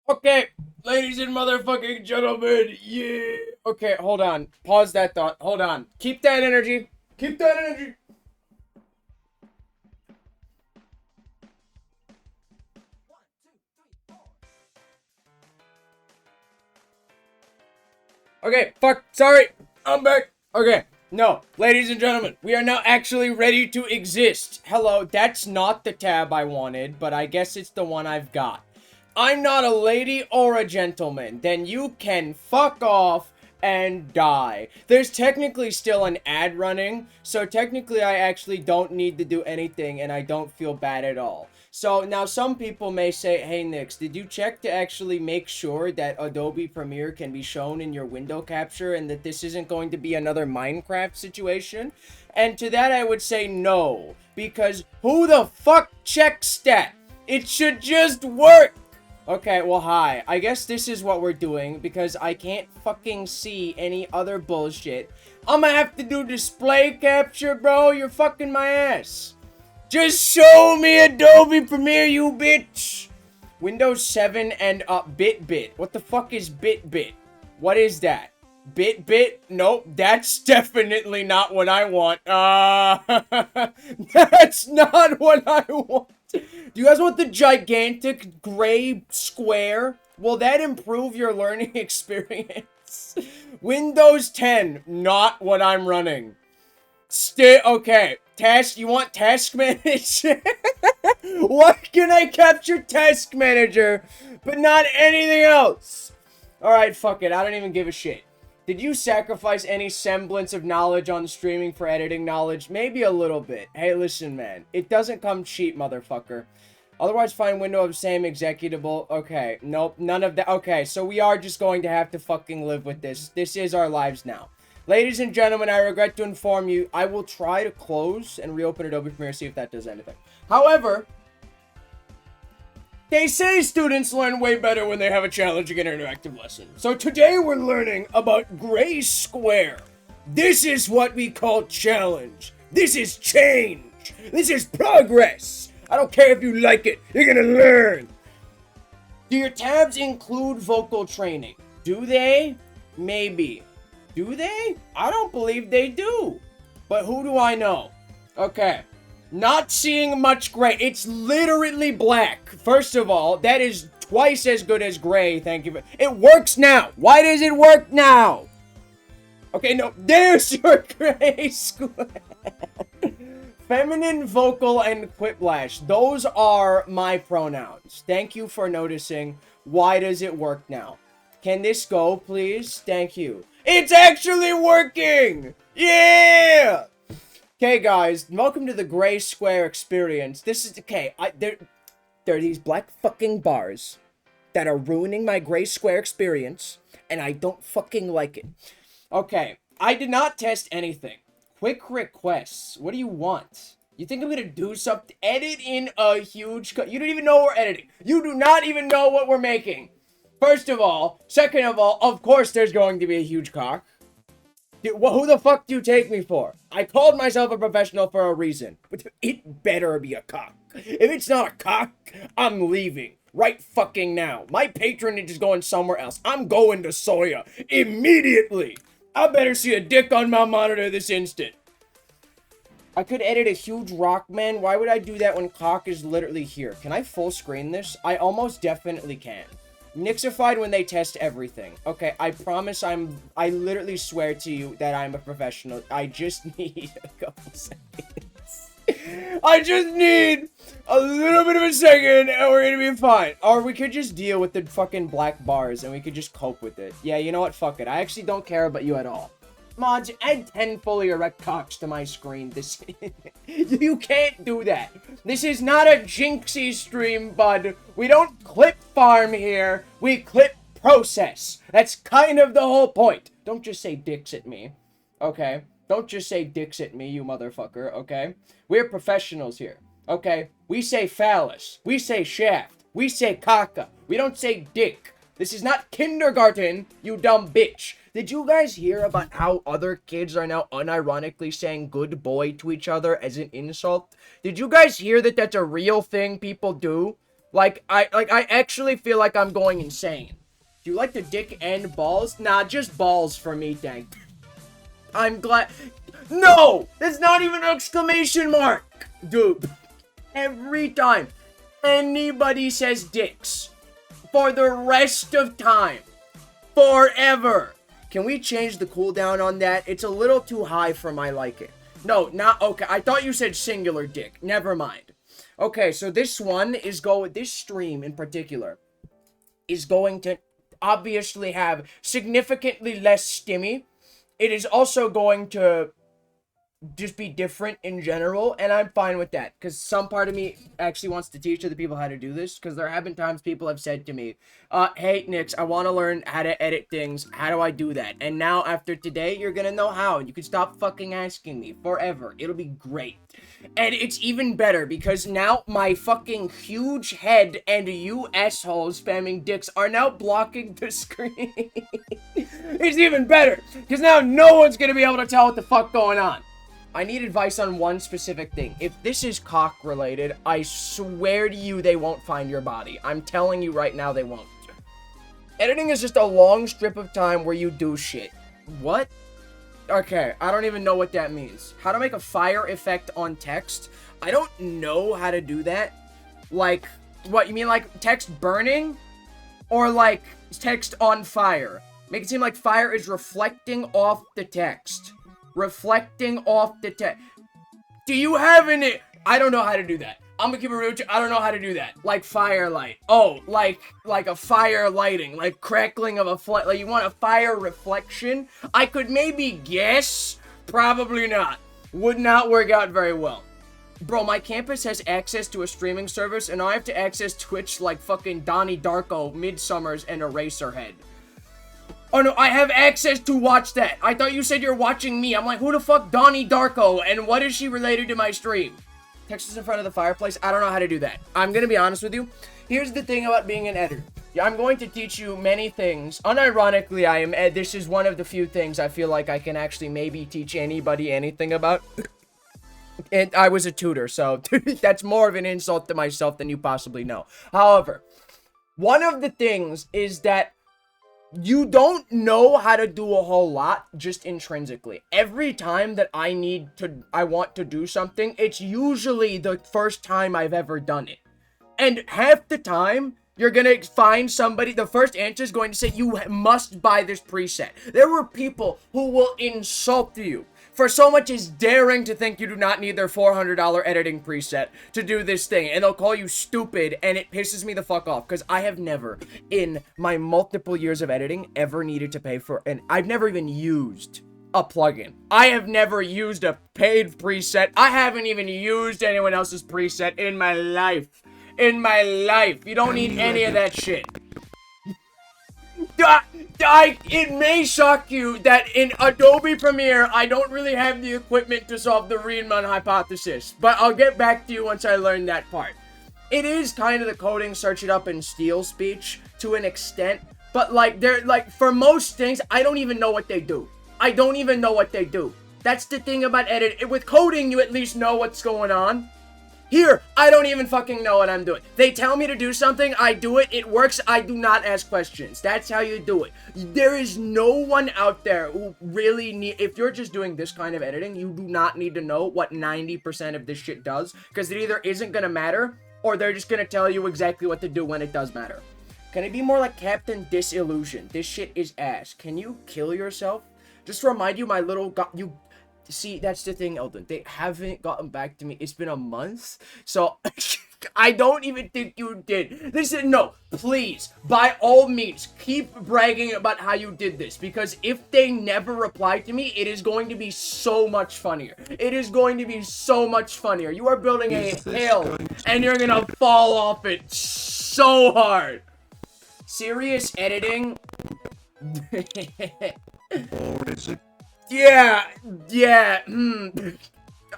Okay, ladies and motherfucking gentlemen, yeah. Okay, hold on. Pause that thought. Hold on. Keep that energy. Keep that energy. Okay, fuck. Sorry. I'm back. Okay. No, ladies and gentlemen, we are now actually ready to exist. Hello, that's not the tab I wanted, but I guess it's the one I've got. I'm not a lady or a gentleman. Then you can fuck off and die. There's technically still an ad running, so technically I actually don't need to do anything and I don't feel bad at all. So now some people may say, hey Nix, did you check to actually make sure that Adobe Premiere can be shown in your window capture and that this isn't going to be another Minecraft situation? And to that I would say no, because who the fuck checks that? It should just work! Okay, well, hi. I guess this is what we're doing because I can't fucking see any other bullshit. I'm gonna have to do display capture, bro. You're fucking my ass. Just show me Adobe Premiere, you bitch. Windows 7 and BitBit. What the fuck is BitBit? What is that? BitBit? Nope, that's definitely not what I want. That's not what I want. Do you guys want the gigantic gray square? Will that improve your learning experience? Windows 10, not what I'm running. Okay. Task, you want Task Manager? Why can I capture Task Manager, but not anything else? Alright, fuck it. I don't even give a shit. Did you sacrifice any semblance of knowledge on streaming for editing knowledge? Maybe a little bit. Hey, listen, man. It doesn't come cheap, motherfucker. Otherwise, find window of same executable. Okay, nope, none of that. Okay, so we are just going to have to fucking live with this. This is our lives now. Ladies and gentlemen, I regret to inform you, I will try to close and reopen Adobe Premiere, see if that does anything. However, they say students learn way better when they have a challenging and interactive lesson. So today we're learning about gray square. This is what we call challenge. This is change. This is progress. I don't care if you like it. You're gonna learn. Do your tabs include vocal training? Do they? Maybe. Do they? I don't believe they do. But who do I know? Okay. Not seeing much gray. It's literally black. First of all, that is twice as good as gray. Thank you. It works now. Why does it work now? Okay, no. There's your gray square. Feminine, vocal, and quiplash. Those are my pronouns. Thank you for noticing. Why does it work now? Can this go, please? Thank you. It's actually working! Yeah! Okay, guys, welcome to the Gray Square experience. This is, okay, there are these black fucking bars that are ruining my Gray Square experience, and I don't fucking like it. Okay, I did not test anything. Quick requests. What do you want? You think I'm gonna do something? Edit in a huge cut. You don't even know we're editing. You do not even know what we're making. First of all. Second of all, of course there's going to be a huge cock. Dude, who the fuck do you take me for? I called myself a professional for a reason. But it better be a cock. If it's not a cock, I'm leaving. Right fucking now. My patronage is going somewhere else. I'm going to Soya. Immediately. I better see a dick on my monitor this instant. I could edit a huge rock, man. Why would I do that when cock is literally here? Can I full screen this? I almost definitely can. Nixified when they test everything. Okay, I promise I literally swear to you that I'm a professional. I just need a couple seconds. I just need a little bit of a second and we're gonna be fine. Or we could just deal with the fucking black bars and we could just cope with it. Yeah, you know what? Fuck it. I actually don't care about you at all. Mods, add 10 fully erect cocks to my screen. This you can't do that. This is not a Jinxie stream, bud. We don't clip farm here. We clip process. That's kind of the whole point. Don't just say dicks at me. Okay? Don't just say dicks at me, you motherfucker, okay? We're professionals here. Okay? We say phallus. We say shaft. We say caca. We don't say dick. This is not kindergarten, you dumb bitch. Did you guys hear about how other kids are now unironically saying good boy to each other as an insult? Did you guys hear that that's a real thing people do? Like, I actually feel like I'm going insane. Do you like the dick and balls? Nah, just balls for me, thank. I'm glad. No! That's not even an exclamation mark! Dude, every time anybody says dicks, for the rest of time, forever. Can we change the cooldown on that? It's a little too high for my liking. No, not okay. I thought you said singular dick. Never mind. Okay, so this one is this stream in particular is going to obviously have significantly less stimmy. It is also going to just be different in general, and I'm fine with that, because some part of me actually wants to teach other people how to do this, because there have been times people have said to me, hey, Nix, I want to learn how to edit things, how do I do that? And now, after today, you're gonna know how, and you can stop fucking asking me forever. It'll be great. And it's even better, because now my fucking huge head and you assholes spamming dicks are now blocking the screen. It's even better, because now no one's gonna be able to tell what the fuck going on. I need advice on one specific thing. If this is cock related, I swear to you they won't find your body. I'm telling you right now they won't. Editing is just a long strip of time where you do shit. What? Okay, I don't even know what that means. How to make a fire effect on text? I don't know how to do that. Like, what, you mean like text burning? Or like text on fire? Make it seem like fire is reflecting off the text. Reflecting off the text. Do you have any? I don't know how to do that. I'm gonna keep it real with you. I don't know how to do that. Like firelight. Oh, like a fire lighting. Like crackling of a flame. Like you want a fire reflection? I could maybe guess. Probably not. Would not work out very well. Bro, my campus has access to a streaming service, and I have to access Twitch like fucking Donnie Darko, Midsummers, and Eraserhead. Oh no, I have access to watch that. I thought you said you're watching me. I'm like, who the fuck Donnie Darko? And what is she related to my stream? Text is in front of the fireplace. I don't know how to do that. I'm gonna be honest with you. Here's the thing about being an editor. I'm going to teach you many things. Unironically, this is one of the few things I feel like I can actually maybe teach anybody anything about. And I was a tutor, so that's more of an insult to myself than you possibly know. However, one of the things is that you don't know how to do a whole lot just intrinsically. Every time that I want to do something, it's usually the first time I've ever done it. And half the time, you're gonna find somebody, the first answer is going to say, you must buy this preset. There were people who will insult you for so much as daring to think you do not need their $400 editing preset to do this thing, and they'll call you stupid, and it pisses me the fuck off, because I have never, in my multiple years of editing, ever needed to pay for, and I've never even used a plugin. I have never used a paid preset. I haven't even used anyone else's preset in my life. In my life. You don't need any of that shit. It may shock you that in Adobe Premiere, I don't really have the equipment to solve the Riemann hypothesis, but I'll get back to you once I learn that part. It is kind of the coding search it up and steal speech to an extent, but for most things, I don't even know what they do. I don't even know what they do. That's the thing about editing. With coding, you at least know what's going on. Here, I don't even fucking know what I'm doing. They tell me to do something, I do it, it works, I do not ask questions. That's how you do it. There is no one out there who really if you're just doing this kind of editing, you do not need to know what 90% of this shit does, because it either isn't gonna matter, or they're just gonna tell you exactly what to do when it does matter. Can it be more like Captain Disillusion? This shit is ass. Can you kill yourself? Just to remind you, my little see, that's the thing, Elden. They haven't gotten back to me. It's been a month. So, I don't even think you did. Listen, no. Please, by all means, keep bragging about how you did this. Because if they never reply to me, it is going to be so much funnier. It is going to be so much funnier. You are building a hill, and you're gonna fall off it so hard. Serious editing? Or is it? Yeah,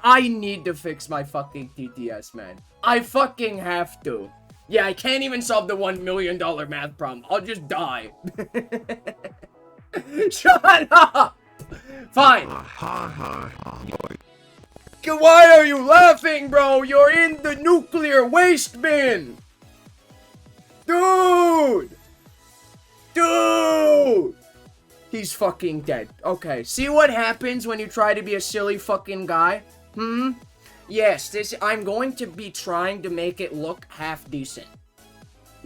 I need to fix my fucking TTS, man. I fucking have to. Yeah, I can't even solve the $1 million math problem. I'll just die. Shut up! Fine. Why are you laughing, bro? You're in the nuclear waste bin! He's fucking dead. Okay, see what happens when you try to be a silly fucking guy? Yes, I'm going to be trying to make it look half decent.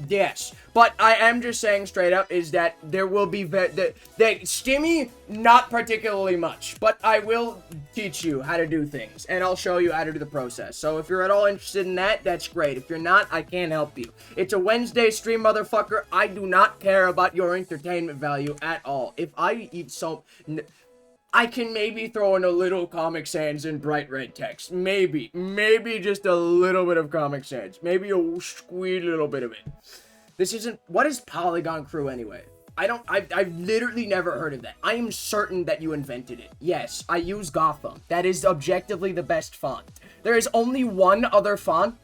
Yes, but I am just saying straight up is that there will be that Stimmy, not particularly much, but I will teach you how to do things, and I'll show you how to do the process. So if you're at all interested in that, that's great. If you're not, I can't help you. It's a Wednesday stream, motherfucker. I do not care about your entertainment value at all. If I eat so... I can maybe throw in a little Comic Sans in bright red text. Maybe just a little bit of Comic Sans. Maybe a squeeze little bit of it. This isn't... What is Polygon Crew anyway? I've literally never heard of that. I am certain that you invented it. Yes, I use Gotham. That is objectively the best font. There is only one other font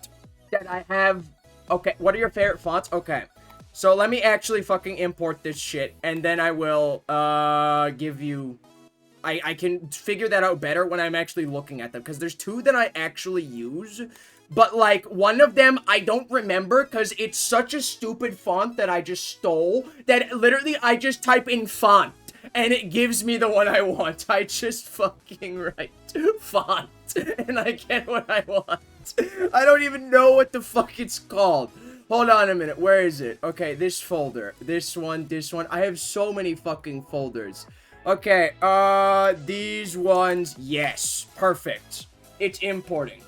that I have... Okay, what are your favorite fonts? Okay. So let me actually fucking import this shit, and then I will, give you... I can figure that out better when I'm actually looking at them, because there's two that I actually use, but, like, one of them I don't remember, because it's such a stupid font that I just stole, that literally I just type in font, and it gives me the one I want. I just fucking write font, and I get what I want. I don't even know what the fuck it's called. Hold on a minute, where is it? Okay, this folder, this one, I have so many fucking folders. Okay, these ones, yes, perfect. It's importing.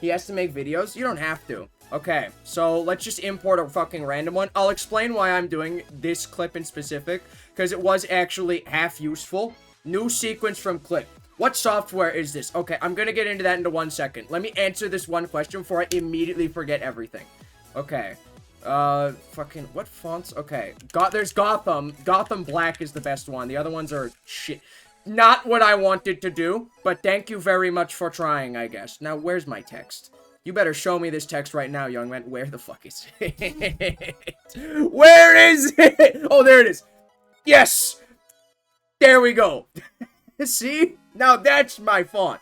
He has to make videos? You don't have to. Okay, so let's just import a fucking random one. I'll explain why I'm doing this clip in specific, because it was actually half useful. New sequence from clip. What software is this? Okay, I'm gonna get into that in 1 second. Let me answer this one question before I immediately forget everything. Okay. Fucking, what fonts? Okay. There's Gotham. Gotham Black is the best one. The other ones are shit. Not what I wanted to do, but thank you very much for trying, I guess. Now, where's my text? You better show me this text right now, young man. Where the fuck is it? Where is it? Oh, there it is. Yes! There we go. See? Now that's my font.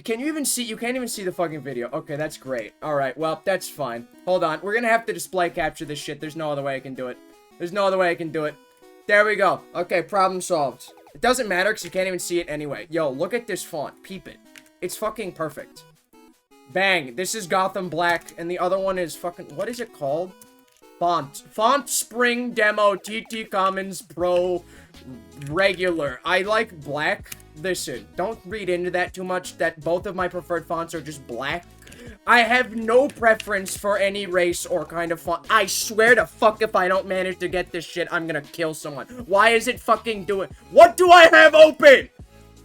Can you even see? You can't even see the fucking video. Okay, that's great. Alright, well, that's fine. Hold on. We're gonna have to display capture this shit. There's no other way I can do it. There's no other way I can do it. There we go. Okay, problem solved. It doesn't matter because you can't even see it anyway. Yo, look at this font. Peep it. It's fucking perfect. Bang. This is Gotham Black, and the other one is fucking... What is it called? Font Spring Demo TT Commons Pro Regular. I like black. Listen, don't read into that too much, that both of my preferred fonts are just black. I have no preference for any race or kind of font. I swear to fuck if I don't manage to get this shit, I'm gonna kill someone. Why is it fucking doing... What do I have open?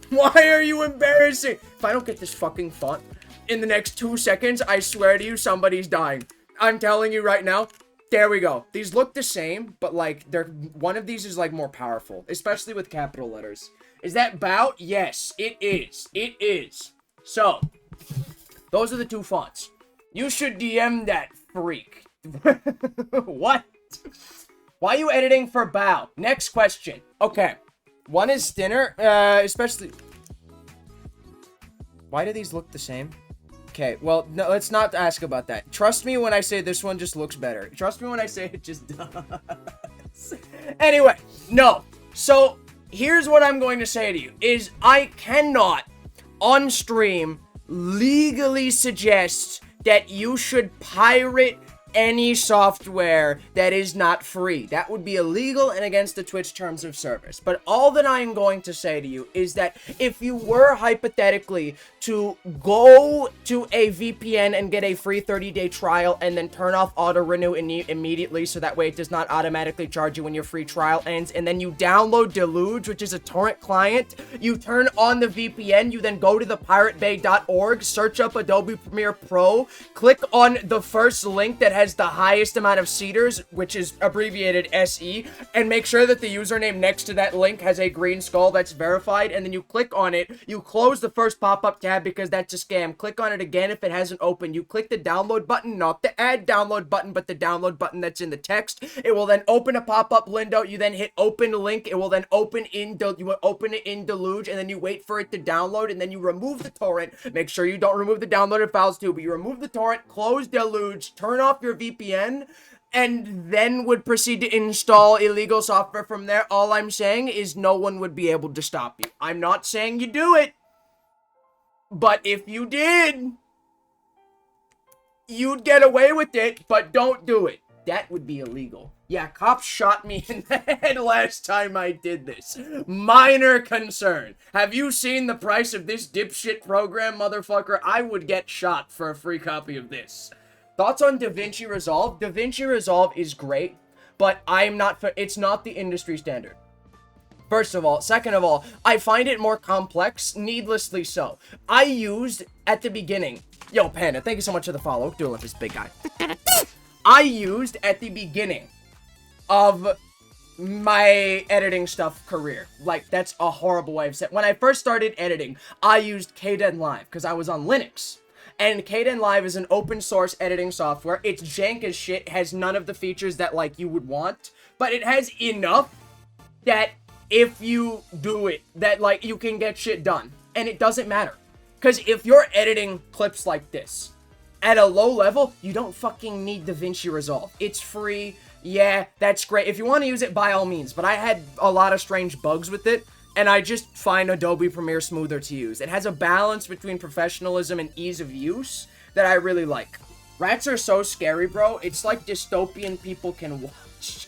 Why are you embarrassing? If I don't get this fucking font in the next 2 seconds, I swear to you, somebody's dying. I'm telling you right now. There we go. These look the same, but, like, one of these is, like, more powerful, especially with capital letters. Is that bout? Yes, it is. It is. So, those are the two fonts. You should DM that freak. What? Why are you editing for bow? Next question. Okay. One is thinner, especially... Why do these look the same? Okay, well, no, let's not ask about that. Trust me when I say this one just looks better. Trust me when I say it just does. Anyway, no. So, here's what I'm going to say to you, is I cannot, on stream, legally suggest that you should pirate any software that is not free. That would be illegal and against the Twitch terms of service. But all that I am going to say to you is that if you were hypothetically to go to a VPN and get a free 30-day trial and then turn off auto renew immediately so that way it does not automatically charge you when your free trial ends, and then you download Deluge, which is a torrent client, you turn on the VPN, you then go to the piratebay.org, search up Adobe Premiere Pro, click on the first link that has the highest amount of seaters, which is abbreviated SE, and make sure that the username next to that link has a green skull that's verified, and then you click on it, you close the first pop-up tab because that's a scam, click on it again if it hasn't opened, you click the download button, not the add download button, but the download button that's in the text, it will then open a pop-up window, you then hit open link, it will then open you will open it in Deluge, and then you wait for it to download, and then you remove the torrent, make sure you don't remove the downloaded files too, but you remove the torrent, close Deluge, turn off your VPN, and then would proceed to install illegal software from there, all I'm saying is no one would be able to stop you. I'm not saying you do it, but if you did, you'd get away with it, but don't do it. That would be illegal. Yeah, cops shot me in the head last time I did this. Minor concern. Have you seen the price of this dipshit program, motherfucker? I would get shot for a free copy of this. Thoughts on DaVinci Resolve? DaVinci Resolve is great, but it's not the industry standard. First of all. Second of all, I find it more complex, needlessly so. I used, at the beginning... Yo, Panda, thank you so much for the follow. Duel with this big guy. I used, at the beginning of my editing stuff career. Like, that's a horrible way of saying. When I first started editing, I used Kdenlive, because I was on Linux. And Kdenlive is an open source editing software. It's jank as shit, has none of the features that, like, you would want. But it has enough that if you do it, that, like, you can get shit done. And it doesn't matter. Because if you're editing clips like this, at a low level, you don't fucking need DaVinci Resolve. It's free. Yeah, that's great. If you want to use it, by all means. But I had a lot of strange bugs with it, and I just find Adobe Premiere smoother to use. It has a balance between professionalism and ease of use that I really like. Rats are so scary, bro. It's like dystopian people can watch.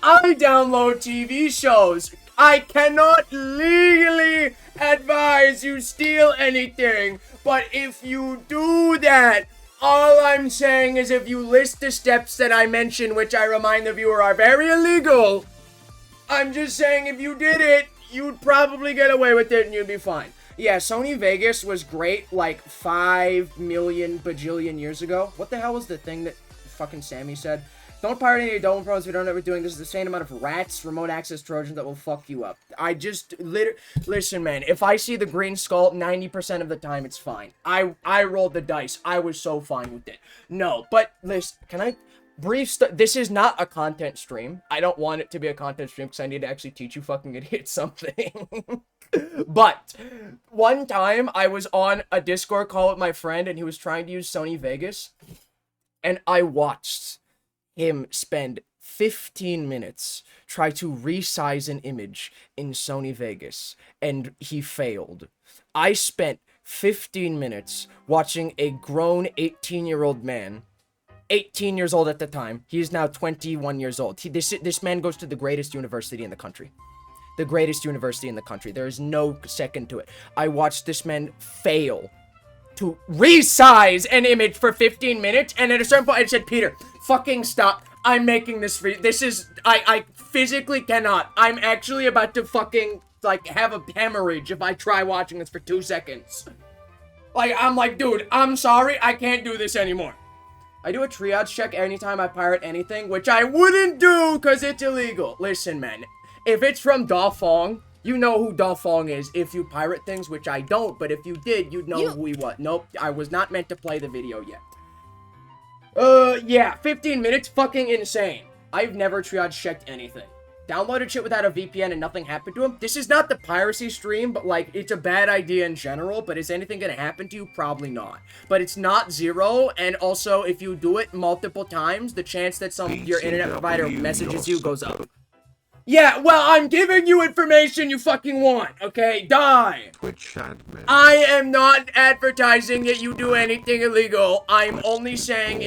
I download TV shows. I cannot legally advise you steal anything, but if you do that, all I'm saying is if you list the steps that I mentioned, which I remind the viewer are very illegal, I'm just saying if you did it, you'd probably get away with it and you'd be fine. Yeah, Sony Vegas was great like 5 million bajillion years ago. What the hell was the thing that fucking Sammy said? Don't pirate any Dome Pros we don't know what we're doing. This is the same amount of rats, remote access Trojans that will fuck you up. I just, listen, man, if I see the green skull, 90% of the time, it's fine. I rolled the dice. I was so fine with it. No, but, listen, can I, this is not a content stream. I don't want it to be a content stream because I need to actually teach you fucking idiots something. But, one time, I was on a Discord call with my friend, and he was trying to use Sony Vegas, and I watched him spend 15 minutes try to resize an image in Sony Vegas, and he failed. I spent 15 minutes watching a grown 18-year-old man, 18 years old at the time, he is now 21 years old. This man goes to the greatest university in the country. The greatest university in the country. There is no second to it. I watched this man fail to resize an image for 15 minutes, and at a certain point I said, Peter, fucking stop. I'm making this for you. This is, I physically cannot. I'm actually about to fucking, like, have a hemorrhage if I try watching this for 2 seconds. Like, I'm like, dude, I'm sorry, I can't do this anymore. I do a triage check anytime I pirate anything, which I wouldn't do because it's illegal. Listen, man, if it's from Dafong, you know who Dafong is if you pirate things, which I don't, but if you did, you'd know who he was. Nope, I was not meant to play the video yet. Yeah, 15 minutes, fucking insane. I've never triage checked anything. Downloaded shit without a VPN and nothing happened to him. This is not the piracy stream, but, like, it's a bad idea in general, but is anything gonna happen to you? Probably not. But it's not zero, and also, if you do it multiple times, the chance that your internet provider messages you goes up. Yeah, well, I'm giving you information you fucking want, okay? Die! Twitch admin. I am not advertising that you do anything illegal. I'm only saying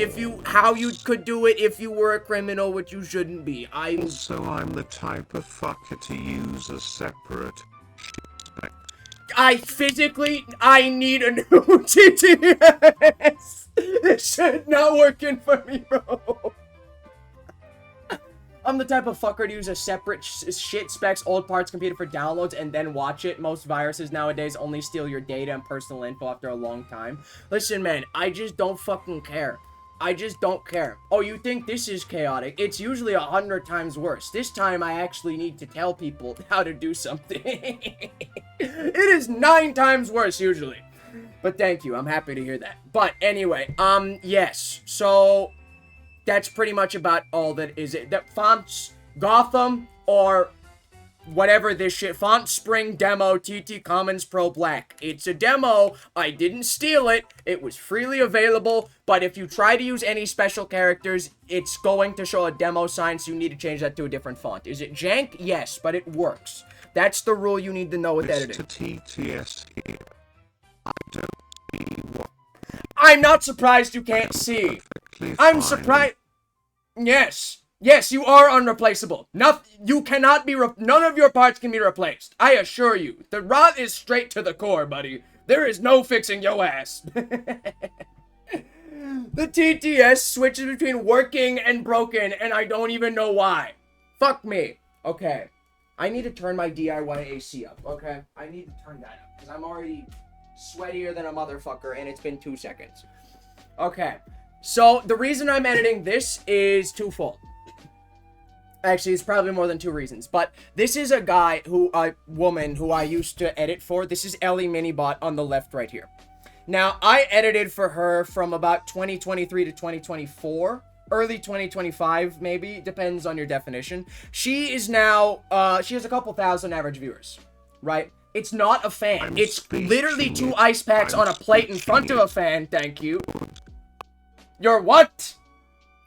how you could do it if you were a criminal, which you shouldn't be. So I'm the type of fucker to use a separate... I need a new TTS. This shit not working for me, bro. I'm the type of fucker to use a separate shit specs old parts computer for downloads and then watch it. Most viruses nowadays only steal your data and personal info after a long time. Listen, man, I just don't fucking care. I just don't care. Oh, you think this is chaotic? It's usually 100 times worse. This time I actually need to tell people how to do something. It is 9 times worse usually. But thank you, I'm happy to hear that. But anyway, yes, so... that's pretty much about all that is it. That fonts, Gotham, or whatever this shit, Font Spring Demo TT Commons Pro Black. It's a demo. I didn't steal it. It was freely available, but if you try to use any special characters, it's going to show a demo sign, so you need to change that to a different font. Is it jank? Yes, but it works. That's the rule you need to know with editing. Mr. TTS here. I don't see what I'm not surprised you can't see. perfectly I'm fine. surprised. Yes. Yes, you are unreplaceable. You cannot be none of your parts can be replaced. I assure you. The rot is straight to the core, buddy. There is no fixing your ass. The TTS switches between working and broken, and I don't even know why. Fuck me. Okay. I need to turn my DIY AC up, okay? I need to turn that up, because I'm already sweatier than a motherfucker, and it's been 2 seconds. Okay. So, the reason I'm editing this is twofold. Actually, it's probably more than 2 reasons, but this is a woman who I used to edit for. This is Ellie Minibot on the left right here. Now, I edited for her from about 2023 to 2024, early 2025 maybe, depends on your definition. She is now, she has a couple thousand average viewers, right? It's not a fan. It's literally 2 ice packs on a plate in front of a fan, thank you. You're what?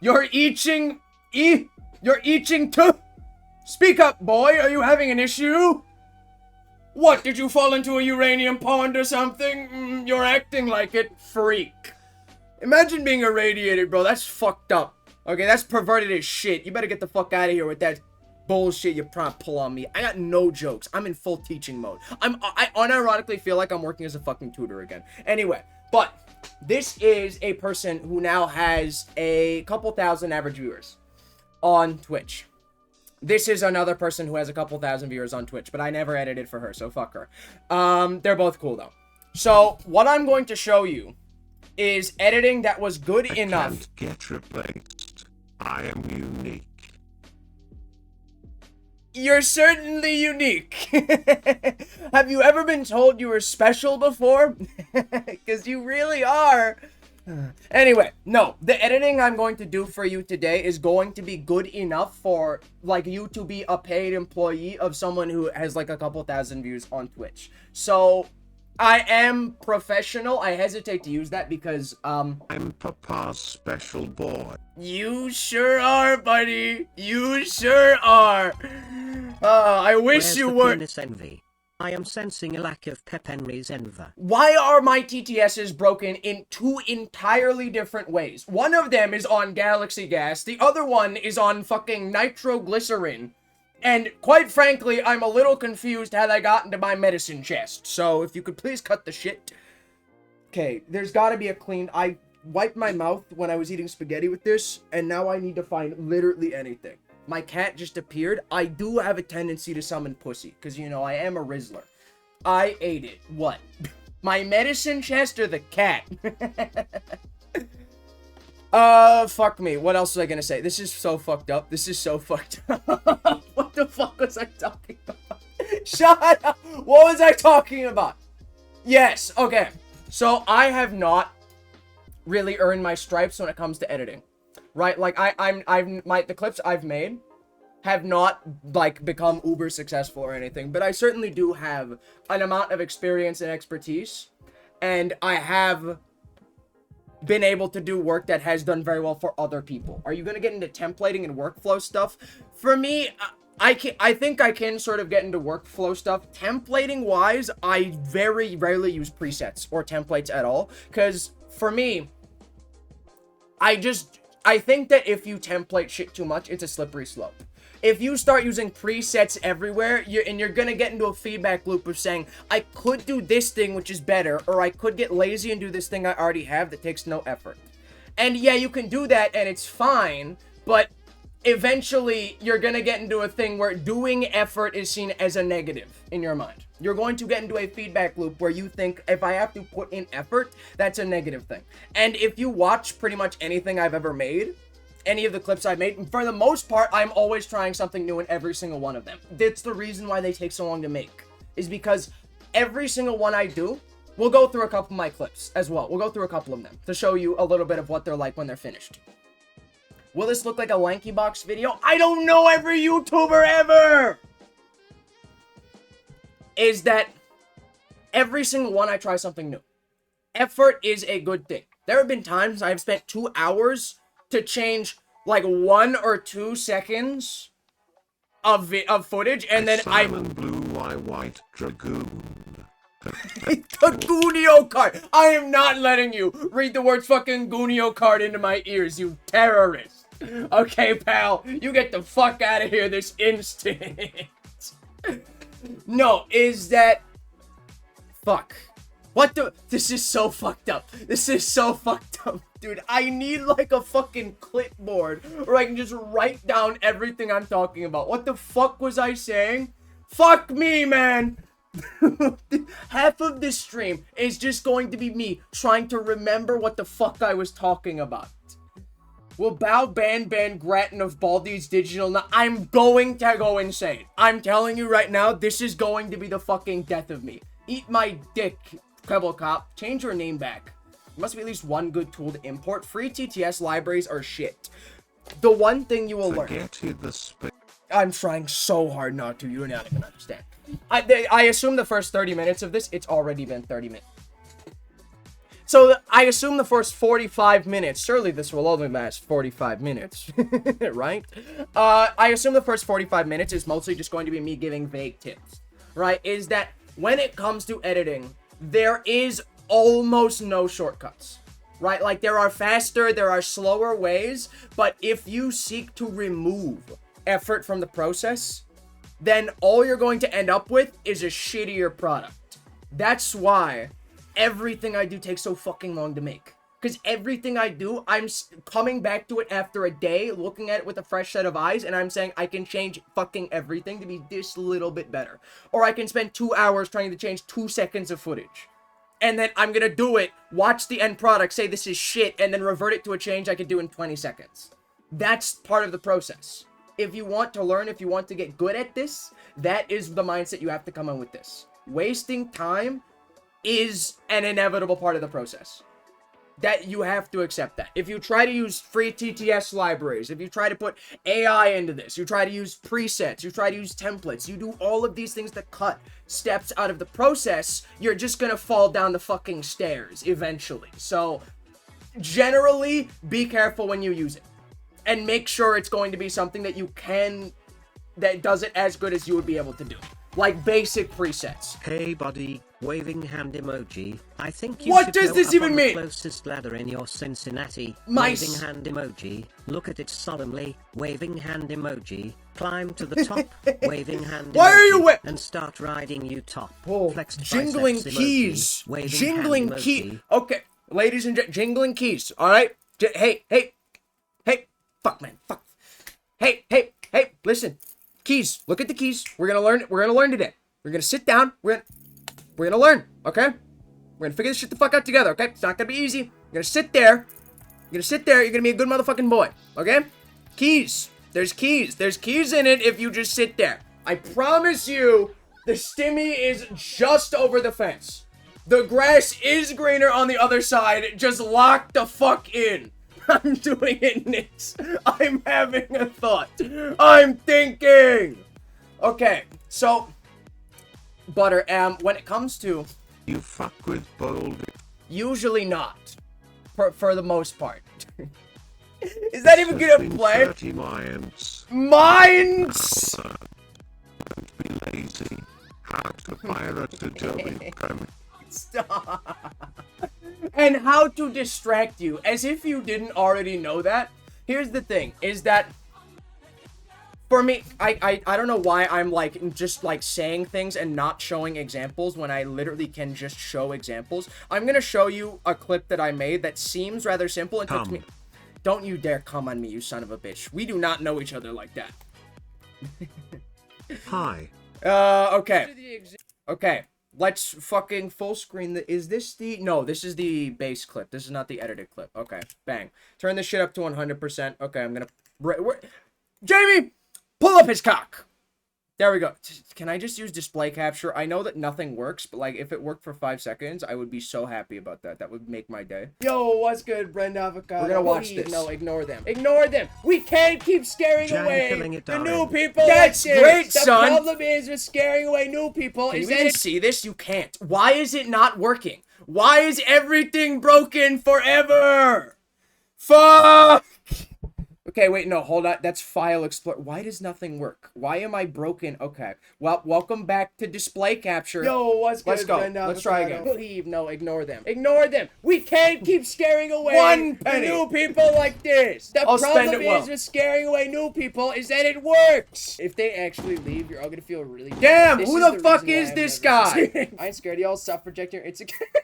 You're eating to... Speak up, boy. Are you having an issue? What, did you fall into a uranium pond or something? You're acting like it, freak. Imagine being irradiated, bro. That's fucked up. Okay, that's perverted as shit. You better get the fuck out of here with that bullshit you're trying to pull on me. I got no jokes. I'm in full teaching mode. I unironically feel like I'm working as a fucking tutor again. Anyway, but this is a person who now has a couple thousand average viewers on Twitch. This is another person who has a couple thousand viewers on Twitch, but I never edited for her, so fuck her. They're both cool, though. So, what I'm going to show you is editing that was good enough. I can't get replaced. I am unique. You're certainly unique. Have you ever been told you were special before? Because you really are. Anyway, no, the editing I'm going to do for you today is going to be good enough for, like, you to be a paid employee of someone who has, like, a couple thousand views on Twitch. So, I am professional. I hesitate to use that because, I'm Papa's special boy. You sure are, buddy. You sure are. I wish Where's you the were. penis envy? I am sensing a lack of Pep Henry's envy. Why are my TTSs broken in 2 entirely different ways? One of them is on Galaxy Gas, the other one is on fucking nitroglycerin. And quite frankly, I'm a little confused how they got into my medicine chest. So if you could please cut the shit. Okay, there's gotta be a clean... I wiped my mouth when I was eating spaghetti with this, and now I need to find literally anything. My cat just appeared. I do have a tendency to summon pussy, because, you know, I am a Rizzler. I ate it. What? My medicine chest or the cat? Fuck me. What else was I gonna say? This is so fucked up. This is so fucked up. What the fuck was I talking about? Shut up! What was I talking about? Yes, okay. So, I have not really earned my stripes when it comes to editing. Right, like the clips I've made have not like become uber successful or anything, but I certainly do have an amount of experience and expertise, and I have been able to do work that has done very well for other people. Are you gonna get into templating and workflow stuff? For me, I think I can sort of get into workflow stuff. Templating wise, I very rarely use presets or templates at all, because for me, I think that if you template shit too much, it's a slippery slope. If you start using presets everywhere, you're gonna get into a feedback loop of saying, I could do this thing which is better, or I could get lazy and do this thing I already have that takes no effort. And yeah, you can do that and it's fine, but eventually you're gonna get into a thing where doing effort is seen as a negative in your mind. You're going to get into a feedback loop where you think, if I have to put in effort, that's a negative thing. And if you watch pretty much anything I've ever made, any of the clips I've made, for the most part, I'm always trying something new in every single one of them. That's the reason why they take so long to make, is because every single one I do, we'll go through a couple of my clips as well. We'll go through a couple of them to show you a little bit of what they're like when they're finished. Will this look like a Lanky Box video? I don't know every YouTuber ever! is that every single one I try something new. Effort is a good thing. There have been times I've spent 2 hours to change like 1 or 2 seconds of footage, and then Simon Blue Eye White Dragoon. Gunio card. I am not letting you read the words fucking Gunio card into my ears, you terrorist. Okay, pal, you get the fuck out of here this instant. No, is that... Fuck. What the... This is so fucked up. This is so fucked up. Dude, I need like a fucking clipboard where I can just write down everything I'm talking about. What the fuck was I saying? Fuck me, man. Half of this stream is just going to be me trying to remember what the fuck I was talking about. Will Bao ban Grattan of Baldi's Digital? Now, I'm going to go insane. I'm telling you right now, this is going to be the fucking death of me. Eat my dick, Pebble Cop. Change your name back. There must be at least one good tool to import. Free TTS libraries are shit. The one thing you will learn... I'm trying so hard not to. You're not even understand. I assume the first 30 minutes of this, it's already been 30 minutes. So I assume the first 45 minutes, surely this will only last 45 minutes, right? I assume the first 45 minutes is mostly just going to be me giving vague tips, right? Is that when it comes to editing, there is almost no shortcuts, right? Like there are faster, there are slower ways, but if you seek to remove effort from the process, then all you're going to end up with is a shittier product. That's why everything I do takes so fucking long to make. Because everything I do, I'm coming back to it after a day, looking at it with a fresh set of eyes, and I'm saying I can change fucking everything to be this little bit better. Or I can spend 2 hours trying to change 2 seconds of footage. And then I'm gonna do it, watch the end product, say this is shit, and then revert it to a change I could do in 20 seconds. That's part of the process. If you want to learn, if you want to get good at this, that is the mindset you have to come in with this. Wasting time is an inevitable part of the process. That you have to accept that. If you try to use free TTS libraries, if you try to put AI into this, you try to use presets, you try to use templates, you do all of these things that cut steps out of the process, you're just gonna fall down the fucking stairs eventually. So, generally, be careful when you use it. And make sure it's going to be something that you can, that does it as good as you would be able to do. Like basic presets. Hey buddy, waving hand emoji. I think you What should does go this up even on mean? The closest ladder in your Cincinnati. My waving hand emoji. Look at it solemnly. Waving hand emoji. Climb to the top. Waving hand Why are you emoji. And start riding you top. Oh, Flexed jingling biceps keys. emoji. Waving Jingling hand key. emoji. Okay, ladies and gentlemen, jingling keys. All right. Hey. Fuck, man. Fuck. Hey. Listen. Keys. Look at the keys. We're gonna learn. We're gonna learn today. We're gonna sit down. We're gonna learn. Okay. We're gonna figure this shit the fuck out together. Okay. It's not gonna be easy. You're gonna sit there. You're gonna be a good motherfucking boy. Okay. Keys. There's keys. There's keys in it if you just sit there. I promise you, the stimmy is just over the fence. The grass is greener on the other side. Just lock the fuck in. I'm doing it, Nix. I'm having a thought. I'm thinking. Okay, so, Butter, when it comes to... You fuck with bold. Usually not. For the most part. Is that even gonna play? 30 minds. Minds! Don't be lazy. How to pirate Adobe Premiere. Stop. And how to distract you, as if you didn't already know that. Here's the thing, is that for me, I don't know why I'm like just like saying things and not showing examples when I literally can just show examples. I'm gonna show you a clip that I made that seems rather simple and took me. Don't you dare come on me, you son of a bitch. We do not know each other like that. Hi. Okay. Let's fucking full screen is this the... No, this is the base clip. This is not the edited clip. Okay, bang. Turn this shit up to 100%. Okay, I'm gonna... Jamie! Pull up his cock! There we go. Can I just use display capture? I know that nothing works, but like if it worked for 5 seconds, I would be so happy about that. That would make my day. Yo, what's good, Brenda Avocado? We're gonna watch this. No, ignore them. Ignore them. We can't keep scaring Jan away killing it, the darling. new people. That's like this. great, The son. problem is with scaring away new people Can is you that even see this? You can't. Why is it not working? Why is everything broken forever? Fuck! Okay, wait, no, hold on. That's File Explorer. Why does nothing work? Why am I broken? Okay. Well, welcome back to display capture. Yo, what's good? Let's go. Let's try again. Leave. No, ignore them. Ignore them. We can't keep scaring away One penny. new people like this. The I'll spend problem it well. is with scaring away new people is that it works. If they actually leave, you're all gonna feel really bad. Damn, This who is the fuck reason why is I've this never guy? succeeded. I ain't scared. Y'all stop projecting your insecurity.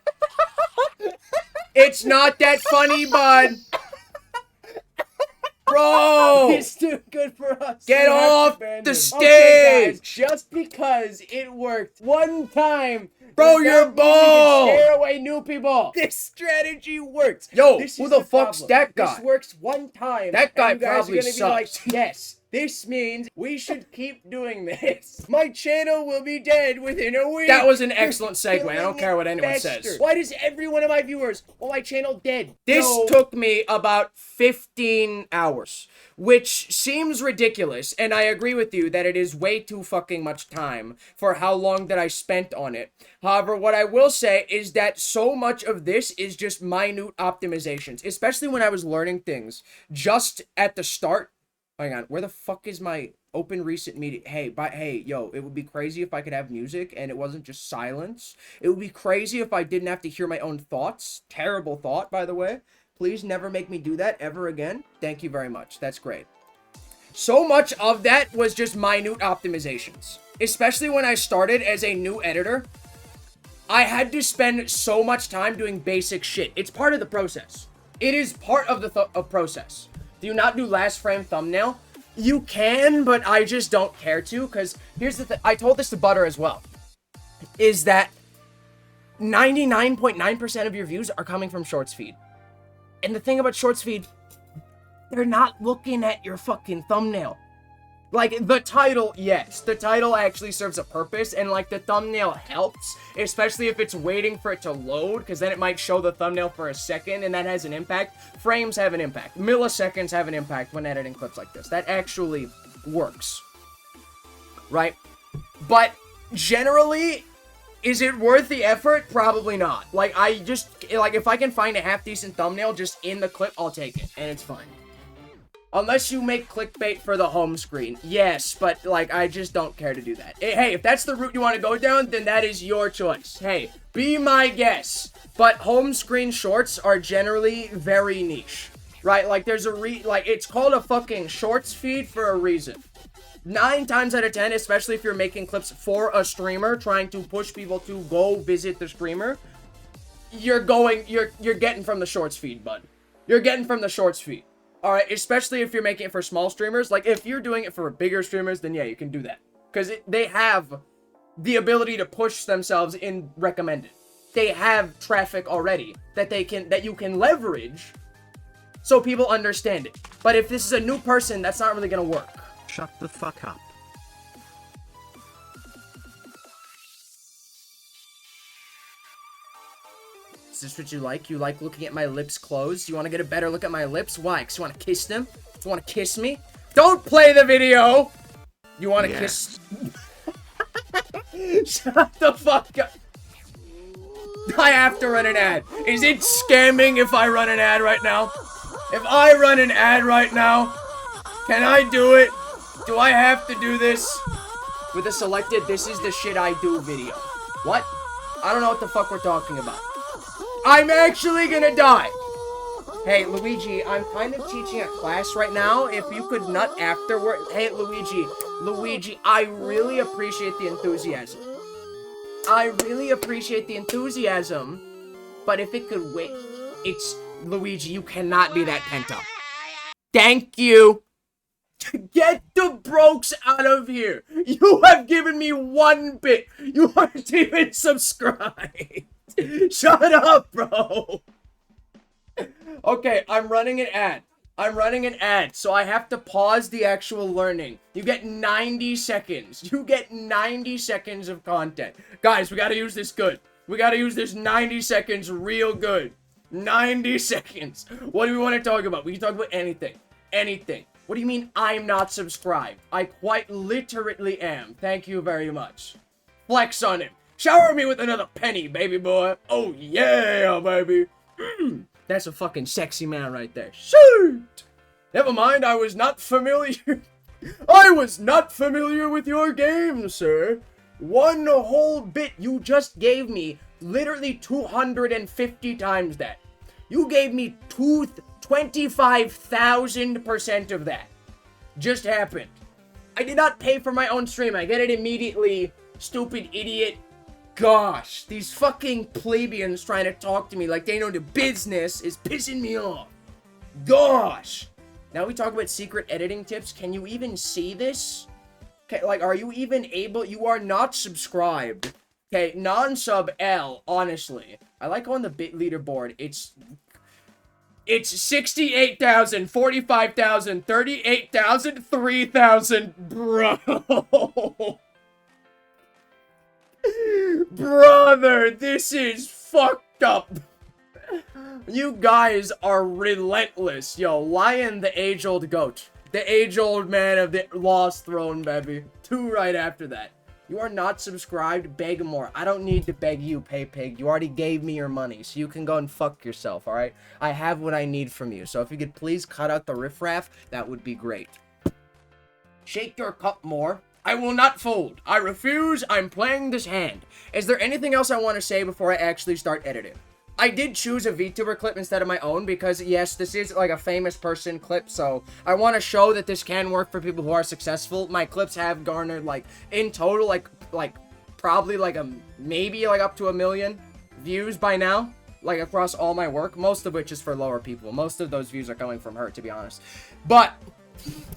It's not that funny, bud. Bro! It's too good for us. Get We have to off ban the him. stage! Okay, guys, Just because it worked one time, Bro, does you're not mean we can bald. Scare away new people. This strategy works. Yo, This who is the fuck's problem. that guy? This works one time. That guy and you guys probably are gonna be like, sucks. yes. This means we should keep doing this. My channel will be dead within a week. That was an excellent segue. I don't care what anyone Faster. says. Why does every one of my viewers want my channel dead? This No. took me about 15 hours, which seems ridiculous, and I agree with you that it is way too fucking much time for how long that I spent on it. However, what I will say is that so much of this is just minute optimizations, especially when I was learning things just at the start. Hang on, where the fuck is my open recent media? Hey, yo, it would be crazy if I could have music and it wasn't just silence. It would be crazy if I didn't have to hear my own thoughts. Terrible thought, by the way. Please never make me do that ever again. Thank you very much. That's great. So much of that was just minute optimizations. Especially when I started as a new editor. I had to spend so much time doing basic shit. It's part of the process. It is part of the process. Do you not do last frame thumbnail? You can, but I just don't care to, because here's the thing. I told this to Butter as well. Is that 99.9% of your views are coming from Shorts feed. And the thing about Shorts feed, they're not looking at your fucking thumbnail. Like, the title, yes, the title actually serves a purpose, and like the thumbnail helps, especially if it's waiting for it to load, because then it might show the thumbnail for a second, and that has an impact. Frames have an impact. Milliseconds have an impact when editing clips like this. That actually works. Right? But generally, is it worth the effort? Probably not. Like, if I can find a half-decent thumbnail just in the clip, I'll take it, and it's fine. Unless you make clickbait for the home screen. Yes, but, like, I just don't care to do that. Hey, if that's the route you want to go down, then that is your choice. Hey, be my guest. But home screen shorts are generally very niche. Right? Like, there's it's called a fucking shorts feed for a reason. 9 times out of 10, especially if you're making clips for a streamer, trying to push people to go visit the streamer, you're getting from the shorts feed, bud. You're getting from the shorts feed. Alright, especially if you're making it for small streamers. Like, if you're doing it for bigger streamers, then yeah, you can do that. Because they have the ability to push themselves in recommended. They have traffic already that you can leverage so people understand it. But if this is a new person, that's not really gonna work. Shut the fuck up. Is this what you like? You like looking at my lips closed? You want to get a better look at my lips? Why? Because you want to kiss them? You want to kiss me? Don't play the video! You want to kiss... Shut the fuck up! I have to run an ad. Is it scamming if I run an ad right now? If I run an ad right now, can I do it? Do I have to do this? With a selected "this is the shit I do" video. What? I don't know what the fuck we're talking about. I'm actually gonna die. Hey, Luigi, I'm kind of teaching a class right now. If you could nut afterward. Hey, Luigi, I really appreciate the enthusiasm. But if it could wait, Luigi, you cannot be that pent up. Thank you. Get the brokes out of here. You have given me 1 bit. You aren't even subscribed. Shut up, bro. Okay, I'm running an ad. I'm running an ad, so I have to pause the actual learning. You get 90 seconds. You get 90 seconds of content. Guys, we gotta use this good. We gotta use this 90 seconds real good. 90 seconds. What do we want to talk about? We can talk about anything. Anything. What do you mean I'm not subscribed? I quite literally am. Thank you very much. Flex on him. Shower me with another penny, baby boy. Oh, yeah, baby. That's a fucking sexy man right there. Shoot! Never mind, I was not familiar. I was not familiar with your game, sir. One whole bit you just gave me, literally 250 times that. You gave me 25,000% of that. Just happened. I did not pay for my own stream. I get it immediately. Stupid idiot. Gosh, these fucking plebeians trying to talk to me like they know the business is pissing me off. Gosh. Now we talk about secret editing tips. Can you even see this? Okay, like, are you even able? You are not subscribed. Okay, non-sub L, honestly. I like on the bit leaderboard. It's 68,000, 45,000, 38,000, 3,000. Bro. Brother, this is fucked up. You guys are relentless. Yo, Lion the age-old goat. The age-old man of the lost throne, baby. 2 right after that. You are not subscribed, beg more. I don't need to beg you, PayPig. You already gave me your money, so you can go and fuck yourself, alright? I have what I need from you, so if you could please cut out the riffraff, that would be great. Shake your cup more. I will not fold. I refuse. I'm playing this hand. Is there anything else I want to say before I actually start editing? I did choose a VTuber clip instead of my own because, yes, this is like a famous person clip, so I want to show that this can work for people who are successful. My clips have garnered, like, in total, like probably, like, maybe, like, up to 1 million views by now, like, across all my work, most of which is for lower people. Most of those views are coming from her, to be honest. But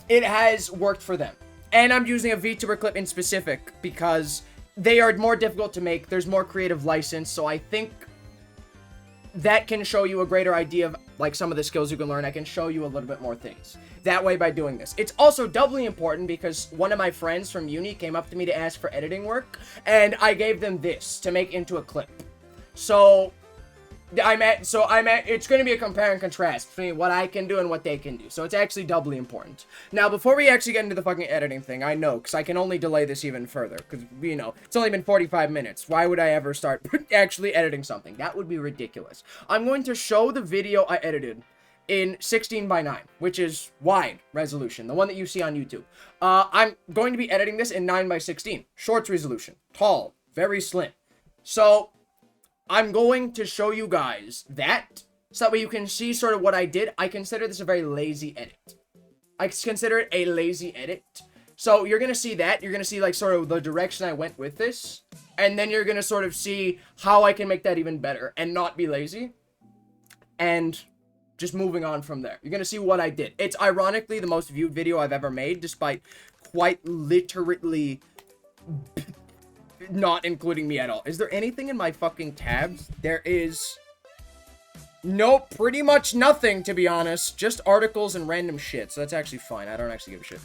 it has worked for them. And I'm using a VTuber clip in specific because they are more difficult to make. There's more creative license, so I think that can show you a greater idea of, like, some of the skills you can learn. I can show you a little bit more things that way by doing this. It's also doubly important because one of my friends from uni came up to me to ask for editing work, and I gave them this to make into a clip. So it's going to be a compare and contrast between what I can do and what they can do. So it's actually doubly important. Now, before we actually get into the fucking editing thing, I know, because I can only delay this even further, because, you know, it's only been 45 minutes. Why would I ever start actually editing something? That would be ridiculous. I'm going to show the video I edited in 16:9, which is wide resolution, the one that you see on YouTube. I'm going to be editing this in 9:16, shorts resolution, tall, very slim. So I'm going to show you guys that, so that way you can see sort of what I did. I consider this a very lazy edit. I consider it a lazy edit. So you're going to see that. You're going to see, like, sort of the direction I went with this. And then you're going to sort of see how I can make that even better and not be lazy. And just moving on from there. You're going to see what I did. It's ironically the most viewed video I've ever made, despite quite literally not including me at all. Is there anything in my fucking tabs? There is. Nope, pretty much nothing, to be honest. Just articles and random shit, so that's actually fine. I don't actually give a shit.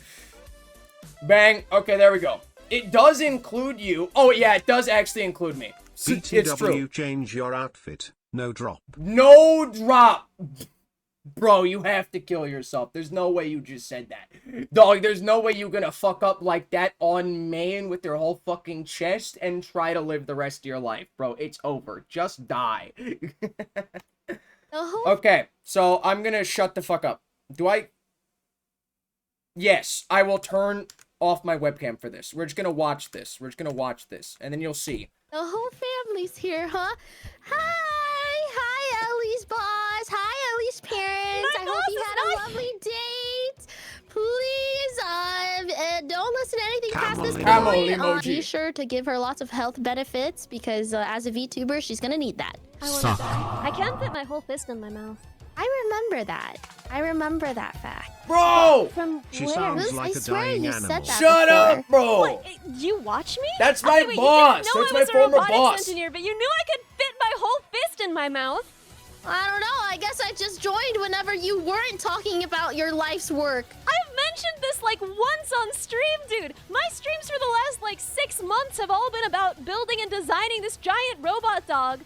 Bang. Okay, there we go. It does include you. Oh, yeah, it does actually include me. It's true. BTW, change your outfit. No drop. No drop. Bro, you have to kill yourself. There's no way you just said that. Dog, there's no way you're gonna fuck up like that on main with your whole fucking chest and try to live the rest of your life. Bro, it's over. Just die. Okay, so I'm gonna shut the fuck up. Do I? Yes, I will turn off my webcam for this. We're just gonna watch this. We're just gonna watch this, and then you'll see. The whole family's here, huh? Hi, Ellie's boss. Hi, Ellie's parents. I hope you had a lovely date. Please, don't listen to anything past this Camel point. emoji. Be sure to give her lots of health benefits because as a VTuber, she's gonna need that. I can't fit my whole fist in my mouth. I remember that. I remember that fact. Bro! From She where? sounds I like a swear dying you animal. said that Shut before. up, bro! What? You watch me? That's my wait, boss. You didn't know That's I my was a former robotics boss. engineer, but you knew I could fit my whole fist in my mouth. I don't know. I guess I just joined whenever you weren't talking about your life's work. I've mentioned this like once on stream, dude. My streams for the last like 6 months have all been about building and designing this giant robot dog.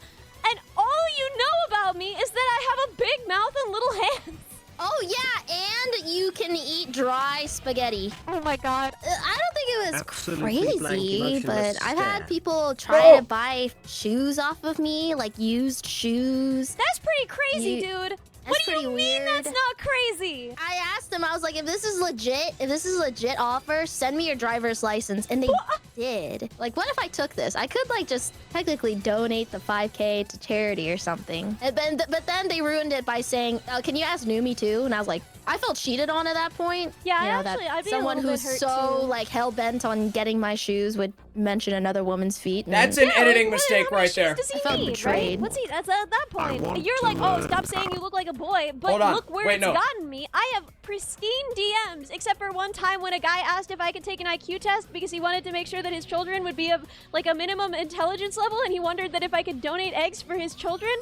And all you know about me is that I have a big mouth and little hands. Oh yeah, and you can eat dry spaghetti. Oh my god. I don't think it was Absolutely blank crazy, emotionless but I've had stare. people try to buy shoes off of me, like used shoes. That's pretty crazy, dude. What do you pretty mean weird. that's not crazy? I asked them, I was like, if this is a legit offer, send me your driver's license. And they did. Like, what if I took this? I could, like, just technically donate the 5K to charity or something. And then, but then they ruined it by saying, can you ask Numi too? And I was like, I felt cheated on at that point. Yeah, You know, actually, that I'd be a someone little who's bit hurt, so, too. like, hell-bent on getting my shoes would mention another woman's feet. And That's an Yeah, editing like, mistake how many right there. shoes does he I felt need, betrayed. right? What's he? That's at that I point. want You're to like, oh, learn stop saying you look like a boy. But Hold on. look where Wait, it's no. gotten me. I have pristine DMs, except for one time when a guy asked if I could take an IQ test because he wanted to make sure that his children would be of like a minimum intelligence level, and he wondered that if I could donate eggs for his children.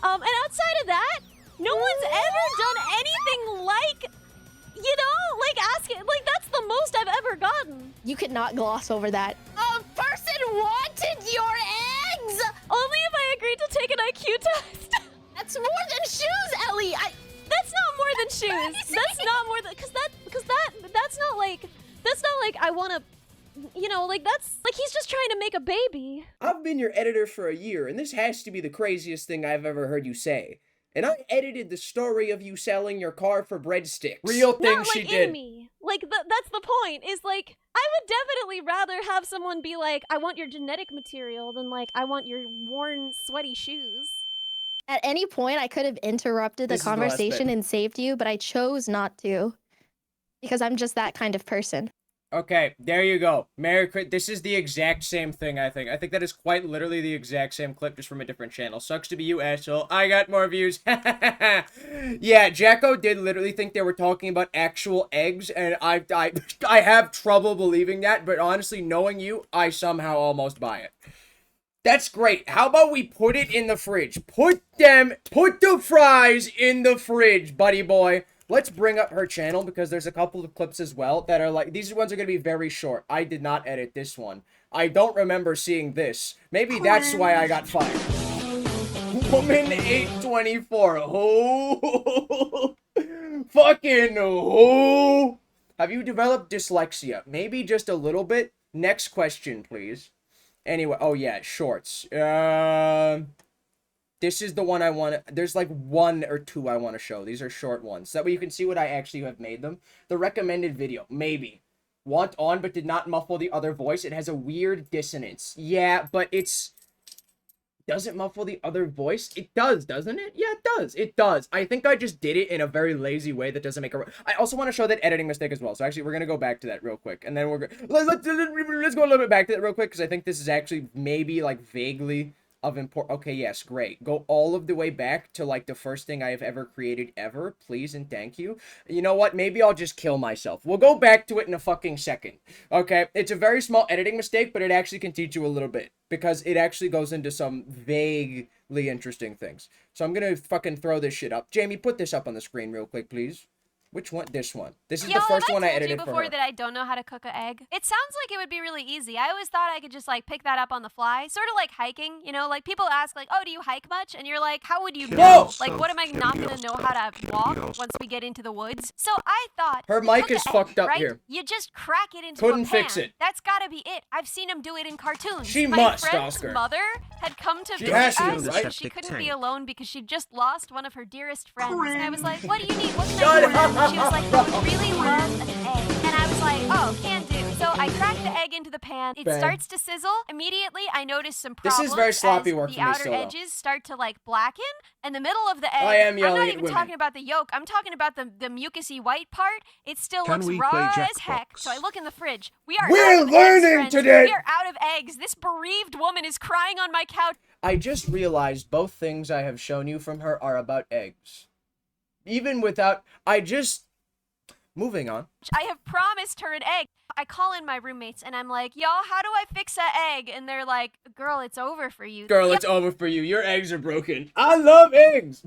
And outside of that, no one's ever done anything like. You know, like asking, like that's the most I've ever gotten. you could not gloss over that. A person wanted your eggs! Only if I agreed to take an IQ test. That's more than shoes, Ellie! That's not more than shoes. That's not more than that's not like I want to, you know, like that's like he's just trying to make a baby. I've been your editor for a year, and this has to be the craziest thing I've ever heard you say. And I edited the story of you selling your car for breadsticks. Real thing Not she like did. in me. Like that's the point. Is like I would definitely rather have someone be like, I want your genetic material than like I want your worn sweaty shoes. At any point, I could have interrupted the This is the last conversation bit. and saved you, but I chose not to. Because I'm just that kind of person. Okay, there you go. Merry Christmas. This is the exact same thing, I think. I think that is quite literally the exact same clip, just from a different channel. Sucks to be you, asshole. I got more views. Yeah, Jacko did literally think they were talking about actual eggs, and I have trouble believing that, but honestly, knowing you, I somehow almost buy it. That's great. How about we put it in the fridge? Put the fries in the fridge, buddy boy. Let's bring up her channel because there's a couple of clips as well that are like, these ones are going to be very short. I did not edit this one. I don't remember seeing this. Maybe that's why I got fired. Woman 824. Oh, fucking oh. Have you developed dyslexia? Maybe just a little bit. Next question, please. Anyway, oh yeah, shorts. This is the one I want to... There's like 1 or 2 I want to show. These are short ones. That way you can see what I actually have made them. The recommended video. Maybe. Want on but did not muffle the other voice. It has a weird dissonance. Yeah, but it's... Does it muffle the other voice? It does, doesn't it? Yeah, it does. It does. I think I just did it in a very lazy way that doesn't make a... I also want to show that editing mistake as well. So actually, we're going to go back to that real quick. And then we're going... Let's go a little bit back to that real quick because I think this is actually maybe like vaguely... of import. Okay, yes, great. Go all of the way back to like the first thing I have ever created ever, please and thank you. You know what? Maybe I'll just kill myself. We'll go back to it in a fucking second. Okay, it's a very small editing mistake, but it actually can teach you a little bit because it actually goes into some vaguely interesting things. So I'm gonna fucking throw this shit up. Jamie, put this up on the screen real quick, please. Which one? This one. This is the first one I edited for before her. that I don't know how to cook an egg. It sounds like it would be really easy. I always thought I could just like pick that up on the fly, sort of like hiking. You know, like people ask like, "Oh, do you hike much?" And you're like, "How would you know? Like, what am I not gonna know how to walk once we get into the woods?" So I thought Her you mic cook is an fucked egg, up right? here. You just crack it into Couldn't a pan. fix it. That's gotta be it. I've seen them do it in cartoons. She My must, friend's Oscar. mother had come to visit has to, us, right? and she couldn't be Tank. alone because she just lost one of her dearest friends. And I was like, "What do you need? What can Shut I do?" up. And she was like, "I would really love an egg." And I was like, "Oh, can do." So I crack the egg into the pan. It Bang. starts to sizzle. Immediately, I notice some This problems. is very sloppy as work the for me outer still, though. edges start to like blacken, and the middle of the egg. I am I'm yelling not at even women. talking about the yolk. I'm talking about the mucusy white part. It still Can looks we play raw as heck. Jackbox? So I look in the fridge. We are We're out of learning eggs, friends. today. We are out of eggs. This bereaved woman is crying on my couch. I just realized both things I have shown you from her are about eggs. Even without... Moving on. I have promised her an egg. I call in my roommates and I'm like, y'all, how do I fix that egg? And they're like, girl, it's over for you. Girl, it's over for you. Your eggs are broken. I love eggs.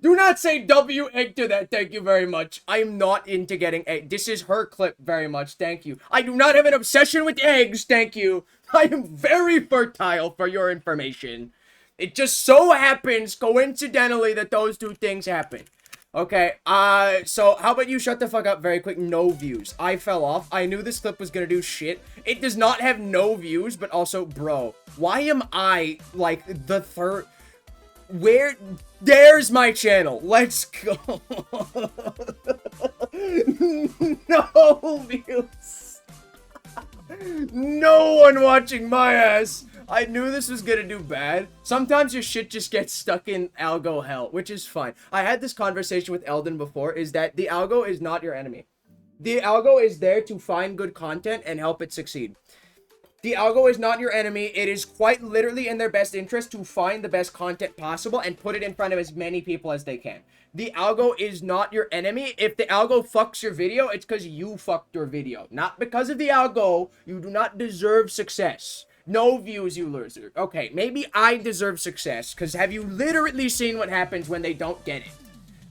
Do not say W egg to that. Thank you very much. I am not into getting egg. This is her clip very much. Thank you. I do not have an obsession with eggs. Thank you. I am very fertile for your information. It just so happens coincidentally that those two things happen. Okay, so how about you shut the fuck up very quick? No views. I fell off. I knew this clip was gonna do shit. It does not have no views, but also, bro, why am I, like, the third... Where... There's my channel. Let's go. No views. No one watching my ass. I knew this was gonna do bad. Sometimes your shit just gets stuck in algo hell, which is fine. I had this conversation with Eldon before, is that the algo is not your enemy. The algo is there to find good content and help it succeed. The algo is not your enemy. It is quite literally in their best interest to find the best content possible and put it in front of as many people as they can. The algo is not your enemy. If the algo fucks your video, it's because you fucked your video. Not because of the algo. You do not deserve success. No views, you loser. Okay, maybe I deserve success, because have you literally seen what happens when they don't get it?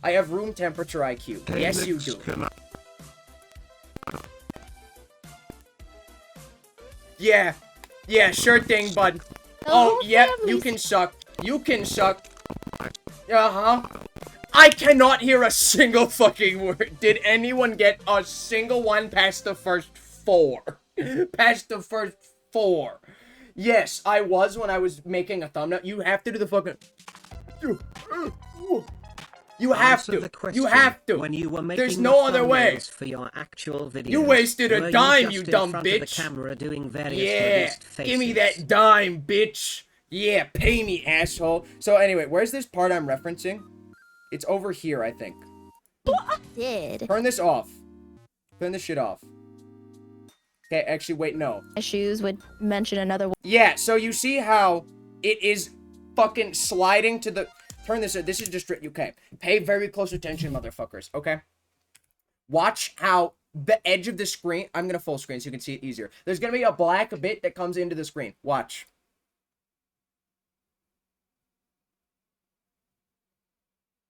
I have room temperature IQ. Yes, you do. Yeah. Yeah, sure thing, bud. Oh, yep, you can suck. You can suck. Uh-huh. I cannot hear a single fucking word. Did anyone get a single one past the first 4? Past the first 4. Yes, I was when I was making a thumbnail. You have to do the fucking... You have to. You have to. When you were making There's no other way. For your actual videos, you wasted a dime, you dumb bitch. bitch. The camera doing various yeah, give me that dime, bitch. Yeah, pay me, asshole. So anyway, where's this part I'm referencing? It's over here, I think. Did. Turn this off. Turn this shit off. Okay, actually, wait, no. My shoes would mention another one. Yeah, so you see how it is fucking sliding to the... Turn this... This is just... Okay. Pay very close attention, motherfuckers, okay? Watch how the edge of the screen... I'm gonna full screen so you can see it easier. There's gonna be a black bit that comes into the screen. Watch.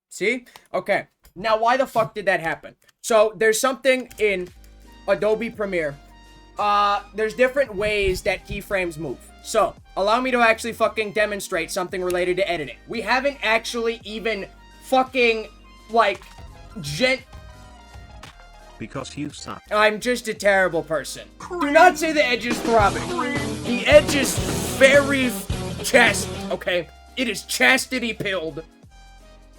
See? Okay. Now, why the fuck did that happen? So, there's something in Adobe Premiere. There's different ways that keyframes move. So, allow me to actually fucking demonstrate something related to editing. We haven't actually even fucking, like, Because you suck. I'm just a terrible person. Do not say the edge is throbbing. The edge is very chast, okay? It is chastity pilled.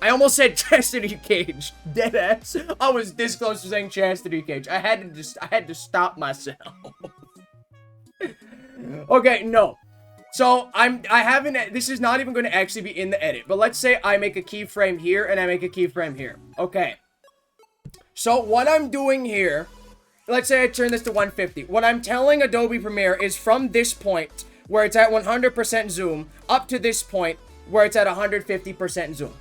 I almost said chastity cage. Deadass. I was this close to saying chastity cage. I had to stop myself. Okay, no. So this is not even going to actually be in the edit, but let's say I make a keyframe here and I make a keyframe here. Okay. So what I'm doing here, let's say I turn this to 150. What I'm telling Adobe Premiere is from this point where it's at 100% zoom up to this point where it's at 150% zoom.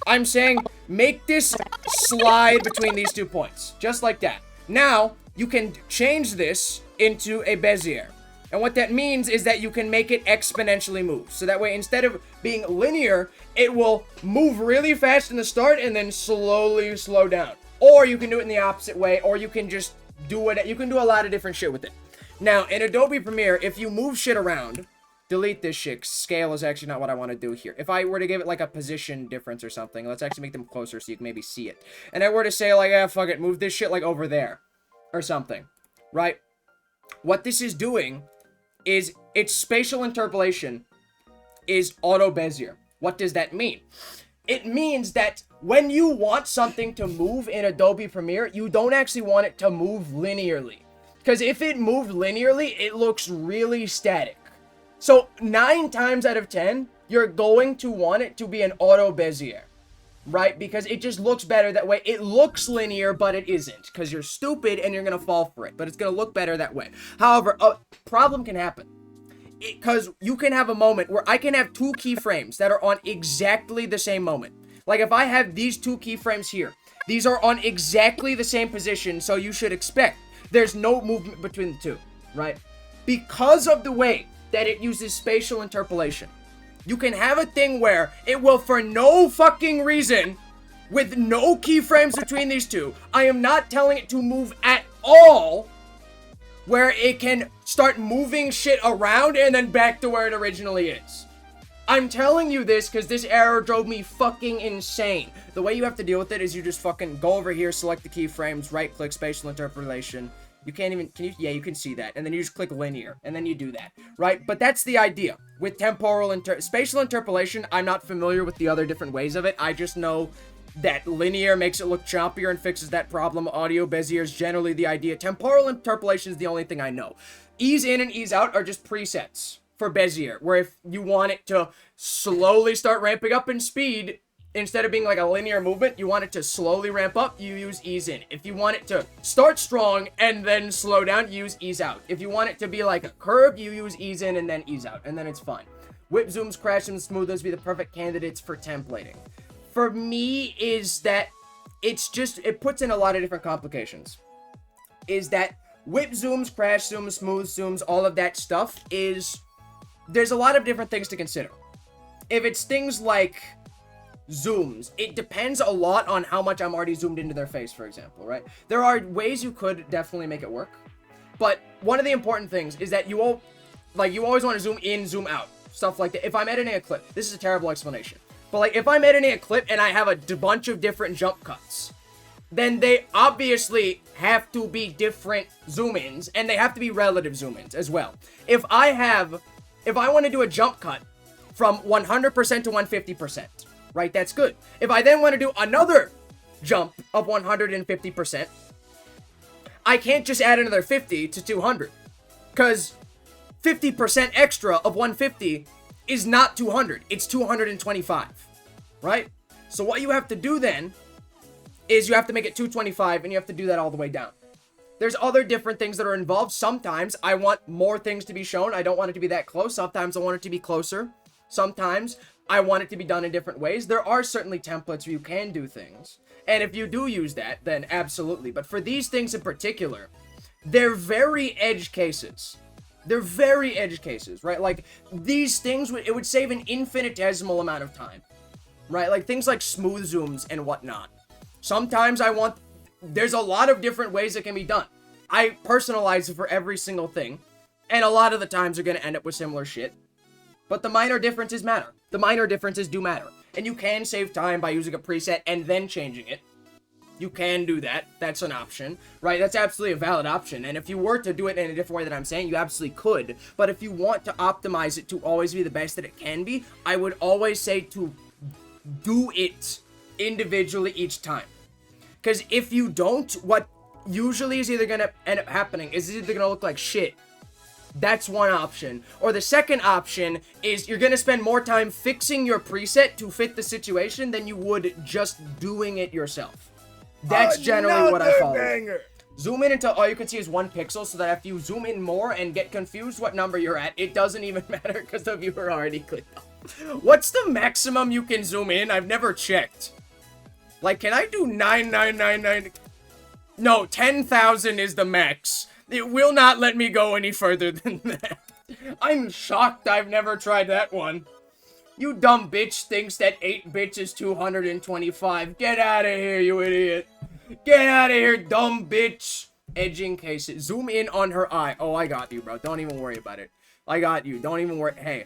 I'm saying make this slide between these 2 points, just like that. Now, you can change this into a Bezier. And what that means is that you can make it exponentially move. So that way, instead of being linear, it will move really fast in the start and then slowly slow down. Or you can do it in the opposite way, or you can just do it. You can do a lot of different shit with it. Now, in Adobe Premiere, if you move shit around, delete this shit. Scale is actually not what I want to do here. If I were to give it like a position difference or something, let's actually make them closer so you can maybe see it. And I were to say like, fuck it, move this shit like over there or something, right? What this is doing is its spatial interpolation is auto Bezier. What does that mean? It means that when you want something to move in Adobe Premiere, you don't actually want it to move linearly. Because if it moved linearly, it looks really static. So 9 times out of 10, you're going to want it to be an auto Bezier, right? Because it just looks better that way. It looks linear, but it isn't, because you're stupid and you're going to fall for it, but it's going to look better that way. However, a problem can happen, because you can have a moment where I can have 2 keyframes that are on exactly the same moment. Like if I have these 2 keyframes here, These are on exactly the same position, so you should expect there's no movement between the two, right? Because of the way that it uses spatial interpolation, you can have a thing where it will, for no fucking reason, with no keyframes between these two, I am not telling it to move at all, where it can start moving shit around and then back to where it originally is. I'm telling you this because this error drove me fucking insane. The way you have to deal with it is you just fucking go over here, select the keyframes, right click spatial interpolation. You can't even, can you? Yeah, you can see that. And then you just click linear, and then you do that, right? But that's the idea. With spatial interpolation, I'm not familiar with the other different ways of it. I just know that linear makes it look choppier and fixes that problem. Audio Bezier is generally the idea. Temporal interpolation is the only thing I know. Ease in and ease out are just presets for Bezier, where if you want it to slowly start ramping up in speed, instead of being like a linear movement, you want it to slowly ramp up, you use ease in. If you want it to start strong and then slow down, you use ease out. If you want it to be like a curve, you use ease in and then ease out, and then it's fine. Whip zooms, crash zooms, smooth, those would be the perfect candidates for templating. For me, is that it's just, it puts in a lot of different complications. Is that whip zooms, crash zooms, smooth zooms, all of that stuff is, there's a lot of different things to consider. If it's things like zooms, it depends a lot on how much I'm already zoomed into their face, for example, right? There are ways you could definitely make it work, but one of the important things is that you always want to zoom in, zoom out, stuff like that. If I'm editing a clip, this is a terrible explanation, but like if I'm editing a clip and I have a bunch of different jump cuts, then they obviously have to be different zoom-ins, and they have to be relative zoom-ins as well. If I want to do a jump cut from 100% to 150%, right, that's good. If I then want to do another jump of 150%, I can't just add another 50 to 200, because 50% extra of 150 is not 200, it's 225, right? So what you have to do then is you have to make it 225, and you have to do that all the way down. There's other different things that are involved. Sometimes I want more things to be shown. I don't want it to be that close. Sometimes I want it to be closer. Sometimes I want it to be done in different ways. There are certainly templates where you can do things. And if you do use that, then absolutely. But for these things in particular, they're very edge cases. They're very edge cases, right? Like, these things, it would save an infinitesimal amount of time, right? Like, things like smooth zooms and whatnot. Sometimes there's a lot of different ways it can be done. I personalize it for every single thing, and a lot of the times you're going to end up with similar shit. But the minor differences matter. The minor differences do matter. And you can save time by using a preset and then changing it. You can do that. That's an option, right? That's absolutely a valid option. And if you were to do it in a different way that I'm saying, you absolutely could. But if you want to optimize it to always be the best that it can be, I would always say to do it individually each time. Because if you don't, what usually is either going to end up happening is either going to look like shit. That's one option. Or the second option is you're going to spend more time fixing your preset to fit the situation than you would just doing it yourself. That's generally what I follow. Zoom in until all you can see is 1 pixel, so that if you zoom in more and get confused what number you're at, it doesn't even matter because the viewer already clicked off. What's the maximum you can zoom in? I've never checked. Like, can I do 9999? No, 10,000 is the max. It will not let me go any further than that. I'm shocked I've never tried that one. You dumb bitch thinks that 8 bits is 225. Get out of here, you idiot. Get out of here, dumb bitch. Edging cases. Zoom in on her eye. Oh, I got you, bro. Don't even worry about it. I got you. Don't even worry. Hey,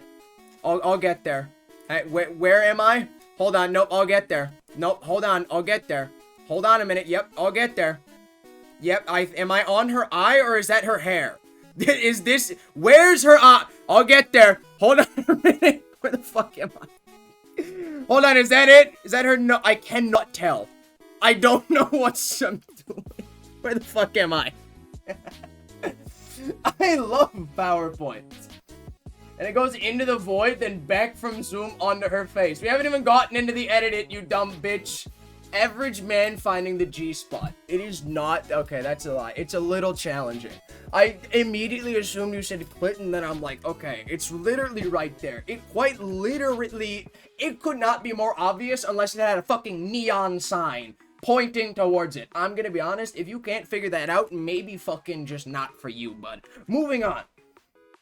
I'll get there. Hey, where am I? Hold on. Nope, I'll get there. Nope, hold on. I'll get there. Hold on a minute. Yep, I'll get there. Yep, am I on her eye or is that her hair? Is this, where's her eye? I'll get there. Hold on a minute. Where the fuck am I? Hold on, is that it? Is that her? No, I cannot tell. I don't know what I'm doing. Where the fuck am I? I love PowerPoint. And it goes into the void, then back from zoom onto her face. We haven't even gotten into the edit it, you dumb bitch. Average man finding the G-spot. It is not... Okay, that's a lie. It's a little challenging. I immediately assumed you said quit, and then I'm like, okay, it's literally right there. It quite literally... It could not be more obvious unless it had a fucking neon sign pointing towards it. I'm gonna be honest, if you can't figure that out, maybe fucking just not for you, bud. Moving on.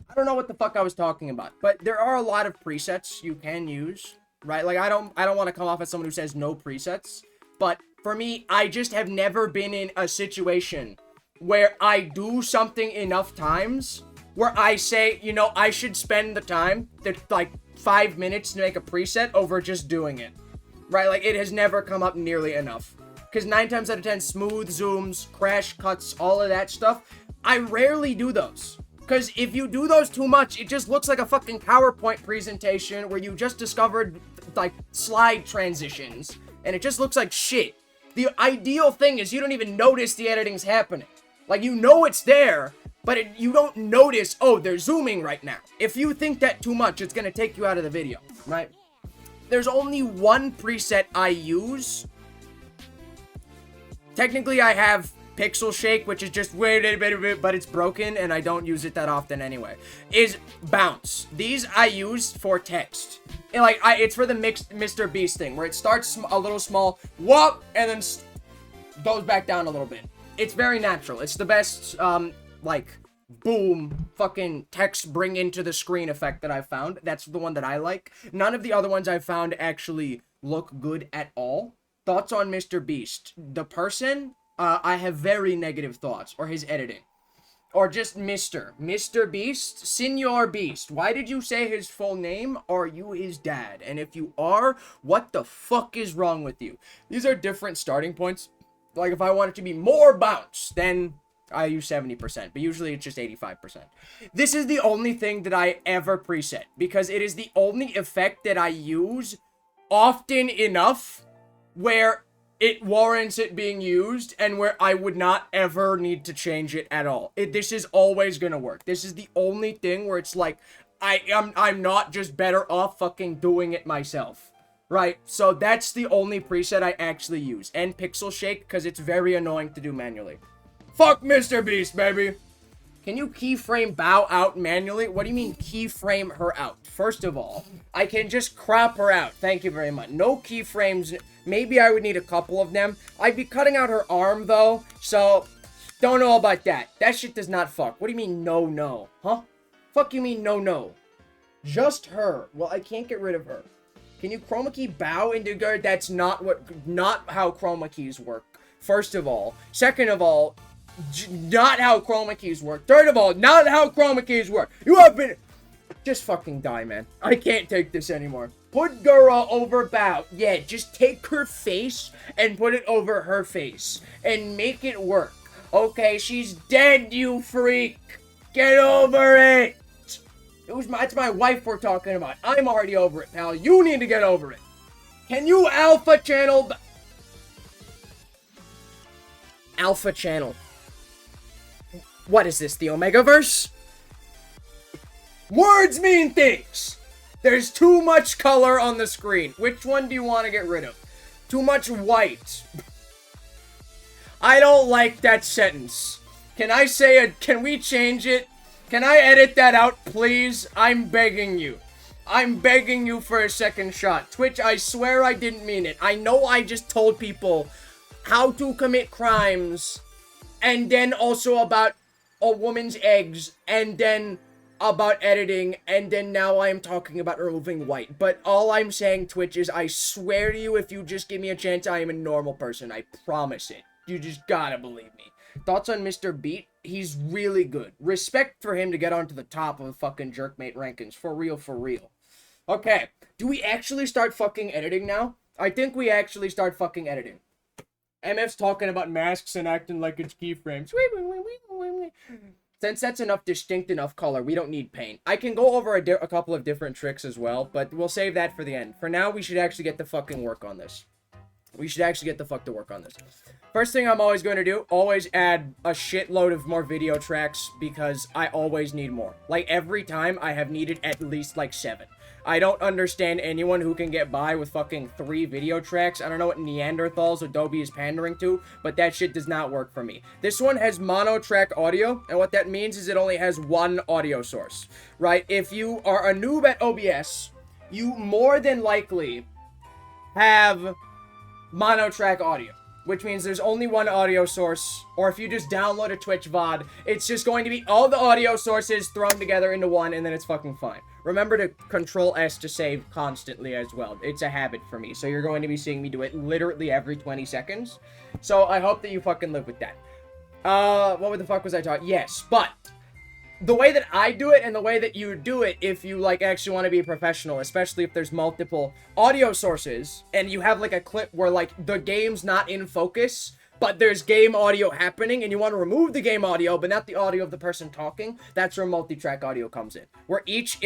I don't know what the fuck I was talking about, but there are a lot of presets you can use, right? Like, I don't want to come off as someone who says no presets, but for me, I just have never been in a situation where I do something enough times where I say, you know, I should spend the time, like 5 minutes to make a preset over just doing it, right? Like, it has never come up nearly enough. Because 9 times out of 10, smooth zooms, crash cuts, all of that stuff, I rarely do those. Because if you do those too much, it just looks like a fucking PowerPoint presentation where you just discovered, like, slide transitions. And it just looks like shit. The ideal thing is you don't even notice the editing's happening. Like, you know it's there, but you don't notice, oh, they're zooming right now. If you think that too much, it's gonna take you out of the video, right? There's only one preset I use. Technically, I have Pixel Shake, which is just but it's broken, and I don't use it that often anyway. Is Bounce. These I use for text. And like, it's for the Mr. Beast thing, where it starts a little small, whoop, and then goes back down a little bit. It's very natural. It's the best, like, boom, fucking text bring into the screen effect that I've found. That's the one that I like. None of the other ones I've found actually look good at all. Thoughts on Mr. Beast? The person, I have very negative thoughts, or his editing. Or just Mr. Beast? Senor Beast. Why did you say his full name? Are you his dad? And if you are, what the fuck is wrong with you? These are different starting points. Like, if I want it to be more bounce, then I use 70%, but usually it's just 85%. This is the only thing that I ever preset, because it is the only effect that I use often enough where it warrants it being used, and where I would not ever need to change it at all. This is always gonna work. This is the only thing where it's like, I'm not just better off fucking doing it myself. Right, so that's the only preset I actually use. And Pixel Shake, because it's very annoying to do manually. Fuck Mr. Beast, baby! Can you keyframe Bow out manually? What do you mean keyframe her out? First of all, I can just crop her out. Thank you very much. No keyframes. Maybe I would need a couple of them. I'd be cutting out her arm, though, so don't know about that. That shit does not fuck. What do you mean no? Huh? Fuck you mean no? Just her. Well, I can't get rid of her. Can you chroma key Bow into guard? That's not how chroma keys work. First of all. Second of all, not how chroma keys work. Third of all, not how chroma keys work. You have been... Just fucking die, man. I can't take this anymore. Put Gura over Bow. Yeah, just take her face and put it over her face. And make it work. Okay, she's dead, you freak. Get over it. It's my wife we're talking about. I'm already over it, pal. You need to get over it. Can you alpha channel... Alpha channel. What is this, the Omegaverse? Words mean things! There's too much color on the screen. Which one do you want to get rid of? Too much white. I don't like that sentence. Can I say it? Can we change it? Can I edit that out, please? I'm begging you. I'm begging you for a second shot. Twitch, I swear I didn't mean it. I know I just told people how to commit crimes, and then also about a woman's eggs, and then about editing, and then now I am talking about removing white. But all I'm saying, Twitch, is I swear to you, if you just give me a chance, I am a normal person. I promise it. You just gotta believe me. Thoughts on Mr. Beat? He's really good. Respect for him to get onto the top of fucking Jerkmate rankings. For real, for real. Okay. Do we actually start fucking editing now? I think we actually start fucking editing. MF's talking about masks and acting like it's keyframes. Since that's enough distinct enough color, we don't need paint. I can go over a couple of different tricks as well, but we'll save that for the end. For now, we should actually get to fucking work on this. We should actually get the fuck to work on this. First thing I'm always going to do, always add a shitload of more video tracks, because I always need more. Like, every time I have needed at least, like, 7. I don't understand anyone who can get by with fucking 3 video tracks. I don't know what Neanderthals Adobe is pandering to, but that shit does not work for me. This one has mono track audio, and what that means is it only has one audio source, right? If you are a noob at OBS, you more than likely have mono track audio. which means there's only one audio source, or if you just download a Twitch VOD, it's just going to be all the audio sources thrown together into one, and then it's fucking fine. Remember to Control S to save constantly as well. It's a habit for me, so you're going to be seeing me do it literally every 20 seconds. So I hope that you fucking live with that. What the fuck was I talking? Yes, but the way that I do it and the way that you do it, if you, like, actually want to be a professional, especially if there's multiple audio sources, and you have, like, a clip where, like, the game's not in focus, but there's game audio happening, and you want to remove the game audio, but not the audio of the person talking, that's where multi-track audio comes in. Where each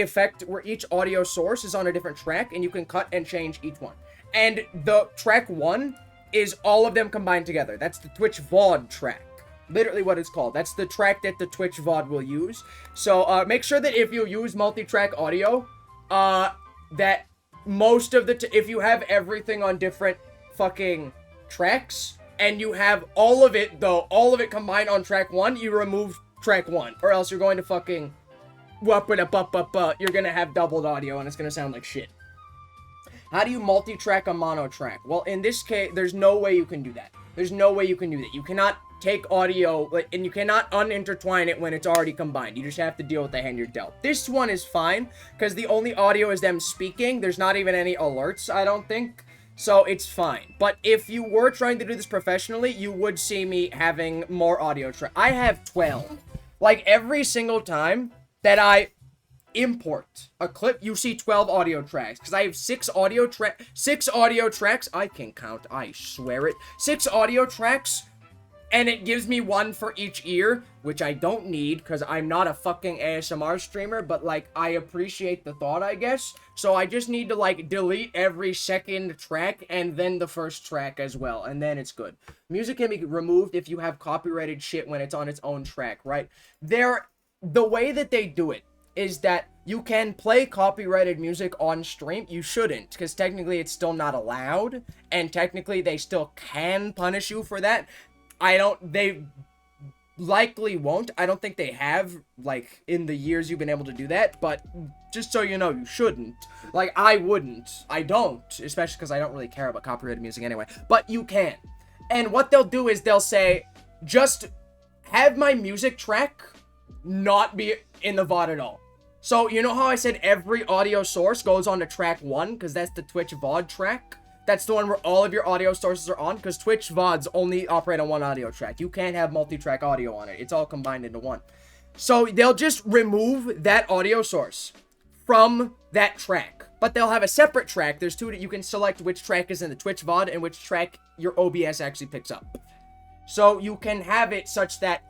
audio source is on a different track, and you can cut and change each one. And the track 1 is all of them combined together. That's the Twitch VOD track. Literally what it's called. That's the track that the Twitch VOD will use. So, make sure that if you use multi-track audio, that most of the if you have everything on different fucking tracks, and you have all of it combined on track 1, you remove track 1, or else you're going to fucking you're gonna have doubled audio, and it's gonna sound like shit. How do you multi-track a mono track? Well, in this case, there's no way you can do that. There's no way you can do that. You cannot take audio, and you cannot unintertwine it when it's already combined. You just have to deal with the hand you're dealt. This one is fine, because the only audio is them speaking. There's not even any alerts, I don't think. So it's fine. But if you were trying to do this professionally, you would see me having more audio tracks. I have 12. Like, every single time that I import a clip, you see 12 audio tracks, because I have 6 audio tracks. I can count, I swear it. 6 audio tracks, and it gives me one for each ear, which I don't need, because I'm not a fucking ASMR streamer, but, like, I appreciate the thought, I guess. So I just need to, like, delete every second track, and then the first track as well, and then it's good. Music can be removed if you have copyrighted shit when it's on its own track, right? The way that they do it is that you can play copyrighted music on stream. You shouldn't, because technically it's still not allowed, and technically they still can punish you for that. They likely won't. I don't think they have, like, in the years you've been able to do that, but just so you know, you shouldn't. Like, I wouldn't. I don't, especially because I don't really care about copyrighted music anyway, but you can. And what they'll do is they'll say, just have my music track not be in the VOD at all. So, you know how I said every audio source goes on to track 1, because that's the Twitch VOD track? That's the one where all of your audio sources are on, because Twitch VODs only operate on one audio track. You can't have multi-track audio on it. It's all combined into one. So they'll just remove that audio source from that track. But they'll have a separate track. There's 2 that you can select which track is in the Twitch VOD and which track your OBS actually picks up. So you can have it such that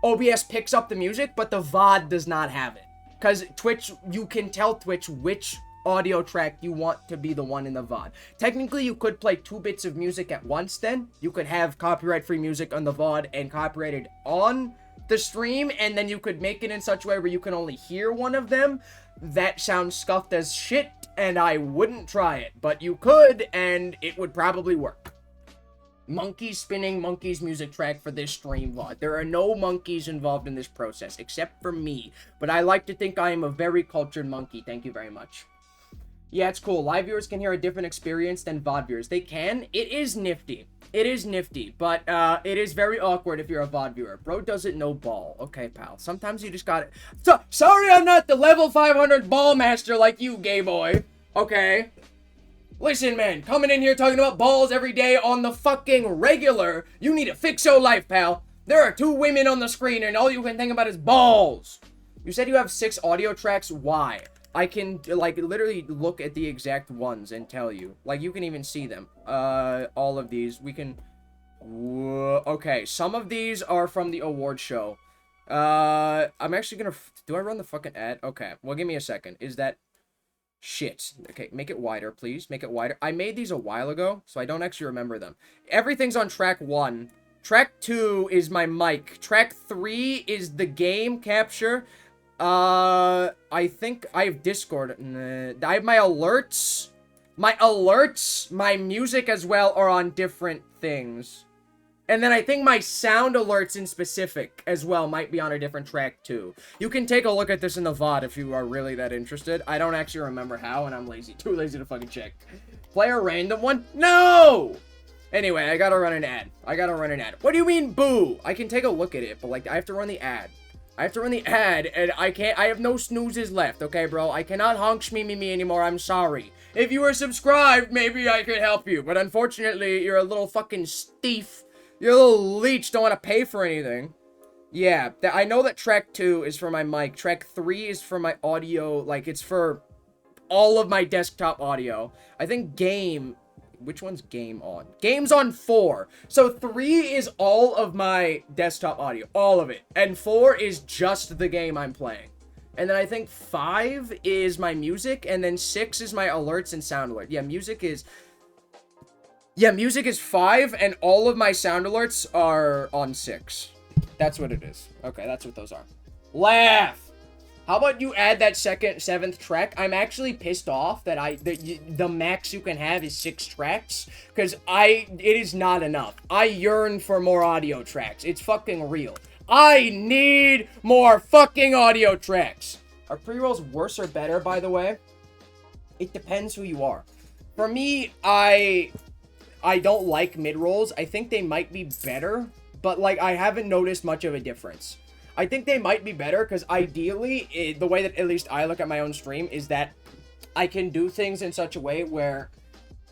OBS picks up the music, but the VOD does not have it. Because Twitch, you can tell Twitch which audio track you want to be the one in the VOD. Technically, you could play 2 bits of music at once then. You could have copyright-free music on the VOD and copyrighted on the stream, and then you could make it in such a way where you can only hear one of them. That sounds scuffed as shit, and I wouldn't try it. But you could, and it would probably work. Monkey spinning Monkey's music track for this stream VOD. There are no monkeys involved in this process, except for me. But I like to think I am a very cultured monkey. Thank you very much. Yeah, it's cool. Live viewers can hear a different experience than VOD viewers. They can. It is nifty. It is nifty, but it is very awkward if you're a VOD viewer. Bro doesn't know ball. Okay, pal. Sometimes you just got it. Sorry I'm not the level 500 ball master like you, gay boy. Okay? Listen, man. Coming in here talking about balls every day on the fucking regular. You need to fix your life, pal. There are 2 women on the screen and all you can think about is balls. You said you have 6 audio tracks. Why? I can, like, literally look at the exact ones and tell you. Like, you can even see them. All of these. We can... Okay, some of these are from the award show. I'm actually gonna... Do I run the fucking ad? Okay, well, give me a second. Is that... Shit. Okay, make it wider, please. Make it wider. I made these a while ago, so I don't actually remember them. Everything's on track 1. Track 2 is my mic. Track 3 is the game capture. I think I have Discord. I have my alerts. My music as well are on different things. And then I think my sound alerts in specific as well might be on a different track too. You can take a look at this in the VOD if you are really that interested. I don't actually remember how, and I'm lazy. Too lazy to fucking check. Play a random one? No! Anyway, I gotta run an ad. What do you mean, boo? I can take a look at it, but, like, I have to run the ad. And I have no snoozes left, okay, bro? I cannot honk me anymore, I'm sorry. If you were subscribed, maybe I could help you, but unfortunately, you're a little fucking thief. You're a little leech, don't want to pay for anything. Yeah, I know that track 2 is for my mic. Track 3 is for my audio, like, it's for all of my desktop audio. I think game... Which one's game on? Game's on 4. So 3 is all of my desktop audio. All of it. And 4 is just the game I'm playing. And then I think 5 is my music. And then 6 is my alerts and sound alert. Yeah, music is 5. And all of my sound alerts are on 6. That's what it is. Okay, that's what those are. Laugh! How about you add that 7th track? I'm actually pissed off that the max you can have is 6 tracks. Because it is not enough. I yearn for more audio tracks. It's fucking real. I need more fucking audio tracks. Are pre-rolls worse or better, by the way? It depends who you are. For me, I don't like mid-rolls. I think they might be better. But, like, I haven't noticed much of a difference. I think they might be better because ideally, the way that at least I look at my own stream is that I can do things in such a way where,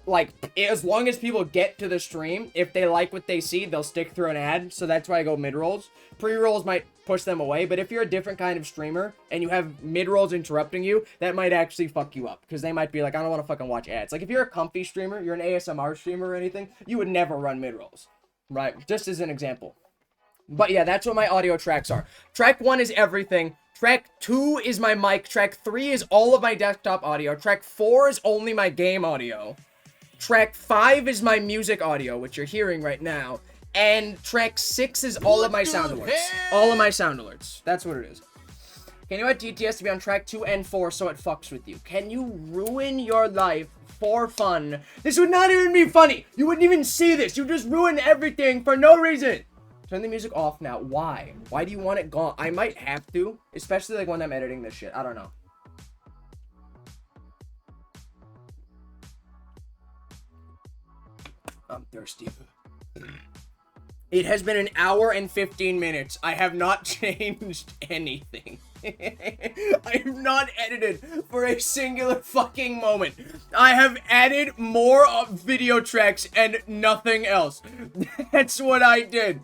like, as long as people get to the stream, if they like what they see, they'll stick through an ad. So that's why I go mid-rolls. Pre-rolls might push them away, but if you're a different kind of streamer and you have mid-rolls interrupting you, that might actually fuck you up because they might be like, I don't want to fucking watch ads. Like, if you're a comfy streamer, you're an ASMR streamer or anything, you would never run mid-rolls, right? Just as an example. But yeah, that's what my audio tracks are. Track 1 is everything. Track 2 is my mic. Track 3 is all of my desktop audio. Track 4 is only my game audio. Track 5 is my music audio, which you're hearing right now. And track 6 is all of my sound alerts. All of my sound alerts. That's what it is. Can you add TTS to be on track 2 and 4 so it fucks with you? Can you ruin your life for fun? This would not even be funny. You wouldn't even see this. You just ruin everything for no reason. Turn the music off now. Why? Why do you want it gone? I might have to. Especially like when I'm editing this shit. I don't know. I'm thirsty. It has been an hour and 15 minutes. I have not changed anything. I have not edited for a singular fucking moment. I have added more video tracks and nothing else. That's what I did.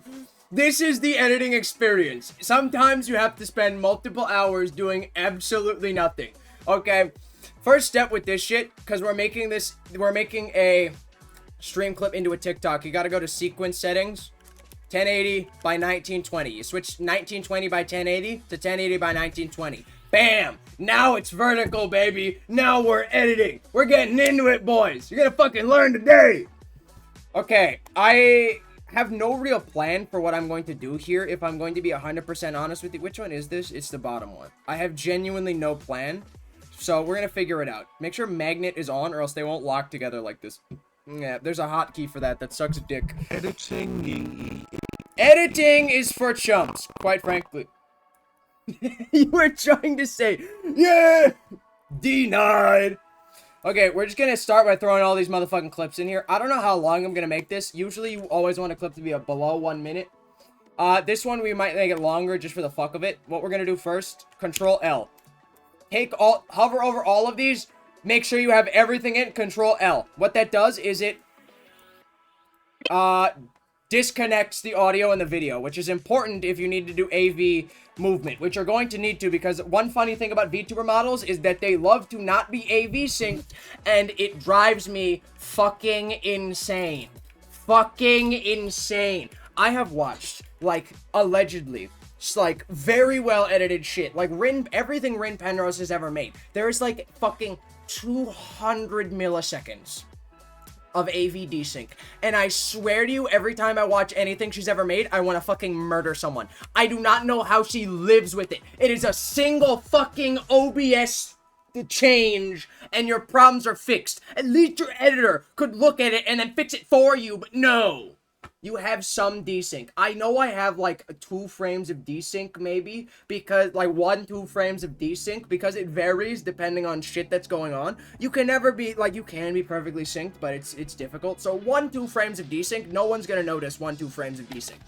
This is the editing experience. Sometimes you have to spend multiple hours doing absolutely nothing. Okay, first step with this shit, because we're making a stream clip into a TikTok. You gotta go to sequence settings, 1080 by 1920. You switch 1920 by 1080 to 1080 by 1920. Bam! Now it's vertical, baby. Now we're editing. We're getting into it, boys. You're gonna fucking learn today. Okay, I have no real plan for what I'm going to do here, if I'm going to be 100% honest with you. Which one is this? It's the bottom one. I have genuinely no plan, so we're gonna figure it out. Make sure magnet is on or else they won't lock together like this. Yeah, there's a hotkey for that. That sucks a dick. Editing is for chumps, quite frankly. You were trying to say, yeah, denied. Okay, we're just gonna start by throwing all these motherfucking clips in here. I don't know how long I'm gonna make this. Usually you always want a clip to be below 1 minute. This one we might make it longer just for the fuck of it. What we're gonna do first, Control L. Hover over all of these. Make sure you have everything in Control L. What that does is it disconnects the audio and the video, which is important if you need to do AV movement, which you're going to need to, because one funny thing about VTuber models is that they love to not be AV synced, and it drives me fucking insane. Fucking insane. I have watched, like, allegedly, like, very well edited shit. Like, everything Rin Penrose has ever made. There's, like, fucking 200 milliseconds of AV desync. And I swear to you, every time I watch anything she's ever made, I want to fucking murder someone. I do not know how she lives with it. It is a single fucking OBS change, and your problems are fixed. At least your editor could look at it and then fix it for you, but no. you have some desync. I know I have like 2 frames of desync maybe, because like 1-2 frames of desync, because it varies depending on shit that's going on. You can never be like, you can be perfectly synced, but it's difficult. So 1-2 frames of desync, no one's gonna notice 1-2 frames of desync.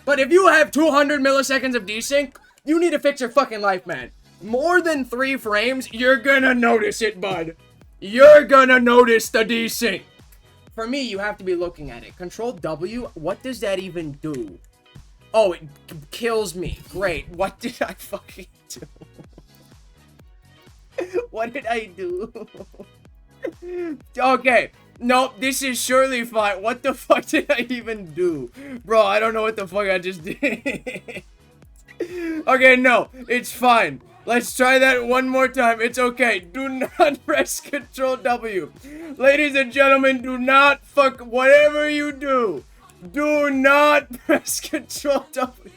But if you have 200 milliseconds of desync, you need to fix your fucking life, man. More than 3 frames, you're gonna notice it, bud. You're gonna notice the desync. For me, you have to be looking at it. Control W, what does that even do? Oh, it kills me. Great. What did I fucking do? What did I do? Okay. Nope, this is surely fine. What the fuck did I even do? Bro, I don't know what the fuck I just did. Okay, no, it's fine. Let's try that one more time. It's okay. Do not press Control W. Ladies and gentlemen, do not fuck whatever you do. Do not press Control W.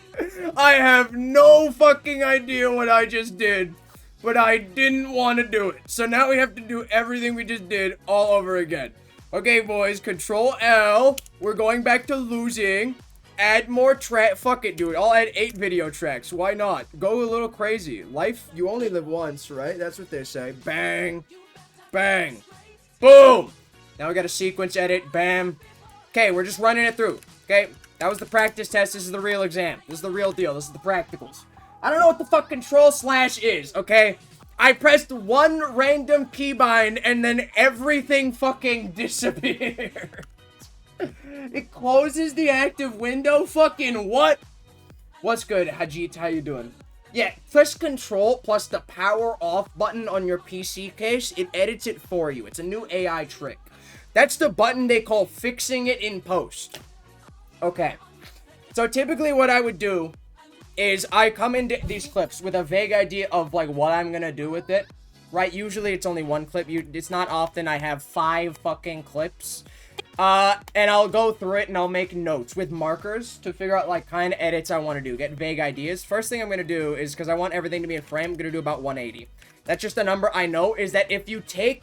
I have no fucking idea what I just did, but I didn't want to do it. So now we have to do everything we just did all over again. Okay, boys, Control L. We're going back to losing. Add more track. Fuck it, dude. I'll add 8 video tracks. Why not? Go a little crazy. Life, you only live once, right? That's what they say. Bang. Bang. Boom. Now we got a sequence edit. Bam. Okay, we're just running it through. Okay? That was the practice test. This is the real exam. This is the real deal. This is the practicals. I don't know what the fuck Control Slash is, okay? I pressed one random keybind and then everything fucking disappeared. It closes the active window? Fucking what? What's good, Hajit? How you doing? Yeah, press Control plus the power off button on your PC case. It edits it for you. It's a new AI trick. That's the button they call fixing it in post. Okay. So typically what I would do is I come into these clips with a vague idea of like what I'm gonna do with it. Right? Usually it's only one clip. It's not often I have 5 fucking clips. And I'll go through it and I'll make notes with markers to figure out like kind of edits I want to do, get vague ideas. First thing I'm going to do is, because I want everything to be in frame, I'm going to do about 180. That's just a number I know, is that if you take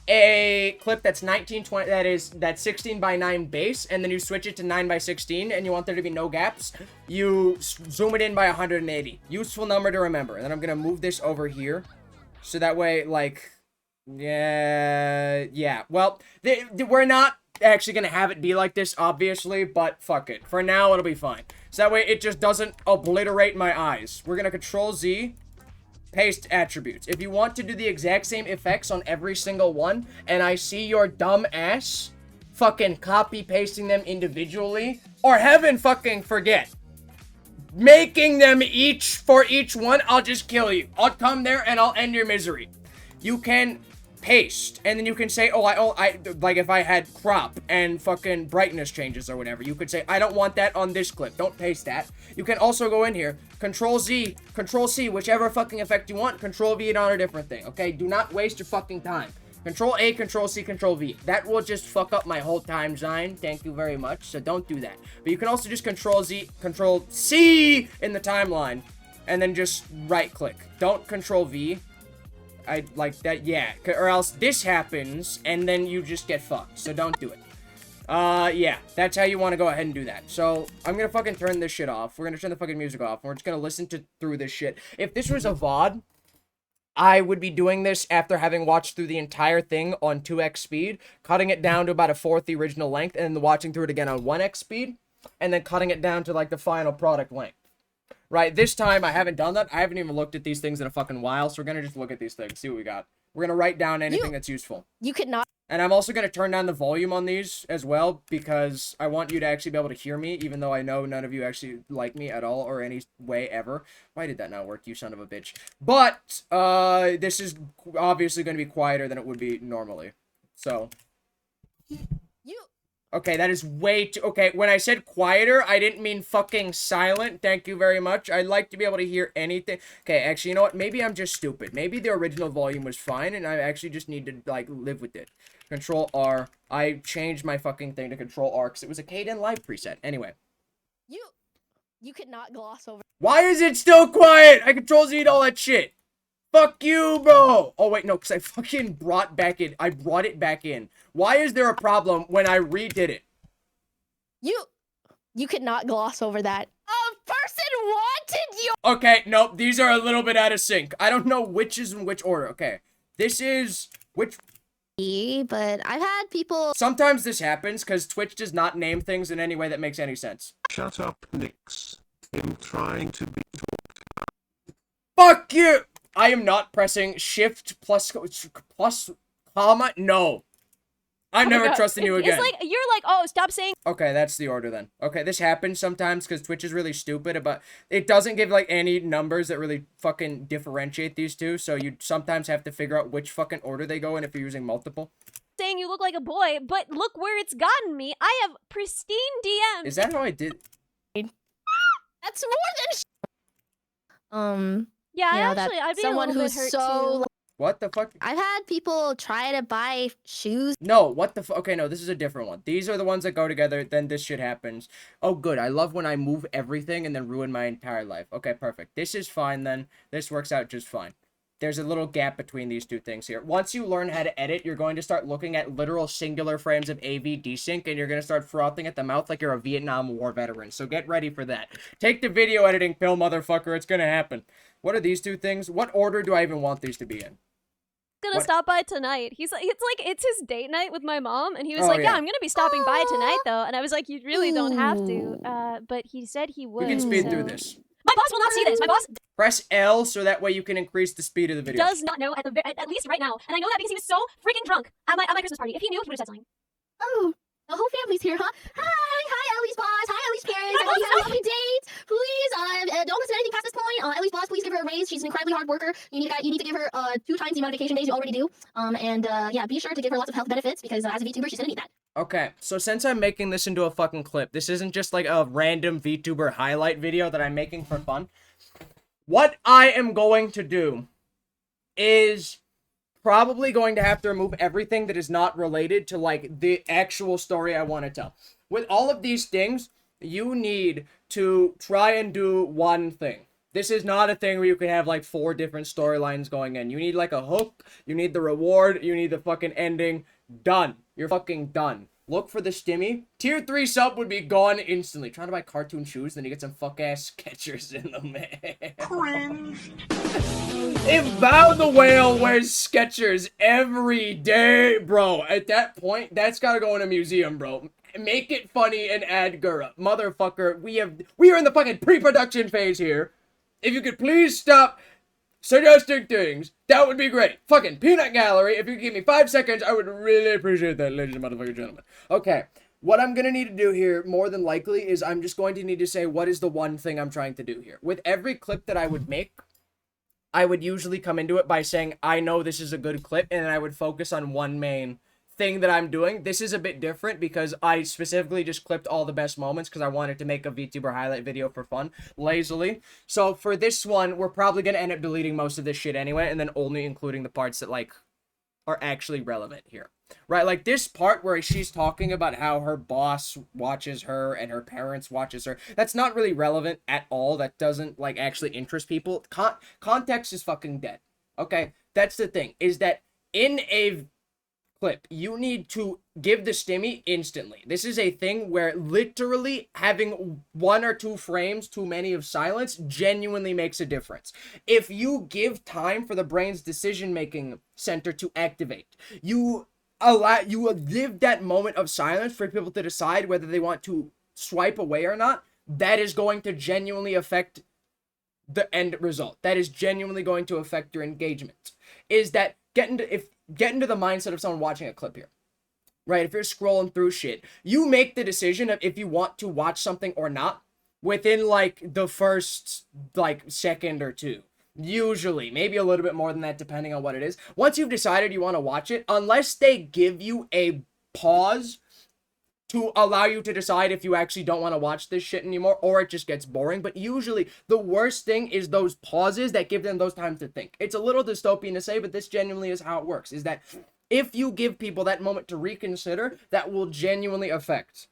a clip that's 1920, that's 16 by 9 base, and then you switch it to 9 by 16 and you want there to be no gaps, you zoom it in by 180. Useful number to remember. And then I'm going to move this over here. So that way, like, yeah. Well, we're not actually gonna have it be like this, obviously, but fuck it. For now, it'll be fine. So that way, it just doesn't obliterate my eyes. We're gonna Control Z, paste attributes. If you want to do the exact same effects on every single one, and I see your dumb ass fucking copy pasting them individually, or heaven fucking forget, making them each for each one, I'll just kill you. I'll come there and I'll end your misery. You can paste, and then you can say, I like if I had crop and fucking brightness changes or whatever, you could say, I don't want that on this clip. Don't paste that. You can also go in here, Control Z, Control C, whichever fucking effect you want, Control V it on a different thing, okay? Do not waste your fucking time. Control A, Control C, Control V. That will just fuck up my whole timeline. Thank you very much. So don't do that. But you can also just Control Z, Control C in the timeline, and then just right click. Don't Control V. I like that, yeah, or else this happens, and then you just get fucked, so don't do it. Yeah, that's how you want to go ahead and do that. So, I'm gonna fucking turn this shit off. We're gonna turn the fucking music off, and we're just gonna listen through this shit. If this was a VOD, I would be doing this after having watched through the entire thing on 2x speed, cutting it down to about a fourth the original length, and then watching through it again on 1x speed, and then cutting it down to, like, the final product length. Right, this time I haven't done that. I haven't even looked at these things in a fucking while, so we're gonna just look at these things, see what we got. We're gonna write down anything that's useful. You could not. And I'm also gonna turn down the volume on these as well, because I want you to actually be able to hear me, even though I know none of you actually like me at all, or any way ever. Why did that not work, you son of a bitch? But, this is obviously gonna be quieter than it would be normally. So. Okay, that is way too... Okay, when I said quieter, I didn't mean fucking silent. Thank you very much. I'd like to be able to hear anything. Okay, actually, you know what? Maybe I'm just stupid. Maybe the original volume was fine, and I actually just need to, like, live with it. Control R. I changed my fucking thing to Control R, because it was a Kden Live preset. Anyway. You could not gloss over. Why is it still quiet? I Control Z'd all that shit. Fuck you, bro! Oh, wait, no, because I fucking brought it back in. Why is there a problem when I redid it? You cannot gloss over that. A person wanted you. Okay, nope, these are a little bit out of sync. I don't know which is in which order. Okay, this is which. But I've had people. Sometimes this happens because Twitch does not name things in any way that makes any sense. Shut up, Nix. I'm trying to be Fuck you! I am not pressing shift plus comma. No. I'm never God. trusting you again. It's like, you're like, oh, stop saying. Okay, that's the order then. Okay, this happens sometimes because Twitch is really stupid, but it doesn't give, like, any numbers that really fucking differentiate these two, so you sometimes have to figure out which fucking order they go in if you're using multiple. Saying you look like a boy, but look where it's gotten me. I have pristine DMs. Is that how I did? That's more than. Yeah, You know, actually, I'd be someone a little who's bit hurt so. too. What the fuck? I've had people try to buy shoes. No, what the okay, no, this is a different one. These are the ones that go together, then this shit happens. Oh, good. I love when I move everything and then ruin my entire life. Okay, perfect. This is fine then. This works out just fine. There's a little gap between these two things here. Once you learn how to edit, you're going to start looking at literal singular frames of AV desync, and you're going to start frothing at the mouth like you're a Vietnam War veteran. So get ready for that. Take the video editing pill, motherfucker. It's going to happen. What are these two things? What order do I even want these to be in? Gonna What? stop by tonight. He's like, it's his date night with my mom, and he was Oh, like, yeah, yeah. I'm gonna be stopping by tonight though, and I was like, you really don't have to. But he said he would. You can speed so- through this. My boss will not see this. My boss Press L so that way you can increase the speed of the video. does not know at least right now, and I know that because he was so freaking drunk at my Christmas party. If he knew, he would have said something. Oh, the whole family's here, huh? Hi, Ellie's boss. Hi, Ellie's parents. I hope you had a lovely date. Please, don't listen to anything past this point. Ellie's boss, please give her a raise. She's an incredibly hard worker. You need to give her 2 times the amount of vacation days you already do. Yeah, be sure to give her lots of health benefits because as a VTuber, she's gonna need that. Okay, so since I'm making this into a fucking clip, this isn't just like a random VTuber highlight video that I'm making for fun. What I am going to do is probably going to have to remove everything that is not related to, like, the actual story I want to tell. With all of these things, you need to try and do one thing. This is not a thing where you can have, like, 4 different storylines going in. You need, like, a hook, you need the reward, you need the fucking ending. Done. You're fucking done. Look for the stimmy. Tier 3 sub would be gone instantly. Trying to buy cartoon shoes, then you get some fuck-ass Skechers in them, man. Cringe. If Bow the Whale wears Skechers every day, bro, at that point, that's gotta go in a museum, bro. Make it funny and add Gura. Motherfucker, we are in the fucking pre-production phase here. If you could please stop suggesting things, that would be great. Fucking peanut gallery, if you could give me 5 seconds, I would really appreciate that, ladies and motherfucking gentlemen. Okay, what I'm gonna need to do here, more than likely, is I'm just going to need to say what is the one thing I'm trying to do here. With every clip that I would make, I would usually come into it by saying, I know this is a good clip, and then I would focus on one main thing that I'm doing. This is a bit different because I specifically just clipped all the best moments because I wanted to make a VTuber highlight video for fun, lazily. So for this one, we're probably going to end up deleting most of this shit anyway, and then only including the parts that, like, are actually relevant here. Right, like this part where she's talking about how her boss watches her and her parents watches her. That's not really relevant at all. That doesn't, like, actually interest people. Context is fucking dead. Okay? That's the thing, is that in a clip, you need to give the stimmy instantly. This is a thing where literally having 1 or 2 frames too many of silence genuinely makes a difference. If you give time for the brain's decision-making center to activate, you give that moment of silence for people to decide whether they want to swipe away or not. That is going to genuinely affect the end result. That is genuinely going to affect your engagement. Is that get into the mindset of someone watching a clip here. Right? If you're scrolling through shit, you make the decision of if you want to watch something or not within, like, the first, like, second or 2. Usually, maybe a little bit more than that depending on what it is. Once you've decided you want to watch it, unless they give you a pause to allow you to decide if you actually don't want to watch this shit anymore, or it just gets boring. But usually, the worst thing is those pauses that give them those times to think. It's a little dystopian to say, but this genuinely is how it works, is that if you give people that moment to reconsider, that will genuinely affect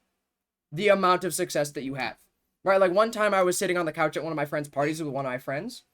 the amount of success that you have. Right? Like, one time I was sitting on the couch at one of my friends' parties with one of my friends,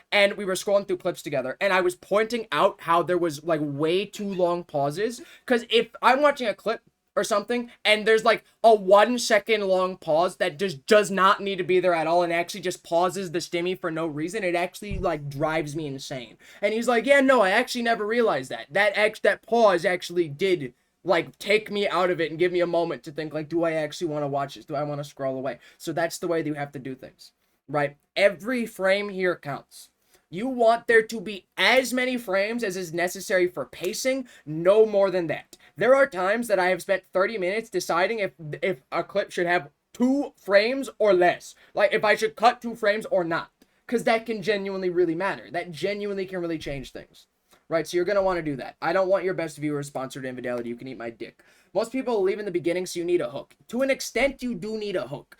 and we were scrolling through clips together, and I was pointing out how there was, like, way too long pauses, because if I'm watching a clip or something, and there's like a 1 second long pause that just does not need to be there at all and actually just pauses the stimmy for no reason, it actually like drives me insane. And he's like, yeah, no, I actually never realized that. That pause actually did like take me out of it and give me a moment to think like, do I actually want to watch this? Do I want to scroll away? So that's the way that you have to do things, right? Every frame here counts. You want there to be as many frames as is necessary for pacing, no more than that. There are times that I have spent 30 minutes deciding if a clip should have 2 frames or less. Like, if I should cut 2 frames or not. Because that can genuinely really matter. That genuinely can really change things. Right, so you're going to want to do that. I don't want your best viewers sponsored infidelity. You can eat my dick. Most people leave in the beginning, so you need a hook. To an extent, you do need a hook.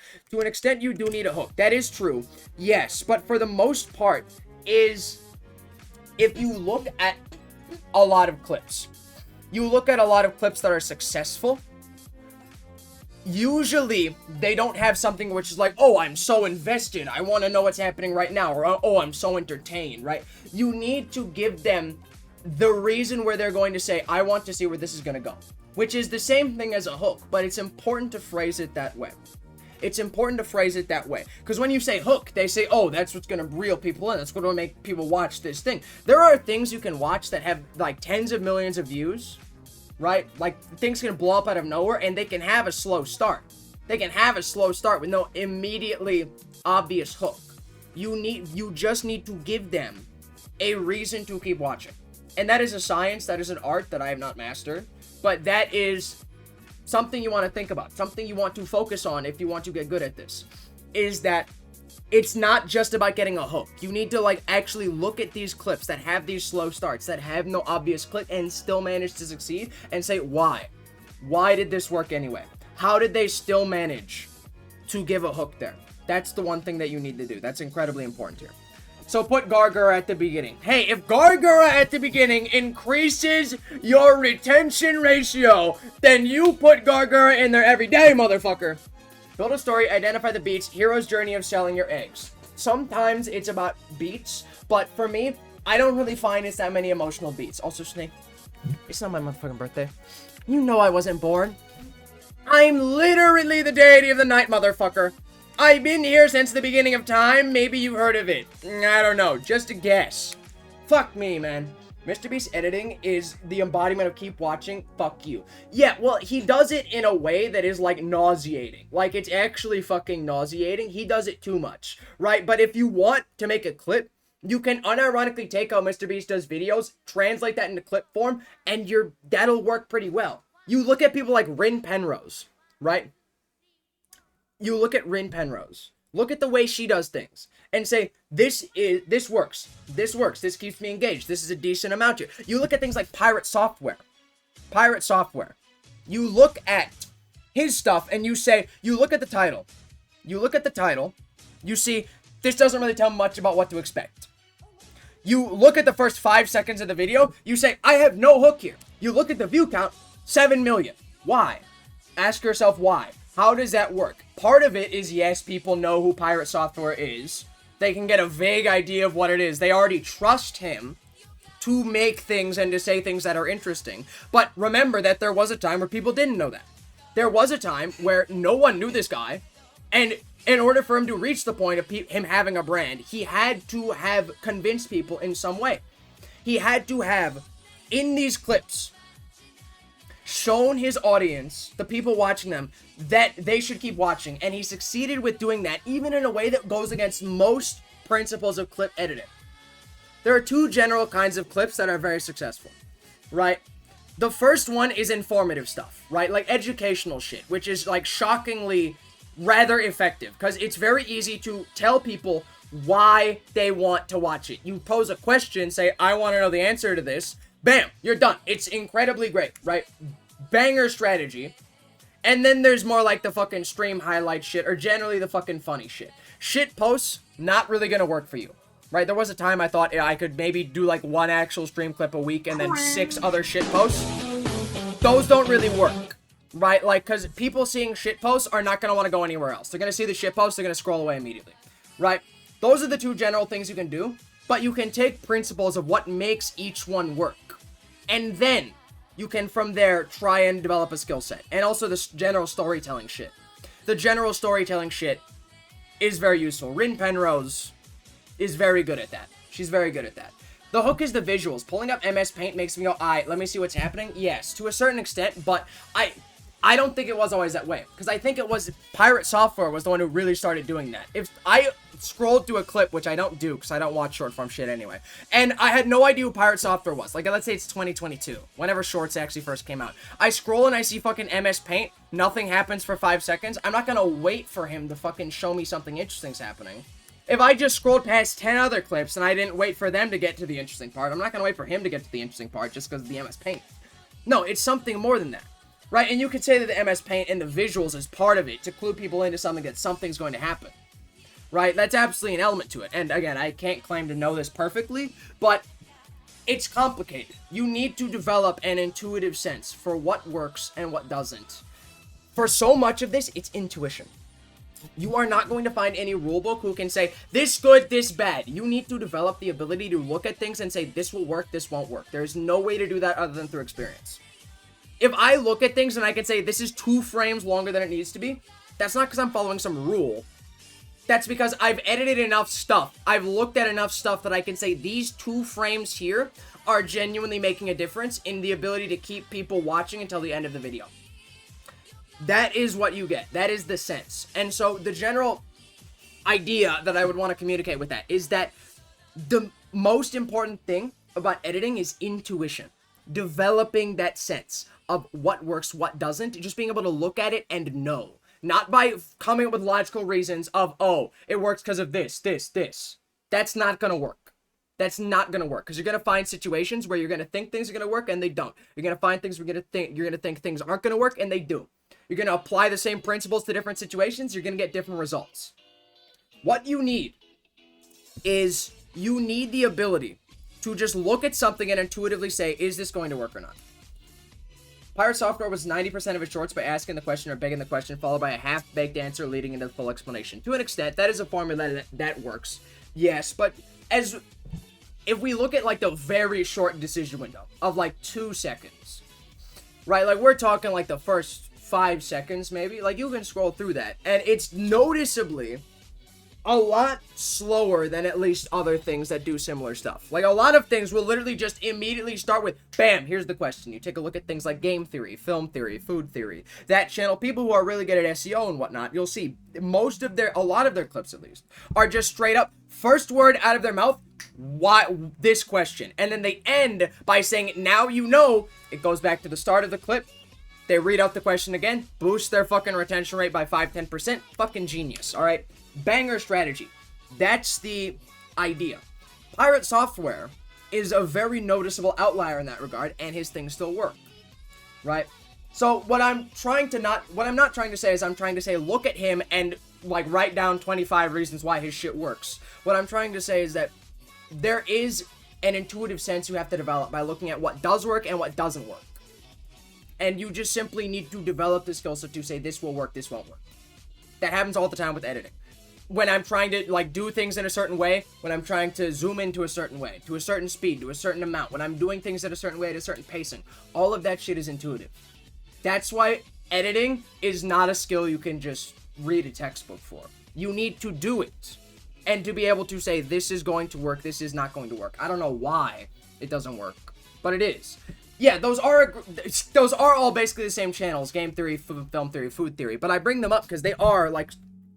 That is true. Yes, but for the most part, is if you look at a lot of clips, that are successful, usually they don't have something which is like, oh, I'm so invested, I want to know what's happening right now, or oh, I'm so entertained, right? You need to give them the reason where they're going to say, I want to see where this is going to go, which is the same thing as a hook, but it's important to phrase it that way. Because when you say hook, they say, oh, that's what's going to reel people in. That's going to make people watch this thing. There are things you can watch that have like tens of millions of views, right? Like things can blow up out of nowhere and they can have a slow start. With no immediately obvious hook. You just need to give them a reason to keep watching. And that is a science, that is an art that I have not mastered. But that is something you want to think about, something you want to focus on if you want to get good at this, is that it's not just about getting a hook. You need to like actually look at these clips that have these slow starts, that have no obvious clip and still manage to succeed and say, why? Why did this work anyway? How did they still manage to give a hook there? That's the one thing that you need to do. That's incredibly important here. So put Gargura at the beginning. Hey, if Gargura at the beginning increases your retention ratio, then you put Gargura in there every day, motherfucker. Build a story, identify the beats, hero's journey of selling your eggs. Sometimes it's about beats, but for me, I don't really find it's that many emotional beats. Also, Snake, it's not my motherfucking birthday. You know I wasn't born. I'm literally the deity of the night, motherfucker. I've been here since the beginning of time. Maybe you've heard of it. I don't know. Just a guess. Fuck me, man. MrBeast editing is the embodiment of keep watching. Fuck you. Yeah, well, he does it in a way that is, like, nauseating. Like, it's actually fucking nauseating. He does it too much, right? But if you want to make a clip, you can unironically take how MrBeast does videos, translate that into clip form, and that'll work pretty well. You look at people like Rin Penrose, right? You look at Rin Penrose. Look at the way she does things and say, this works. This keeps me engaged. This is a decent amount here. You look at things like Pirate Software. You look at his stuff and you say, you look at the title. You see, this doesn't really tell much about what to expect. You look at the first 5 seconds of the video. You say, I have no hook here. You look at the view count, 7 million. Why? Ask yourself why. How does that work? Part of it is, yes, people know who Pirate Software is. They can get a vague idea of what it is. They already trust him to make things and to say things that are interesting. But remember that there was a time where people didn't know that. There was a time where no one knew this guy, and in order for him to reach the point of him having a brand, he had to have convinced people in some way. He had to have, in these clips, shown his audience, the people watching them, that they should keep watching, and he succeeded with doing that, even in a way that goes against most principles of clip editing. There are 2 general kinds of clips that are very successful, right? The first one is informative stuff, right? Like educational shit, which is like shockingly rather effective, because it's very easy to tell people why they want to watch it. You pose a question, say, I want to know the answer to this, bam, you're done. It's incredibly great, right? Banger strategy. And then there's more like the fucking stream highlight shit, or generally the fucking funny shit. Shit posts, not really gonna work for you, right? There was a time I thought I could maybe do like 1 actual stream clip a week and then 6 other shit posts. Those don't really work, right? Like, because people seeing shit posts are not gonna want to go anywhere else. They're gonna see the shit posts, they're gonna scroll away immediately, right? Those are the 2 general things you can do, but you can take principles of what makes each one work. And then you can from there try and develop a skill set. And also the general storytelling shit. The general storytelling shit is very useful. Rin Penrose is very good at that. She's very good at that. The hook is the visuals. Pulling up MS Paint makes me go, alright, let me see what's happening. Yes, to a certain extent, but I don't think it was always that way. Because I think it was Pirate Software was the one who really started doing that. If I scrolled through a clip, which I don't do because I don't watch short form shit anyway, and I had no idea who Pirate Software was. Like, let's say it's 2022, whenever shorts actually first came out. I scroll and I see fucking MS Paint, nothing happens for 5 seconds. I'm not gonna wait for him to fucking show me something interesting's happening. If I just scrolled past 10 other clips and I didn't wait for them to get to the interesting part, I'm not gonna wait for him to get to the interesting part just because of the MS Paint. No, it's something more than that. Right, and you could say that the MS Paint and the visuals is part of it to clue people into something that something's going to happen. Right, that's absolutely an element to it. And again, I can't claim to know this perfectly, but it's complicated. You need to develop an intuitive sense for what works and what doesn't. For so much of this, it's intuition. You are not going to find any rulebook who can say, this good, this bad. You need to develop the ability to look at things and say, this will work, this won't work. There's no way to do that other than through experience. If I look at things and I can say, this is 2 frames longer than it needs to be, that's not because I'm following some rule. That's because I've edited enough stuff. I've looked at enough stuff that I can say, these 2 frames here are genuinely making a difference in the ability to keep people watching until the end of the video. That is what you get. That is the sense. And so the general idea that I would want to communicate with that is that the most important thing about editing is intuition. Developing that sense of what works, what doesn't. Just being able to look at it and know. Not by coming up with logical reasons of, oh, it works because of this, this, this. That's not going to work. That's not going to work. Because you're going to find situations where you're going to think things are going to work and they don't. You're going to find things where you're going to think things aren't going to work and they do. You're going to apply the same principles to different situations. You're going to get different results. What you need is you need the ability to just look at something and intuitively say, is this going to work or not? Pirate Software was 90% of its shorts by asking the question or begging the question, followed by a half-baked answer leading into the full explanation. To an extent, that is a formula that works. Yes, but if we look at like the very short decision window of like 2 seconds, right? Like we're talking like the first 5 seconds maybe. Like you can scroll through that and it's noticeably a lot slower than at least other things that do similar stuff. Like a lot of things will literally just immediately start with, bam, here's the question. You take a look at things like game theory, film theory, food theory. That channel, people who are really good at SEO and whatnot, you'll see a lot of their clips at least, are just straight up, first word out of their mouth, why this question? And then they end by saying, now you know. It goes back to the start of the clip. They read out the question again, boost their fucking retention rate by 5-10%. Fucking genius, alright? Banger strategy. That's the idea. Pirate Software is a very noticeable outlier in that regard, and his things still work. Right? So what I'm not trying to say is I'm trying to say look at him and like write down 25 reasons why his shit works. What I'm trying to say is that there is an intuitive sense you have to develop by looking at what does work and what doesn't work. And you just simply need to develop the skill set to say this will work, this won't work. That happens all the time with editing. When I'm trying to like do things in a certain way, when I'm trying to zoom into a certain way, to a certain speed, to a certain amount, when I'm doing things at a certain way, at a certain pacing, all of that shit is intuitive. That's why editing is not a skill you can just read a textbook for. You need to do it. And to be able to say, this is going to work, this is not going to work. I don't know why it doesn't work, but it is. Yeah, those are all basically the same channels, game theory, film theory, food theory, but I bring them up because they are like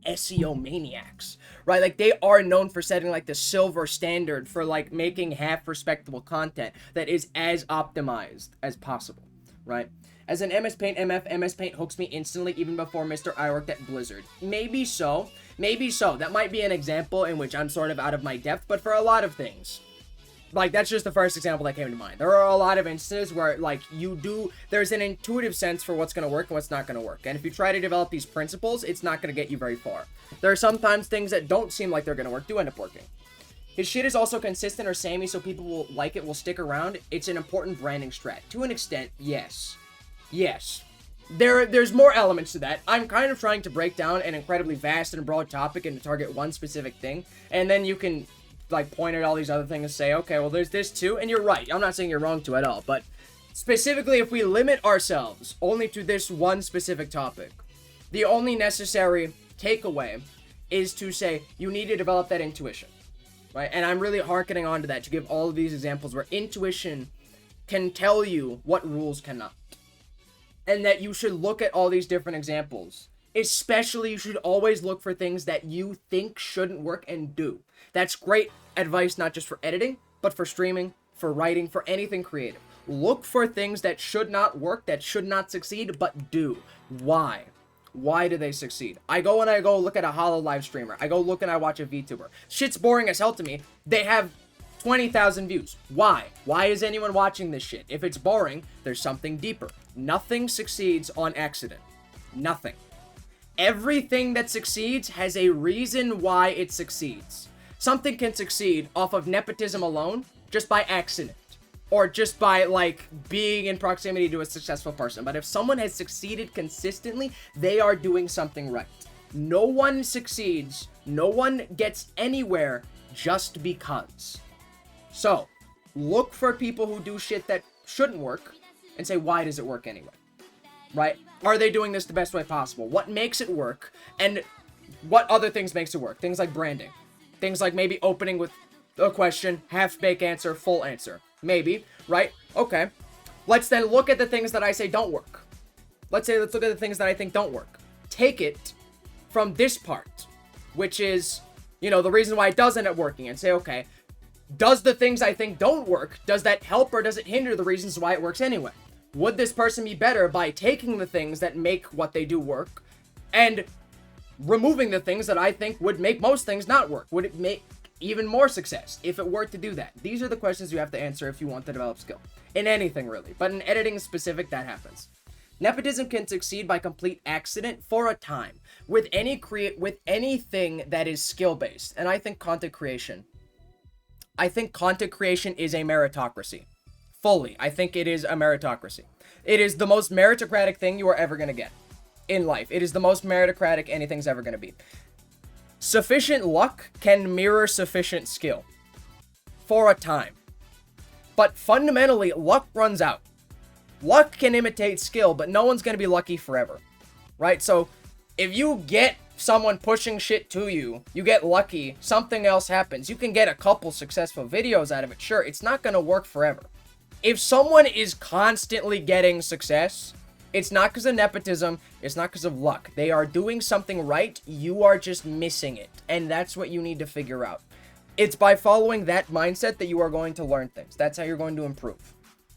SEO maniacs, right? Like they are known for setting like the silver standard for like making half respectable content that is as optimized as possible, right? As an MS Paint MF, MS Paint hooks me instantly even before Mr. I worked at Blizzard. Maybe so. That might be an example in which I'm sort of out of my depth, but for a lot of things, like that's just the first example that came to mind. There are a lot of instances where like there's an intuitive sense for what's going to work and what's not going to work. And if you try to develop these principles, it's not going to get you very far. There are sometimes things that don't seem like they're going to work do end up working. His shit is also consistent or samey, so people will like it, will stick around. It's an important branding strat. To an extent, yes. Yes. There's more elements to that. I'm kind of trying to break down an incredibly vast and broad topic and to target one specific thing. And then you can like point at all these other things and say, okay, well there's this too. And you're right. I'm not saying you're wrong to at all. But Specifically, if we limit ourselves only to this one specific topic, the only necessary takeaway is to say you need to develop that intuition, right? And I'm really hearkening on to that to give all of these examples where intuition can tell you what rules cannot. And that you should look at all these different examples. Especially, you should always look for things that you think shouldn't work and do. That's great advice, not just for editing, but for streaming, for writing, for anything creative. Look for things that should not work, that should not succeed, but do. Why? Why do they succeed? I go look at a HoloLive streamer. I go look and I watch a VTuber. Shit's boring as hell to me. They have 20,000 views. Why? Why is anyone watching this shit? If it's boring, there's something deeper. Nothing succeeds on accident. Nothing. Everything that succeeds has a reason why it succeeds. Something can succeed off of nepotism alone, just by accident. Or just by, like, being in proximity to a successful person. But if someone has succeeded consistently, they are doing something right. No one succeeds, no one gets anywhere just because. So, look for people who do shit that shouldn't work, and say, why does it work anyway? Right? Are they doing this the best way possible? What makes it work? And what other things makes it work? Things like branding. Things like maybe opening with a question, half-baked answer, full answer. Maybe, right? Okay. Let's then look at the things that I say don't work. Let's look at the things that I think don't work. Take it from this part, which is, you know, the reason why it does end up working, and say, okay, does the things I think don't work, does that help or does it hinder the reasons why it works anyway? Would this person be better by taking the things that make what they do work and removing the things that I think would make most things not work? Would it make even more success if it were to do that? These are the questions you have to answer if you want to develop skill. In anything, really. But in editing specific, that happens. Nepotism can succeed by complete accident for a time. With anything that is skill-based. And I think content creation is a meritocracy. Fully. I think it is a meritocracy. It is the most meritocratic thing you are ever going to get in life. It is the most meritocratic anything's ever going to be. Sufficient luck can mirror sufficient skill. For a time. But fundamentally, luck runs out. Luck can imitate skill, but no one's going to be lucky forever. Right? So, if you get someone pushing shit to you, you get lucky, something else happens. You can get a couple successful videos out of it. Sure, it's not going to work forever. If someone is constantly getting success, it's not because of nepotism, it's not because of luck. They are doing something right, you are just missing it. And that's what you need to figure out. It's by following that mindset that you are going to learn things. That's how you're going to improve.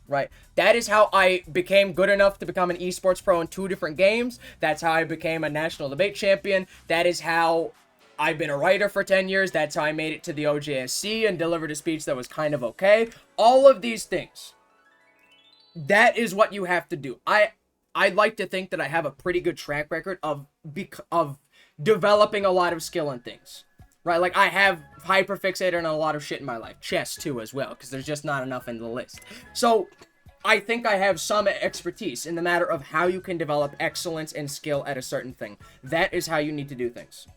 Right? That is how I became good enough to become an esports pro in 2 different games. That's how I became a national debate champion. That is how I've been a writer for 10 years. That's how I made it to the OJSC and delivered a speech that was kind of okay. All of these things. That is what you have to do. I'd like to think that I have a pretty good track record of developing a lot of skill in things. Right? Like, I have hyperfixated on a lot of shit in my life. Chess, too, as well, because there's just not enough in the list. So, I think I have some expertise in the matter of how you can develop excellence and skill at a certain thing. That is how you need to do things.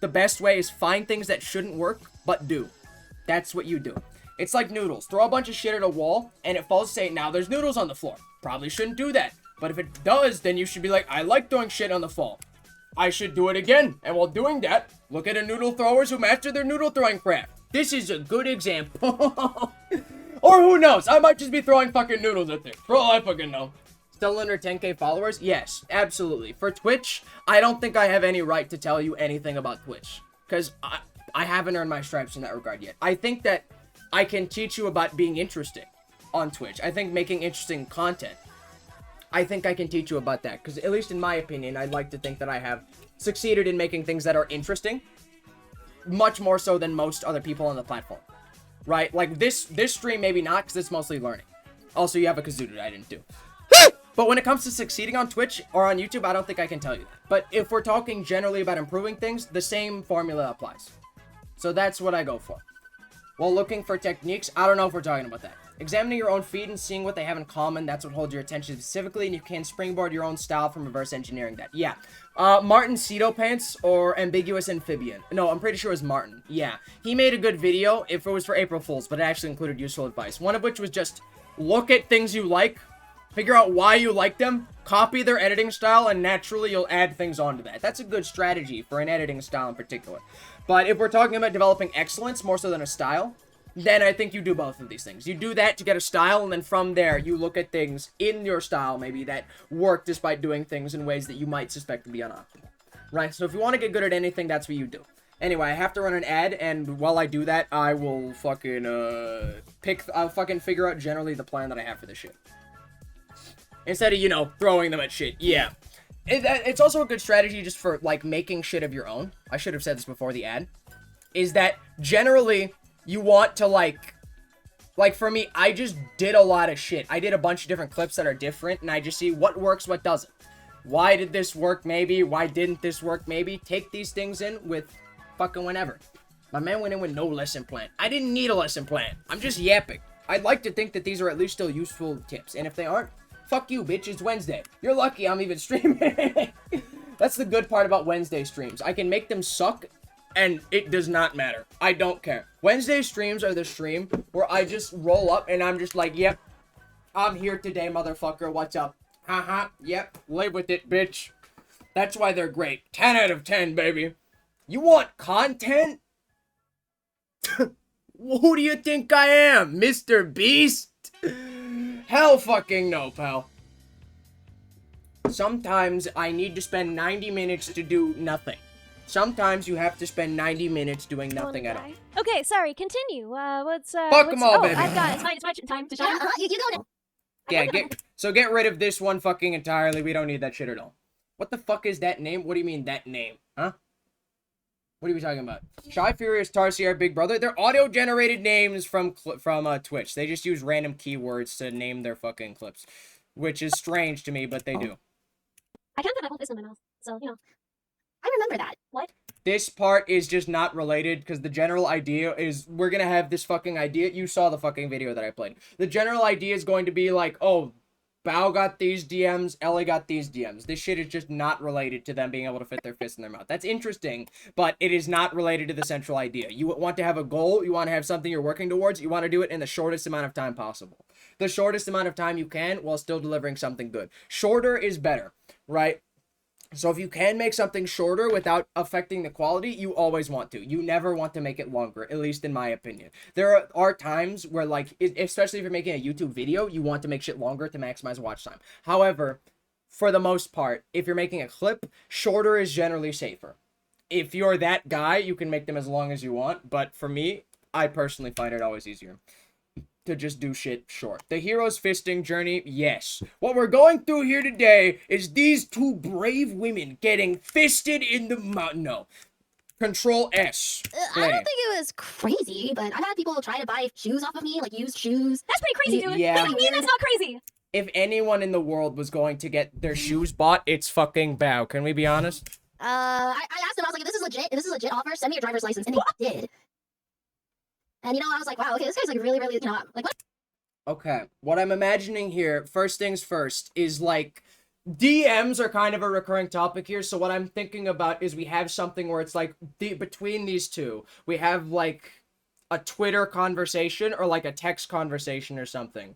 The best way is find things that shouldn't work, but do. That's what you do. It's like noodles. Throw a bunch of shit at a wall, and it falls, say, now there's noodles on the floor. Probably shouldn't do that. But if it does, then you should be like, I like throwing shit on the fall. I should do it again. And while doing that, look at the noodle throwers who master their noodle throwing craft. This is a good example. Or who knows? I might just be throwing fucking noodles at things. For all I fucking know. Still under 10k followers? Yes, absolutely. For Twitch, I don't think I have any right to tell you anything about Twitch. Because I haven't earned my stripes in that regard yet. I think that I can teach you about being interesting on Twitch. I think making interesting content. I think I can teach you about that. Because at least in my opinion, I'd like to think that I have succeeded in making things that are interesting. Much more so than most other people on the platform. Right? Like this stream, maybe not, because it's mostly learning. Also, you have a kazoo that I didn't do. But when it comes to succeeding on Twitch or on YouTube, I don't think I can tell you that. But if we're talking generally about improving things, the same formula applies. So that's what I go for. While looking for techniques, I don't know if we're talking about that. Examining your own feed and seeing what they have in common, that's what holds your attention specifically, and you can springboard your own style from reverse engineering that. Yeah. Martin Cedo Pants or Ambiguous Amphibian. No, I'm pretty sure it was Martin. Yeah. He made a good video if it was for April Fools, but it actually included useful advice. One of which was just look at things you like Figure out why you like them, copy their editing style, and naturally you'll add things onto that. That's a good strategy for an editing style in particular. But if we're talking about developing excellence more so than a style, then I think you do both of these things. You do that to get a style, and then from there, you look at things in your style, maybe, that work despite doing things in ways that you might suspect to be unoptimal. Right? So if you want to get good at anything, that's what you do. Anyway, I have to run an ad, and while I do that, I will fucking, I'll fucking figure out generally the plan that I have for this shit. Instead of, you know, throwing them at shit. Yeah. It's also a good strategy just for, like, making shit of your own. I should have said this before the ad. Is that, generally, you want to, like, for me, I just did a lot of shit. I did a bunch of different clips that are different, and I just see what works, what doesn't. Why did this work, maybe? Why didn't this work, maybe? Take these things in with fucking whenever. My man went in with no lesson plan. I didn't need a lesson plan. I'm just yapping. I'd like to think that these are at least still useful tips, and if they aren't, fuck you, bitch, it's Wednesday. You're lucky I'm even streaming. That's the good part about Wednesday streams. I can make them suck, and it does not matter. I don't care. Wednesday streams are the stream where I just roll up, and I'm just like, yep, I'm here today, motherfucker, what's up? Haha, yep, live with it, bitch. That's why they're great. 10 out of 10, baby. You want content? Who do you think I am, Mr. Beast? Hell fucking no, pal. Sometimes I need to spend 90 minutes to do nothing. Sometimes you have to spend 90 minutes doing nothing at all. Okay, sorry, continue. Fuck them all, baby. I've got it. It's my time to shine. You go now. Yeah, get rid of this one fucking entirely. We don't need that shit at all. What the fuck is that name? What do you mean, that name? Huh? What are we talking about? Shy Furious, Tarsier, Big Brother. They're auto-generated names from Twitch. They just use random keywords to name their fucking clips. Which is strange to me, but they do. I can't put my whole fist in my mouth, so, you know. I remember that. What? This part is just not related, because the general idea is, we're gonna have this fucking idea. You saw the fucking video that I played. The general idea is going to be like, oh, Bao got these DMs, Ellie got these DMs. This shit is just not related to them being able to fit their fist in their mouth. That's interesting, but it is not related to the central idea. You want to have a goal, you want to have something you're working towards, you want to do it in the shortest amount of time possible. The shortest amount of time you can while still delivering something good. Shorter is better, right? So if you can make something shorter without affecting the quality, you always want to. You never want to make it longer, at least in my opinion. There are times where, like, especially if you're making a YouTube video, you want to make shit longer to maximize watch time. However, for the most part, if you're making a clip, shorter is generally safer. If you're that guy, you can make them as long as you want, but for me, I personally find it always easier to just do shit short. The hero's fisting journey, yes. What we're going through here today is these two brave women getting fisted in the mouth. No. Control S. I don't think it was crazy, but I've had people try to buy shoes off of me, like used shoes. That's pretty crazy, dude. Yeah. What do you mean that's not crazy? If anyone in the world was going to get their shoes bought, it's fucking Bao. Can we be honest? I asked them, I was like, if this is a legit offer, send me your driver's license, and they did. And, you know, I was like, wow, okay, this guy's, like, really, really, you know, like, what? Okay, what I'm imagining here, first things first, is, like, DMs are kind of a recurring topic here, so what I'm thinking about is we have something where it's, like, between these two, we have, like, a Twitter conversation or, like, a text conversation or something.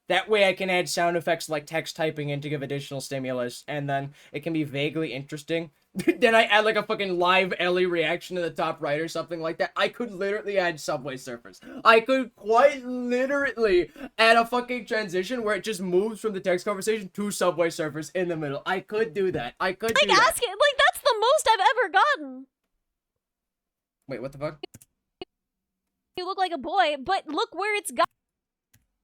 That way I can add sound effects like text typing in to give additional stimulus, and then it can be vaguely interesting. Then I add like a fucking live Ellie reaction to the top right or something like that. I could literally add Subway Surfers. I could quite literally add a fucking transition where it just moves from the text conversation to Subway Surfers in the middle. I could do that. I could do that. Ask it. Like, that's the most I've ever gotten. Wait, what the fuck? You look like a boy, but look where it's got.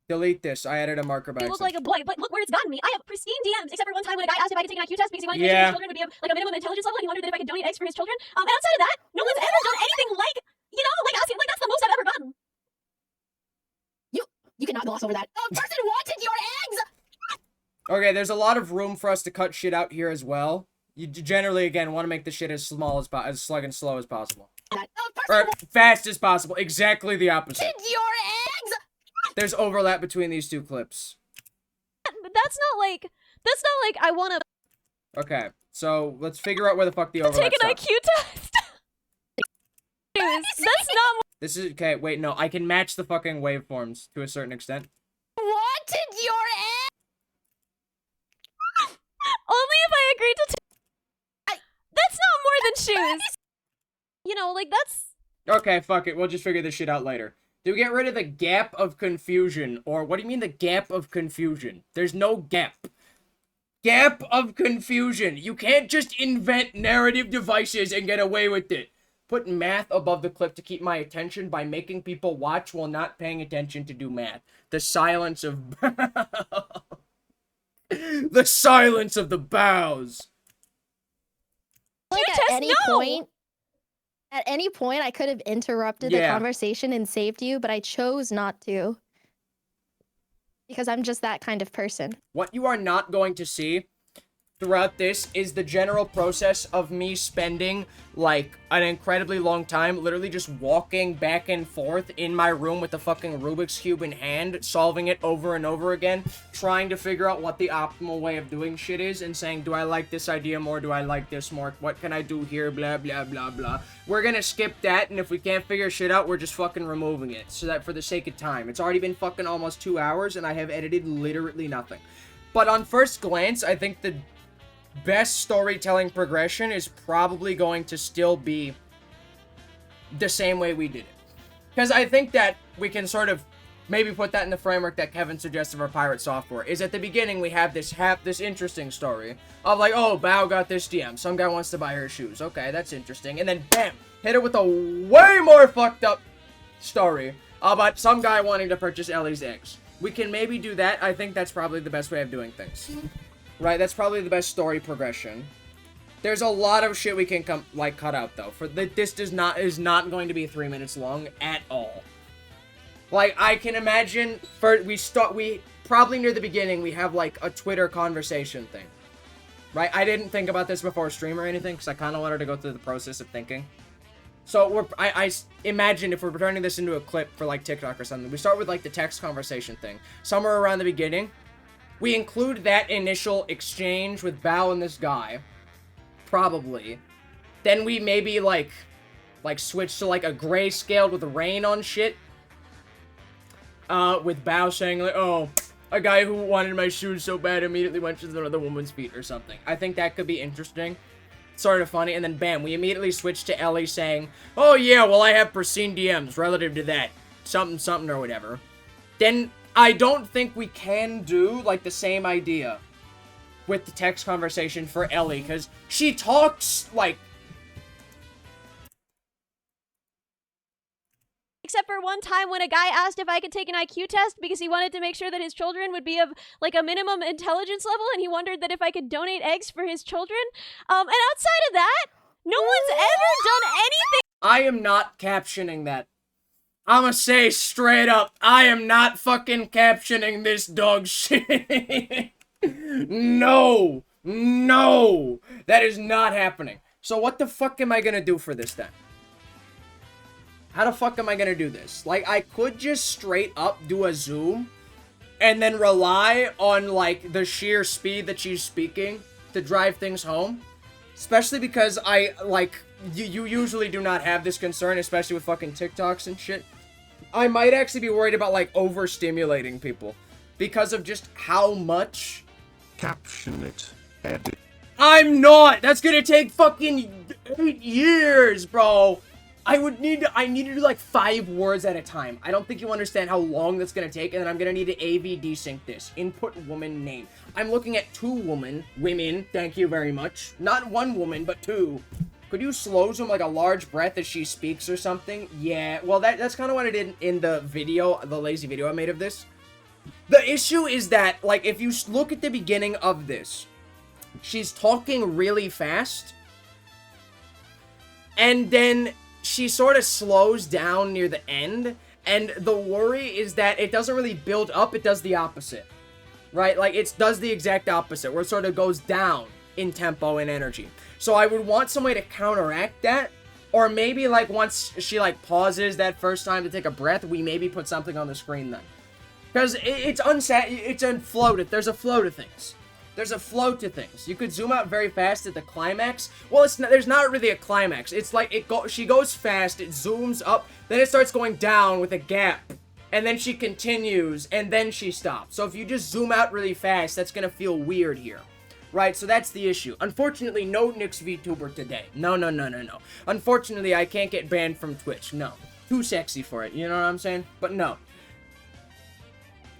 Delete this. I added a marker by You look accident. like a boy, but look where it's gotten me. I have pristine DMs, except for one time when a guy asked if I could take an IQ test because he wanted to make sure his children would be of, like, a minimum intelligence level, and he wondered that if I could donate eggs for his children. And outside of that, no one's ever done anything like, you know, like asking. Like, that's the most I've ever gotten. You cannot gloss over that. A person wanted your eggs! Okay, there's a lot of room for us to cut shit out here as well. You generally, again, want to make the shit as small as slug and slow as possible. Or fast as possible. Exactly the opposite. Your eggs! There's overlap between these two clips. But that's not like I want to Okay, so let's figure out where the fuck the overlap take an stops. IQ test. That's not This is, okay, wait, no, I can match the fucking waveforms to a certain extent. Wanted your eggs! confused. You know, like, that's... Okay, fuck it. We'll just figure this shit out later. Do we get rid of the gap of confusion? Or what do you mean the gap of confusion? There's no gap. Gap of confusion. You can't just invent narrative devices and get away with it. Put math above the clip to keep my attention by making people watch while not paying attention to do math. The silence of... the silence of the bows. Like at any point, I could have interrupted the conversation and saved you, but I chose not to. Because I'm just that kind of person. What you are not going to see throughout this is the general process of me spending, like, an incredibly long time literally just walking back and forth in my room with the fucking Rubik's Cube in hand, solving it over and over again, trying to figure out what the optimal way of doing shit is, and saying, do I like this idea more, do I like this more, what can I do here, blah, blah, blah, blah. We're gonna skip that, and if we can't figure shit out, we're just fucking removing it, so that for the sake of time. It's already been fucking almost 2 hours, and I have edited literally nothing. But on first glance, I think the best storytelling progression is probably going to still be the same way we did it. Because I think that we can sort of maybe put that in the framework that Kevin suggested for Pirate Software. Is at the beginning we have this interesting story of like, oh, Bao got this DM. Some guy wants to buy her shoes. Okay, that's interesting. And then bam, hit it with a way more fucked up story about some guy wanting to purchase Ellie's eggs. We can maybe do that. I think that's probably the best way of doing things. Right, that's probably the best story progression. There's a lot of shit we can cut out though. This is not going to be 3 minutes long at all. Like, I can imagine we probably near the beginning we have like a Twitter conversation thing. Right? I didn't think about this before stream or anything because I kind of wanted to go through the process of thinking. So I imagine if we're turning this into a clip for like TikTok or something, we start with like the text conversation thing somewhere around the beginning. We include that initial exchange with Bao and this guy. Probably. Then we maybe, like switch to, like, a grayscale with rain on shit. With Bao saying, like, oh, a guy who wanted my shoes so bad immediately went to another woman's feet or something. I think that could be interesting. Sort of funny. And then, bam, we immediately switch to Ellie saying, oh, yeah, well, I have pristine DMs relative to that. Something or whatever. Then I don't think we can do, like, the same idea with the text conversation for Ellie, because she talks, like... Except for one time when a guy asked if I could take an IQ test because he wanted to make sure that his children would be of, like, a minimum intelligence level, and he wondered that if I could donate eggs for his children. And outside of that, no one's ever done anything. I am not captioning that. I'ma say straight up, I am not fucking captioning this dog shit. No, that is not happening. So what the fuck am I gonna do for this then? How the fuck am I gonna do this? Like, I could just straight up do a zoom and then rely on, like, the sheer speed that she's speaking to drive things home. Especially because you usually do not have this concern, especially with fucking TikToks and shit. I might actually be worried about, like, overstimulating people because of just how much... Caption it. Edit. I'm not! That's gonna take fucking 8 years, bro! I need to do, like, 5 words at a time. I don't think you understand how long that's gonna take, and then I'm gonna need to AV desync this. Input woman name. I'm looking at 2 women, thank you very much. Not 1 woman, but 2. Could you slow zoom like a large breath as she speaks or something? Yeah, well, that's kind of what I did in the video, the lazy video I made of this. The issue is that, like, if you look at the beginning of this, she's talking really fast, and then she sort of slows down near the end, and the worry is that it doesn't really build up, it does the opposite. Right? Like, it does the exact opposite, where it sort of goes down in tempo and energy. So I would want some way to counteract that, or maybe, like, once she, like, pauses that first time to take a breath, we maybe put something on the screen then. Because there's a flow to things. There's a flow to things. You could zoom out very fast at the climax. Well, there's not really a climax. It's like, she goes fast, it zooms up, then it starts going down with a gap. And then she continues, and then she stops. So if you just zoom out really fast, that's gonna feel weird here. right? So that's the issue. Unfortunately, no Nyx VTuber today. No. Unfortunately, I can't get banned from Twitch. No. Too sexy for it, you know what I'm saying? But no.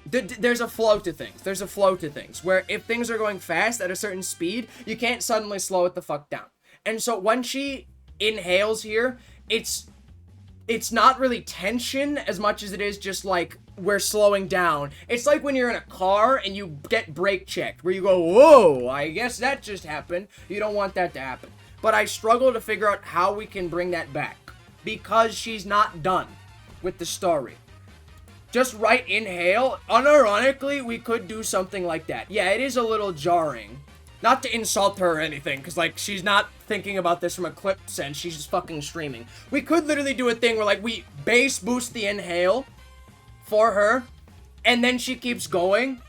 There's a flow to things. Where if things are going fast at a certain speed, you can't suddenly slow it the fuck down. And so when she inhales here, it's not really tension as much as it is just like we're slowing down. It's like when you're in a car and you get brake checked, where you go, whoa, I guess that just happened. You don't want that to happen. But I struggle to figure out how we can bring that back, because she's not done with the story. Just right inhale, unironically, we could do something like that. Yeah, it is a little jarring. Not to insult her or anything, because, like, she's not thinking about this from a clip sense. She's just fucking streaming. We could literally do a thing where, like, we bass boost the inhale for her, and then she keeps going.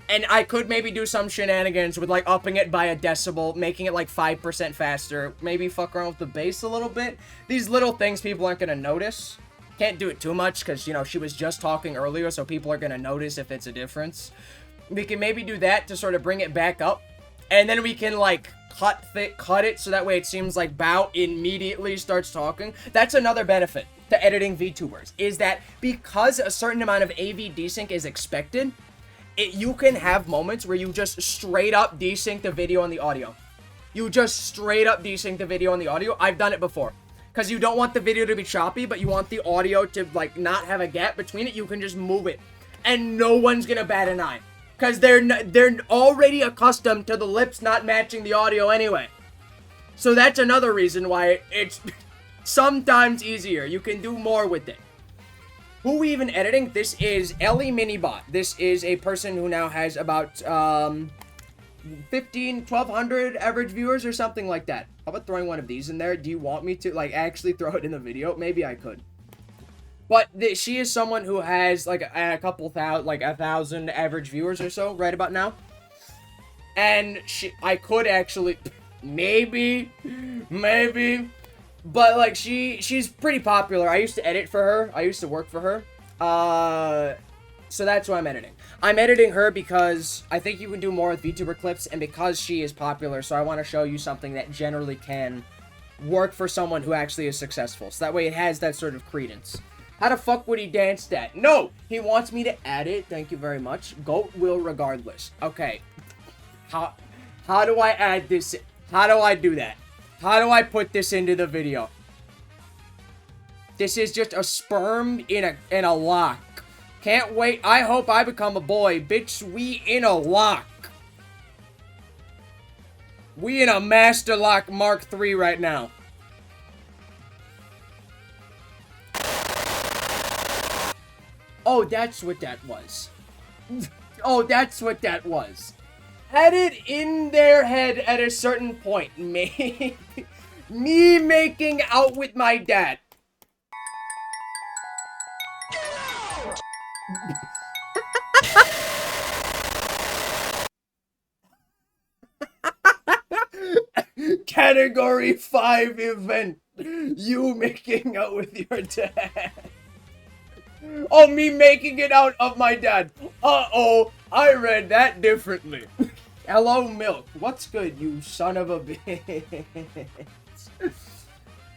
And I could maybe do some shenanigans with, like, upping it by a decibel, making it, like, 5% faster. Maybe fuck around with the bass a little bit. These little things people aren't gonna notice. Can't do it too much, because, you know, she was just talking earlier, so people are gonna notice if it's a difference. We can maybe do that to sort of bring it back up. And then we can, like, cut it so that way it seems like Bao immediately starts talking. That's another benefit to editing VTubers, is that because a certain amount of AV desync is expected, you can have moments where you just straight up desync the video and the audio. You just straight up desync the video and the audio. I've done it before. Because you don't want the video to be choppy, but you want the audio to, like, not have a gap between it. You can just move it. And no one's gonna bat an eye. Because they're already accustomed to the lips not matching the audio anyway. So that's another reason why it's sometimes easier. You can do more with it. Who we even editing? This is Ellie Minibot. This is a person who now has about 1,200 average viewers or something like that. How about throwing one of these in there? Do you want me to, like, actually throw it in the video? Maybe I could. But she is someone who has, like, a couple thousand, like, 1,000 average viewers or so right about now. And I could actually, maybe, but, like, she's pretty popular. I used to edit for her. I used to work for her. So that's why I'm editing. I'm editing her because I think you can do more with VTuber clips, and because she is popular, so I want to show you something that generally can work for someone who actually is successful. So that way it has that sort of credence. How the fuck would he dance that? No! He wants me to add it. Thank you very much. Goat will regardless. Okay. How do I add this? How do I do that? How do I put this into the video? This is just a sperm in a lock. Can't wait. I hope I become a boy. Bitch, we in a lock. We in a Master Lock Mark III right now. Oh, that's what that was. Oh, that's what that was. Had it in their head at a certain point. Me making out with my dad. Category 5 event. You making out with your dad. Oh, me making it out of my dad. Uh-oh, I read that differently. Hello, Milk. What's good, you son of a bitch?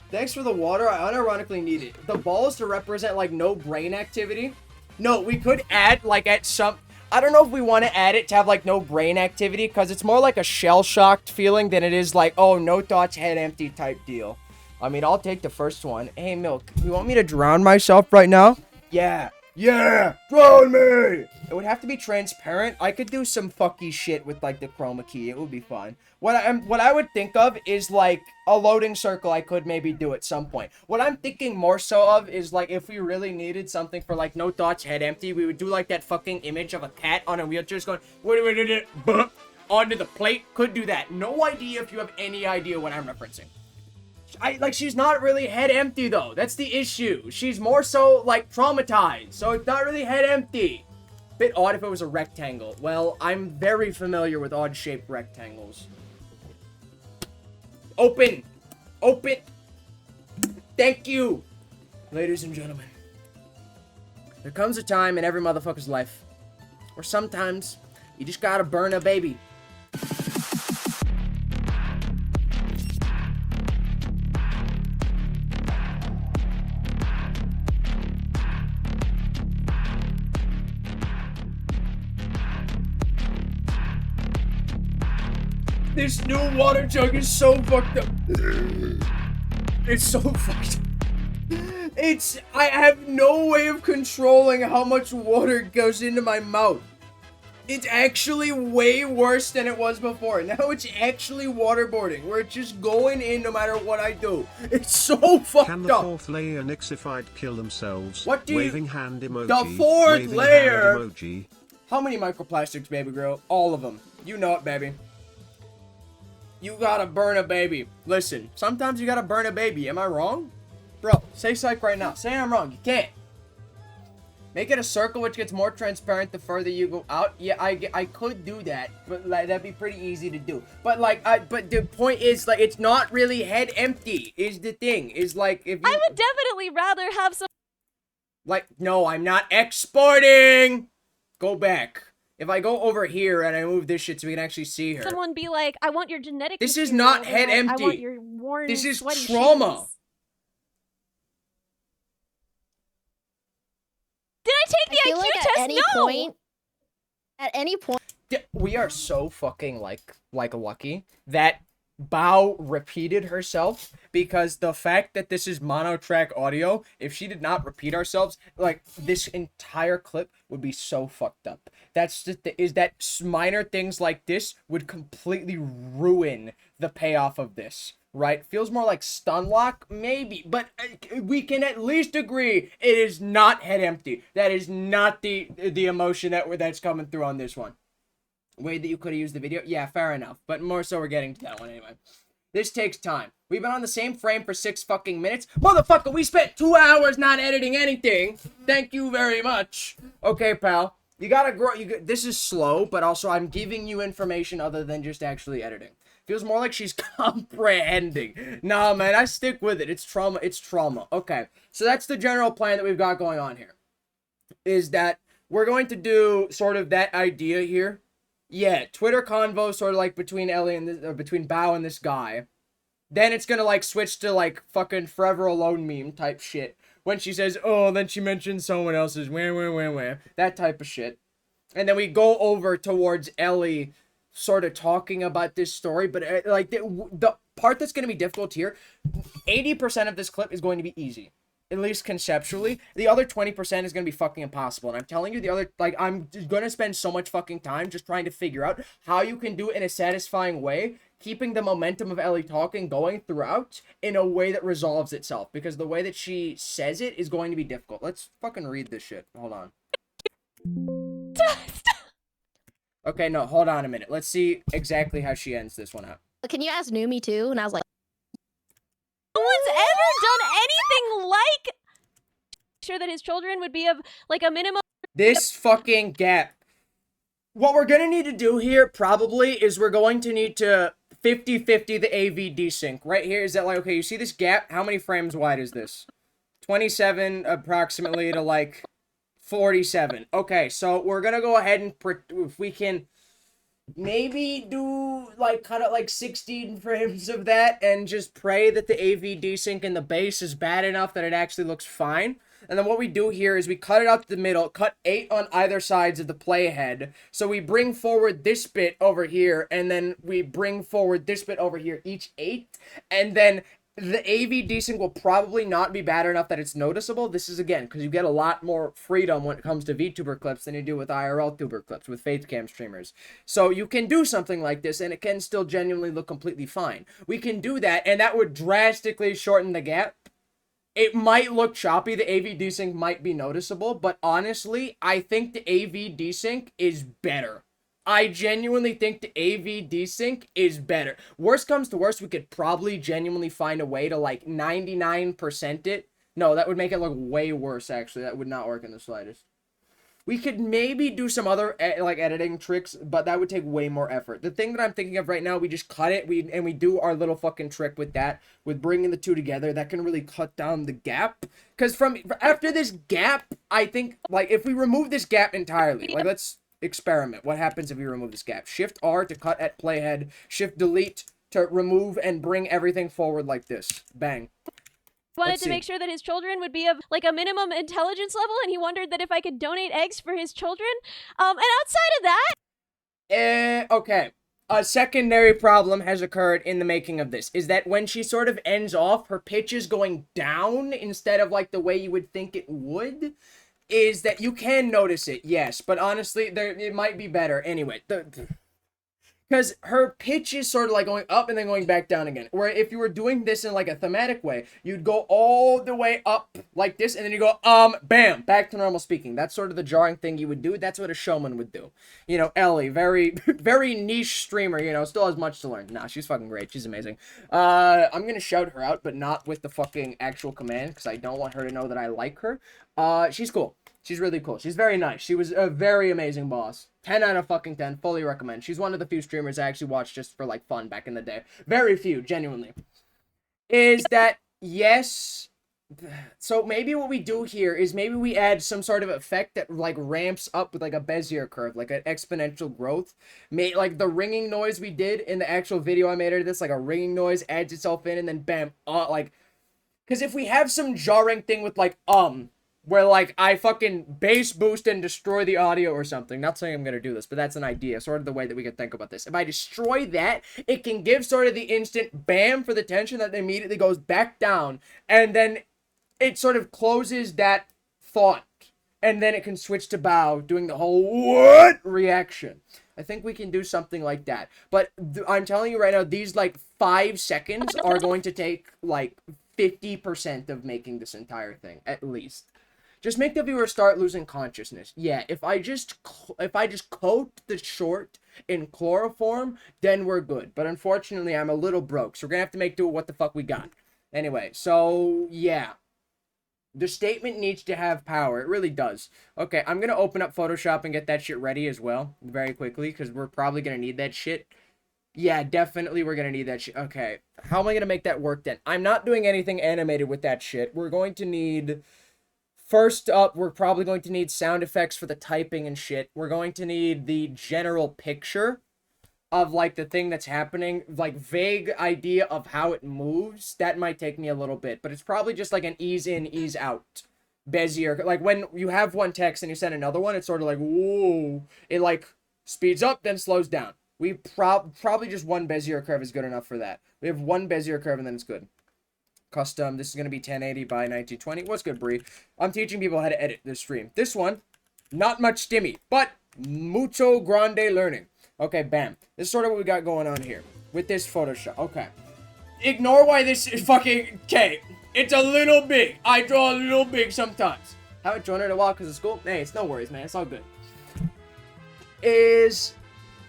Thanks for the water. I unironically need it. The balls to represent, like, no brain activity. No, we could add, like, at some... I don't know if we want to add it to have, like, no brain activity, because it's more like a shell-shocked feeling than it is like, oh, no thoughts, head empty type deal. I mean, I'll take the first one. Hey, Milk, you want me to drown myself right now? Yeah. Yeah! Drown me! It would have to be transparent. I could do some fucky shit with, like, the chroma key. It would be fun. What I would think of is, like, a loading circle I could maybe do at some point. What I'm thinking more so of is, like, if we really needed something for, like, no thoughts, head empty, we would do, like, that fucking image of a cat on a wheelchair just going, onto the plate. Could do that. No idea if you have any idea what I'm referencing. She's not really head empty, though. That's the issue. She's more so, like, traumatized. So it's not really head empty. Bit odd if it was a rectangle. Well, I'm very familiar with odd-shaped rectangles. Open! Open! Thank you! Ladies and gentlemen. There comes a time in every motherfucker's life where sometimes you just gotta burn a baby. This new water jug is so fucked up. It's so fucked up. I have no way of controlling how much water goes into my mouth. It's actually way worse than it was before. Now it's actually waterboarding, where it's just going in no matter what I do. It's so fucked Can the up. fourth layer Nixified kill themselves? What do you- Waving hand emoji. The fourth waving layer? hand emoji. How many microplastics, baby girl? All of them. You know it, baby. You gotta burn a baby. Listen, sometimes you gotta burn a baby. Am I wrong? Bro, say psych right now. Say I'm wrong. You can't. Make it a circle which gets more transparent the further you go out. Yeah, I could do that, but like that'd be pretty easy to do. But like, but the point is like it's not really head empty. Is the thing is like if you, I would definitely rather have some. like no, I'm not exporting. Go back. If I go over here and I move this shit so we can actually see her. Someone be like, I want your genetic. This is material, not head or I empty. want your worn, This is sweaty trauma. shoes. Did I take the I feel IQ like test? at any point, We are so fucking like lucky that Bao repeated herself, because the fact that this is mono track audio, if she did not repeat ourselves, like this entire clip would be so fucked up. That's just is that minor things like this would completely ruin the payoff of this. Right? Feels more like stun lock, maybe, but we can at least agree it is not head empty. That is not the emotion that's coming through on this one. Way that you could have used the video, yeah, fair enough, but more so we're getting to that one anyway. This takes time. We've been on the same frame for 6 fucking minutes. Motherfucker, we spent 2 hours not editing anything. Thank you very much. Okay, pal. You gotta grow. This is slow, but also I'm giving you information other than just actually editing. Feels more like she's comprehending. Nah, man, I stick with it. It's trauma. It's trauma. Okay, so that's the general plan that we've got going on here. Is that we're going to do sort of that idea here. Yeah, Twitter convo sort of like between Ellie and this, between Bao and this guy. Then it's gonna like switch to like fucking Forever Alone meme type shit. When she says, oh, then she mentions someone else's, where, that type of shit. And then we go over towards Ellie sort of talking about this story, but like the part that's going to be difficult here, 80% of this clip is going to be easy, at least conceptually. The other 20% is going to be fucking impossible, and I'm telling you, the other, like, I'm going to spend so much fucking time just trying to figure out how you can do it in a satisfying way, keeping the momentum of Ellie talking going throughout in a way that resolves itself, because the way that she says it is going to be difficult. Let's fucking read this shit. Hold on. Okay, no, hold on a minute. Let's see exactly how she ends this one out. can you ask Numi too? And I was like, No one's ever done anything like. Sure that his children would be of like a minimum. This fucking gap. What we're gonna need to do here, probably, is we're going to need to 50-50 the AV desync. Right here, is that like, okay, you see this gap? How many frames wide is this? 27 approximately to like 47. Okay, so we're gonna go ahead and, if we can maybe do, like, cut out like 16 frames of that and just pray that the AV desync in the base is bad enough that it actually looks fine. And then what we do here is we cut it out to the middle, cut 8 on either sides of the playhead. So we bring forward this bit over here, and then we bring forward this bit over here, each 8. And then the AV desync will probably not be bad enough that it's noticeable. This is, again, because you get a lot more freedom when it comes to VTuber clips than you do with IRL tuber clips, with Facecam streamers. So you can do something like this, and it can still genuinely look completely fine. We can do that, and that would drastically shorten the gap. It might look choppy, the AV desync might be noticeable, but honestly, I think the AV desync is better. I genuinely think the AV desync is better. Worst comes to worst, we could probably genuinely find a way to like 99% it. No, that would make it look way worse, actually. That would not work in the slightest. We could maybe do some other like editing tricks, but that would take way more effort. The thing that I'm thinking of right now, we just cut it, and we do our little fucking trick with that, with bringing the two together. That can really cut down the gap. Because after this gap, I think, like, if we remove this gap entirely, like, let's experiment. What happens if we remove this gap? Shift R to cut at playhead. Shift delete to remove and bring everything forward like this. Bang. Wanted to make sure that his children would be of like a minimum intelligence level, and he wondered that if I could donate eggs for his children. And outside of that, Okay. a secondary problem has occurred in the making of this, is that when she sort of ends off, her pitch is going down instead of like the way you would think it would. Is that you can notice it, yes, but honestly, it might be better. Anyway, because her pitch is sort of like going up and then going back down again. Where if you were doing this in like a thematic way, you'd go all the way up like this, and then you go, bam, back to normal speaking. That's sort of the jarring thing you would do. That's what a showman would do. You know, Ellie, very, very niche streamer, you know, still has much to learn. Nah, she's fucking great. She's amazing. I'm gonna shout her out, but not with the fucking actual command, because I don't want her to know that I like her. She's cool. She's really cool. She's very nice. She was a very amazing boss. 10 out of fucking 10. Fully recommend. She's one of the few streamers I actually watched just for, like, fun back in the day. Very few, genuinely. Is that, yes... So maybe what we do here is maybe we add some sort of effect that, like, ramps up with, like, a Bezier curve. Like, an exponential growth. Like, the ringing noise we did in the actual video I made of this. Like, a ringing noise adds itself in and then bam. Like... Because if we have some jarring thing with, like, where, like, I fucking bass boost and destroy the audio or something. Not saying I'm gonna do this, but that's an idea. Sort of the way that we could think about this. If I destroy that, it can give sort of the instant bam for the tension that immediately goes back down. And then it sort of closes that thought. And then it can switch to bow, doing the whole what reaction. I think we can do something like that. But I'm telling you right now, these, like, 5 seconds are going to take, like, 50% of making this entire thing, at least. Just make the viewer start losing consciousness. Yeah, if I just coat the short in chloroform, then we're good. But unfortunately, I'm a little broke, so we're gonna have to make do with what the fuck we got. Anyway, so yeah. The statement needs to have power. It really does. Okay, I'm gonna open up Photoshop and get that shit ready as well, very quickly, because we're probably gonna need that shit. Yeah, definitely we're gonna need that shit. Okay, how am I gonna make that work then? I'm not doing anything animated with that shit. We're going to need... First up, we're probably going to need sound effects for the typing and shit. We're going to need the general picture of, like, the thing that's happening. Like, vague idea of how it moves. That might take me a little bit. But it's probably just, like, an ease in, ease out Bezier. Like, when you have one text and you send another one, it's sort of like, whoa. It, like, speeds up, then slows down. We probably just one Bezier curve is good enough for that. We have one Bezier curve and then it's good. Custom. This is going to be 1080 by 1920. What's good, Bree? I'm teaching people how to edit this stream. This one, not much stimmy, but mucho grande learning. Okay, bam. This is sort of what we got going on here with this Photoshop. Okay. Ignore why this is fucking... Okay. It's a little big. I draw a little big sometimes. Haven't drawn it in a while because of school. Hey, it's no worries, man. It's all good.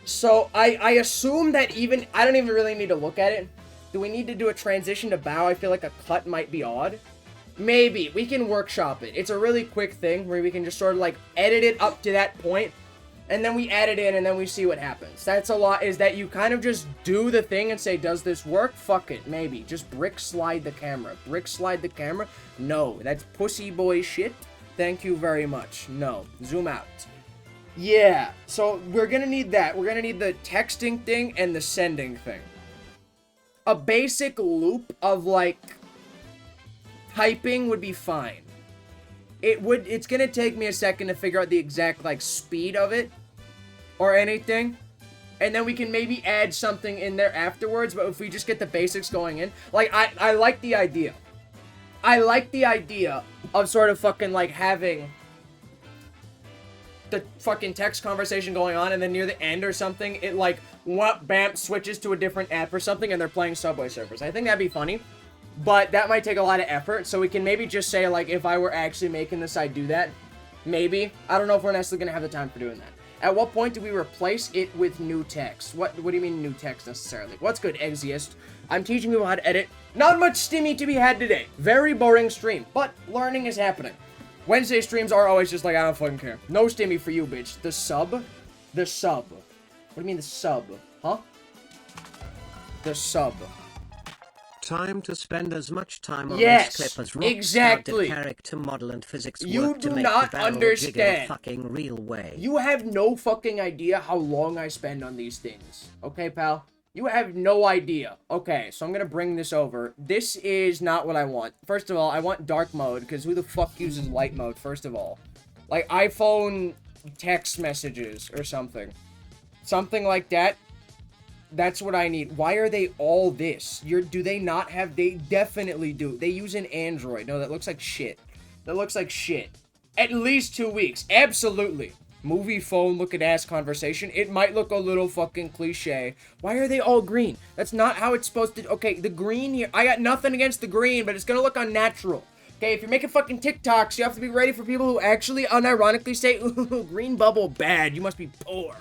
So, I assume that even... I don't even really need to look at it. Do we need to do a transition to bow? I feel like a cut might be odd. Maybe. We can workshop it. It's a really quick thing where we can just sort of like edit it up to that point, and then we add it in and then we see what happens. That's a lot, is that you kind of just do the thing and say, does this work? Fuck it. Maybe. Just brick slide the camera. Brick slide the camera? No. That's pussy boy shit. Thank you very much. No. Zoom out. Yeah. So we're gonna need that. We're gonna need the texting thing and the sending thing. A basic loop of, like, typing would be fine. It's gonna take me a second to figure out the exact, like, speed of it or anything. And then we can maybe add something in there afterwards, but if we just get the basics going in. Like, I like the idea. I like the idea of sort of fucking, like, having the fucking text conversation going on, and then near the end or something, it, like... What, bam, switches to a different app or something, and they're playing Subway Surfers. I think that'd be funny, but that might take a lot of effort, so we can maybe just say, like, if I were actually making this, I'd do that. Maybe. I don't know if we're necessarily gonna have the time for doing that. At what point do we replace it with new text? What do you mean new text, necessarily? What's good, Exiest? I'm teaching people how to edit. Not much stimmy to be had today. Very boring stream, but learning is happening. Wednesday streams are always just like, I don't fucking care. No stimmy for you, bitch. The sub? The sub. What do you mean the sub? Huh? The sub. Time to spend as much time on yes, this clip as exactly. Character model and physics you work do to make not the barrel understand. jig in a fucking real way. You have no fucking idea how long I spend on these things. Okay, pal? You have no idea. Okay, so I'm gonna bring this over. This is not what I want. First of all, I want dark mode, because who the fuck uses light mode, first of all? Like, iPhone text messages or something. Something like that. That's what I need. Why are they all this? Do they not have... They definitely do. They use an Android. No, that looks like shit. That looks like shit. At least 2 weeks. Absolutely. Movie phone looking ass conversation. It might look a little fucking cliche. Why are they all green? That's not how it's supposed to... Okay, the green here... I got nothing against the green, but it's gonna look unnatural. Okay, if you're making fucking TikToks, you have to be ready for people who actually unironically say, ooh, green bubble bad. You must be poor.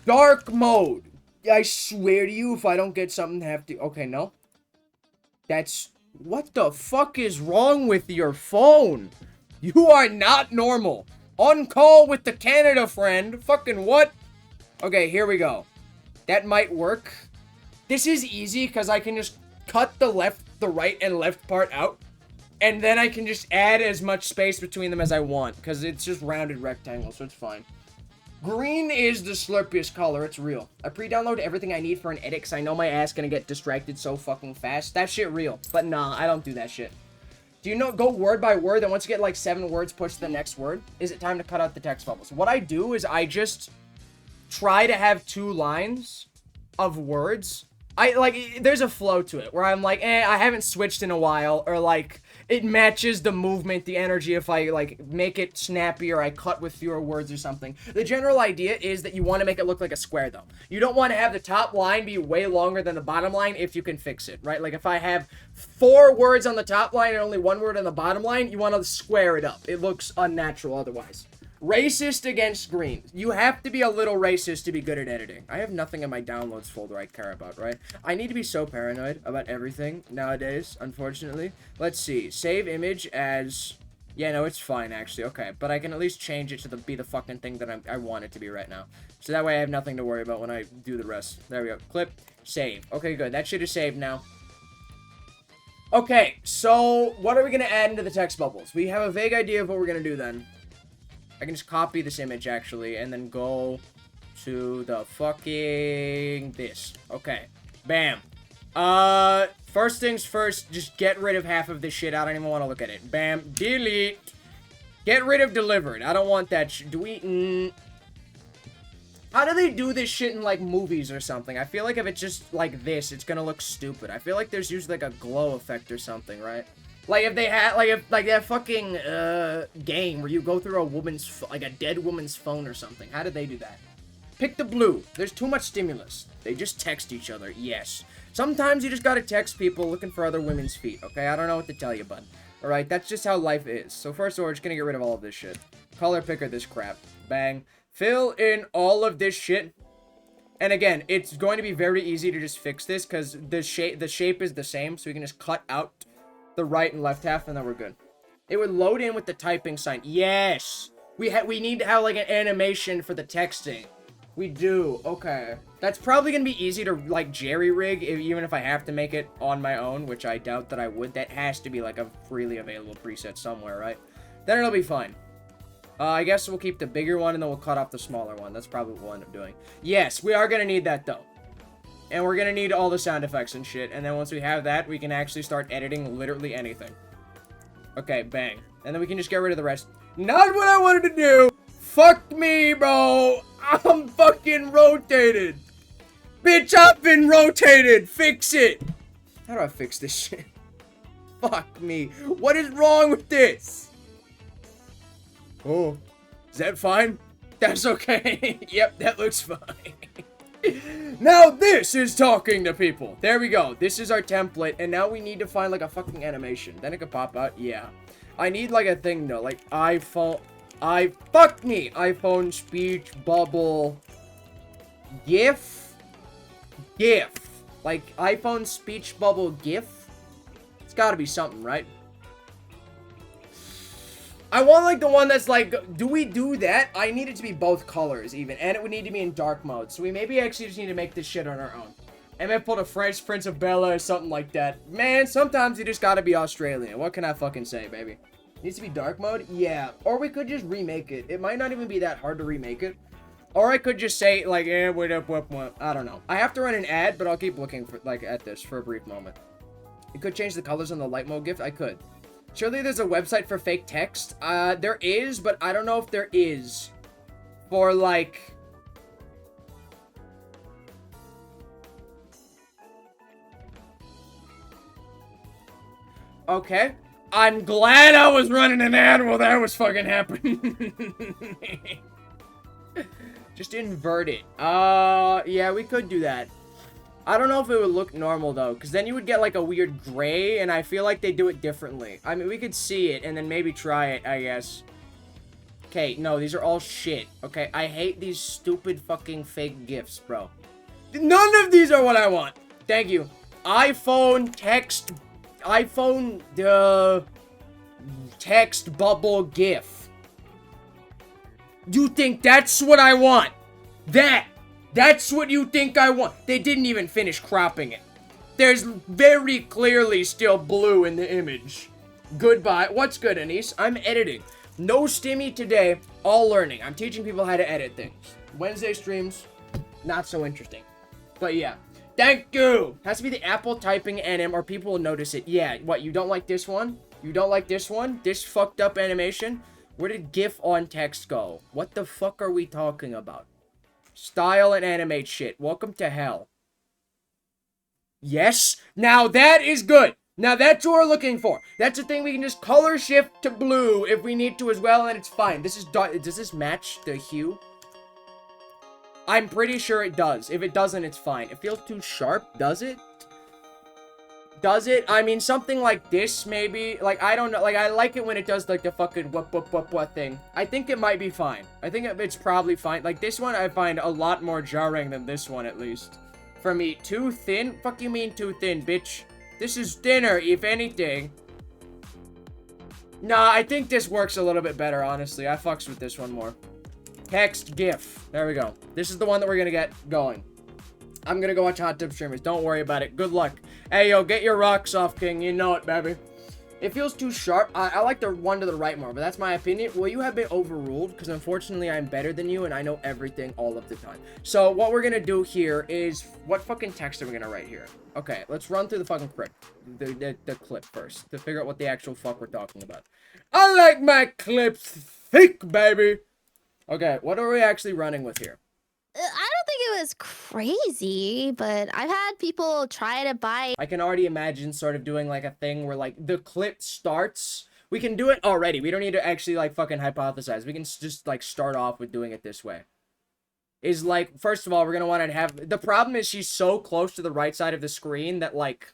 Dark mode. I swear to you, if I don't get something, have to... Okay, no. That's... What the fuck is wrong with your phone? You are not normal. On call with the Canada friend. Fucking what? Okay, here we go. That might work. This is easy because I can just cut the right, and left part out. And then I can just add as much space between them as I want. Because it's just rounded rectangles, so it's fine. Green is the slurpiest color. It's real. I pre-download everything I need for an edit because I know my ass gonna get distracted so fucking fast. That shit real. But nah, I don't do that shit. Do you know, go word by word, then once you get like 7 words, push to the next word? Is it time to cut out the text bubbles? What I do is I just try to have 2 lines of words. There's a flow to it where I'm like, I haven't switched in a while, or like, it matches the movement, the energy. If I like make it snappy or I cut with fewer words or something. The general idea is that you want to make it look like a square though. You don't want to have the top line be way longer than the bottom line if you can fix it, right? Like if I have 4 words on the top line and only 1 word on the bottom line, you want to square it up. It looks unnatural otherwise. Racist against green. You have to be a little racist to be good at editing. I have nothing in my downloads folder I care about, right? I need to be so paranoid about everything nowadays, unfortunately. Let's see. Save image as... Yeah, no, it's fine, actually. Okay, but I can at least change it to be the fucking thing that I want it to be right now. So that way I have nothing to worry about when I do the rest. There we go. Clip. Save. Okay, good. That shit is saved now. Okay, so what are we going to add into the text bubbles? We have a vague idea of what we're going to do then. I can just copy this image, actually, and then go to the fucking this. Okay. Bam. First things first, just get rid of half of this shit. I don't even want to look at it. Bam. Delete. Get rid of delivered. I don't want that shit. Do we... How do they do this shit in, like, movies or something? I feel like if it's just like this, it's gonna look stupid. I feel like there's usually, like, a glow effect or something, right? Like, if they had, like that fucking, game where you go through a woman's, like, a dead woman's phone or something. How did they do that? Pick the blue. There's too much stimulus. They just text each other. Yes. Sometimes you just gotta text people looking for other women's feet, okay? I don't know what to tell you, bud. Alright, that's just how life is. So first of all, we're just gonna get rid of all of this shit. Color picker this crap. Bang. Fill in all of this shit. And again, it's going to be very easy to just fix this because the shape is the same, so we can just cut out the right and left half, and then we're good. It would load in with the typing sign. Yes! We need to have, like, an animation for the texting. We do. Okay. That's probably going to be easy to, like, jerry-rig, even if I have to make it on my own, which I doubt that I would. That has to be, like, a freely available preset somewhere, right? Then it'll be fine. I guess we'll keep the bigger one, and then we'll cut off the smaller one. That's probably what we'll end up doing. Yes, we are going to need that, though. And we're gonna need all the sound effects and shit. And then once we have that, we can actually start editing literally anything. Okay, bang. And then we can just get rid of the rest. Not what I wanted to do! Fuck me, bro! I'm fucking rotated! Bitch, I've been rotated! Fix it! How do I fix this shit? Fuck me. What is wrong with this? Oh. Is that fine? That's okay. Yep, that looks fine. Now this is talking to people. There we go. This is our template, and now we need to find like a fucking animation. Then it could pop out. Yeah. I need like a thing though, like iPhone. Fuck me. iPhone speech bubble. GIF. Like iPhone speech bubble GIF. It's got to be something, right? I want, like, the one that's, like, do we do that? I need it to be both colors, even. And it would need to be in dark mode. So we maybe actually just need to make this shit on our own. And then pull a Fresh Prince of Bel-Air or something like that. Man, sometimes you just gotta be Australian. What can I fucking say, baby? Needs to be dark mode? Yeah. Or we could just remake it. It might not even be that hard to remake it. Or I could just say, like, wait up, what? I don't know. I have to run an ad, but I'll keep looking for, like, at this for a brief moment. You could change the colors on the light mode gift? I could. Surely there's a website for fake text. There is, but I don't know if there is. For, like... Okay. I'm glad I was running an ad while that was fucking happening. Just invert it. Yeah, we could do that. I don't know if it would look normal, though, because then you would get, like, a weird gray, and I feel like they do it differently. I mean, we could see it, and then maybe try it, I guess. Okay, no, these are all shit. Okay, I hate these stupid fucking fake gifts, bro. None of these are what I want. Thank you. iPhone text bubble GIF. You think that's what I want? That's what you think I want? They didn't even finish cropping it. There's very clearly still blue in the image. Goodbye. What's good, Anise? I'm editing. No stimmy today. All learning. I'm teaching people how to edit things. Wednesday streams, not so interesting. But yeah. Thank you! Has to be the Apple typing anim or people will notice it. Yeah, what, you don't like this one? You don't like this one? This fucked up animation? Where did GIF on text go? What the fuck are we talking about? Style and animate shit. Welcome to hell. Yes? Now that is good. Now that's what we're looking for. That's a thing we can just color shift to blue if we need to as well, and it's fine. This is does this match the hue? I'm pretty sure it does. If it doesn't, it's fine. It feels too sharp, does it? Does it? I mean, something like this, maybe. Like, I don't know. Like, I like it when it does, like, the fucking what thing. I think it might be fine. I think it's probably fine. Like, this one I find a lot more jarring than this one, at least. For me, too thin? Fuck you mean too thin, bitch? This is thinner, if anything. Nah, I think this works a little bit better, honestly. I fucks with this one more. Text GIF. There we go. This is the one that we're gonna get going. I'm gonna go watch Hot Tub Streamers. Don't worry about it. Good luck. Hey, yo, get your rocks off, King. You know it, baby. It feels too sharp. I like the one to the right more, but that's my opinion. Well, you have been overruled, because unfortunately I'm better than you, and I know everything all of the time. So, what we're gonna do here is... What fucking text are we gonna write here? Okay, let's run through the fucking clip. The clip first, to figure out what the actual fuck we're talking about. I like my clips thick, baby! Okay, what are we actually running with here? I don't think it was crazy, but I've had people try to buy. I can already imagine sort of doing like a thing where like the clip starts. We can do it already. We don't need to actually like fucking hypothesize. We can just like start off with doing it this way. Is like, first of all, we're gonna want to have, the problem is she's so close to the right side of the screen that like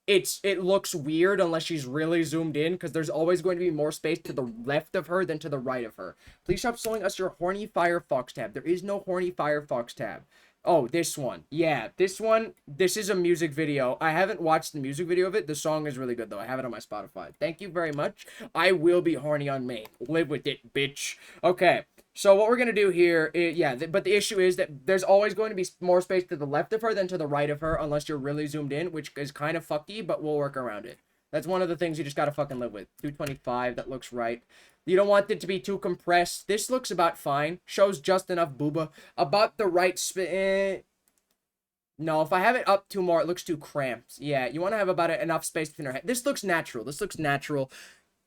it looks weird unless she's really zoomed in, because there's always going to be more space to the left of her than to the right of her. Please stop showing us your horny Firefox tab. There is no horny Firefox tab. Oh, this one. Yeah, this one. This is a music video. I haven't watched the music video of it. The song is really good, though. I have it on my Spotify. Thank you very much. I will be horny on May. Live with it, bitch. Okay. So what we're going to do here is, yeah, but the issue is that there's always going to be more space to the left of her than to the right of her, unless you're really zoomed in, which is kind of fucky, but we'll work around it. That's one of the things you just got to fucking live with. 225, that looks right. You don't want it to be too compressed. This looks about fine. Shows just enough booba. About the right No, if I have it up too more, it looks too cramped. Yeah, you want to have about enough space between her head. This looks natural. This looks natural.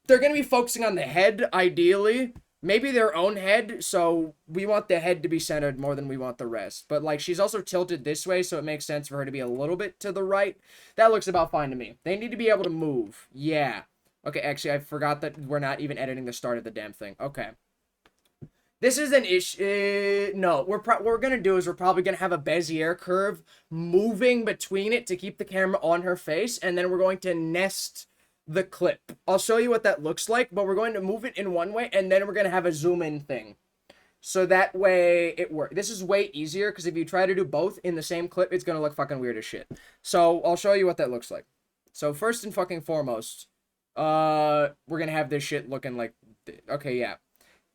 They're going to be focusing on the head, ideally. Maybe their own head, so we want the head to be centered more than we want the rest. But, like, she's also tilted this way, so it makes sense for her to be a little bit to the right. That looks about fine to me. They need to be able to move. Yeah. Okay, actually, I forgot that we're not even editing the start of the damn thing. Okay. This is an issue. No, what we're going to do is we're probably going to have a Bezier curve moving between it to keep the camera on her face, and then we're going to nest the clip. I'll show you what that looks like, but we're going to move it in one way, and then we're going to have a zoom in thing. So that way it works. This is way easier, because if you try to do both in the same clip, it's going to look fucking weird as shit. So I'll show you what that looks like. So first and fucking foremost, we're going to have this shit looking like, okay, yeah.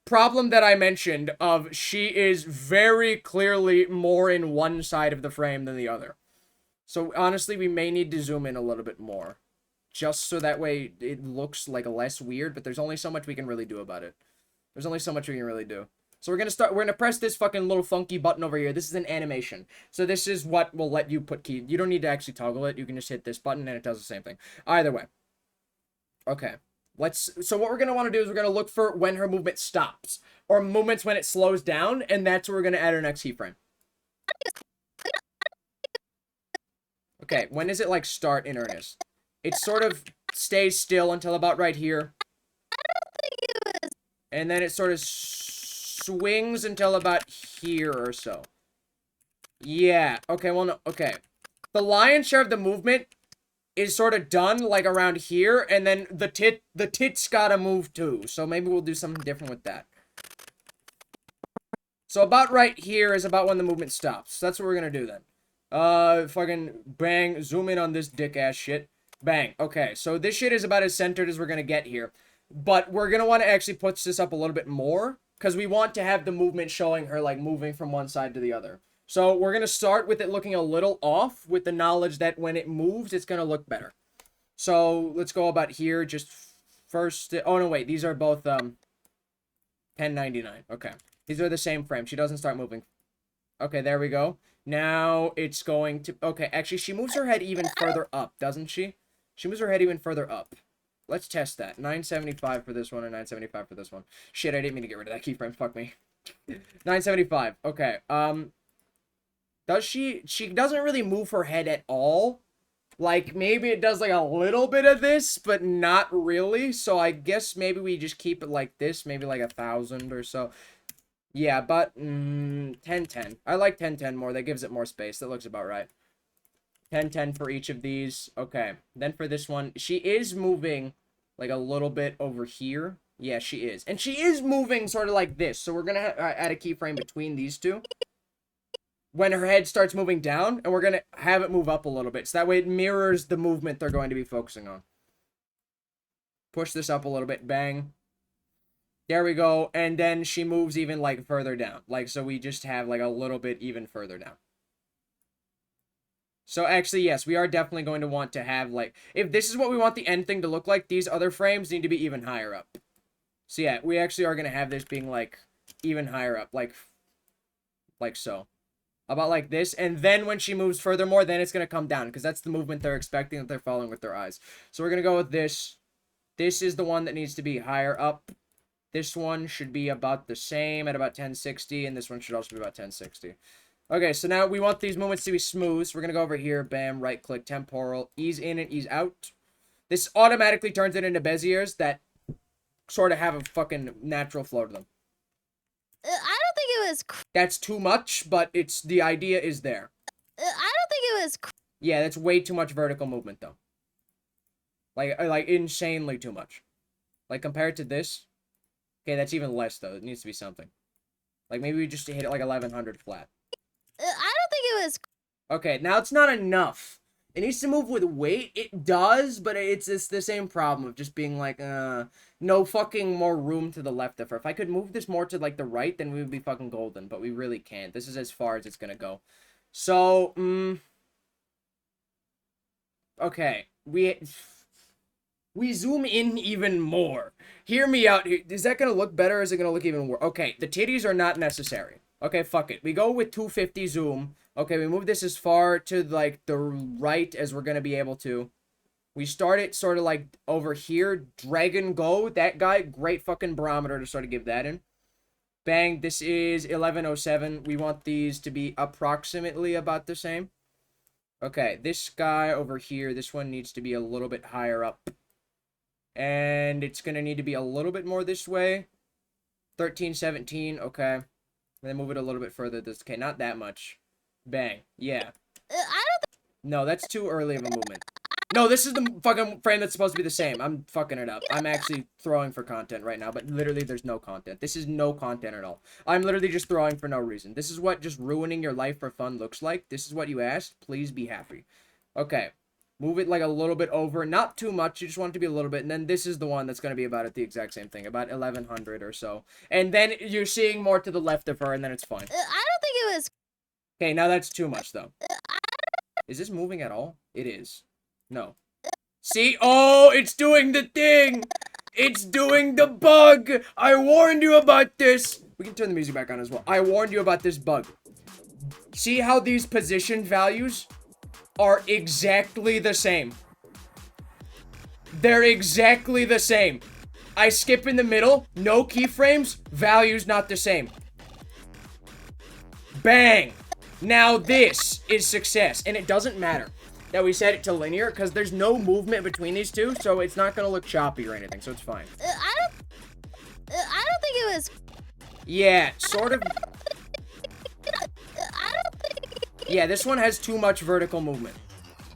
Problem that I mentioned of she is very clearly more in one side of the frame than the other. So honestly, we may need to zoom in a little bit more. Just so that way it looks like less weird, but there's only so much we can really do about it. There's only so much we can really do. So we're gonna press this fucking little funky button over here. This is an animation. So this is what will let you put key. You don't need to actually toggle it. You can just hit this button and it does the same thing. Either way. Okay. So what we're gonna want to do is we're gonna look for when her movement stops. Or movements when it slows down, and that's where we're gonna add our next keyframe. Okay, when does it like start in earnest? It's sort of stays still until about right here. And then it sort of swings until about here or so. Yeah. Okay, well, no. Okay. The lion's share of the movement is sort of done, like, around here. And then the tits gotta move, too. So maybe we'll do something different with that. So about right here is about when the movement stops. That's what we're gonna do, then. Fucking bang. Zoom in on this dick-ass shit. Bang. Okay, so this shit is about as centered as we're gonna get here. But we're gonna want to actually put this up a little bit more. Because we want to have the movement showing her, like, moving from one side to the other. So we're going to start with it looking a little off with the knowledge that when it moves, it's going to look better. So let's go about here. Just first. Oh, no, wait. These are both 1099. Okay. These are the same frame. She doesn't start moving. Okay, there we go. Now it's going to. Okay, actually, she moves her head even further up, doesn't she? She moves her head even further up. Let's test that. 975 for this one and 975 for this one. Shit, I didn't mean to get rid of that keyframe. Fuck me. 975. Okay. Does she doesn't really move her head at all. Like, maybe it does, like, a little bit of this, but not really. So I guess maybe we just keep it like this. Maybe, like, 1,000 or so. Yeah, but, 1010. I like 1010 more. That gives it more space. That looks about right. 1010 for each of these. Okay. Then for this one, she is moving, like, a little bit over here. Yeah, she is. And she is moving sort of like this. So we're going to add a keyframe between these two. When her head starts moving down, and we're going to have it move up a little bit. So that way it mirrors the movement they're going to be focusing on. Push this up a little bit. Bang. There we go. And then she moves even, like, further down. Like, so we just have, like, a little bit even further down. So actually, yes, we are definitely going to want to have, like, if this is what we want the end thing to look like, these other frames need to be even higher up. So yeah, we actually are going to have this being, like, even higher up. Like so. About like this, and then when she moves furthermore, then it's going to come down, because that's the movement they're expecting that they're following with their eyes. So we're going to go with this. This is the one that needs to be higher up. This one should be about the same at about 1060, and this one should also be about 1060. Okay, so now we want these movements to be smooth, so we're going to go over here, bam, right-click, temporal, ease in and ease out. This automatically turns it into Beziers that sort of have a fucking natural flow to them. I don't think it was. That's too much, but it's the idea is there. I don't think it was. Yeah, that's way too much vertical movement though. Like insanely too much. Like compared to this, okay, that's even less though. It needs to be something. Like maybe we just hit it like 1100 flat. I don't think it was. Okay, now it's not enough. It needs to move with weight. It does, but it's the same problem of just being like, no fucking more room to the left of her. If I could move this more to, like, the right, then we would be fucking golden, but we really can't. This is as far as it's gonna go. So, okay. We zoom in even more. Hear me out here. Is that gonna look better, or is it gonna look even worse? Okay, the titties are not necessary. Okay, fuck it. We go with 250 zoom. Okay, we move this as far to, like, the right as we're going to be able to. We start it sort of, like, over here. Dragon Go, that guy. Great fucking barometer to sort of give that in. Bang, this is 1107. We want these to be approximately about the same. Okay, this guy over here, this one needs to be a little bit higher up. And it's going to need to be a little bit more this way. 1317, okay. And then move it a little bit further. Okay, not that much. Bang. Yeah. I don't think. No, that's too early of a movement. No, this is the fucking frame that's supposed to be the same. I'm fucking it up. I'm actually throwing for content right now, but literally there's no content. This is no content at all. I'm literally just throwing for no reason. This is what just ruining your life for fun looks like. This is what you asked. Please be happy. Okay. Move it like a little bit over. Not too much. You just want it to be a little bit. And then this is the one that's going to be about the exact same thing. About 1100 or so. And then you're seeing more to the left of her, and then it's fine. I don't think it was. Okay, now that's too much, though. Is this moving at all? It is. No. See? Oh, it's doing the thing! It's doing the bug! I warned you about this! We can turn the music back on as well. I warned you about this bug. See how these position values are exactly the same? They're exactly the same. I skip in the middle, no keyframes, values not the same. Bang! Now this is success, and it doesn't matter. that we set it to linear, because there's no movement between these two, so it's not gonna look choppy or anything, so it's fine. I don't think it was. Yeah, sort of. I don't think. Yeah, this one has too much vertical movement.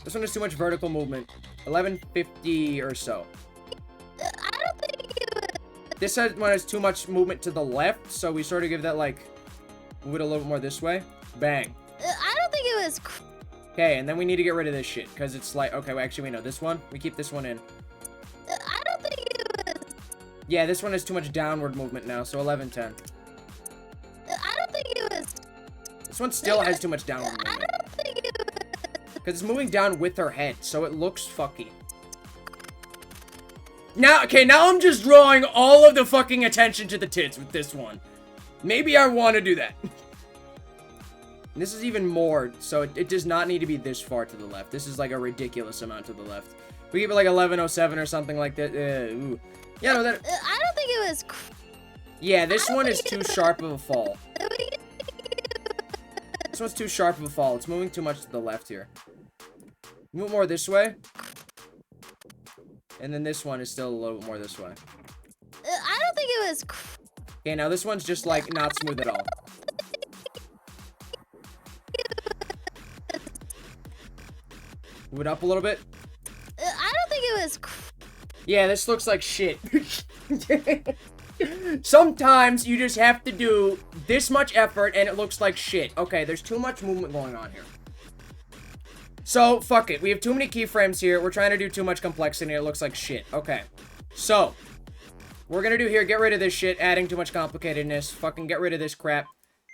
This one has too much vertical movement. 1150 or so. I don't think it was. This one has too much movement to the left, so we sort of give that, like, move it a little bit more this way. Bang. I don't think it was. Okay, and then we need to get rid of this shit, because it's like, okay, well, actually, we know this one. We keep this one in. I don't think it was. Yeah, this one has too much downward movement now, so 1110. I don't think it was. This one still has too much downward I movement. don't think it was. Because it's moving down with her head, so it looks fucky. Now, okay, now I'm just drawing all of the fucking attention to the tits with this one. Maybe I want to do that. This is even more, so it does not need to be this far to the left. This is like a ridiculous amount to the left. We keep it like 1107 or something like that. Ooh. Yeah, no, that... I don't think it was. Yeah, this one is too sharp of a fall. This one's too sharp of a fall. It's moving too much to the left here. Move more this way. And then this one is still a little bit more this way. I don't think it was. Okay, now this one's just like not smooth at all. Move it up a little bit. I don't think it was. Yeah, this looks like shit. Sometimes you just have to do this much effort and it looks like shit. Okay, there's too much movement going on here. So, fuck it. We have too many keyframes here. We're trying to do too much complexity and it looks like shit. Okay. So, we're gonna do here, get rid of this shit, adding too much complicatedness. Fucking get rid of this crap.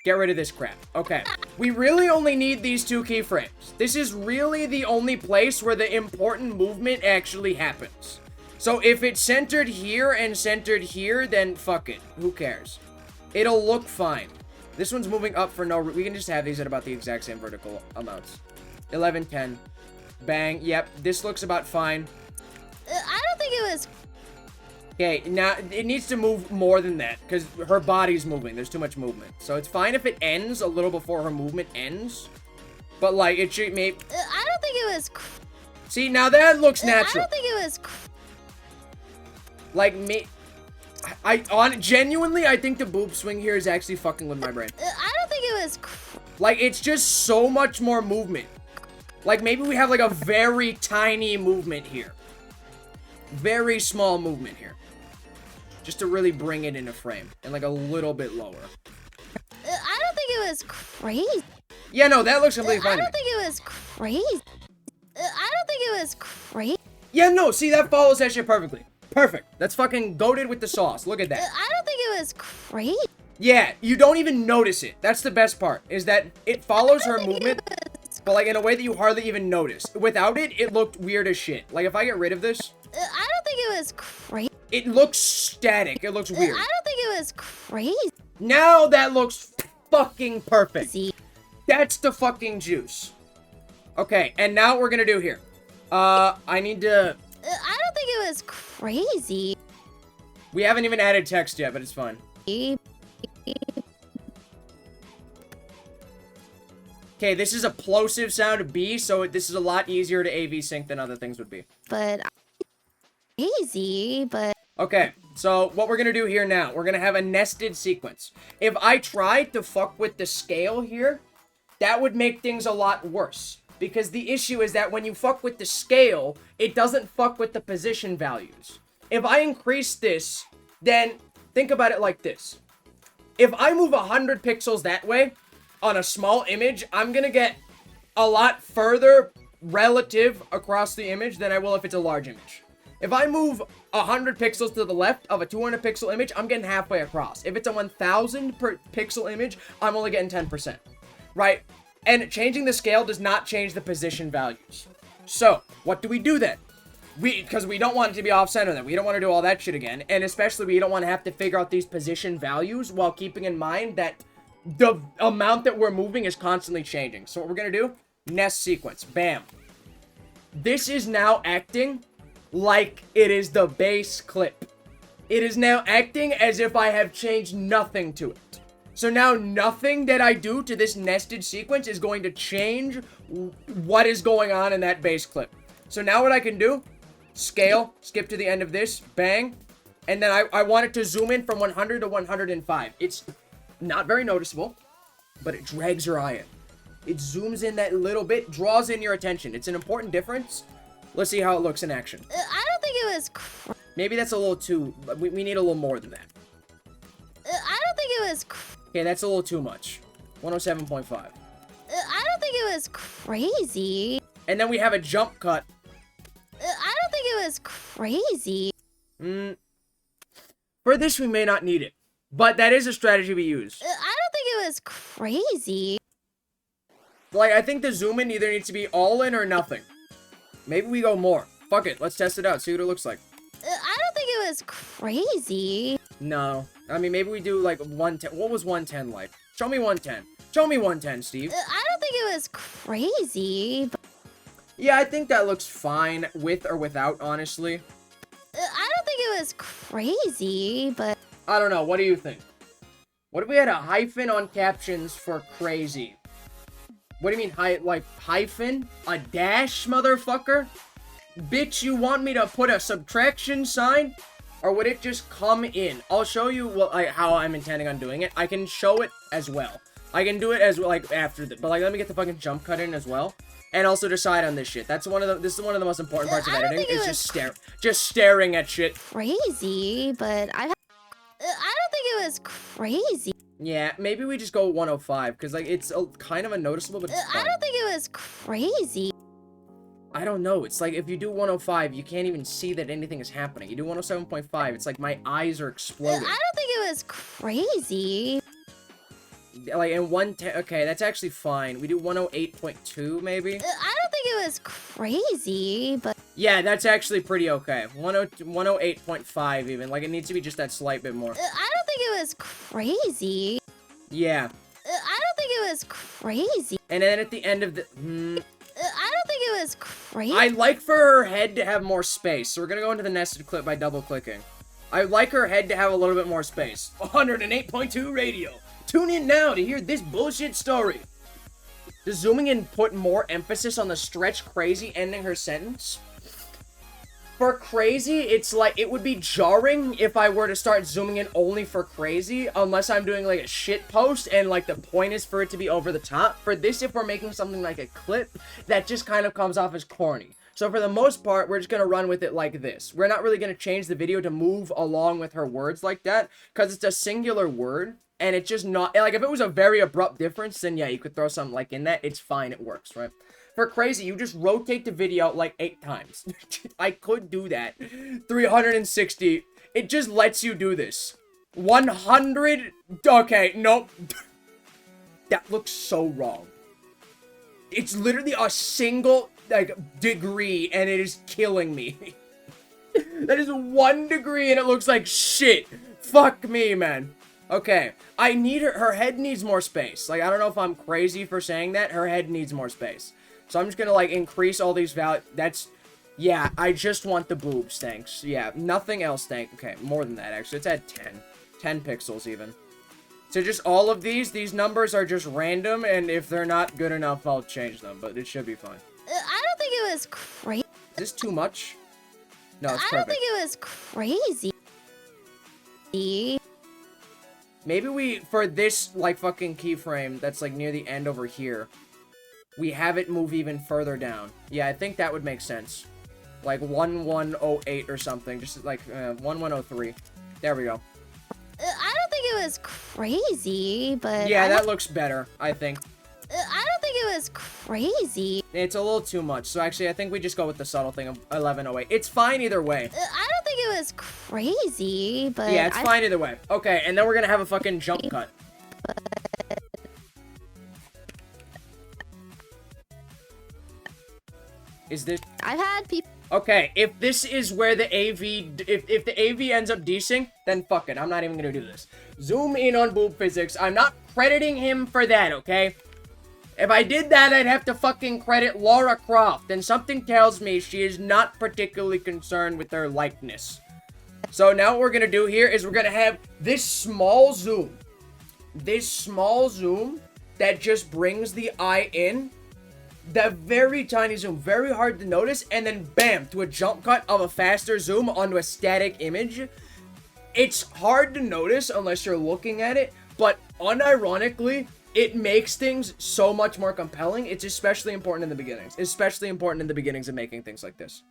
Get rid of this crap. Okay. We really only need these two keyframes. This is really the only place where the important movement actually happens. So if it's centered here and centered here, then fuck it. Who cares? It'll look fine. This one's moving up for no... We can just have these at about the exact same vertical amounts. 1110. Bang. Yep. This looks about fine. I don't think it was. Okay, now it needs to move more than that because her body's moving. There's too much movement. So it's fine if it ends a little before her movement ends. But like it should maybe... I don't think it was. See, now that looks natural. I don't think it was. Like me... genuinely, I think the boob swing here is actually fucking with my brain. I don't think it was. Like, it's just so much more movement. Like, maybe we have, like, a very tiny movement here. Very small movement here. Just to really bring it into frame. And, like, a little bit lower. I don't think it was crazy. Yeah, no, that looks completely fine. I don't think it was crazy. I don't think it was crazy. Yeah, no, see, that follows that shit perfectly. Perfect. That's fucking goated with the sauce. Look at that. I don't think it was crazy. Yeah, you don't even notice it. That's the best part, is that it follows her movement, but like in a way that you hardly even notice. Without it, it looked weird as shit. Like if I get rid of this, I don't think it was crazy. it looks static. It looks weird. I don't think it was crazy. Now that looks fucking perfect. That's the fucking juice. Okay, and now what we're gonna do here. I need to... I don't think it was crazy. We haven't even added text yet, but it's fine. Okay, this is a plosive sound B, so this is a lot easier to AV sync than other things would be. But crazy, but Okay, so what we're gonna do here now, we're gonna have a nested sequence. If I tried to fuck with the scale here, that would make things a lot worse. Because the issue is that when you fuck with the scale, it doesn't fuck with the position values. If I increase this, then think about it like this. If I move 100 pixels that way on a small image, I'm gonna get a lot further relative across the image than I will if it's a large image. If I move 100 pixels to the left of a 200 pixel image, I'm getting halfway across. If it's a 1000 per pixel image, I'm only getting 10%. Right? And changing the scale does not change the position values. So, what do we do then? Because we don't want it to be off-center then. We don't want to do all that shit again. And especially we don't want to have to figure out these position values while keeping in mind that the amount that we're moving is constantly changing. So what we're going to do, nest sequence. Bam. This is now acting like it is the base clip. It is now acting as if I have changed nothing to it. So now nothing that I do to this nested sequence is going to change what is going on in that base clip. So now what I can do, scale, skip to the end of this, bang, and then I want it to zoom in from 100 to 105. It's not very noticeable, but it drags your eye in. It zooms in that little bit, draws in your attention. It's an important difference. Let's see how it looks in action. I don't think it was. Maybe that's a little too... We need a little more than that. I don't think it was. Okay, that's a little too much. 107.5. I don't think it was crazy. And then we have a jump cut. I don't think it was crazy. For this, we may not need it. But that is a strategy we use. I don't think it was crazy. Like, I think the zoom in either needs to be all in or nothing. Maybe we go more. Fuck it, let's test it out, see what it looks like. I don't think it was crazy. No. I mean, maybe we do, like, 110. What was 110 like? Show me 110. Show me 110, Steve. I don't think it was crazy. But Yeah, I think that looks fine, with or without, honestly. I don't think it was crazy, but... I don't know, what do you think? What if we had a hyphen on captions for crazy? What do you mean, hyphen? A dash, motherfucker? Bitch, you want me to put a subtraction sign? Or would it just come in? I'll show you how I'm intending on doing it. I can show it as well. I can do it as, like, after the... But, like, let me get the fucking jump cut in as well. And also decide on this shit. This is one of the most important parts of editing. Is just staring at shit. Crazy, but I don't think it was crazy. Yeah, maybe we just go 105, because, like, it's kind of unnoticeable, but it's I fun. don't think it was crazy. I don't know. It's like, if you do 105, you can't even see that anything is happening. You do 107.5, it's like my eyes are exploding. I don't think it was crazy. Like, in 110, okay, that's actually fine. We do 108.2, maybe? I don't think it was crazy, but... Yeah, that's actually pretty okay. 108.5 even. Like, it needs to be just that slight bit more. I don't think it was crazy. Yeah. I don't think it was crazy. And then at the end of the... I don't think it was crazy. I'd like for her head to have more space, so we're gonna go into the nested clip by double-clicking. I'd like her head to have a little bit more space. 108.2 radio. Tune in now to hear this bullshit story. Does zooming in put more emphasis on the stretch crazy ending her sentence? For crazy, it's like, it would be jarring if I were to start zooming in only for crazy, unless I'm doing like a shit post and like the point is for it to be over the top. For this, if we're making something like a clip, that just kind of comes off as corny. So for the most part, we're just going to run with it like this. We're not really going to change the video to move along with her words like that, because it's a singular word. And it's just not, like, if it was a very abrupt difference, then yeah, you could throw something like in that. It's fine, it works, right? For crazy, you just rotate the video like 8 times. I could do that. 360. It just lets you do this. 100. Okay, nope. That looks so wrong. It's literally a single, like, degree, and it is killing me. That is 1 degree, and it looks like shit. Fuck me, man. Okay, I need her head needs more space. Like, I don't know if I'm crazy for saying that. Her head needs more space. So I'm just gonna, like, increase all these values. That's, yeah, I just want the boobs, thanks. Yeah, nothing else, okay, more than that, actually. It's at 10. 10 pixels, even. So just all of these numbers are just random, and if they're not good enough, I'll change them, but it should be fine. I don't think it was crazy. Is this too much? No, it's perfect. I don't think it was crazy. Maybe we, for this, like, fucking keyframe that's, like, near the end over here, we have it move even further down. Yeah, I think that would make sense. Like, 1108 or something. Just, like, 1103. There we go. I don't think it was crazy, but... Yeah, that looks better, I think. I don't think it was crazy. It's a little too much, so actually, I think we just go with the subtle thing of 1108. It's fine either way. I don't think it was crazy, but... Yeah, it's fine either way. Okay, and then we're gonna have a fucking jump cut. Is this... I've had people... Okay, if this is where the AV... If the AV ends up desync, then fuck it. I'm not even gonna do this. Zoom in on boob physics. I'm not crediting him for that, okay? If I did that, I'd have to fucking credit Lara Croft, and something tells me she is not particularly concerned with her likeness. So now what we're gonna do here is we're gonna have this small zoom. this small zoom that just brings the eye in, that very tiny zoom, very hard to notice, and then bam, to a jump cut of a faster zoom onto a static image. It's hard to notice unless you're looking at it, but unironically, it makes things so much more compelling. It's especially important in the beginnings. Especially important in the beginnings of making things like this.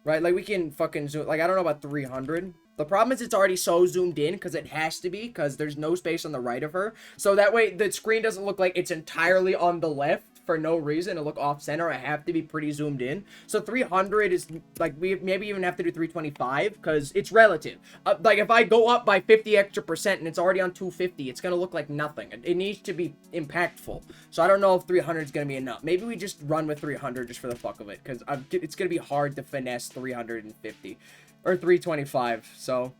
Right? Like, we can fucking zoom... Like, I don't know about 300. The problem is it's already so zoomed in, because it has to be, because there's no space on the right of her. So that way, the screen doesn't look like it's entirely on the left for no reason. It'll look off-center. I have to be pretty zoomed in. So 300 is, like, we maybe even have to do 325, because it's relative. Like, if I go up by 50 extra % and it's already on 250, it's going to look like nothing. It needs to be impactful. So I don't know if 300 is going to be enough. Maybe we just run with 300 just for the fuck of it, because it's going to be hard to finesse 350. Or 325, so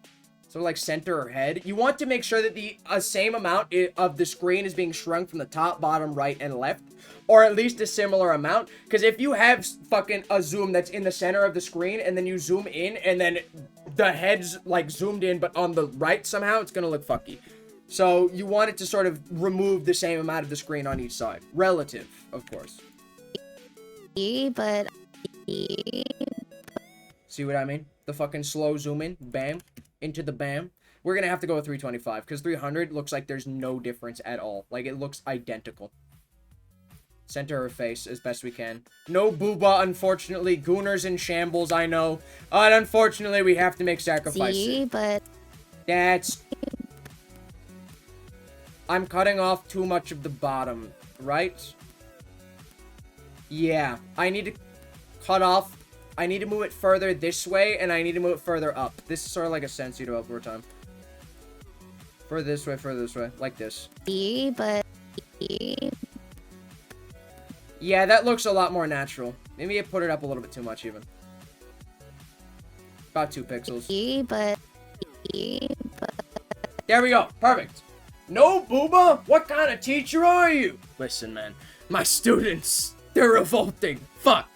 like center or head. You want to make sure that the same amount of the screen is being shrunk from the top, bottom, right, and left. Or at least a similar amount. Because if you have fucking a zoom that's in the center of the screen, and then you zoom in, and then the head's like zoomed in, but on the right somehow, it's gonna look fucky. So you want it to sort of remove the same amount of the screen on each side. Relative, of course. But... See what I mean? The fucking slow zoom in, bam, into the bam. We're gonna have to go with 325, because 300 looks like there's no difference at all. Like, it looks identical. Center her face as best we can. No booba, unfortunately. Gooner's in shambles, I know. And unfortunately, we have to make sacrifices. See, but... That's... I'm cutting off too much of the bottom, right? Yeah, I need to cut off... I need to move it further this way, and I need to move it further up. This is sort of like a Sensi to over time. Further this way, like this. But... Yeah, that looks a lot more natural. Maybe I put it up a little bit too much, even. About 2 pixels. But... There we go. Perfect. No, Booba? What kind of teacher are you? Listen, man. My students, they're revolting. Fuck.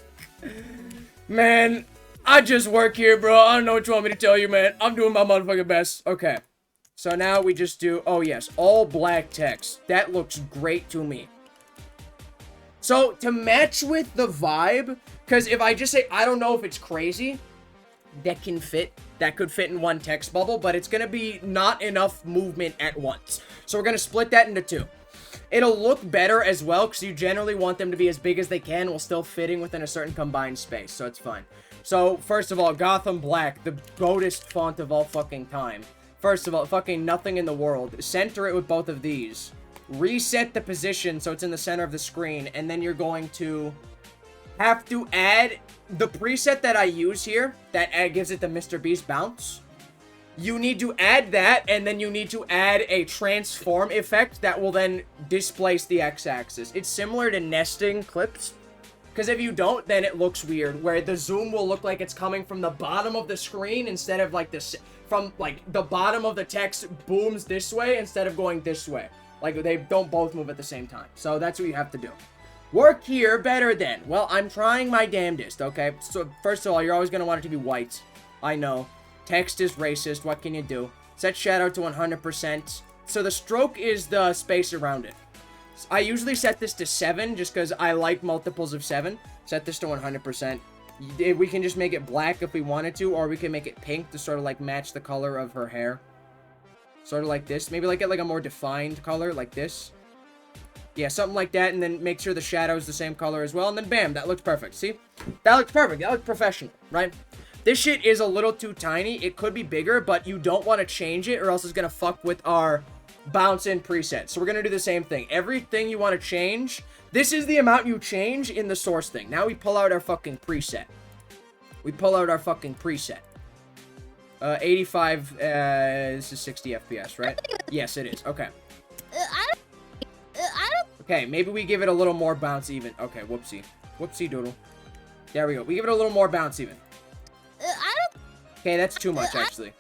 Man, I just work here, bro. I don't know what you want me to tell you, man. I'm doing my motherfucking best. Okay. So now we just do... Oh, yes. All black text. That looks great to me. So, to match with the vibe... Because if I just say, I don't know if it's crazy... That can fit. That could fit in one text bubble. But it's going to be not enough movement at once. So, we're going to split that into 2. It'll look better as well, because you generally want them to be as big as they can while still fitting within a certain combined space, so it's fine. So, first of all, Gotham Black, the goatest font of all fucking time. First of all, fucking nothing in the world. Center it with both of these. Reset the position so it's in the center of the screen, and then you're going to have to add the preset that I use here, that gives it the Mr. Beast bounce. You need to add that, and then you need to add a transform effect that will then displace the x-axis. It's similar to nesting clips, because if you don't, then it looks weird, where the zoom will look like it's coming from the bottom of the screen instead of like this, from like the bottom of the text booms this way instead of going this way. Like, they don't both move at the same time. So that's what you have to do. Work here better than. Well, I'm trying my damnedest, okay? So, first of all, you're always going to want it to be white. I know. Text is racist, what can you do? Set shadow to 100%. So the stroke is the space around it. I usually set this to 7, just because I like multiples of 7. Set this to 100%. We can just make it black if we wanted to, or we can make it pink to sort of like match the color of her hair. Sort of like this. Maybe like get like a more defined color, like this. Yeah, something like that, and then make sure the shadow is the same color as well, and then bam, that looks perfect. See? That looks perfect. That looks professional, right? This shit is a little too tiny. It could be bigger, but you don't want to change it or else it's going to fuck with our bounce in preset. So we're going to do the same thing. Everything you want to change, this is the amount you change in the source thing. Now we pull out our fucking preset. 85, this is 60 FPS, right? Yes, it is. Okay. I don't... Okay, maybe we give it a little more bounce even. Okay, whoopsie. Whoopsie doodle. There we go. We give it a little more bounce even. Okay, that's too much, actually.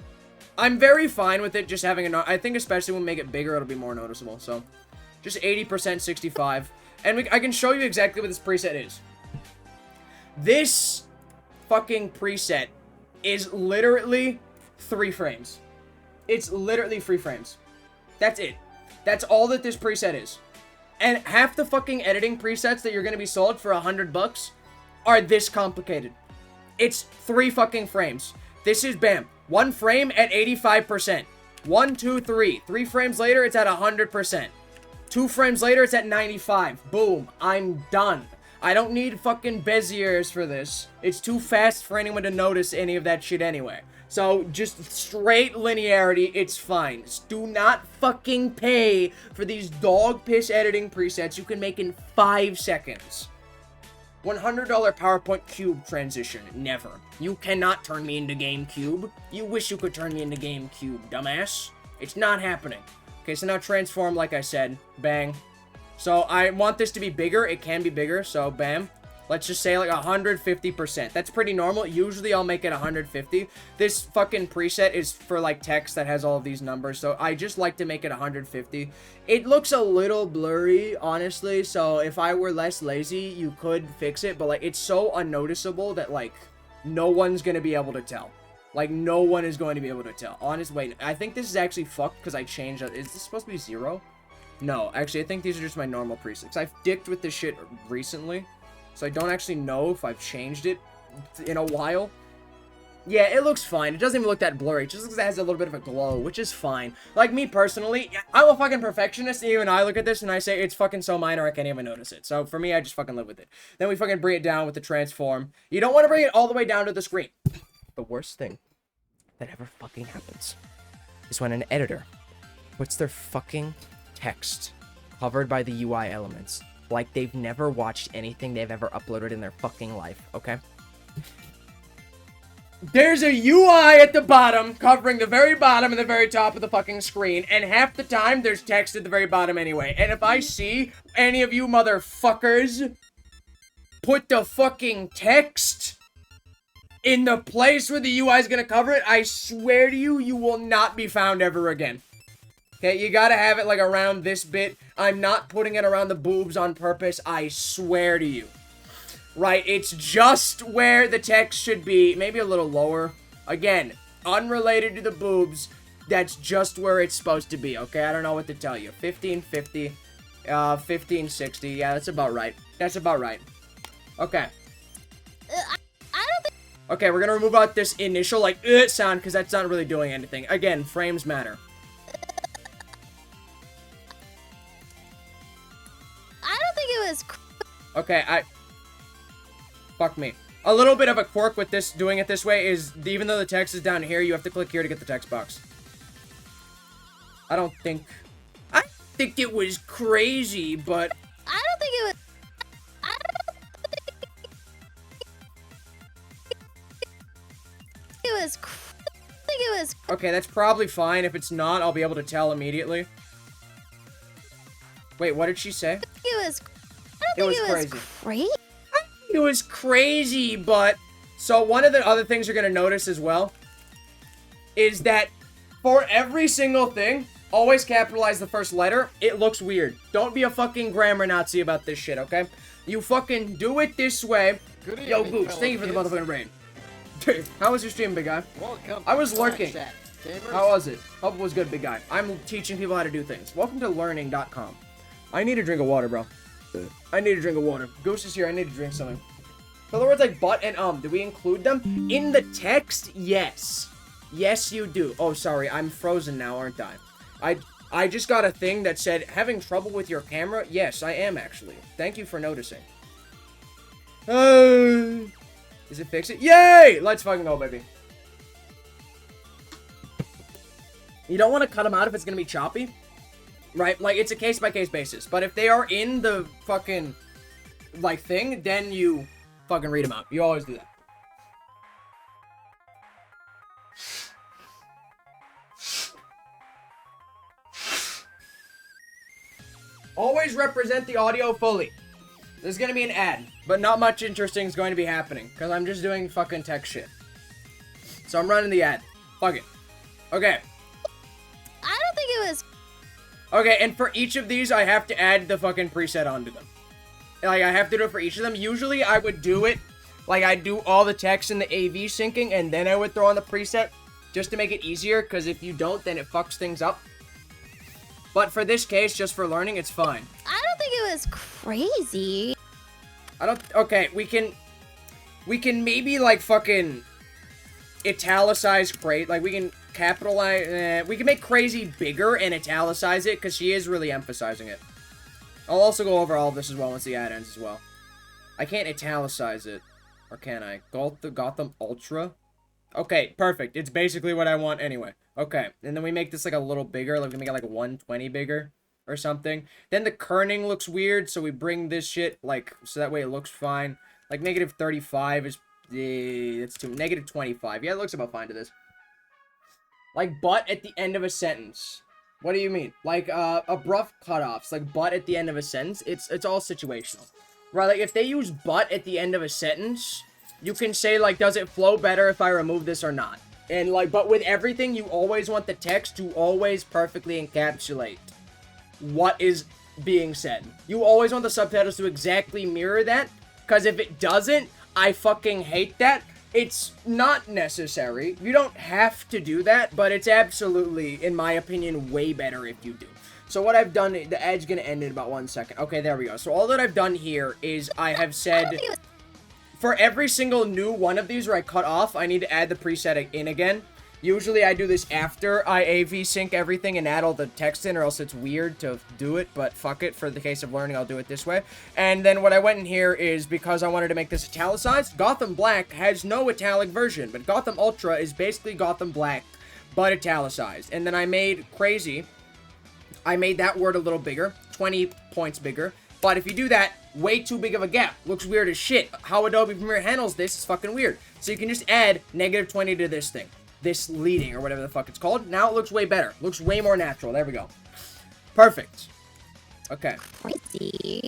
I'm very fine with it just having a... I think especially when we make it bigger, it'll be more noticeable. So, just 80%, 65. And I can show you exactly what this preset is. This fucking preset is literally 3 frames. It's literally 3 frames. That's it. That's all that this preset is. And half the fucking editing presets that you're gonna be sold for $100 are this complicated. It's 3 fucking frames. This is, bam, 1 frame at 85%. 1, 2, 3. 3 frames later, it's at 100%. 2 frames later, it's at 95. Boom, I'm done. I don't need fucking Beziers for this. It's too fast for anyone to notice any of that shit anyway. So, just straight linearity, it's fine. Just do not fucking pay for these dog piss editing presets you can make in 5 seconds. $100 PowerPoint Cube transition. Never. You cannot turn me into GameCube. You wish you could turn me into GameCube, dumbass. It's not happening. Okay, so now transform, like I said. Bang. So, I want this to be bigger. It can be bigger, so bam. Let's just say like 150%. That's pretty normal. Usually I'll make it 150. This fucking preset is for like text that has all of these numbers. So I just like to make it 150. It looks a little blurry, honestly. So if I were less lazy, you could fix it. But like it's so unnoticeable that like no one's going to be able to tell. Like no one is going to be able to tell. Wait, I think this is actually fucked because I changed it. Is this supposed to be 0? No, actually I think these are just my normal presets. I've dicked with this shit recently. So I don't actually know if I've changed it in a while. Yeah, it looks fine. It doesn't even look that blurry. It just looks like it has a little bit of a glow, which is fine. Like me personally, I'm a fucking perfectionist. Even I look at this and I say, it's fucking so minor I can't even notice it. So for me, I just fucking live with it. Then we fucking bring it down with the transform. You don't want to bring it all the way down to the screen. The worst thing that ever fucking happens is when an editor puts their fucking text covered by the UI elements. Like they've never watched anything they've ever uploaded in their fucking life, okay? There's a UI at the bottom, covering the very bottom and the very top of the fucking screen, and half the time there's text at the very bottom anyway. And if I see any of you motherfuckers put the fucking text in the place where the UI is gonna cover it, I swear to you, you will not be found ever again. Okay, you gotta have it like around this bit. I'm not putting it around the boobs on purpose, I swear to you. Right, it's just where the text should be, maybe a little lower. Again, unrelated to the boobs, that's just where it's supposed to be, okay? I don't know what to tell you. 1550, 1560, yeah, that's about right. That's about right. Okay. I don't think... Okay, we're gonna remove out this initial, like, sound, because that's not really doing anything. Again, frames matter. It was okay, fuck me. A little bit of a quirk with this, doing it this way, is even though the text is down here, you have to click here to get the text box. I think it was crazy, but I don't think it was. I think it was. Okay, that's probably fine. If it's not, I'll be able to tell immediately. Wait, what did she say? It was crazy. It was crazy, but... So, one of the other things you're going to notice as well is that for every single thing, always capitalize the first letter. It looks weird. Don't be a fucking grammar Nazi about this shit, okay? You fucking do it this way. Good evening, Yo, Gooch, thank you for the fellow motherfucking rain. How was your stream, big guy? Welcome I was to lurking. Chat. Gamers? How was it? Hope it was good, big guy. I'm teaching people how to do things. Welcome to learning.com. I need a drink of water, bro. I need a drink of water. Goose is here. I need to drink something. So the words like but and do we include them in the text? Yes. Yes, you do. Oh, sorry. I'm frozen now, aren't I? I just got a thing that said, having trouble with your camera? Yes, I am, actually. Thank you for noticing. Is it fixed? Yay! Let's fucking go, baby. You don't want to cut them out if it's going to be choppy. Right? Like, it's a case-by-case basis. But if they are in the fucking, like, thing, then you fucking read them out. You always do that. Always represent the audio fully. There's gonna be an ad, but not much interesting is going to be happening, because I'm just doing fucking tech shit. So I'm running the ad. Fuck it. Okay. I don't think it was... Okay, and for each of these, I have to add the fucking preset onto them. Like, I have to do it for each of them. Usually, I would do it, like, I'd do all the text in the AV syncing, and then I would throw on the preset, just to make it easier, because if you don't, then it fucks things up. But for this case, just for learning, it's fine. I don't think it was crazy. Okay, we can maybe, like, fucking italicize crazy. Like, we can capitalize, we can make crazy bigger and italicize it, because she is really emphasizing it. I'll also go over all of this as well once the ad ends as well. I can't italicize it. Or can I? Gotham Ultra? Okay, perfect. It's basically what I want anyway. Okay, and then we make this like a little bigger. Like we make it like 120 bigger or something. Then the kerning looks weird, so we bring this shit like so that way it looks fine. Like negative 35 is it's too negative 25. Yeah, it looks about fine to this. Like but at the end of a sentence. What do you mean? Like abrupt cutoffs, like but at the end of a sentence. It's all situational. Right, like if they use but at the end of a sentence, you can say like does it flow better if I remove this or not? And like, but with everything, you always want the text to always perfectly encapsulate what is being said. You always want the subtitles to exactly mirror that, because if it doesn't, I fucking hate that. It's not necessary. You don't have to do that, but it's absolutely, in my opinion, way better if you do. So what I've done, the ad's gonna end in about 1 second. Okay, there we go. So all that I've done here is I have said... For every single new one of these where I cut off, I need to add the preset in again. Usually I do this after I AV sync everything and add all the text in, or else it's weird to do it, but fuck it. For the case of learning, I'll do it this way. And then what I went in here is because I wanted to make this italicized. Gotham Black has no italic version, but Gotham Ultra is basically Gotham Black, but italicized. And then I made crazy. I made that word a little bigger, 20 points bigger. But if you do that, way too big of a gap. Looks weird as shit. How Adobe Premiere handles this is fucking weird. So you can just add negative 20 to this thing. This leading, or whatever the fuck it's called. Now it looks way better. Looks way more natural. There we go. Perfect. Okay. Crazy.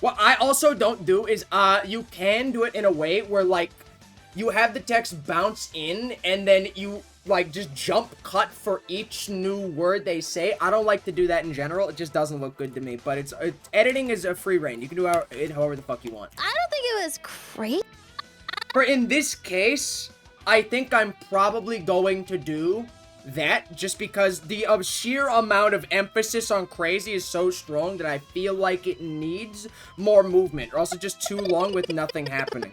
What I also don't do is, you can do it in a way where, like, you have the text bounce in, and then you... like, just jump cut for each new word they say. I don't like to do that in general. It just doesn't look good to me. But it's editing is a free reign. You can do it however the fuck you want. I don't think it was crazy. For in this case, I think I'm probably going to do that just because the sheer amount of emphasis on crazy is so strong that I feel like it needs more movement, or else it's just too long with nothing happening.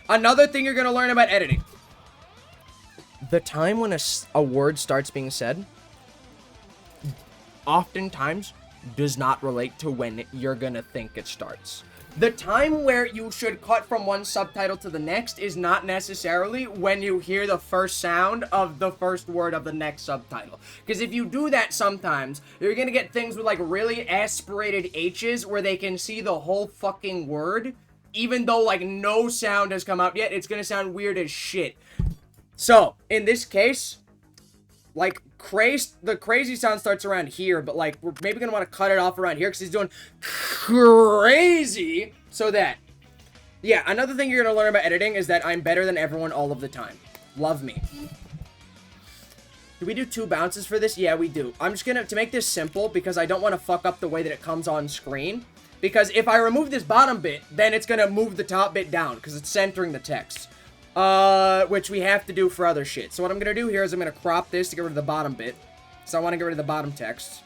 Another thing you're going to learn about editing. The time when a word starts being said, oftentimes does not relate to when you're going to think it starts. The time where you should cut from one subtitle to the next is not necessarily when you hear the first sound of the first word of the next subtitle. Because if you do that sometimes, you're going to get things with like really aspirated H's where they can see the whole fucking word. Even though, like, no sound has come out yet, it's gonna sound weird as shit. So, in this case, like, the crazy sound starts around here, but, like, we're maybe gonna want to cut it off around here, because he's doing crazy, so that. Yeah, another thing you're gonna learn about editing is that I'm better than everyone all of the time. Love me. Do we do 2 bounces for this? Yeah, we do. I'm just gonna, to make this simple, because I don't want to fuck up the way that it comes on screen. Because if I remove this bottom bit, then it's going to move the top bit down, because it's centering the text. Which we have to do for other shit. So what I'm going to do here is I'm going to crop this to get rid of the bottom bit. So I want to get rid of the bottom text.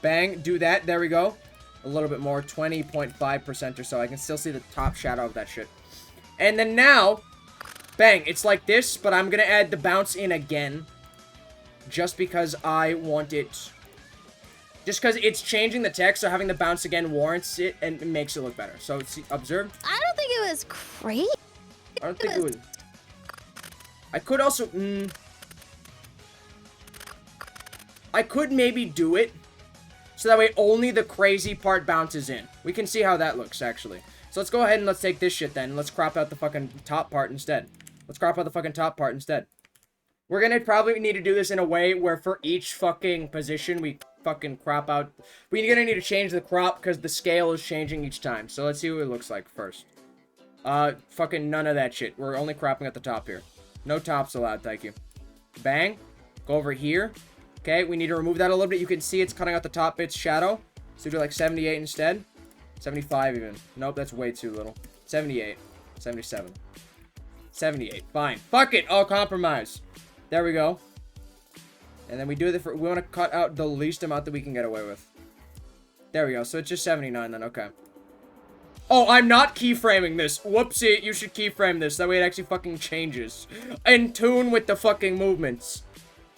Bang, do that, there we go. A little bit more, 20.5% or so. I can still see the top shadow of that shit. And then now, bang, it's like this, but I'm going to add the bounce in again. Just because I want it... Just because it's changing the text, so having the bounce again warrants it and it makes it look better. So, see, observe. I don't think it was crazy. I don't think it was... I could also... I could maybe do it, so that way only the crazy part bounces in. We can see how that looks, actually. So let's go ahead and let's take this shit then. Let's crop out the fucking top part instead. Let's crop out the fucking top part instead. We're gonna probably need to do this in a way where for each fucking position we fucking crop out. We're gonna need to change the crop because the scale is changing each time. So let's see what it looks like first. Fucking none of that shit. We're only cropping at the top here. No tops allowed, thank you. Bang. Go over here. Okay, we need to remove that a little bit. You can see it's cutting out the top bit's shadow. So do like 78 instead. 75 even. Nope, that's way too little. 78. 77. 78. Fine. Fuck it. I'll compromise. There we go. And then we do we want to cut out the least amount that we can get away with. There we go. So it's just 79 then. Okay. Oh, I'm not keyframing this. Whoopsie. You should keyframe this. That way it actually fucking changes. In tune with the fucking movements.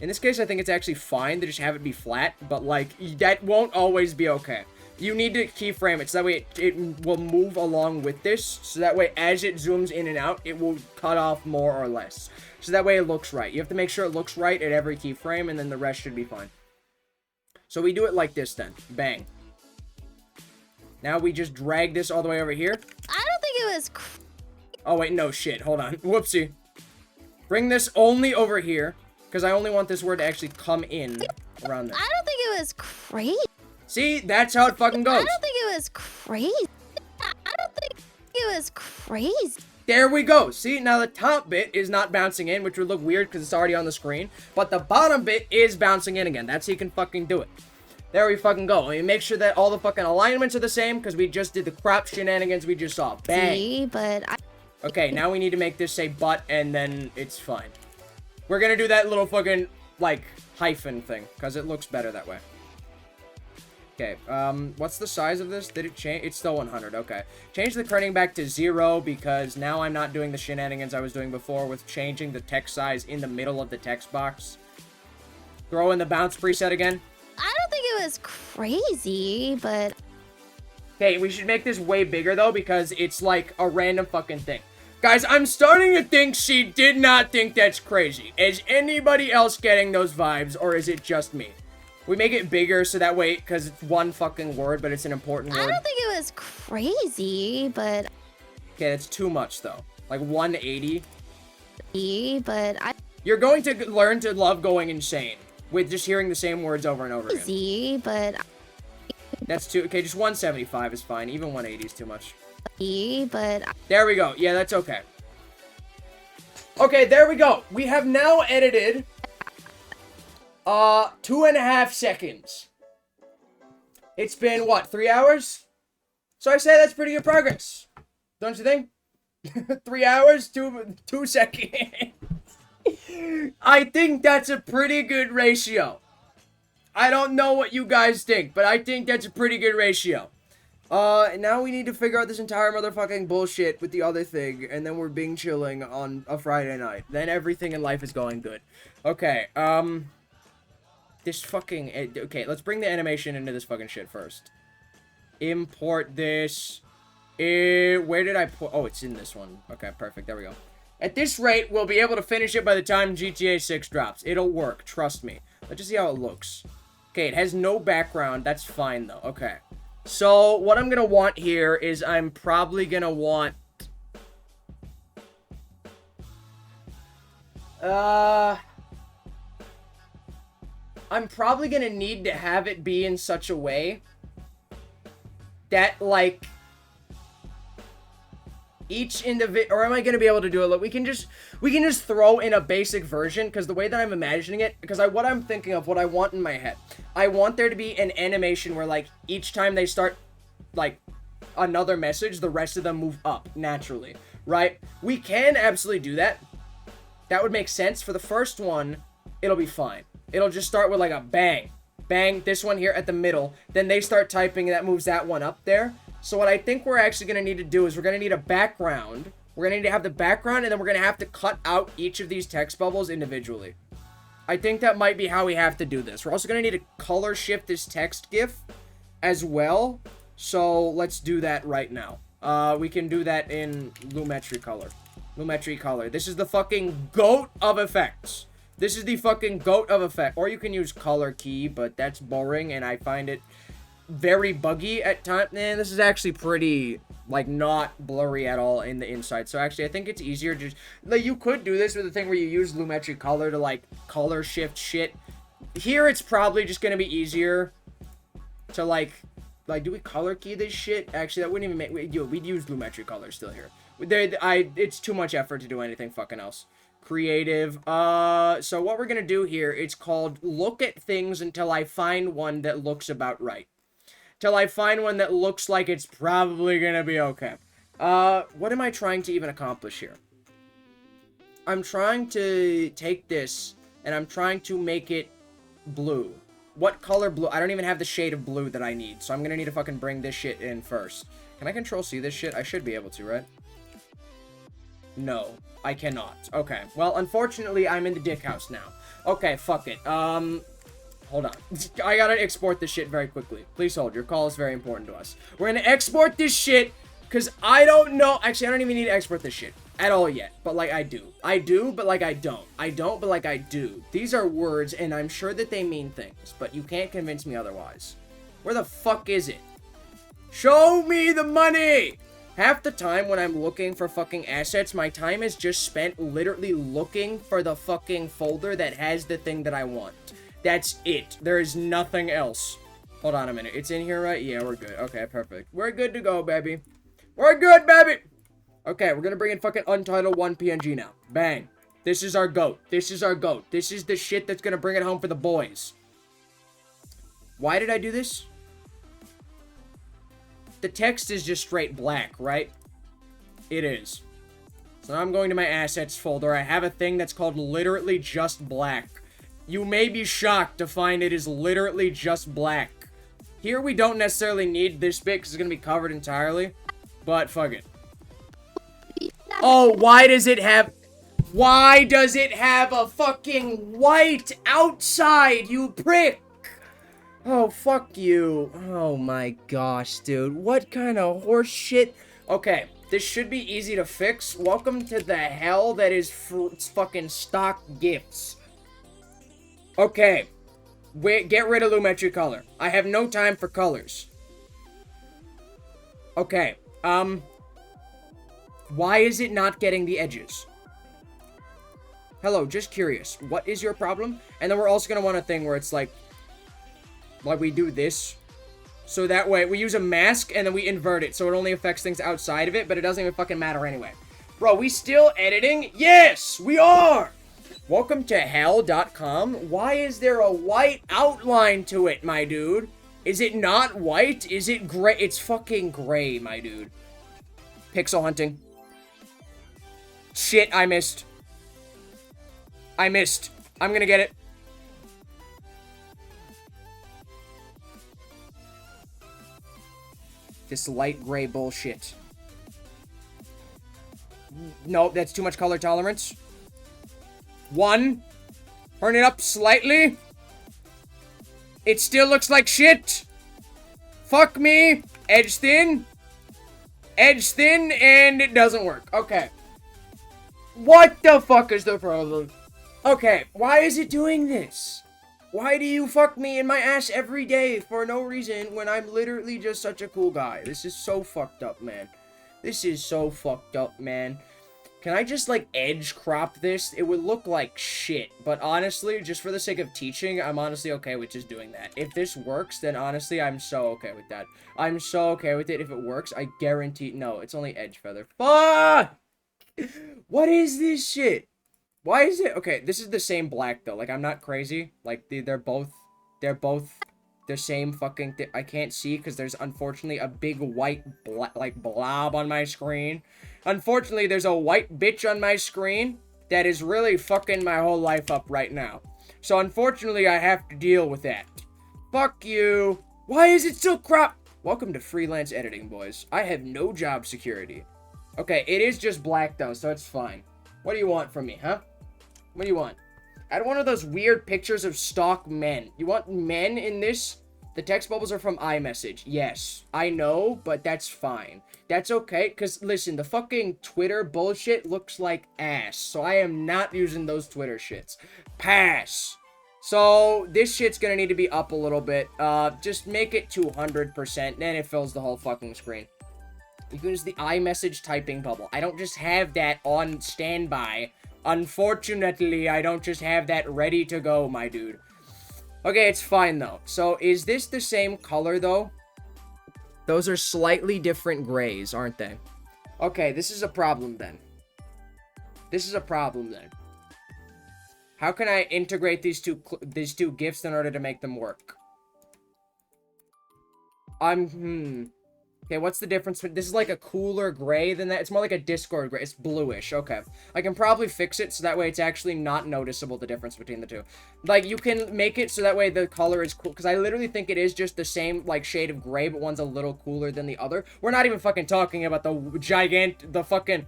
In this case, I think it's actually fine to just have it be flat. But, like, that won't always be okay. You need to keyframe it so that way it will move along with this. So that way as it zooms in and out, it will cut off more or less. So that way it looks right. You have to make sure it looks right at every keyframe and then the rest should be fine. So we do it like this then. Bang. Now we just drag this all the way over here. I don't think it was. Oh wait, no shit. Hold on. Whoopsie. Bring this only over here because I only want this word to actually come in around there. I don't think it was crazy. See, that's how it fucking goes. I don't think it was crazy. I don't think it was crazy. There we go. See, now the top bit is not bouncing in, which would look weird because it's already on the screen. But the bottom bit is bouncing in again. That's how you can fucking do it. There we fucking go. And make sure that all the fucking alignments are the same because we just did the crap shenanigans we just saw. Bang. See, but Okay, now we need to make this say but and then it's fine. We're gonna do that little fucking, like, hyphen thing because it looks better that way. Okay, what's the size of this? Did it change? It's still 100, okay. Change the kerning back to 0 because now I'm not doing the shenanigans I was doing before with changing the text size in the middle of the text box. Throw in the bounce preset again. I don't think it was crazy, but... Okay, we should make this way bigger though because it's like a random fucking thing. Guys, I'm starting to think she did not think that's crazy. Is anybody else getting those vibes or is it just me? We make it bigger so that way, because it's one fucking word, but it's an important word. I don't think it was crazy, but... Okay, that's too much, though. Like, 180. But You're going to learn to love going insane with just hearing the same words over and over again. Crazy, but... That's too... Okay, just 175 is fine. Even 180 is too much. But... There we go. Yeah, that's okay. Okay, there we go. We have now edited... 2.5 seconds. It's been, what, 3 hours? So I say that's pretty good progress. Don't you think? 3 hours, 2 seconds. I think that's a pretty good ratio. I don't know what you guys think, but I think that's a pretty good ratio. Now we need to figure out this entire motherfucking bullshit with the other thing, and then we're being chilling on a Friday night. Then everything in life is going good. Okay, this fucking... Okay, let's bring the animation into this fucking shit first. Import this. Where did I put... Oh, it's in this one. Okay, perfect. There we go. At this rate, we'll be able to finish it by the time GTA 6 drops. It'll work. Trust me. Let's just see how it looks. Okay, it has no background. That's fine, though. Okay. So, what I'm gonna want here is I'm probably gonna want... I'm probably gonna need to have it be in such a way that, like, each individual, or am I gonna be able to do it? Look, we can just throw in a basic version, because the way that I'm imagining it, because what I'm thinking of, what I want in my head, I want there to be an animation where, like, each time they start, like, another message, the rest of them move up naturally, right? We can absolutely do that. That would make sense. For the first one, it'll be fine. It'll just start with like a bang. Bang, this one here at the middle. Then they start typing and that moves that one up there. So what I think we're actually going to need to do is we're going to need a background. We're going to need to have the background and then we're going to have to cut out each of these text bubbles individually. I think that might be how we have to do this. We're also going to need to color shift this text GIF as well. So let's do that right now. We can do that in Lumetri color. Lumetri color. This is the fucking GOAT of effects. This is the fucking GOAT of effect. Or you can use color key, but that's boring, and I find it very buggy at times. Man, this is actually pretty, like, not blurry at all in the inside. So, actually, I think it's easier just... Like, you could do this with the thing where you use Lumetri color to, like, color shift shit. Here, it's probably just gonna be easier to, like, do we color key this shit? Actually, that wouldn't even make... We'd use Lumetri color still here. It's too much effort to do anything fucking else. Creative. So what we're gonna do here, it's called look at things until I find one that looks about right. Till I find one that looks like it's probably gonna be okay. What am I trying to even accomplish here? I'm trying to take this, and I'm trying to make it blue. What color blue? I don't even have the shade of blue that I need, so I'm gonna need to fucking bring this shit in first. Can I Control-C this shit? I should be able to, right? No, I cannot. Okay, well, unfortunately, I'm in the dick house now. Okay, fuck it. Hold on. I gotta export this shit very quickly. Please hold. Your call is very important to us. We're gonna export this shit, because I don't know. Actually, I don't even need to export this shit at all yet. But, like, I do. I do, but, like, I don't. I don't, but, like, I do. These are words, and I'm sure that they mean things. But you can't convince me otherwise. Where the fuck is it? Show me the money! Half the time when I'm looking for fucking assets, my time is just spent literally looking for the fucking folder that has the thing that I want. That's it. There is nothing else. Hold on a minute. It's in here, right? Yeah, we're good. Okay, perfect. We're good to go, baby. We're good, baby! Okay, we're gonna bring in fucking Untitled 1 PNG now. Bang. This is our goat. This is our goat. This is the shit that's gonna bring it home for the boys. Why did I do this? The text is just straight black, right? It is. So now I'm going to my assets folder. I have a thing that's called literally just black. You may be shocked to find it is literally just black. Here we don't necessarily need this bit because it's going to be covered entirely. But fuck it. Oh, why does it have... Why does it have a fucking white outside, you prick? Oh, fuck you. Oh my gosh, dude. What kind of horse shit? Okay, this should be easy to fix. Welcome to the hell that is fucking stock gifts. Okay. Wait, get rid of Lumetri color. I have no time for colors. Okay, why is it not getting the edges? Hello, just curious. What is your problem? And then we're also gonna want a thing where it's like we do this. So that way, we use a mask, and then we invert it, so it only affects things outside of it, but it doesn't even fucking matter anyway. Bro, we still editing? Yes, we are! Welcome to hell.com. Why is there a white outline to it, my dude? Is it not white? Is it gray? It's fucking gray, my dude. Pixel hunting. Shit, I missed. I missed. I'm gonna get it. This light gray bullshit. Nope, that's too much color tolerance. 1. Turn it up slightly. It still looks like shit. Fuck me. Edge thin. Edge thin, and it doesn't work. Okay. What the fuck is the problem? Okay, why is it doing this? Why do you fuck me in my ass every day for no reason when I'm literally just such a cool guy? This is so fucked up, man. This is so fucked up, man. Can I just, like, edge crop this? It would look like shit. But honestly, just for the sake of teaching, I'm honestly okay with just doing that. If this works, then honestly, I'm so okay with that. I'm so okay with it. If it works, I guarantee... No, it's only edge feather. Fuck! What is this shit? Why is it... Okay, this is the same black, though. Like, I'm not crazy. Like, they're both the same fucking thing. I can't see because there's, unfortunately, a big white, blob on my screen. Unfortunately, there's a white bitch on my screen that is really fucking my whole life up right now. So, unfortunately, I have to deal with that. Fuck you. Why is it still cropped? Welcome to freelance editing, boys. I have no job security. Okay, it is just black, though, so it's fine. What do you want from me, huh? What do you want? Add one of those weird pictures of stock men. You want men in this? The text bubbles are from iMessage. Yes, I know, but that's fine. That's okay, because, listen, the fucking Twitter bullshit looks like ass. So I am not using those Twitter shits. Pass. So, this shit's gonna need to be up a little bit. Just make it 200%, then it fills the whole fucking screen. You can use the iMessage typing bubble. I don't just have that on standby. Unfortunately, I don't just have that ready to go, my dude. Okay, it's fine, though. So, is this the same color, though? Those are slightly different grays, aren't they? Okay, this is a problem, then. This is a problem, then. How can I integrate these two gifts in order to make them work? Okay, what's the difference? This is like a cooler gray than that. It's more like a Discord gray. It's bluish. Okay. I can probably fix it so that way it's actually not noticeable, the difference between the two. Like, you can make it so that way the color is cool. Because I literally think it is just the same, like, shade of gray, but one's a little cooler than the other. We're not even fucking talking about the fucking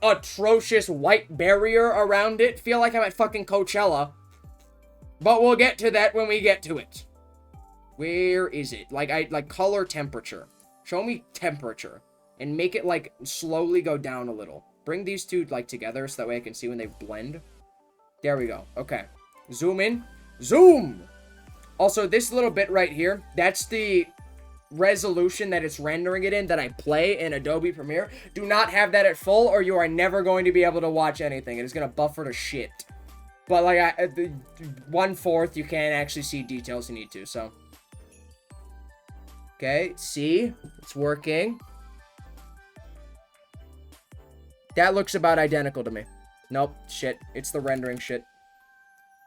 atrocious white barrier around it. Feel like I'm at fucking Coachella. But we'll get to that when we get to it. Where is it? Like color temperature. Show me temperature. And make it, like, slowly go down a little. Bring these two, like, together so that way I can see when they blend. There we go. Okay. Zoom in. Zoom! Also, this little bit right here, that's the resolution that it's rendering it in that I play in Adobe Premiere. Do not have that at full or you are never going to be able to watch anything. It is going to buffer to shit. But, like, at the 1/4, you can actually see details you need to, so... Okay, see? It's working. That looks about identical to me. Nope, shit. It's the rendering shit.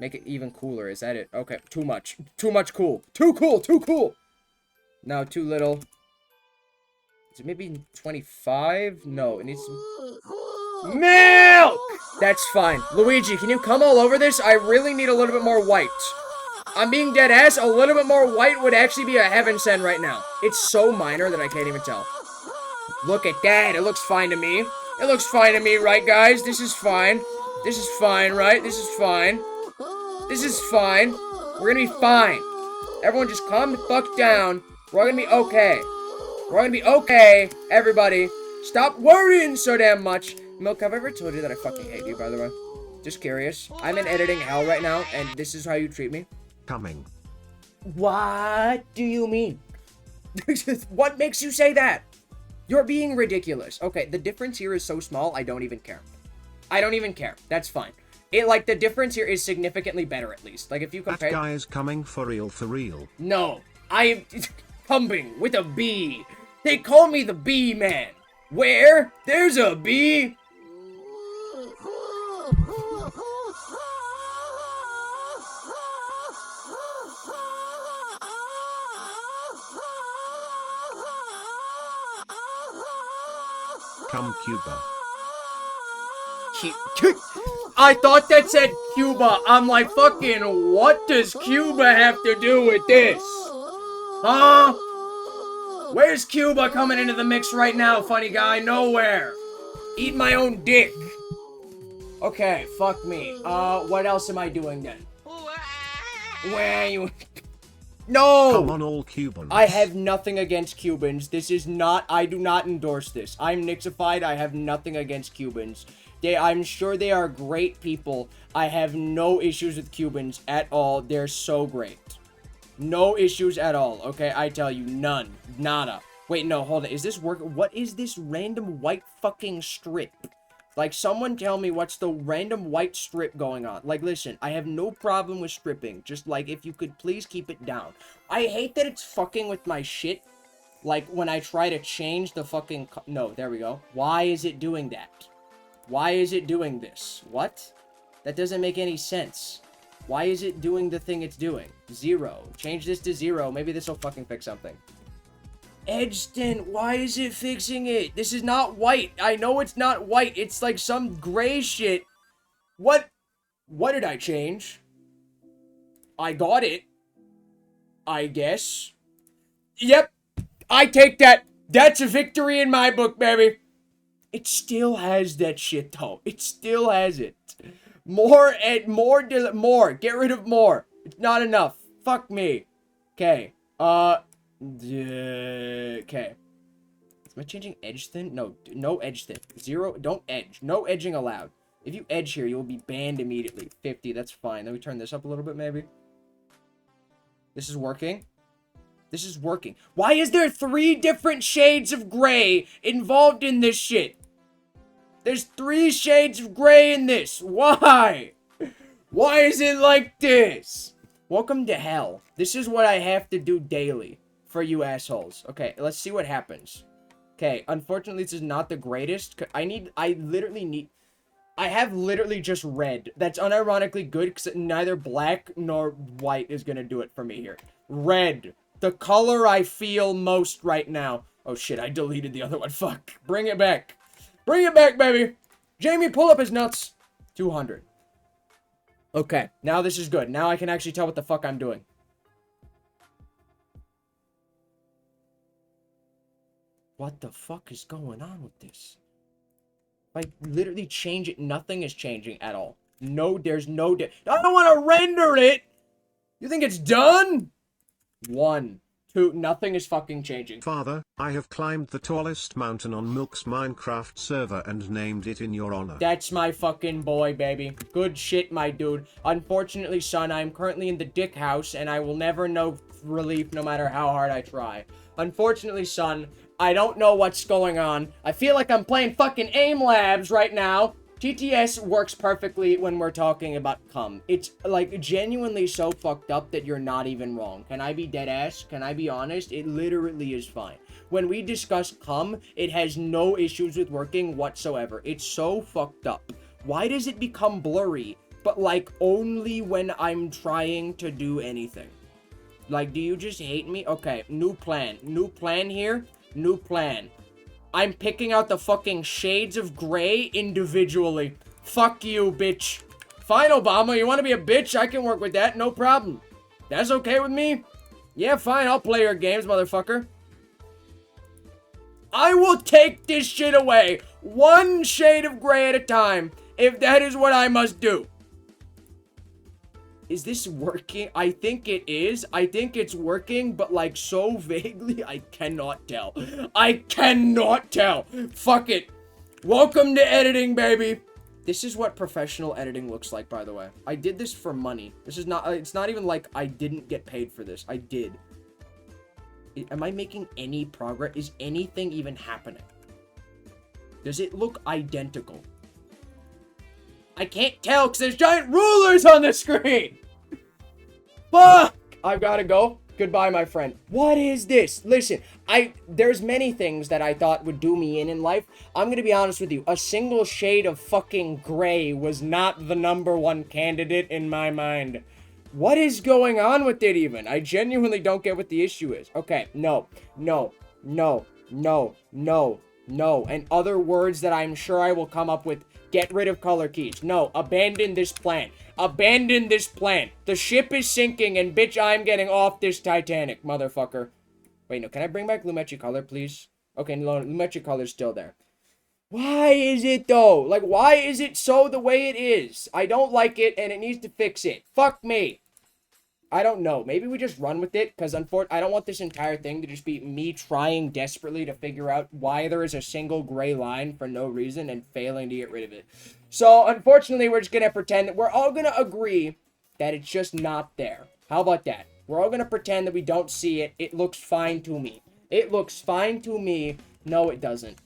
Make it even cooler, is that it? Okay, too much. Too much cool. Too cool, too cool! No, too little. Is it maybe 25? No, it needs to... Milk! That's fine. Luigi, can you come all over this? I really need a little bit more white. I'm being dead ass. A little bit more white would actually be a heaven send right now. It's so minor that I can't even tell. Look at that. It looks fine to me. It looks fine to me, right, guys? This is fine. This is fine, right? This is fine. This is fine. We're gonna be fine. Everyone just calm the fuck down. We're gonna be okay. We're gonna be okay, everybody. Stop worrying so damn much. Milk, have I ever told you that I fucking hate you, by the way? Just curious. I'm in editing hell right now, and this is how you treat me. Coming. What do you mean? What makes you say that? You're being ridiculous. Okay, the difference here is so small, I don't even care. I don't even care. That's fine. Like, the difference here is significantly better, at least. Like, if you compare... That guy is coming for real, for real. No. I am... coming with a B. They call me the Bee Man. Where? There's a bee. Come Cuba. I thought that said Cuba. I'm like, fucking, what does Cuba have to do with this? Huh? Where's Cuba coming into the mix right now, funny guy? Nowhere. Eat my own dick. Okay, fuck me. What else am I doing then? Where you... No! Come on, all Cubans. I have nothing against Cubans. This is not... I do not endorse this. I'm Nixified. I have nothing against Cubans. I'm sure they are great people. I have no issues with Cubans at all. They're so great. No issues at all, okay? I tell you, none. Nada. Wait, no, hold on. Is this work? What is this random white fucking strip? Like, someone tell me what's the random white strip going on. Like, listen, I have no problem with stripping. Just, like, if you could please keep it down. I hate that it's fucking with my shit. Like, when I try to change the fucking... No, there we go. Why is it doing that? Why is it doing this? What? That doesn't make any sense. Why is it doing the thing it's doing? 0. Change this to 0. Maybe this will fucking fix something. Edgeston, why is it fixing it? This is not white. I know it's not white. It's like some gray shit. What did I change? I got it. I guess. Yep. I take that. That's a victory in my book, baby. It still has that shit, though. It still has it. More. Get rid of more. It's not enough. Fuck me. Okay. Okay. Am I changing edge thin? No. No edge thin. 0. Don't edge. No edging allowed. If you edge here, you will be banned immediately. 50. That's fine. Then we turn this up a little bit, maybe. This is working. This is working. Why is there 3 different shades of gray involved in this shit? There's 3 shades of gray in this. Why? Why is it like this? Welcome to hell. This is what I have to do daily for you assholes. Okay, let's see what happens. Okay, unfortunately, this is not the greatest. I have literally just red. That's unironically good because neither black nor white is gonna do it for me here. Red. The color I feel most right now. Oh shit, I deleted the other one. Fuck. Bring it back. Bring it back, baby. Jamie, pull up his nuts. 200. Okay, now this is good. Now I can actually tell what the fuck I'm doing. What the fuck is going on with this? If I literally change it, nothing is changing at all. No, there's no... I don't want to render it! You think it's done? 1, 2, nothing is fucking changing. Father, I have climbed the tallest mountain on Milk's Minecraft server and named it in your honor. That's my fucking boy, baby. Good shit, my dude. Unfortunately, son, I'm currently in the dick house, and I will never know relief no matter how hard I try. Unfortunately, son, I don't know what's going on. I feel like I'm playing fucking AIM Labs right now. TTS works perfectly when we're talking about cum. It's, like, genuinely so fucked up that you're not even wrong. Can I be dead ass? Can I be honest? It literally is fine. When we discuss cum, it has no issues with working whatsoever. It's so fucked up. Why does it become blurry, but, like, only when I'm trying to do anything? Like, do you just hate me? Okay, new plan. New plan here. New plan. I'm picking out the fucking shades of gray individually. Fuck you, bitch. Fine, Obama, you want to be a bitch? I can work with that, no problem. That's okay with me? Yeah, fine, I'll play your games, motherfucker. I will take this shit away, 1 shade of gray at a time, if that is what I must do. Is this working? I think it is. I think it's working, but like so vaguely, I cannot tell. I cannot tell. Fuck it. Welcome to editing, baby. This is what professional editing looks like, by the way. I did this for money. This is not, it's not even like I didn't get paid for this. I did. Am I making any progress? Is anything even happening? Does it look identical? I can't tell because there's giant rulers on the screen. Fuck! I've got to go. Goodbye, my friend. What is this? Listen, there's many things that I thought would do me in life. I'm going to be honest with you. A single shade of fucking gray was not the #1 candidate in my mind. What is going on with it even? I genuinely don't get what the issue is. Okay, no. And other words that I'm sure I will come up with. Get rid of color keys. No, abandon this plan. Abandon this plan. The ship is sinking, and bitch, I'm getting off this Titanic, motherfucker. Wait, no, can I bring back Lumechi color, please? Okay, no, Lumechi color's still there. Why is it, though? Like, why is it so the way it is? I don't like it, and it needs to fix it. Fuck me. I don't know. Maybe we just run with it, because I don't want this entire thing to just be me trying desperately to figure out why there is a single gray line for no reason and failing to get rid of it. So, unfortunately, we're just going to pretend that we're all going to agree that it's just not there. How about that? We're all going to pretend that we don't see it. It looks fine to me. It looks fine to me. No, it doesn't.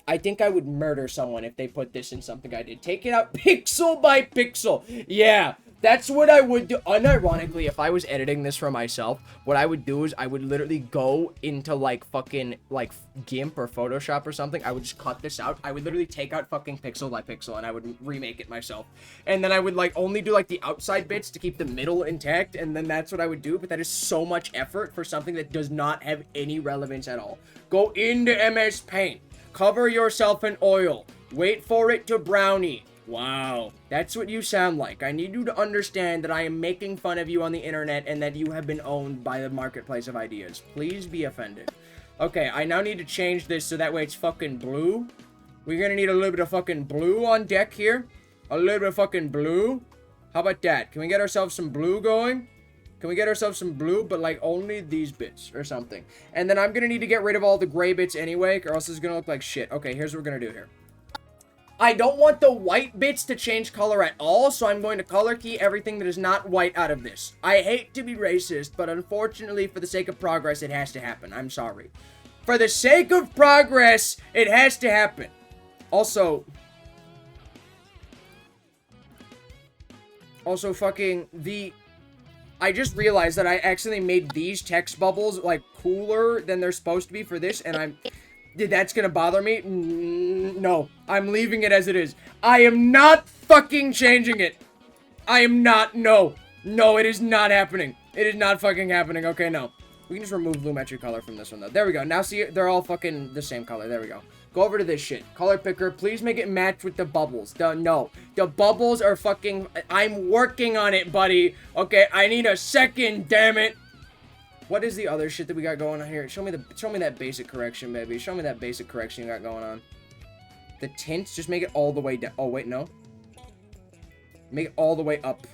I think I would murder someone if they put this in something I did. Take it out pixel by pixel. Yeah. That's what I would do. Unironically, if I was editing this for myself, what I would do is I would literally go into like fucking like GIMP or Photoshop or something. I would just cut this out. I would literally take out fucking pixel by pixel and I would remake it myself. And then I would like only do like the outside bits to keep the middle intact. And then that's what I would do. But that is so much effort for something that does not have any relevance at all. Go into MS Paint. Cover yourself in oil. Wait for it to brownie. Wow, that's what you sound like. I need you to understand that I am making fun of you on the internet and that you have been owned by the marketplace of ideas. Please be offended. Okay, I now need to change this so that way it's fucking blue. We're gonna need a little bit of fucking blue on deck here. A little bit of fucking blue. How about that? Can we get ourselves some blue going? Can we get ourselves some blue, but like only these bits or something? And then I'm gonna need to get rid of all the gray bits anyway, or else it's gonna look like shit. Okay, here's what we're gonna do here. I don't want the white bits to change color at all, so I'm going to color key everything that is not white out of this. I hate to be racist, but unfortunately, for the sake of progress, it has to happen. I'm sorry. For the sake of progress, it has to happen. Also, fucking I just realized that I accidentally made these text bubbles, like, cooler than they're supposed to be for this, and that's gonna bother me? No. I'm leaving it as it is. I am not fucking changing it. I am not. No. No, it is not happening. It is not fucking happening. Okay, no. We can just remove Lumetri color from this one, though. There we go. Now, see, they're all fucking the same color. There we go. Go over to this shit. Color picker, please make it match with the bubbles. No. The bubbles are fucking... I'm working on it, buddy. Okay, I need a second, damn it. What is the other shit that we got going on here? Show me that basic correction, baby. Show me that basic correction you got going on. The tint, just make it all the way down. Oh, wait, no. Make it all the way up.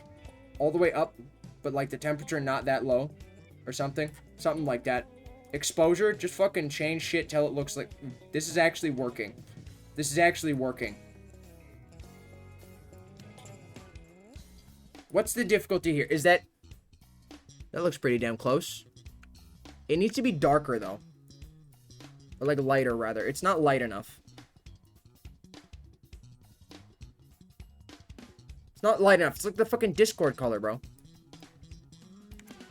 All the way up, but like the temperature not that low or something. Something like that. Exposure, just fucking change shit till it looks like... This is actually working. This is actually working. What's the difficulty here? Is that... That looks pretty damn close. It needs to be darker, though. Or like lighter, rather. It's not light enough. It's not light enough. It's like the fucking Discord color, bro.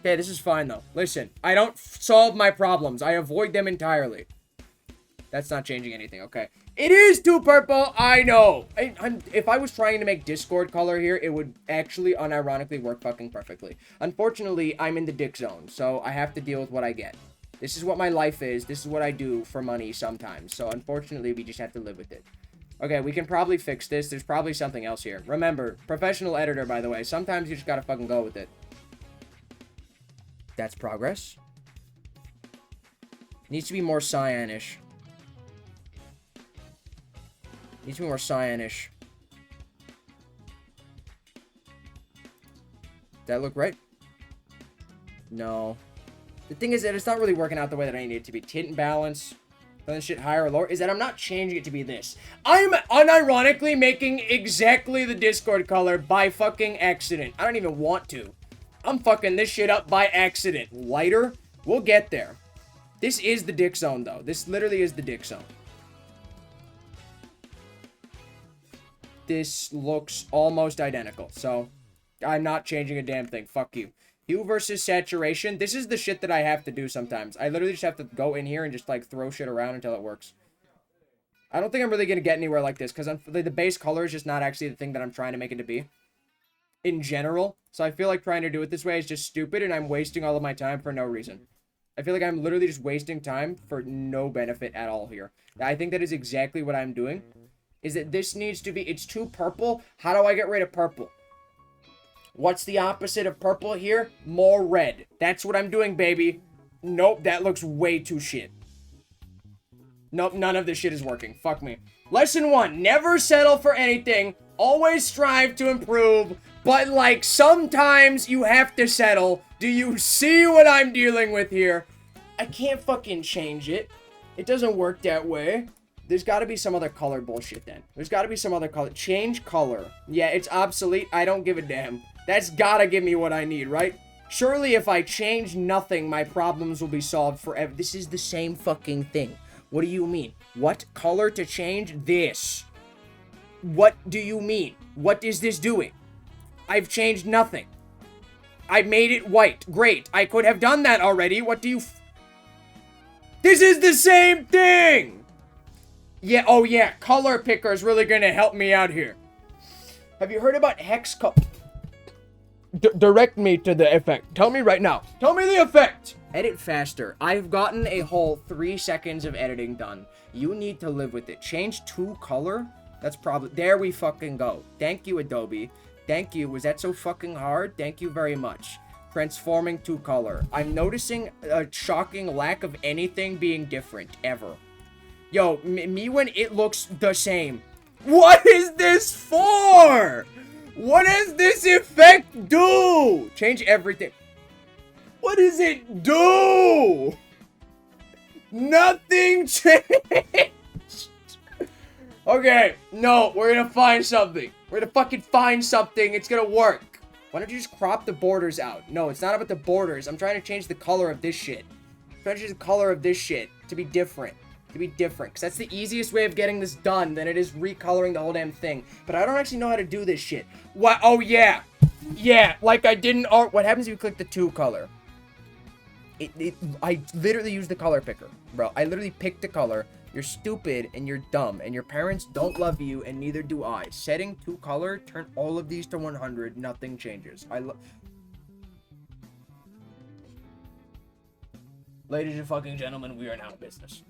Okay, this is fine, though. Listen, I don't solve my problems. I avoid them entirely. That's not changing anything, okay. It is too purple, I know. If I was trying to make Discord color here, it would actually unironically work fucking perfectly. Unfortunately, I'm in the dick zone, so I have to deal with what I get. This is what my life is. This is what I do for money sometimes. So, unfortunately, we just have to live with it. Okay, we can probably fix this. There's probably something else here. Remember, professional editor, by the way. Sometimes you just gotta fucking go with it. That's progress. Needs to be more cyanish. Needs to be more cyanish. That look right? No. The thing is that it's not really working out the way that I need it to be. Tint and balance. Then shit higher or lower. Is that I'm not changing it to be this. I'm unironically making exactly the Discord color by fucking accident. I don't even want to. I'm fucking this shit up by accident. Lighter? We'll get there. This is the dick zone, though. This literally is the dick zone. This looks almost identical, so I'm not changing a damn thing. Fuck you. Hue versus saturation. This is the shit that I have to do sometimes. I literally just have to go in here and just, like, throw shit around until it works. I don't think I'm really going to get anywhere like this, because the base color is just not actually the thing that I'm trying to make it to be. In general. So I feel like trying to do it this way is just stupid, and I'm wasting all of my time for no reason. I feel like I'm literally just wasting time for no benefit at all here. I think that is exactly what I'm doing. Is that this needs to be... It's too purple. How do I get rid of purple? What's the opposite of purple here? More red. That's what I'm doing, baby. Nope, that looks way too shit. Nope, none of this shit is working. Fuck me. Lesson 1. Never settle for anything. Always strive to improve. But, like, sometimes you have to settle. Do you see what I'm dealing with here? I can't fucking change it. It doesn't work that way. There's got to be some other color bullshit then. There's got to be some other color. Change color. Yeah, it's obsolete. I don't give a damn. That's gotta give me what I need, right? Surely if I change nothing, my problems will be solved forever. This is the same fucking thing. What do you mean? What color to change? This. What do you mean? What is this doing? I've changed nothing. I made it white. Great. I could have done that already. What do you... This is the same thing! Yeah, oh yeah. Color picker is really gonna help me out here. Have you heard about hex color? Direct me to the effect. Tell me right now. Tell me the effect! Edit faster. I've gotten a whole 3 seconds of editing done. You need to live with it. Change to color? That's probably... There we fucking go. Thank you, Adobe. Thank you. Was that so fucking hard? Thank you very much. Transforming to color. I'm noticing a shocking lack of anything being different, ever. Yo, me when it looks the same. What is this for? What does this effect do? Change everything. What does it do? Nothing changed. Okay, no, we're gonna find something. We're gonna fucking find something. It's gonna work. Why don't you just crop the borders out? No, it's not about the borders. I'm trying to change the color of this shit. I'm trying to change the color of this shit to be different. Because that's the easiest way of getting this done than it is recoloring the whole damn thing. But I don't actually know how to do this shit. What? Oh, yeah. Yeah, like I didn't... What happens if you click the 2 color? I literally use the color picker, bro. I literally picked the color. You're stupid and you're dumb. And your parents don't love you and neither do I. Setting 2 color, turn all of these to 100. Nothing changes. Ladies and fucking gentlemen, we are now in business.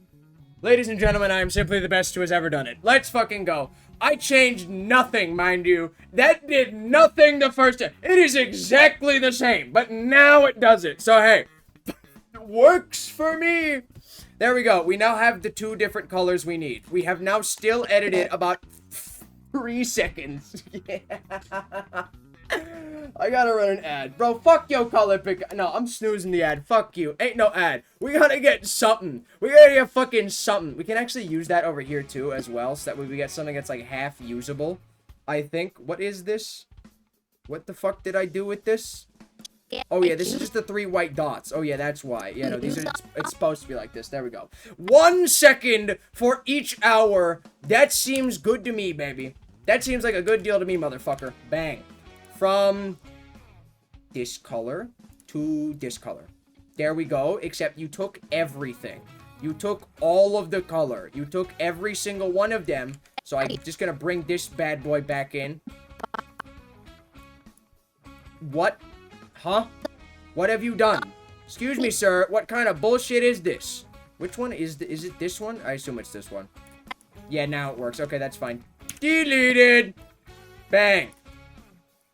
Ladies and gentlemen, I am simply the best who has ever done it. Let's fucking go. I changed nothing, mind you. That did nothing the first time. It is exactly the same, but now it does it. So, hey, it works for me. There we go. We now have the 2 different colors we need. We have now still edited about 3 seconds. Yeah. I gotta run an ad. Bro, fuck your color pick. No, I'm snoozing the ad. Fuck you. Ain't no ad. We gotta get something. We gotta get fucking something. We can actually use that over here too as well. So that way we get something that's like half usable. I think. What is this? What the fuck did I do with this? Oh yeah, this is just the 3 white dots. Oh yeah, that's why. Yeah, no, these are, it's supposed to be like this. There we go. 1 second for each hour. That seems good to me, baby. That seems like a good deal to me, motherfucker. Bang. From this color to this color. There we go, except you took everything. You took all of the color. You took every single one of them. So I'm just gonna bring this bad boy back in. What? Huh? What have you done? Excuse me, sir. What kind of bullshit is this? Which one is it this one? I assume it's this one. Yeah, now it works. Okay, that's fine. Deleted. Bang.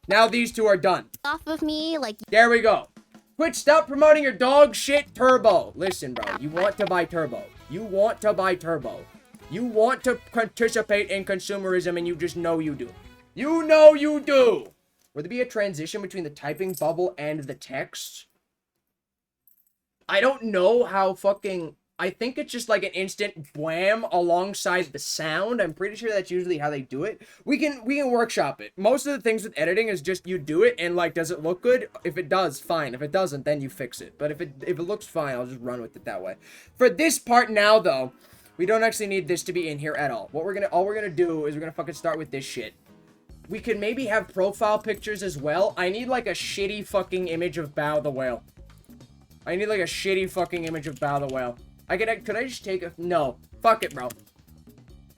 Now these 2 are done. Off of me, like. There we go. Quit, stop promoting your dog shit turbo. Listen, bro, you want to buy turbo. You want to buy turbo. You want to participate in consumerism and you just know you do. You know you do. Would there be a transition between the typing bubble and the text? I don't know how fucking... I think it's just like an instant wham alongside the sound. I'm pretty sure that's usually how they do it. We can workshop it. Most of the things with editing is just you do it and like, does it look good? If it does, fine. If it doesn't, then you fix it. But if it looks fine, I'll just run with it that way. For this part now though, we don't actually need this to be in here at all. All we're gonna do is we're gonna fucking start with this shit. We could maybe have profile pictures as well. I need like a shitty fucking image of Bao the Whale. I need like a shitty fucking image of Bao the Whale. Could I just take a... No. Fuck it, bro.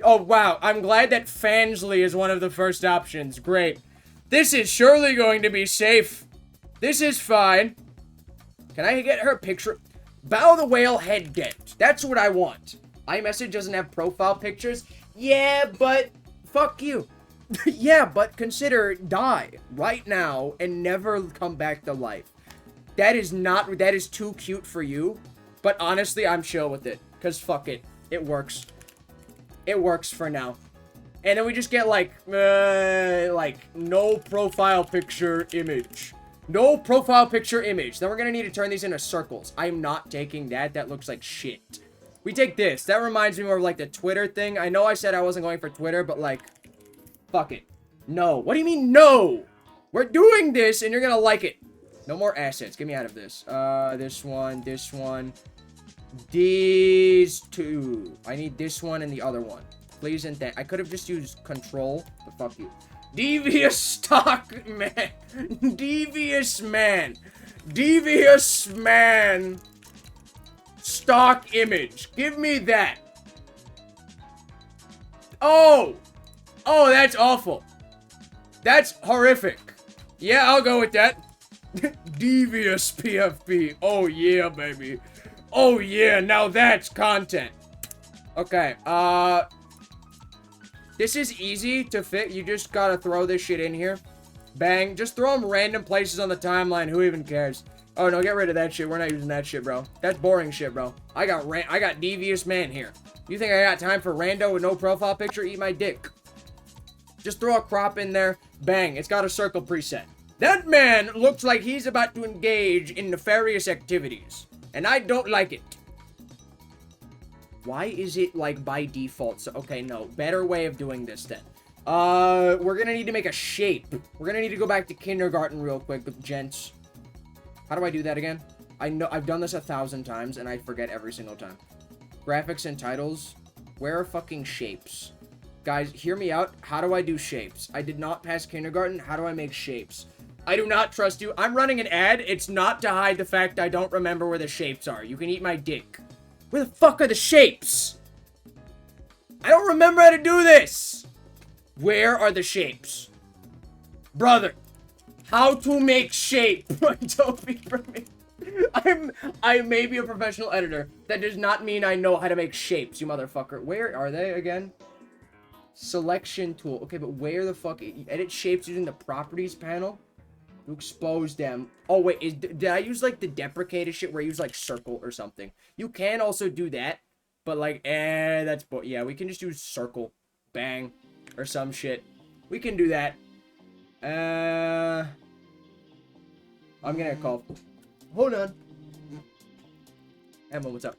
Oh, wow. I'm glad that Fansly is one of the first options. Great. This is surely going to be safe. This is fine. Can I get her picture? Bao the Whale head dent. That's what I want. iMessage doesn't have profile pictures. Yeah, but... Fuck you. Yeah, but consider die right now and never come back to life. That is too cute for you. But honestly, I'm chill with it. Because fuck it. It works. It works for now. And then we just get like no profile picture image. No profile picture image. Then we're going to need to turn these into circles. I'm not taking that. That looks like shit. We take this. That reminds me more of like the Twitter thing. I know I said I wasn't going for Twitter, but like, fuck it. No. What do you mean no? We're doing this and you're going to like it. No more assets. Get me out of this. This one. These 2. I need this one and the other one. Please and thank. I could have just used control, but fuck you. Devious stock man. Devious man. Devious man. Stock image. Give me that. Oh. Oh, that's awful. That's horrific. Yeah, I'll go with that. Devious PFP. Oh, yeah, baby. Oh, yeah. Now that's content. Okay. This is easy to fit. You just gotta throw this shit in here. Bang. Just throw them random places on the timeline. Who even cares? Oh, no. Get rid of that shit. We're not using that shit, bro. That's boring shit, bro. I got devious man here. You think I got time for rando with no profile picture? Eat my dick. Just throw a crop in there. Bang. It's got a circle preset. That man looks like he's about to engage in nefarious activities. And I don't like it. Why is it, like, by default? So, okay, no. Better way of doing this, then. We're gonna need to make a shape. We're gonna need to go back to kindergarten real quick, gents. How do I do that again? I know I've done this 1,000 times, and I forget every single time. Graphics and titles. Where are fucking shapes? Guys, hear me out. How do I do shapes? I did not pass kindergarten. How do I make shapes? I do not trust you. I'm running an ad. It's not to hide the fact I don't remember where the shapes are. You can eat my dick. Where the fuck are the shapes? I don't remember how to do this. Where are the shapes? Brother, how to make shape. Don't be for me. I may be a professional editor. That does not mean I know how to make shapes, you motherfucker. Where are they again? Selection tool. Okay, but where the fuck? Edit shapes using the properties panel to expose them. Oh wait, did I use like the deprecated shit where I use like circle or something? You can also do that, but like, that's yeah. We can just use circle, bang, or some shit. We can do that. I'm gonna call. Hold on. Emma, what's up?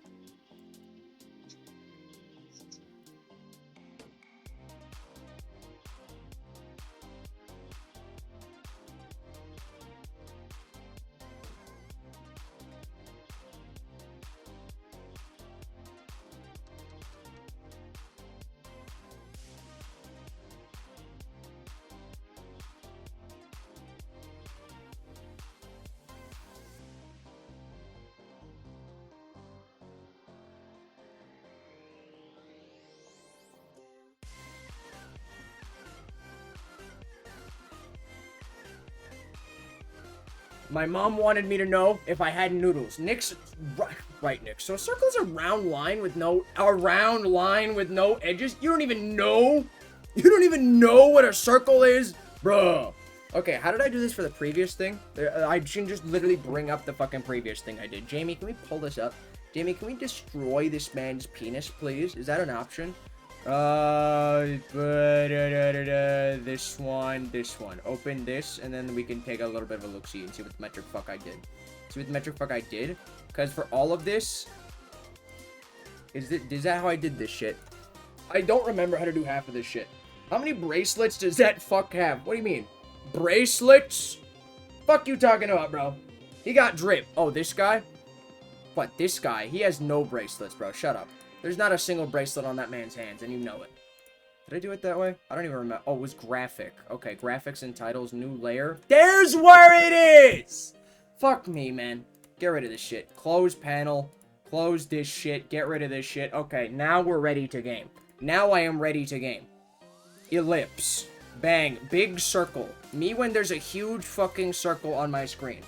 My mom wanted me to know if I had noodles. Nick's right, Nick. So a circle's a round line with no edges. You don't even know. You don't even know what a circle is, bruh. Okay, how did I do this for the previous thing? I shouldn't just literally bring up the fucking previous thing I did. Jamie, can we pull this up? Jamie, can we destroy this man's penis, please? Is that an option? This one. Open this, and then we can take a little bit of a look-see and see what the metric fuck I did. See what the metric fuck I did? Because for all of this, is that how I did this shit? I don't remember how to do half of this shit. How many bracelets does that fuck have? What do you mean? Bracelets? Fuck you talking about, bro? He got drip. Oh, this guy? What, this guy? He has no bracelets, bro. Shut up. There's not a single bracelet on that man's hands, and you know it. Did I do it that way? I don't even remember. Oh, it was graphic. Okay, graphics and titles, new layer. There's where it is! Fuck me, man. Get rid of this shit. Close panel. Close this shit. Get rid of this shit. Okay, now we're ready to game. Now I am ready to game. Ellipse. Bang. Big circle. Me when there's a huge fucking circle on my screen.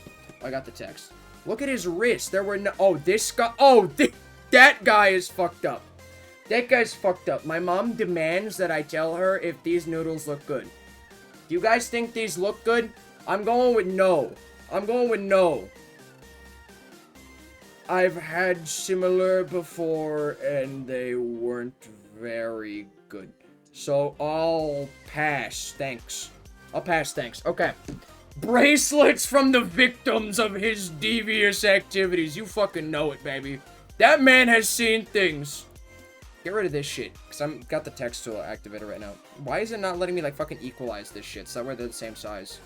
I got the text. Look at his wrist. There were no... Oh, this guy... Oh, that guy is fucked up. That guy's fucked up. My mom demands that I tell her if these noodles look good. Do you guys think these look good? I'm going with no. I'm going with no. I've had similar before, and they weren't very good. So, I'll pass. Thanks. I'll pass, thanks. Okay. Bracelets from the victims of his devious activities. You fucking know it, baby. That man has seen things. Get rid of this shit, because I'm got the text tool activated right now. Why is it not letting me, like, fucking equalize this shit? So that way they're the same size.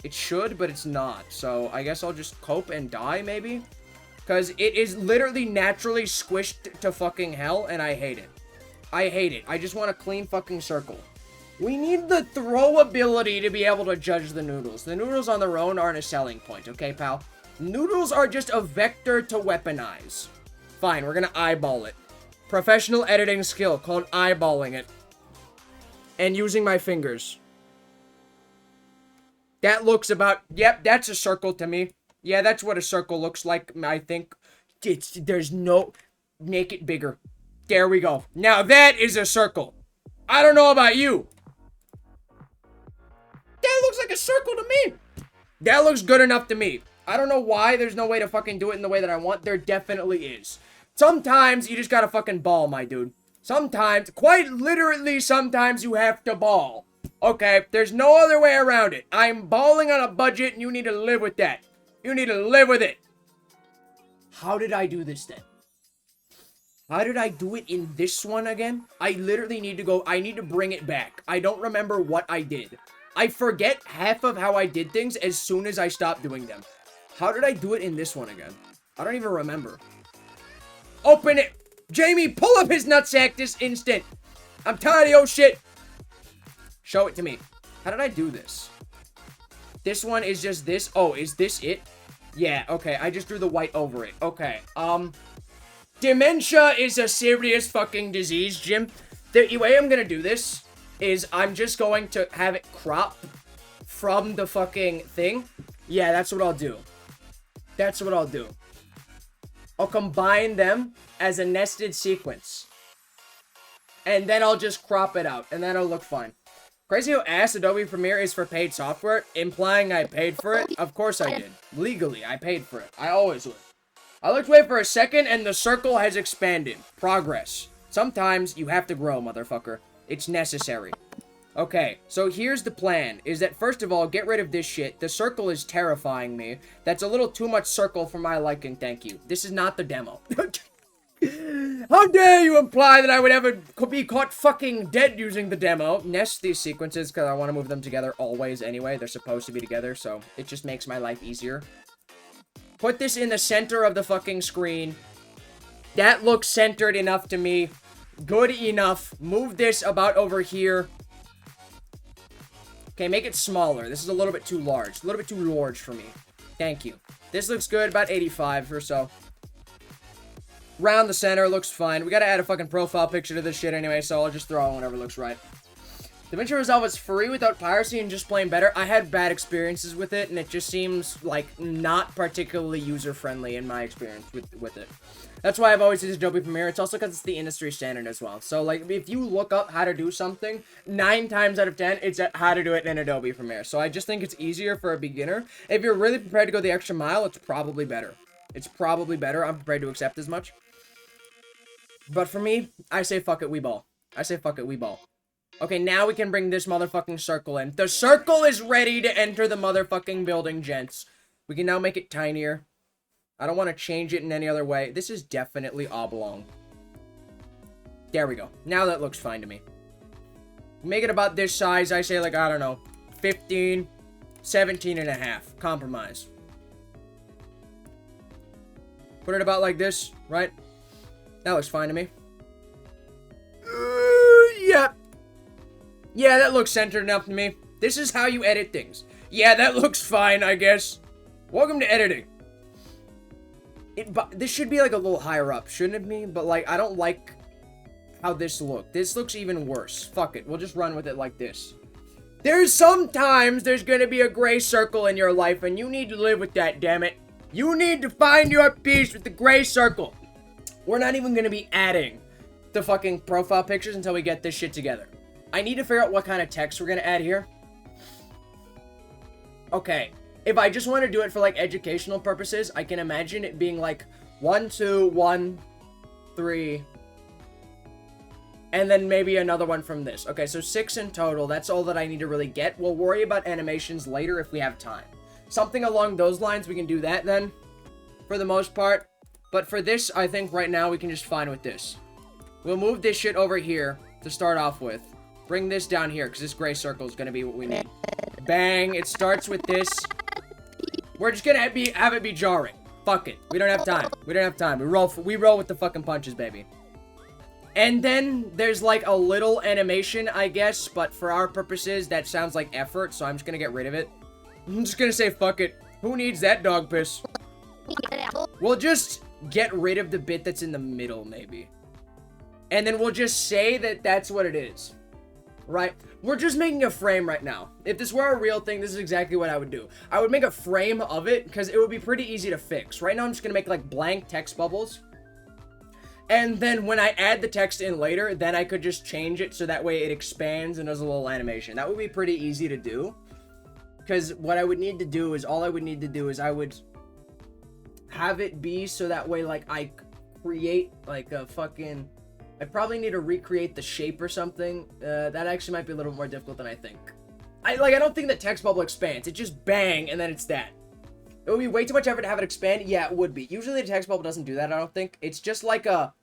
It should, but it's not. So, I guess I'll just cope and die, maybe? Because it is literally naturally squished to fucking hell, and I hate it. I hate it. I just want a clean fucking circle. We need the throw ability to be able to judge the noodles. The noodles on their own aren't a selling point, okay, pal? Noodles are just a vector to weaponize. Fine, we're gonna eyeball it. Professional editing skill called eyeballing it. And using my fingers. That looks about... Yep, that's a circle to me. Yeah, that's what a circle looks like, I think. There's no... Make it bigger. There we go. Now that is a circle. I don't know about you. That looks like a circle to me. That looks good enough to me. I don't know why there's no way to fucking do it in the way that I want. There definitely is. Sometimes you just gotta fucking ball, my dude. Sometimes, quite literally, sometimes you have to ball. Okay, there's no other way around it. I'm balling on a budget and you need to live with that. You need to live with it. How did I do this then? How did I do it in this one again? I literally need to go, I need to bring it back. I don't remember what I did. I forget half of how I did things as soon as I stopped doing them. How did I do it in this one again? I don't even remember. Open it! Jamie, pull up his nutsack this instant! I'm tired of your shit! Show it to me. How did I do this? This one is just this. Oh, is this it? Yeah, okay. I just drew the white over it. Okay, dementia is a serious fucking disease, Jim. The way I'm gonna do this is I'm just going to have it crop from the fucking thing. Yeah, that's what I'll do. That's what I'll do. I'll combine them as a nested sequence. And then I'll just crop it out, and that'll look fine. Crazy how ass Adobe Premiere is for paid software, implying I paid for it. Of course I did. Legally, I paid for it. I always would. I looked away for a second, and the circle has expanded. Progress. Sometimes you have to grow, motherfucker. It's necessary. Okay, so here's the plan, is that first of all, get rid of this shit. The circle is terrifying me. That's a little too much circle for my liking, thank you. This is not the demo. How dare you imply that I would ever be caught fucking dead using the demo? Nest these sequences, because I want to move them together always anyway. They're supposed to be together, so it just makes my life easier. Put this in the center of the fucking screen. That looks centered enough to me. Good enough. Move this about over here. Okay, make it smaller. This is a little bit too large. A little bit too large for me. Thank you. This looks good. About 85 or so. Round the center. Looks fine. We gotta add a fucking profile picture to this shit anyway, so I'll just throw on whatever looks right. DaVinci Resolve is free without piracy and just plain better. I had bad experiences with it, and it just seems, like, not particularly user-friendly in my experience with it. That's why I've always used Adobe Premiere. It's also because it's the industry standard as well. So, like, if you look up how to do something, 9 times out of 10, it's how to do it in Adobe Premiere. So I just think it's easier for a beginner. If you're really prepared to go the extra mile, it's probably better. It's probably better. I'm prepared to accept as much. But for me, I say fuck it, we ball. I say fuck it, we ball. Okay, now we can bring this motherfucking circle in. The circle is ready to enter the motherfucking building, gents. We can now make it tinier. I don't want to change it in any other way. This is definitely oblong. There we go. Now that looks fine to me. Make it about this size. I say, like, I don't know, 15, 17 and a half. Compromise. Put it about like this, right? That looks fine to me. Yep. Yeah, that looks centered enough to me. This is how you edit things. Yeah, that looks fine, I guess. Welcome to editing. This should be like a little higher up, shouldn't it be? But like, I don't like how this looks. This looks even worse. Fuck it, we'll just run with it like this. Sometimes there's gonna be a gray circle in your life, and you need to live with that, damn it. You need to find your peace with the gray circle. We're not even gonna be adding the fucking profile pictures until we get this shit together. I need to figure out what kind of text we're gonna add here. Okay. If I just want to do it for, like, educational purposes, I can imagine it being, like, 1, 2, 1, 3, and then maybe another one from this. Okay, so 6 in total. That's all that I need to really get. We'll worry about animations later if we have time. Something along those lines, we can do that then, for the most part. But for this, I think right now we can just fine with this. We'll move this shit over here to start off with. Bring this down here, because this gray circle is going to be what we need. Bang, it starts with this. We're just gonna have it be jarring. Fuck it. We don't have time. We don't have time. We roll with the fucking punches, baby. And then there's like a little animation, I guess, but for our purposes, that sounds like effort, so I'm just gonna get rid of it. I'm just gonna say fuck it. Who needs that dog piss? We'll just get rid of the bit that's in the middle, maybe. And then we'll just say that that's what it is. Right? We're just making a frame right now. If this were a real thing, this is exactly what I would do. I would make a frame of it, because it would be pretty easy to fix. Right now, I'm just going to make, like, blank text bubbles. And then when I add the text in later, then I could just change it so that way it expands and does a little animation. That would be pretty easy to do. Because what I would need to do is, I would have it be so that way, like, I create, like, a fucking... I probably need to recreate the shape or something. That actually might be a little more difficult than I think. I don't think the text bubble expands. It just bang, and then it's that. It would be way too much effort to have it expand. Yeah, it would be. Usually the text bubble doesn't do that, I don't think. It's just like a...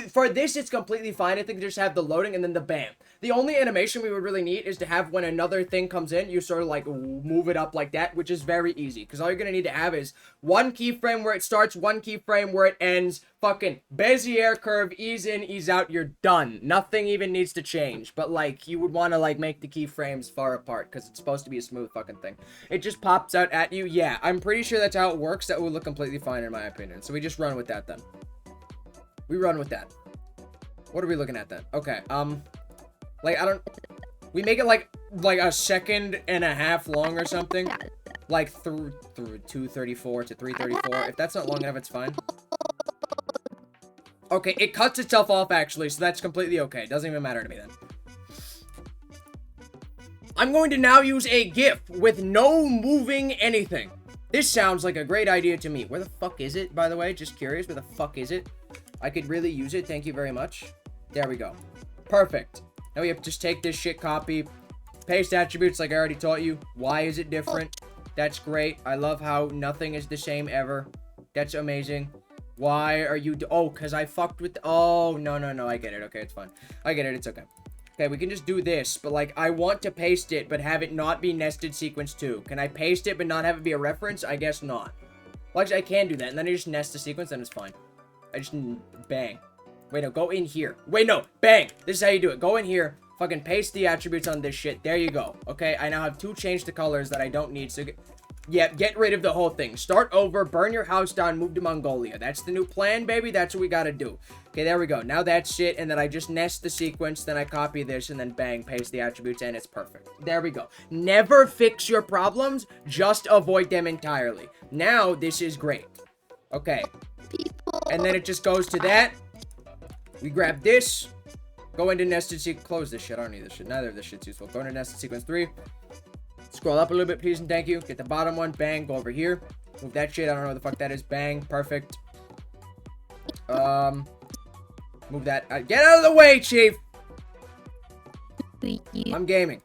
for this, it's completely fine. I think just have the loading and then the bam. The only animation we would really need is to have when another thing comes in, you sort of like move it up like that, which is very easy. Because all you're going to need to have is one keyframe where it starts, one keyframe where it ends. Fucking Bezier curve, ease in, ease out, you're done. Nothing even needs to change. But like, you would want to like make the keyframes far apart because it's supposed to be a smooth fucking thing. It just pops out at you. Yeah, I'm pretty sure that's how it works. That would look completely fine in my opinion. So we just run with that then. We run with that. What are we looking at then? Okay, like, We make it like a second and a half long or something. Like through 234 to 334. If that's not long enough, it's fine. Okay, it cuts itself off actually, so that's completely okay. It doesn't even matter to me then. I'm going to now use a GIF with no moving anything. This sounds like a great idea to me. Where the fuck is it, by the way? Just curious, where the fuck is it? I could really use it. Thank you very much. There we go. Perfect. Now we have to just take this shit, copy, paste attributes like I already taught you. Why is it different? That's great. I love how nothing is the same ever. That's amazing. Why are you... Oh, because I fucked with... Oh, no. I get it. Okay, it's fine. I get it. It's okay. Okay, we can just do this, but, like, I want to paste it, but have it not be nested sequence 2. Can I paste it, but not have it be a reference? I guess not. Well, actually, I can do that, and then I just nest the sequence, and it's fine. I just... Bang. Wait, no, go in here. Wait, no. Bang. This is how you do it. Go in here. Fucking paste the attributes on this shit. There you go. Okay, I now have 2 change the colors that I don't need, so... Yeah, get rid of the whole thing. Start over, burn your house down, move to Mongolia. That's the new plan, baby. That's what we gotta do. Okay, there we go. Now that's it, and then I just nest the sequence, then I copy this, and then bang, paste the attributes, and it's perfect. There we go. Never fix your problems, just avoid them entirely. Now, this is great. Okay. And then it just goes to that. We grab this, go into nested sequence, close this shit. I don't need this shit. Neither of this shit's useful. Go into nested sequence 3. Scroll up a little bit, please and thank you. Get the bottom one. Bang. Go over here. Move that shit. I don't know what the fuck that is. Bang. Perfect. Move that. Get out of the way, Chief! I'm gaming.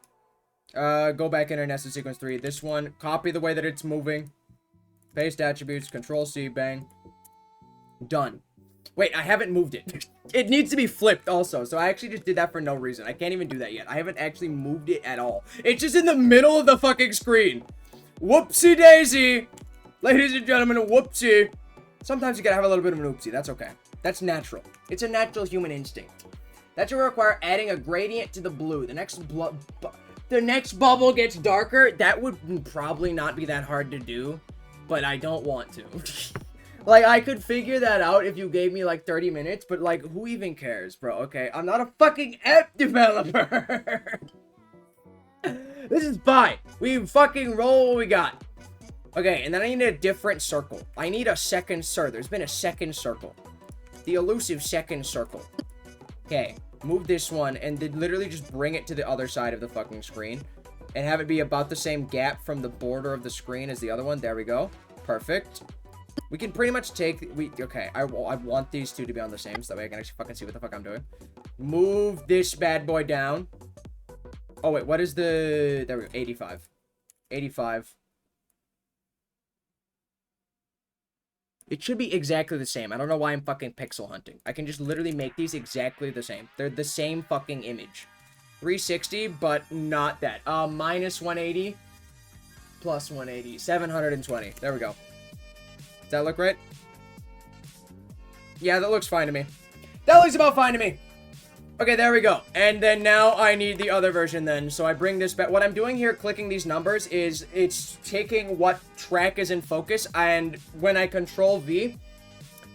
Go back into nested sequence 3. This one. Copy the way that it's moving. Paste attributes. Control C. Bang. Done. Wait, I haven't moved it. It needs to be flipped also, so I actually just did that for no reason. I can't even do that yet. I haven't actually moved it at all. It's just in the middle of the fucking screen. Whoopsie daisy. Ladies and gentlemen, whoopsie. Sometimes you gotta have a little bit of an oopsie. That's okay. That's natural. It's a natural human instinct. That will require adding a gradient to the blue. The next bubble gets darker. That would probably not be that hard to do, but I don't want to. Like, I could figure that out if you gave me, like, 30 minutes, but, like, who even cares, bro? Okay, I'm not a fucking app developer. This is fine. We fucking roll what we got. Okay, and then I need a different circle. I need a second circle. There's been a second circle. The elusive second circle. Okay, move this one, and then literally just bring it to the other side of the fucking screen. And have it be about the same gap from the border of the screen as the other one. There we go. Perfect. We can pretty much take... Okay, I want these two to be on the same, so that way I can actually fucking see what the fuck I'm doing. Move this bad boy down. Oh, wait, what is the... There we go, 85. 85. It should be exactly the same. I don't know why I'm fucking pixel hunting. I can just literally make these exactly the same. They're the same fucking image. 360, but not that. Minus 180. Plus 180. 720. There we go. Does that look right? Yeah, that looks fine to me. That looks about fine to me. Okay, there we go. And then now I need the other version then. So I bring this back. What I'm doing here, clicking these numbers, is it's taking what track is in focus, and when I control V,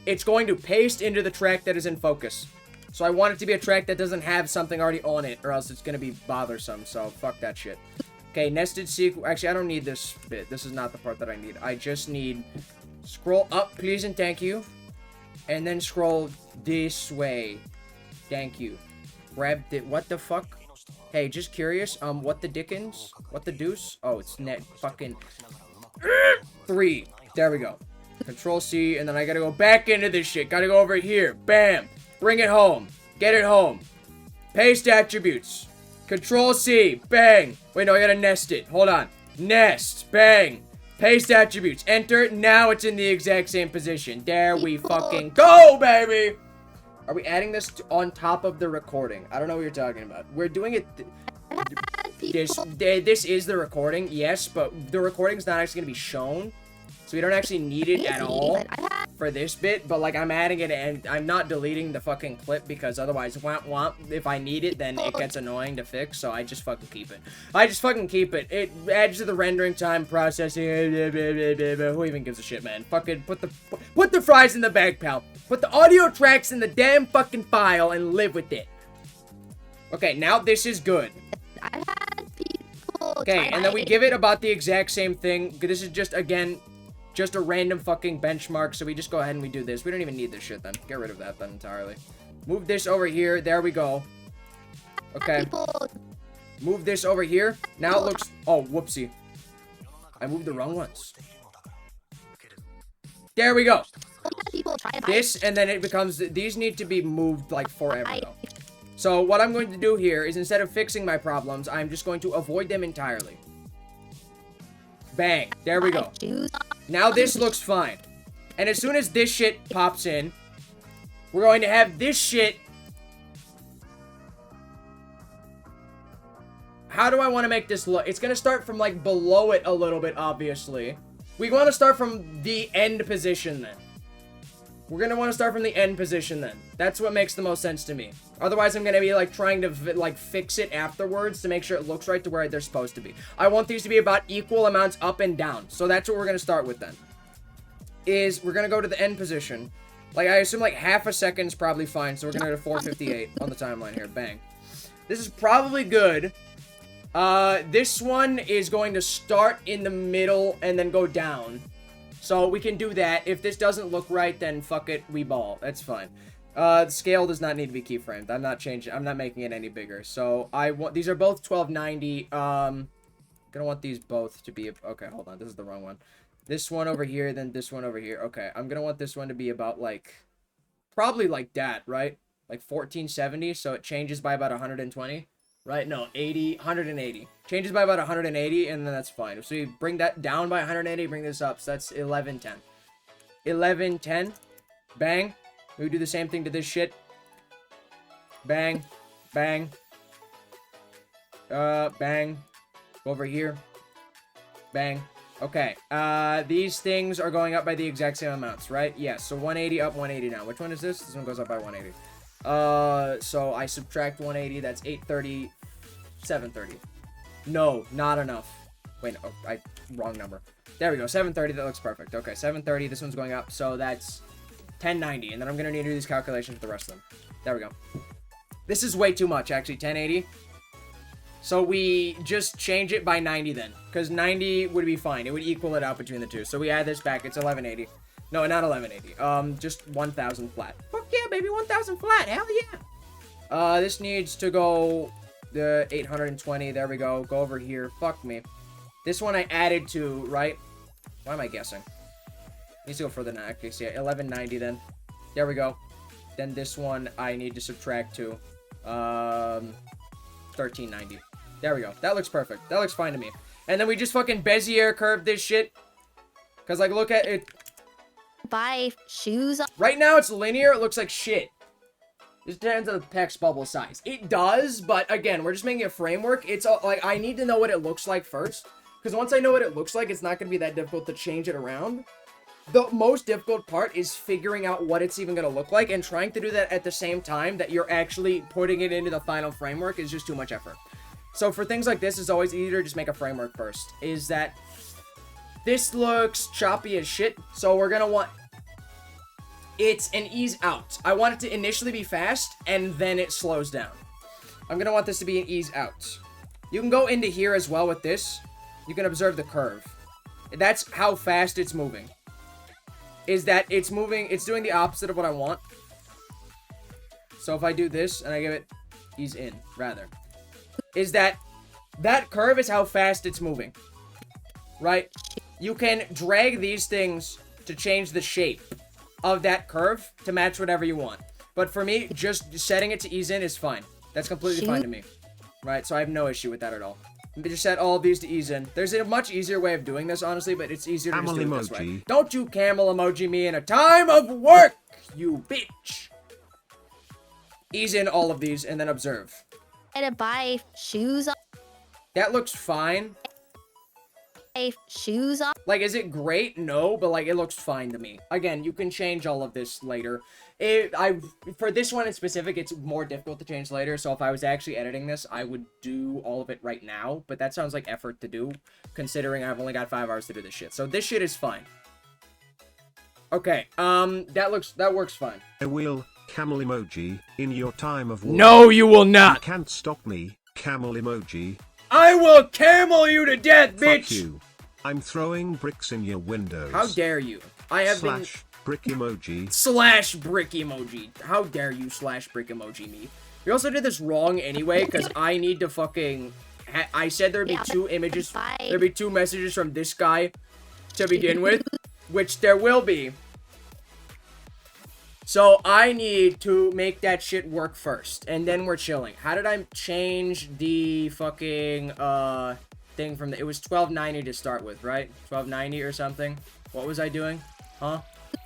it's going to paste into the track that is in focus. So I want it to be a track that doesn't have something already on it, or else it's going to be bothersome. So fuck that shit. Okay, nested sequence. Actually, I don't need this bit. This is not the part that I need. I just need... Scroll up, please, and thank you. And then scroll this way. Thank you. Grab it. What the fuck? Hey, just curious. What the dickens? What the deuce? Oh, it's net fucking 3. There we go. Control C, and then I gotta go back into this shit. Gotta go over here. Bam. Bring it home. Get it home. Paste attributes. Control C. Bang. Wait, no, I gotta nest it. Hold on. Nest. Bang. Paste attributes. Enter. Now it's in the exact same position. There we fucking go, baby. Are we adding this on top of the recording? I don't know what you're talking about. We're doing it... This is the recording, yes, but the recording's not actually going to be shown. So we don't actually need it at all for this bit, but, like, I'm adding it, and I'm not deleting the fucking clip, because otherwise, if I need it, then it gets annoying to fix, so I just fucking keep it. It adds to the rendering time, processing, who even gives a shit, man? Fucking put the fries in the bag, pal. Put the audio tracks in the damn fucking file and live with it. Okay, now this is good. I've had people. Okay, and then we give it about the exact same thing. This is just, again, just a random fucking benchmark, so we just go ahead and we do this. We don't even need this shit then. Get rid of that then entirely. Move this over here. There we go. Okay. Move this over here. Now it looks... Oh, whoopsie. I moved the wrong ones. There we go. This, and then it becomes... These need to be moved, like, forever, though. So, what I'm going to do here is, instead of fixing my problems, I'm just going to avoid them entirely. Bang. There we go. Now this looks fine. And as soon as this shit pops in, we're going to have this shit... How do I want to make this look? It's going to start from, like, below it a little bit, obviously. We want to start from the end position, then. We're going to want to start from the end position, then. That's what makes the most sense to me. Otherwise, I'm going to be, like, trying to, like, fix it afterwards to make sure it looks right to where they're supposed to be. I want these to be about equal amounts up and down. So that's what we're going to start with, then. Is we're going to go to the end position. Like, I assume, like, half a second's probably fine. So we're going to go to 458 on the timeline here. Bang. This is probably good. This one is going to start in the middle and then go down. So we can do that. If this doesn't look right, then fuck it, we ball. That's fine. The scale does not need to be keyframed. I'm not changing. I'm not making it any bigger. So I want these are both 1290. Gonna want these both to be okay. Hold on, this is the wrong one. This one over here, then this one over here. Okay, I'm gonna want this one to be about like probably like that, right? Like 1470. So it changes by about 120. Right, no, 180. Changes by about 180, and then that's fine. So you bring that down by 180, bring this up. So that's 1110. 1110. Bang. We do the same thing to this shit. Bang. Bang. Bang. Go over here. Bang. Okay. These things are going up by the exact same amounts, right? Yes, so 180 up, 180 down. Which one is this? This one goes up by 180. So I subtract 180, that's 830, 730. No, not enough. Wait, no, wrong number. There we go, 730, that looks perfect. Okay, 730, this one's going up, so that's 1090, and then I'm gonna need to do these calculations with the rest of them. There we go. This is way too much, actually, 1080. So we just change it by 90 then, because 90 would be fine. It would equal it out between the two. So we add this back, it's 1180. No, not 1180. Just 1,000 flat. Fuck yeah, baby, 1,000 flat. Hell yeah. This needs to go the 820. There we go. Go over here. Fuck me. This one I added to, right? Why am I guessing? Needs to go further than that. Okay, so yeah, 1190 then. There we go. Then this one I need to subtract to 1390. There we go. That looks perfect. That looks fine to me. And then we just fucking Bezier curve this shit. Because, like, look at it. Buy shoes. Right now it's linear, it looks like shit. It depends on the text bubble size. It does, but again, we're just making a framework. It's like, I need to know what it looks like first. Because once I know what it looks like, it's not going to be that difficult to change it around. The most difficult part is figuring out what it's even going to look like, and trying to do that at the same time that you're actually putting it into the final framework is just too much effort. So for things like this, it's always easier to just make a framework first. Is that this looks choppy as shit, so we're going to want... It's an ease out. I want it to initially be fast, and then it slows down. I'm going to want this to be an ease out. You can go into here as well with this. You can observe the curve. That's how fast it's moving. Is that it's moving, it's doing the opposite of what I want. So if I do this, and I give it ease in, rather. Is that curve is how fast it's moving. Right? You can drag these things to change the shape of that curve to match whatever you want. But for me, just setting it to ease in is fine. That's completely fine to me. Right? So I have no issue with that at all. Just set all of these to ease in. There's a much easier way of doing this, honestly, but it's easier to just do it this way. Don't you camel emoji me in a time of work, you bitch! Ease in all of these and then observe. To buy shoes. That looks fine. Shoes on. Like, is it great? No, but like, it looks fine to me. Again, you can change all of this later. For this one in specific, it's more difficult to change later, so if I was actually editing this, I would do all of it right now, but that sounds like effort to do, considering I've only got 5 hours to do this shit. So this shit is fine. Okay, that works fine. I will, camel emoji, in your time of work. No, you will not! You can't stop me, camel emoji. I will camel you to death, bitch! Fuck you. I'm throwing bricks in your windows. How dare you? I have been... Slash brick emoji. Slash brick emoji. How dare you slash brick emoji me? We also did this wrong anyway, because I need to fucking... I said there'd be two images... There'd be two messages from this guy to begin with, which there will be. So I need to make that shit work first, and then we're chilling. How did I change the fucking, thing from the... It was 1290 to start with, right? 1290 or something? What was I doing? Huh?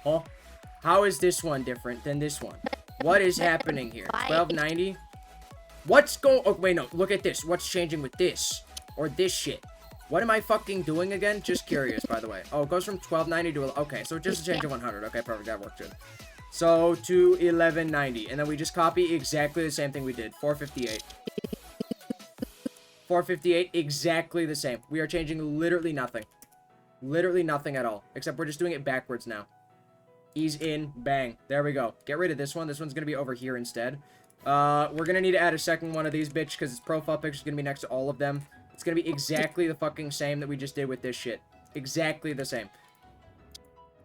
Huh? How is this one different than this one? What is happening here? 1290? What's going... Oh, wait, no. Look at this. What's changing with this? Or this shit? What am I fucking doing again? Just curious, by the way. Oh, it goes from 1290 to... Okay, so just a change of 100. Okay, perfect. That worked good. So, to 1190. And then we just copy exactly the same thing we did. 458. 458, exactly the same. We are changing literally nothing. Literally nothing at all. Except we're just doing it backwards now. Ease in, bang. There we go. Get rid of this one. This one's gonna be over here instead. We're gonna need to add a second one of these, bitch, because its profile picture's gonna be next to all of them. It's gonna be exactly the fucking same that we just did with this shit. Exactly the same.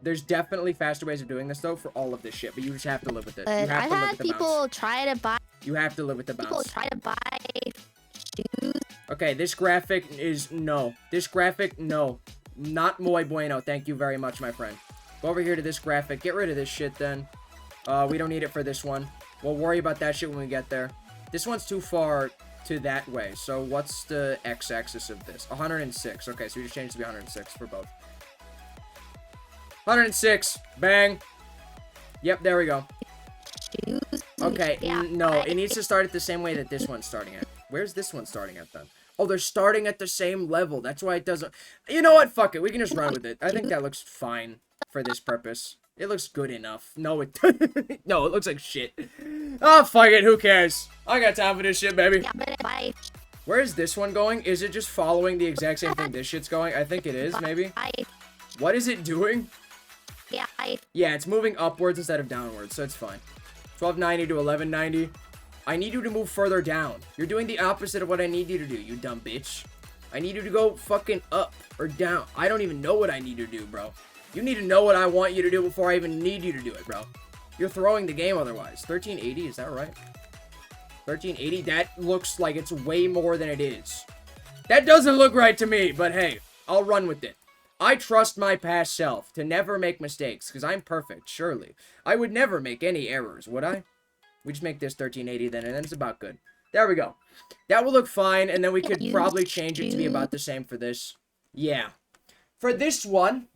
There's definitely faster ways of doing this, though, for all of this shit, but you just have to live with it. You have I've to live had with the people bounce. try to buy. You have to live with the People bounce. try to buy shoes. Okay, this graphic is no. This graphic, no. Not muy bueno. Thank you very much, my friend. Go over here to this graphic. Get rid of this shit, then. We don't need it for this one. We'll worry about that shit when we get there. This one's too far to that way. So what's the x-axis of this? 106. Okay, so we just changed to be 106 for both. 106. Bang. Yep, there we go. Shoes. Okay, Yeah, no, it needs to start at the same way that this one's starting at. Where's this one starting at, then? Oh, they're starting at the same level. That's why it doesn't... You know what? Fuck it. We can just run with it. I think that looks fine for this purpose. It looks good enough. No, it... No, it looks like shit. Oh, fuck it. Who cares? I got time for this shit, baby. Yeah, but buy. Where is this one going? Is it just following the exact same thing this shit's going? I think it is, maybe. What is it doing? Yeah, Yeah, it's moving upwards instead of downwards, so it's fine. 1290 to 1190. I need you to move further down. You're doing the opposite of what I need you to do, you dumb bitch. I need you to go fucking up or down. I don't even know what I need you to do, bro. You need to know what I want you to do before I even need you to do it, bro. You're throwing the game otherwise. 1380, is that right? 1380? That looks like it's way more than it is. That doesn't look right to me, but hey, I'll run with it. I trust my past self to never make mistakes, because I'm perfect, surely. I would never make any errors, would I? We just make this 1380 then, and then it's about good. There we go. That will look fine, and then we could probably change it to be about the same for this. Yeah. For this one,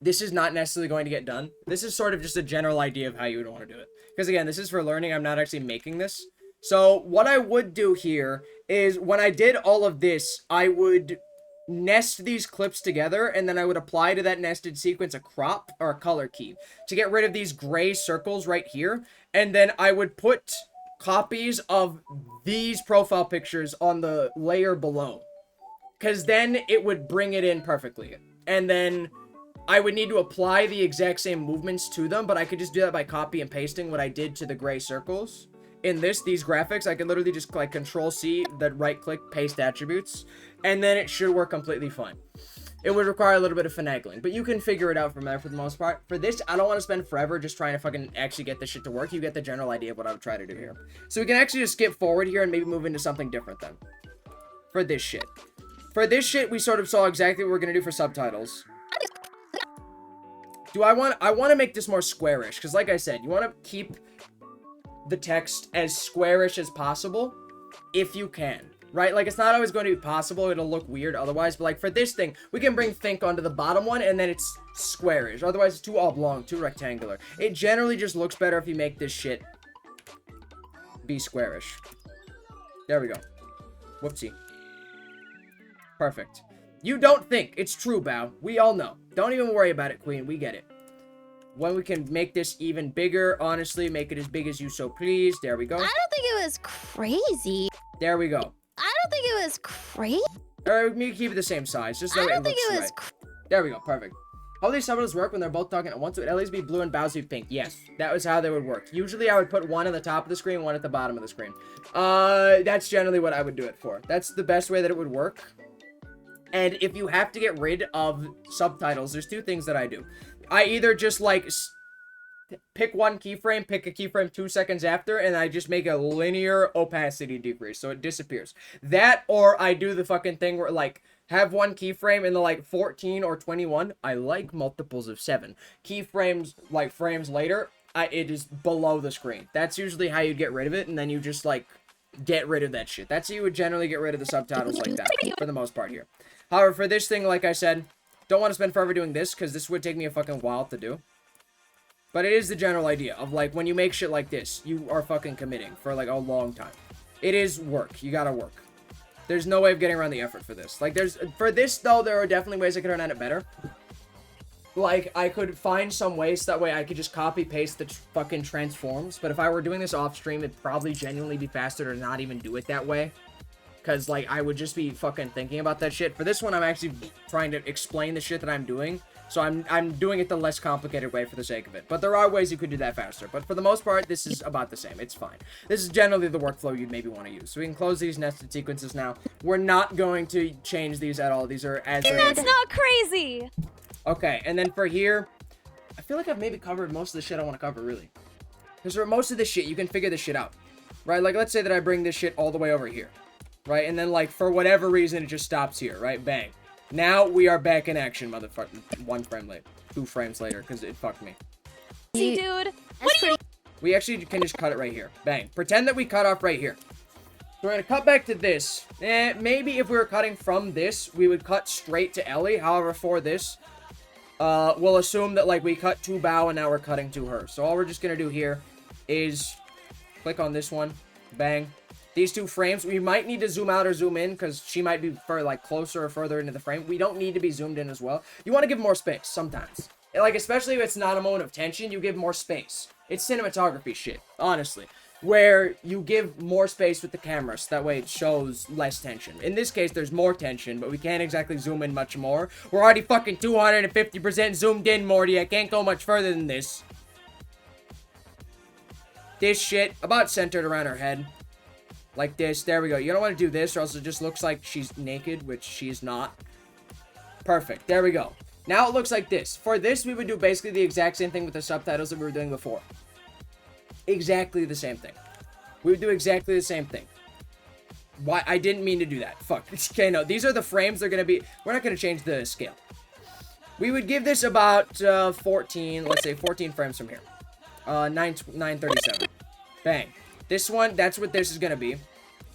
this is not necessarily going to get done. This is sort of just a general idea of how you would want to do it. Because again, this is for learning. I'm not actually making this. So what I would do here is when I did all of this, I would nest these clips together, and then I would apply to that nested sequence a crop or a color key to get rid of these gray circles right here, and then I would put copies of these profile pictures on the layer below, because then it would bring it in perfectly, and then I would need to apply the exact same movements to them, but I could just do that by copy and pasting what I did to the gray circles. In these graphics, I could literally just like Control-C, then right-click, paste attributes, and then it should work completely fine. It would require a little bit of finagling, but you can figure it out from there for the most part. For this, I don't want to spend forever just trying to fucking actually get this shit to work. You get the general idea of what I would try to do here. So we can actually just skip forward here and maybe move into something different then. For this shit. For this shit, we sort of saw exactly what we're going to do for subtitles. I want to make this more squarish, because like I said, you want to keep the text as squarish as possible, if you can, right? Like, it's not always going to be possible, it'll look weird otherwise, but like, for this thing, we can bring think onto the bottom one, and then it's squarish, otherwise it's too oblong, too rectangular. It generally just looks better if you make this shit be squarish. There we go. Whoopsie. Perfect. You don't think. It's true, Bao. We all know. Don't even worry about it, Queen. We get it. When we can make this even bigger, honestly, make it as big as you so please. There we go. I don't think it was crazy. There we go. I don't think it was crazy. Or we can keep it the same size, just so I it don't think looks it was. right. There we go. Perfect. How these subtitles work when they're both talking at once? Would at least be blue and Bowser be pink? Yes, that was how they would work. Usually I would put one at the top of the screen, one at the bottom of the screen. That's generally what I would do it for. That's the best way that it would work. And if you have to get rid of subtitles, there's two things that I do. I either just like pick one keyframe, pick a keyframe 2 seconds after, and I just make a linear opacity decrease so it disappears. That, or I do the fucking thing where like have one keyframe in the like 14 or 21. I like multiples of 7 keyframes, like frames later. It is below the screen. That's usually how you get rid of it, and then you just like get rid of that shit. That's how you would generally get rid of the subtitles like that for the most part here. However, for this thing, like I said, don't want to spend forever doing this because this would take me a fucking while to do. But it is the general idea of like when you make shit like this, you are fucking committing for like a long time. It is work. You gotta work. There's no way of getting around the effort for this. Like for this though, there are definitely ways I could turn on it better. Like I could find some ways that way I could just copy paste the fucking transforms. But if I were doing this off stream, it'd probably genuinely be faster to not even do it that way. Because like I would just be fucking thinking about that shit. For this one, I'm actually trying to explain the shit that I'm doing. So I'm doing it the less complicated way for the sake of it. But there are ways you could do that faster. But for the most part, this is about the same. It's fine. This is generally the workflow you'd maybe want to use. So we can close these nested sequences now. We're not going to change these at all. These are as they're. That's not crazy! Okay, and then for here, I feel like I've maybe covered most of the shit I want to cover, really. Because for most of this shit, you can figure this shit out. Right? Like, let's say that I bring this shit all the way over here. Right? And then, like, for whatever reason, it just stops here. Right? Bang. Now we are back in action, motherfucker. 1 frame later. 2 frames later, because it fucked me. See, dude. That's pretty. We actually can just cut it right here. Bang. Pretend that we cut off right here. So we're going to cut back to this. Maybe if we were cutting from this, we would cut straight to Ellie. However, for this, we'll assume that, like, we cut to Bao and now we're cutting to her. So all we're just going to do here is click on this one. Bang. These 2 frames, we might need to zoom out or zoom in because she might be like closer or further into the frame. We don't need to be zoomed in as well. You want to give more space sometimes. Like, especially if it's not a moment of tension, you give more space. It's cinematography shit, honestly. Where you give more space with the camera so that way it shows less tension. In this case, there's more tension, but we can't exactly zoom in much more. We're already fucking 250% zoomed in, Morty. I can't go much further than this. This shit, about centered around her head. Like this. There we go. You don't want to do this or else it just looks like she's naked, which she's not. Perfect. There we go. Now it looks like this. For this, we would do basically the exact same thing with the subtitles that we were doing before. Exactly the same thing. We would do exactly the same thing. Why? I didn't mean to do that. Fuck. Okay, no. These are the frames. They're going to be... We're not going to change the scale. We would give this about 14... Let's say 14 frames from here. 937. Bang. This one, that's what this is going to be.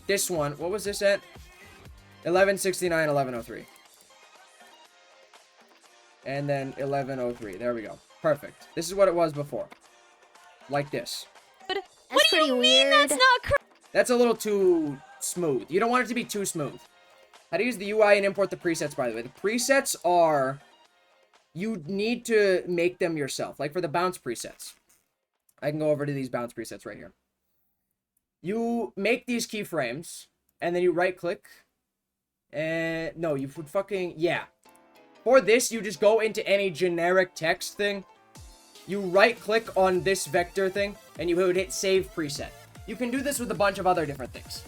This one, what was this at? 1169, 1103. And then 1103. There we go. Perfect. This is what it was before. Like this. That's pretty weird. That's not crazy! That's a little too smooth. You don't want it to be too smooth. How to use the UI and import the presets, by the way. The presets are... You need to make them yourself. Like for the bounce presets. I can go over to these bounce presets right here. You make these keyframes, and then you right-click. And no, you would fucking... Yeah. For this, you just go into any generic text thing. You right-click on this vector thing, and you would hit Save Preset. You can do this with a bunch of other different things.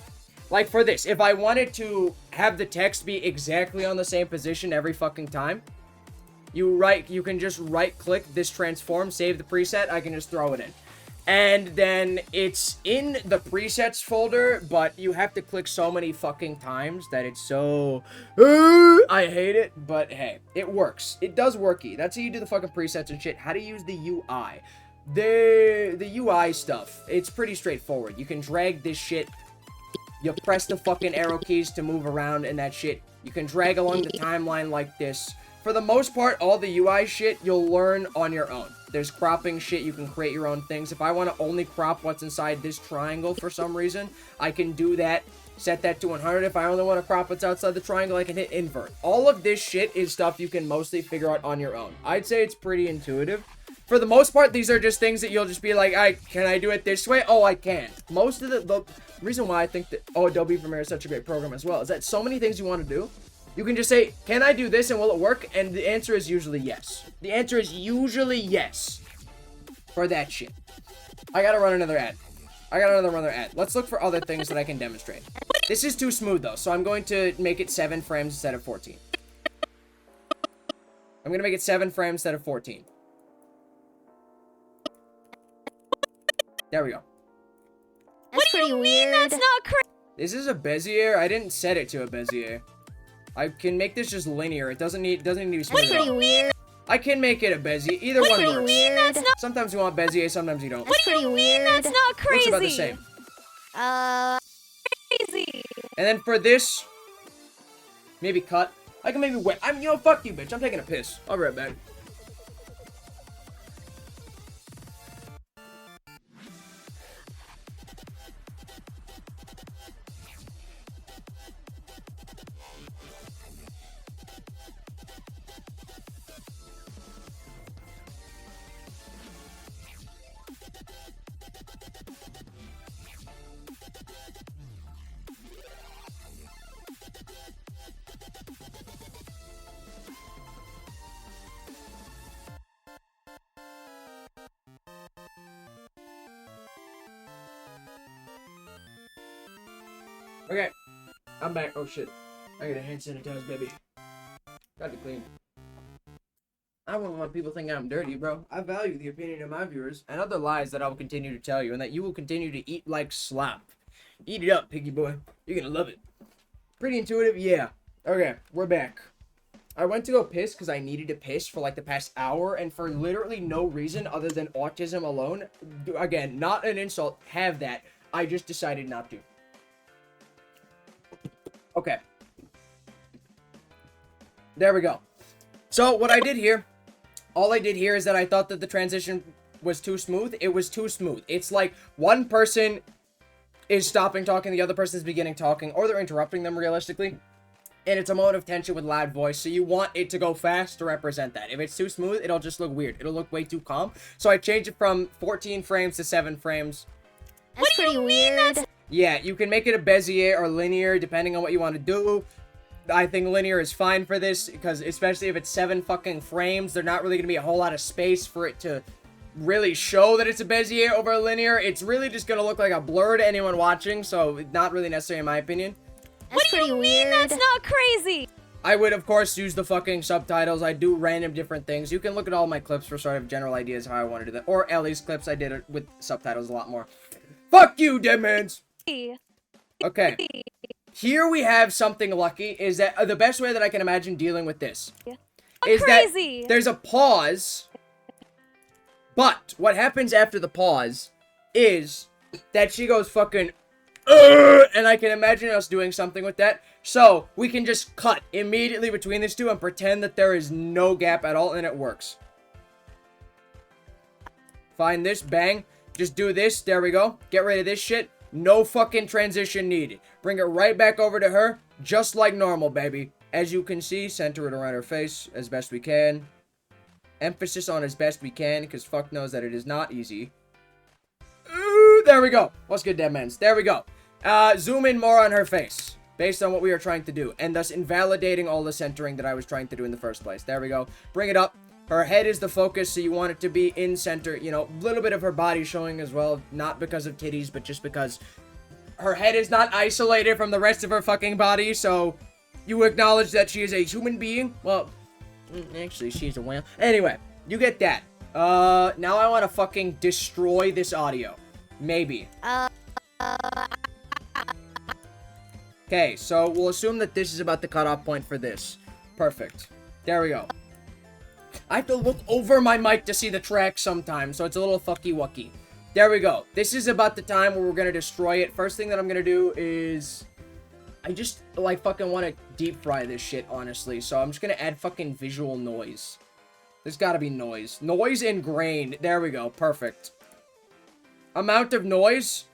Like for this, if I wanted to have the text be exactly on the same position every fucking time, you can just right-click this transform, save the preset, I can just throw it in. And then it's in the presets folder, but you have to click so many fucking times that it's so... I hate it, but hey, it works. It does worky. That's how you do the fucking presets and shit. How to use the UI. The UI stuff, it's pretty straightforward. You can drag this shit. You press the fucking arrow keys to move around and that shit. You can drag along the timeline like this. For the most part, all the UI shit, you'll learn on your own. There's cropping shit, you can create your own things. If I want to only crop what's inside this triangle for some reason, I can do that. Set that to 100. If I only want to crop what's outside the triangle, I can hit invert. All of this shit is stuff you can mostly figure out on your own. I'd say it's pretty intuitive. For the most part, these are just things that you'll just be like, can I do it this way? Oh, I can. Most of the reason why I think that Adobe Premiere is such a great program as well is that so many things you want to do, You can just say, can I do this and will it work? And the answer is usually yes. The answer is usually yes for that shit. I gotta run another ad. Let's look for other things that I can demonstrate. This is too smooth though, so I'm going to make it 7 frames instead of 14. I'm gonna make it 7 frames instead of 14. There we go. That's pretty weird. That's not crazy. This is a Bezier. I didn't set it to a Bezier. I can make this just linear. It doesn't need to be smooth. That's pretty weird. I can make it a Bezier. Either one Pretty works. weird. Sometimes you want Bezier, sometimes you don't. That's pretty weird. That's not crazy. Looks about the same. Crazy. And then for this, maybe cut. I can maybe wet. Fuck you, bitch. I'm taking a piss. I'll be right back. Okay, I'm back. Oh shit, I got a hand sanitizer, baby. Got to clean. I wouldn't want people thinking I'm dirty, bro. I value the opinion of my viewers and other lies that I will continue to tell you, and that you will continue to eat like slop. Eat it up, piggy boy. You're gonna love it. Pretty intuitive, yeah. Okay, we're back. I went to go piss because I needed to piss for like the past hour, and for literally no reason other than autism alone. Again, not an insult. Have that. I just decided not to. Okay. There we go. So, what I did here, all I did here is that I thought that the transition was too smooth. It was too smooth. It's like one person is stopping talking, the other person's beginning talking, or they're interrupting them realistically. And it's a moment of tension with loud voice, so you want it to go fast to represent that. If it's too smooth, it'll just look weird. It'll look way too calm. So I changed it from 14 frames to 7 frames. That's pretty weird. Yeah, you can make it a Bezier or linear, depending on what you want to do. I think linear is fine for this, because especially if it's 7 fucking frames, there's not really going to be a whole lot of space for it to really show that it's a Bezier over a linear. It's really just going to look like a blur to anyone watching, so not really necessary in my opinion. That's pretty weird. That's not crazy. I would, of course, use the fucking subtitles. I do random different things. You can look at all my clips for sort of general ideas how I want to do that. Or Ellie's clips, I did it with subtitles a lot more. Fuck you, Deadmans! Okay. Here we have something lucky, is that the best way that I can imagine dealing with this is crazy. that there's a pause, but what happens after the pause is that she goes fucking, and I can imagine us doing something with that. So we can just cut immediately between these two and pretend that there is no gap at all, and it works. Find this, bang. Just do this, there we go. Get rid of this shit. No fucking transition needed. Bring it right back over to her, just like normal, baby. As you can see, center it around her face as best we can. Emphasis on as best we can, because fuck knows that it is not easy. Ooh, there we go. What's good, Deadmans? There we go. Zoom in more on her face, based on what we are trying to do, and thus invalidating all the centering that I was trying to do in the first place. There we go. Bring it up. Her head is the focus, so you want it to be in center. You know, a little bit of her body showing as well, not because of titties, but just because her head is not isolated from the rest of her fucking body, so you acknowledge that she is a human being. Well, actually, she's a whale. Anyway, you get that. Now I want to fucking destroy this audio. Maybe. Okay, so we'll assume that this is about the cutoff point for this. Perfect. There we go. I have to look over my mic to see the track sometimes, so it's a little fucky-wucky. There we go. This is about the time where we're gonna destroy it. First thing that I'm gonna do is I just, like, fucking want to deep fry this shit, honestly. So I'm just gonna add fucking visual noise. There's gotta be noise. Noise and grain. There we go. Perfect. Amount of noise?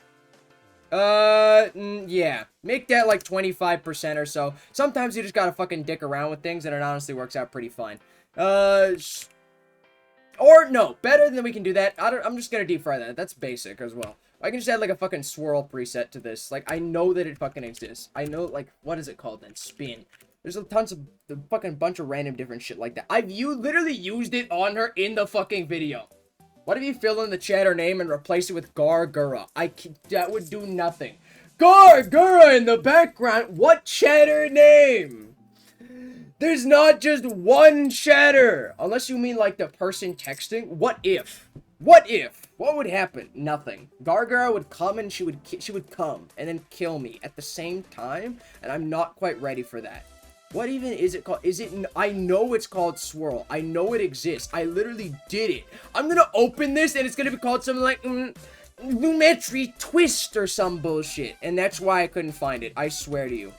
Yeah. Make that, like, 25% or so. Sometimes you just gotta fucking dick around with things, and it honestly works out pretty fine. Or no, better than we can do that. I'm just gonna deep fry that. That's basic as well. I can just add like a fucking swirl preset to this. Like, I know that it fucking exists. I know, like, what is it called then? Spin. There's a tons of the fucking bunch of random different shit like that. Literally used it on her in the fucking video. What if you fill in the chatter name and replace it with Gargura? That would do nothing. Gargura in the background. What chatter name? There's not just one chatter. Unless you mean like the person texting. What if? What if? What would happen? Nothing. Gargura would come and she would come and then kill me at the same time, and I'm not quite ready for that. What even is it called? I know it's called Swirl. I know it exists. I literally did it. I'm gonna open this and it's gonna be called something like Numetry Twist or some bullshit. And that's why I couldn't find it. I swear to you.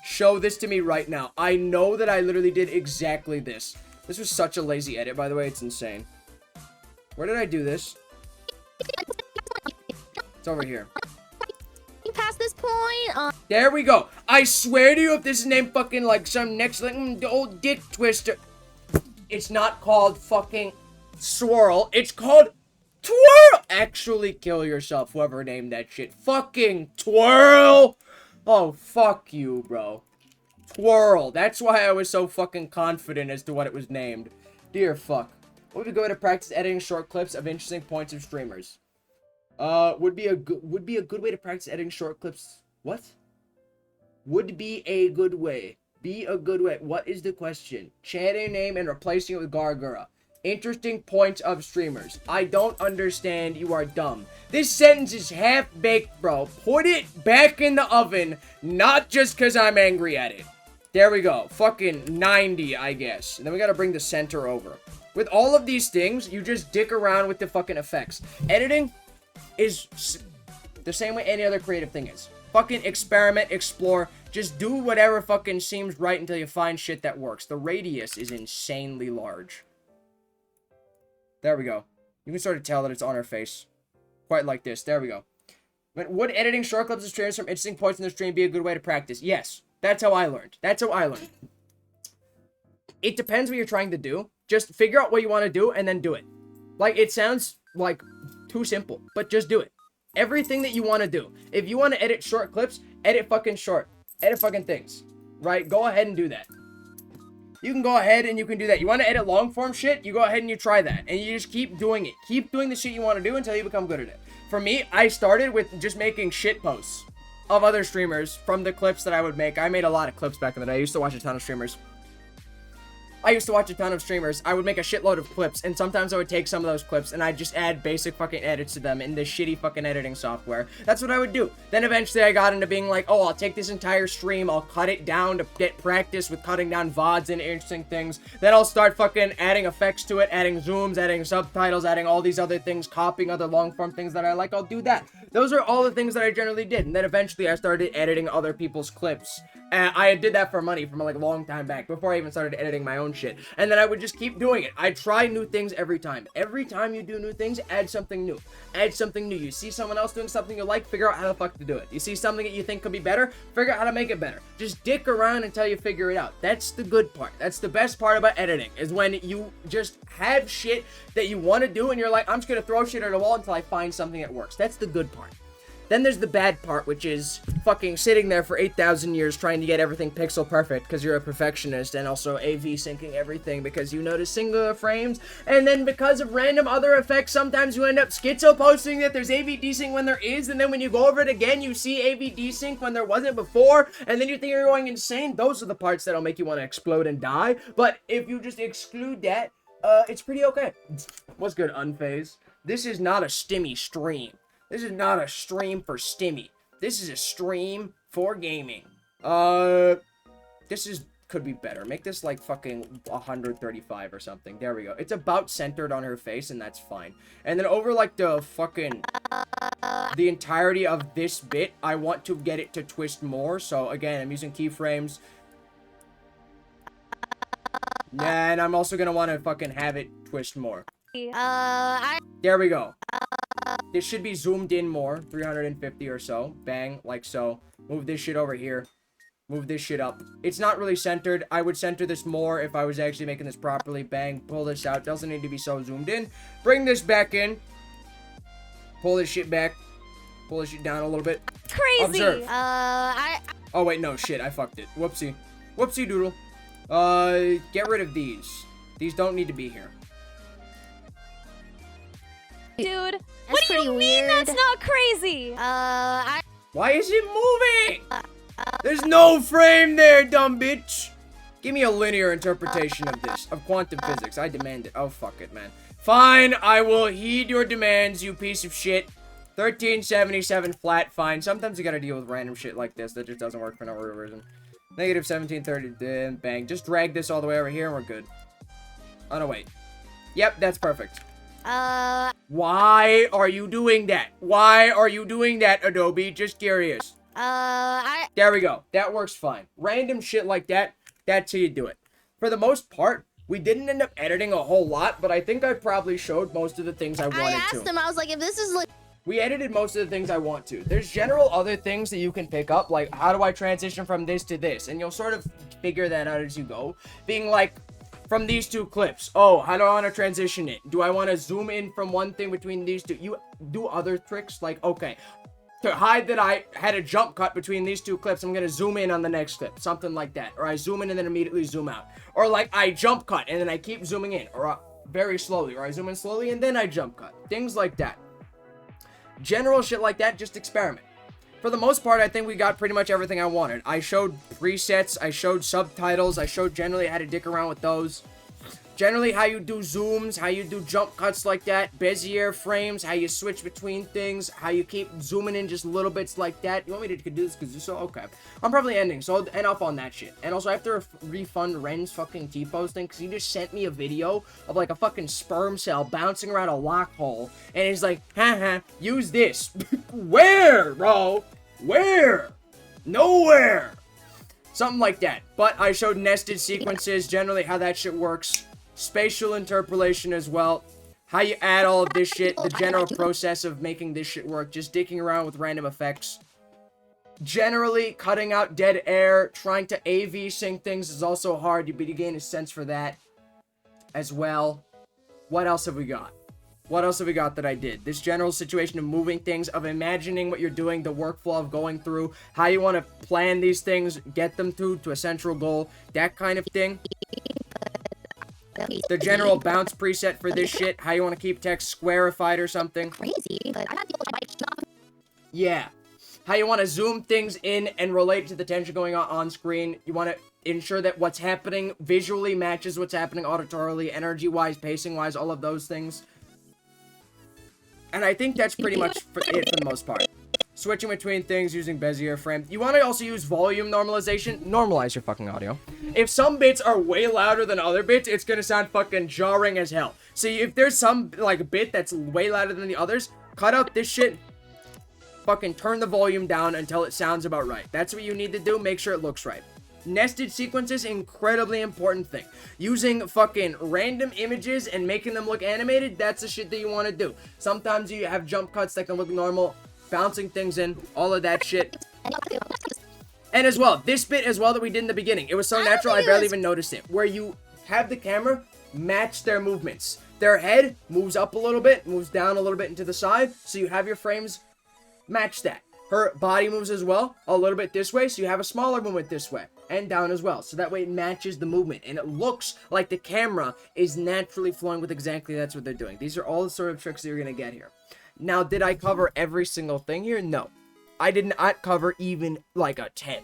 Show this to me right now. I know that I literally did exactly this. This was such a lazy edit, by the way. It's insane. Where did I do this? It's over here. Past this point, there we go. I swear to you, if this is named fucking like some next like the old dick twister, it's not called fucking Swirl. It's called Twirl. Actually, kill yourself, whoever named that shit. Fucking Twirl. Oh, fuck you, bro. Twirl. That's why I was so fucking confident as to what it was named. Dear fuck. What would be good to practice editing short clips of interesting points of streamers? Would be a good way to practice editing short clips. What? Would be a good way. Be a good way. What is the question? Chatting name and replacing it with Gargura. Interesting points of streamers. I don't understand. You are dumb. This sentence is half-baked, bro. Put it back in the oven. Not just because I'm angry at it. There we go. Fucking 90, I guess. And then we gotta bring the center over. With all of these things, you just dick around with the fucking effects. Editing is the same way any other creative thing is. Fucking experiment, explore, just do whatever fucking seems right until you find shit that works. The radius is insanely large. There we go. You can sort of tell that it's on her face. Quite like this. There we go. But would editing short clips of streams from interesting points in the stream be a good way to practice? Yes. That's how I learned. That's how I learned. It depends what you're trying to do. Just figure out what you want to do and then do it. Like, it sounds like too simple, but just do it. Everything that you want to do. If you want to edit short clips, edit fucking short. Edit fucking things. Right? Go ahead and do that. You can go ahead and you can do that. You want to edit long form shit? You go ahead and you try that. And you just keep doing it. Keep doing the shit you want to do until you become good at it. For me, I started with just making shit posts of other streamers from the clips that I would make. I made a lot of clips back in the day. I used to watch a ton of streamers. I would make a shitload of clips, and sometimes I would take some of those clips, and I'd just add basic fucking edits to them in this shitty fucking editing software. That's what I would do. Then eventually I got into being like, oh, I'll take this entire stream, I'll cut it down to get practice with cutting down VODs and interesting things. Then I'll start fucking adding effects to it, adding zooms, adding subtitles, adding all these other things, copying other long-form things that I like. I'll do that. Those are all the things that I generally did. And then eventually I started editing other people's clips. And I did that for money from like a long time back, before I even started editing my own shit. And then I would just keep doing it. I try new things every time. Every time you do new things, add something new. Add something new. You see someone else doing something you like, figure out how the fuck to do it. You see something that you think could be better, figure out how to make it better. Just dick around until you figure it out. That's the good part. That's the best part about editing, is when you just have shit that you want to do and you're like, I'm just gonna throw shit at a wall until I find something that works. That's the good part. Then there's the bad part, which is fucking sitting there for 8,000 years trying to get everything pixel perfect because you're a perfectionist, and also AV syncing everything because you notice singular frames, and then because of random other effects, sometimes you end up schizo posting that there's AV desync when there is, and then when you go over it again, you see AV desync when there wasn't before, and then you think you're going insane. Those are the parts that'll make you want to explode and die, but if you just exclude that, it's pretty okay. What's good, Unphased? This is not a stimmy stream. This is not a stream for Stimmy. This is a stream for gaming. This could be better. Make this like fucking 135 or something. There we go. It's about centered on her face, and that's fine. And then over like the fucking, the entirety of this bit, I want to get it to twist more. So again, I'm using keyframes. And I'm also gonna want to fucking have it twist more. There we go. This should be zoomed in more, 350 or so. Bang, like so. Move this shit over here. Move this shit up. It's not really centered. I would center this more if I was actually making this properly. Bang, pull this out. Doesn't need to be so zoomed in. Bring this back in. Pull this shit back. Pull this shit down a little bit. Crazy. Observe. Oh wait, no, shit, I fucked it. Whoopsie. Whoopsie doodle. Get rid of these. These don't need to be here. Dude, That's what do you pretty mean weird. that's not crazy? Why is it moving? There's no frame there, dumb bitch. Give me a linear interpretation of this, of quantum physics. I demand it. Oh, fuck it, man. Fine, I will heed your demands, you piece of shit. 1377 flat, fine. Sometimes you gotta deal with random shit like this that just doesn't work for no reason. Negative 1730, then bang. Just drag this all the way over here and we're good. Oh, no, wait. Yep, that's perfect. Why are you doing that? Why are you doing that, Adobe? Just curious. There we go. That works fine. Random shit like that, that's how you do it. For the most part, we didn't end up editing a whole lot, but I think I probably showed most of the things I wanted to. I asked him, I was like, if this is like... We edited most of the things I want to. There's general other things that you can pick up, like how do I transition from this to this? And you'll sort of figure that out as you go. Being like, from these two clips, oh, how do I want to transition it? Do I want to zoom in from one thing between these two? You do other tricks, like, okay, to hide that I had a jump cut between these two clips, I'm going to zoom in on the next clip. Something like that. Or I zoom in and then immediately zoom out. Or like I jump cut and then I keep zooming in. Or very slowly. Or I zoom in slowly and then I jump cut. Things like that. General shit like that, just experiment. For the most part, I think we got pretty much everything I wanted. I showed presets, I showed subtitles, I showed generally how to dick around with those. Generally how you do zooms, how you do jump cuts like that, Bezier frames, how you switch between things, how you keep zooming in just little bits like that. You want me to do this because so okay. I'm probably ending, so I'll end up on that shit. And also I have to refund Ren's fucking T-pose thing because he just sent me a video of like a fucking sperm cell bouncing around a lock hole. And he's like, haha, use this. Where, bro? Where? Nowhere. Something like that. But I showed nested sequences, generally how that shit works. Spatial interpolation as well. How you add all of this shit. The general process of making this shit work. Just dicking around with random effects. Generally, cutting out dead air. Trying to AV sync things is also hard. You gain a sense for that as well. What else have we got? What else have we got that I did? This general situation of moving things, of imagining what you're doing, the workflow of going through, how you want to plan these things, get them through to a central goal, that kind of thing. The general bounce preset for this shit, how you want to keep text squarified or something. Crazy, but I got people like Yeah. How you want to zoom things in and relate to the tension going on screen. You want to ensure that what's happening visually matches what's happening auditorily, energy-wise, pacing-wise, all of those things. And I think that's pretty much it for the most part. Switching between things using Bezier frame. You want to also use volume normalization. Normalize your fucking audio. If some bits are way louder than other bits, it's going to sound fucking jarring as hell. See, if there's some, like, bit that's way louder than the others, cut out this shit. Fucking turn the volume down until it sounds about right. That's what you need to do. Make sure it looks right. Nested sequences, incredibly important thing. Using fucking random images and making them look animated, that's the shit that you want to do. Sometimes you have jump cuts that can look normal, bouncing things in, all of that shit. And as well, this bit as well that we did in the beginning, it was so natural I barely even noticed it. Where you have the camera match their movements. Their head moves up a little bit, moves down a little bit into the side, so you have your frames match that. Her body moves as well, a little bit this way, so you have a smaller movement this way, and down as well. So that way it matches the movement, and it looks like the camera is naturally flowing with exactly that's what they're doing. These are all the sort of tricks that you're going to get here. Now, did I cover every single thing here? No. I did not cover even like a 10th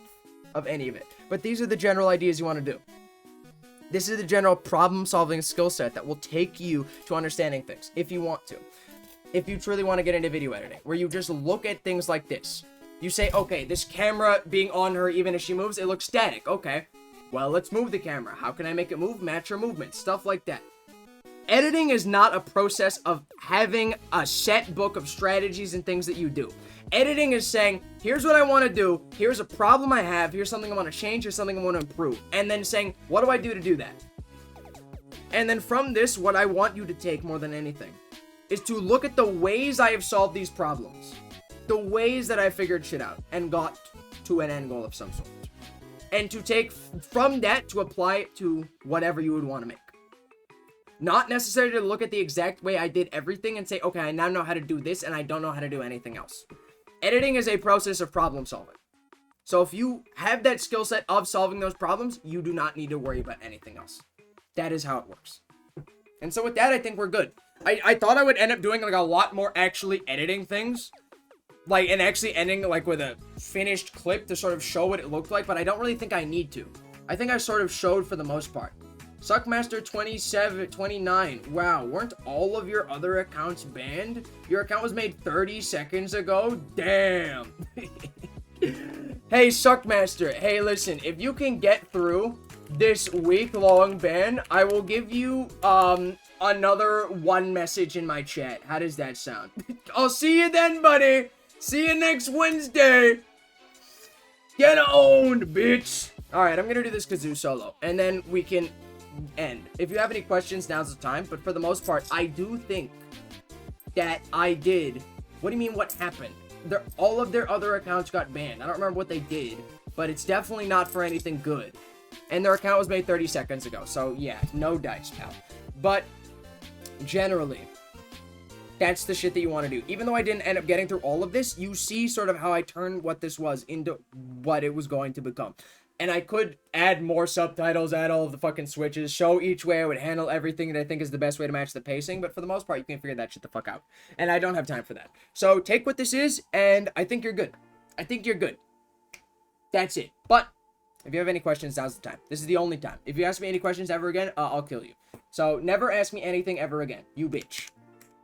of any of it. But these are the general ideas you want to do. This is the general problem-solving skill set that will take you to understanding things, if you want to. If you truly want to get into video editing, where you just look at things like this. You say, okay, this camera being on her, even as she moves, it looks static. Okay, well, let's move the camera. How can I make it move? Match her movement. Stuff like that. Editing is not a process of having a set book of strategies and things that you do. Editing is saying, here's what I want to do, here's a problem I have, here's something I want to change, here's something I want to improve. And then saying, what do I do to do that? And then from this, what I want you to take more than anything is to look at the ways I have solved these problems. The ways that I figured shit out and got to an end goal of some sort. And to take from that to apply it to whatever you would want to make. Not necessarily to look at the exact way I did everything and say, okay, I now know how to do this and I don't know how to do anything else. Editing is a process of problem solving. So if you have that skill set of solving those problems, you do not need to worry about anything else. That is how it works. And so with that, I think we're good. I thought I would end up doing like a lot more actually editing things. Like, and actually ending like with a finished clip to sort of show what it looked like, but I don't really think I need to. I think I sort of showed for the most part. Suckmaster 29. Wow, weren't all of your other accounts banned? Your account was made 30 seconds ago? Damn. Hey, Suckmaster. Hey, listen, if you can get through this week-long ban, I will give you, another one message in my chat. How does that sound? I'll see you then, buddy. See you next Wednesday. Get owned, bitch. Alright, I'm gonna do this kazoo solo, and then we can end. If you have any questions, now's the time, but for the most part, I do think that I did. What do you mean, what happened? All of their other accounts got banned. I don't remember what they did, but it's definitely not for anything good. And their account was made 30 seconds ago, so yeah, no dice, pal. But generally, that's the shit that you want to do. Even though I didn't end up getting through all of this, you see sort of how I turned what this was into what it was going to become. And I could add more subtitles, add all of the fucking switches, show each way I would handle everything that I think is the best way to match the pacing, but for the most part, you can figure that shit the fuck out. And I don't have time for that. So take what this is, and I think you're good. I think you're good. That's it. But if you have any questions, now's the time. This is the only time. If you ask me any questions ever again, I'll kill you. So never ask me anything ever again. You bitch.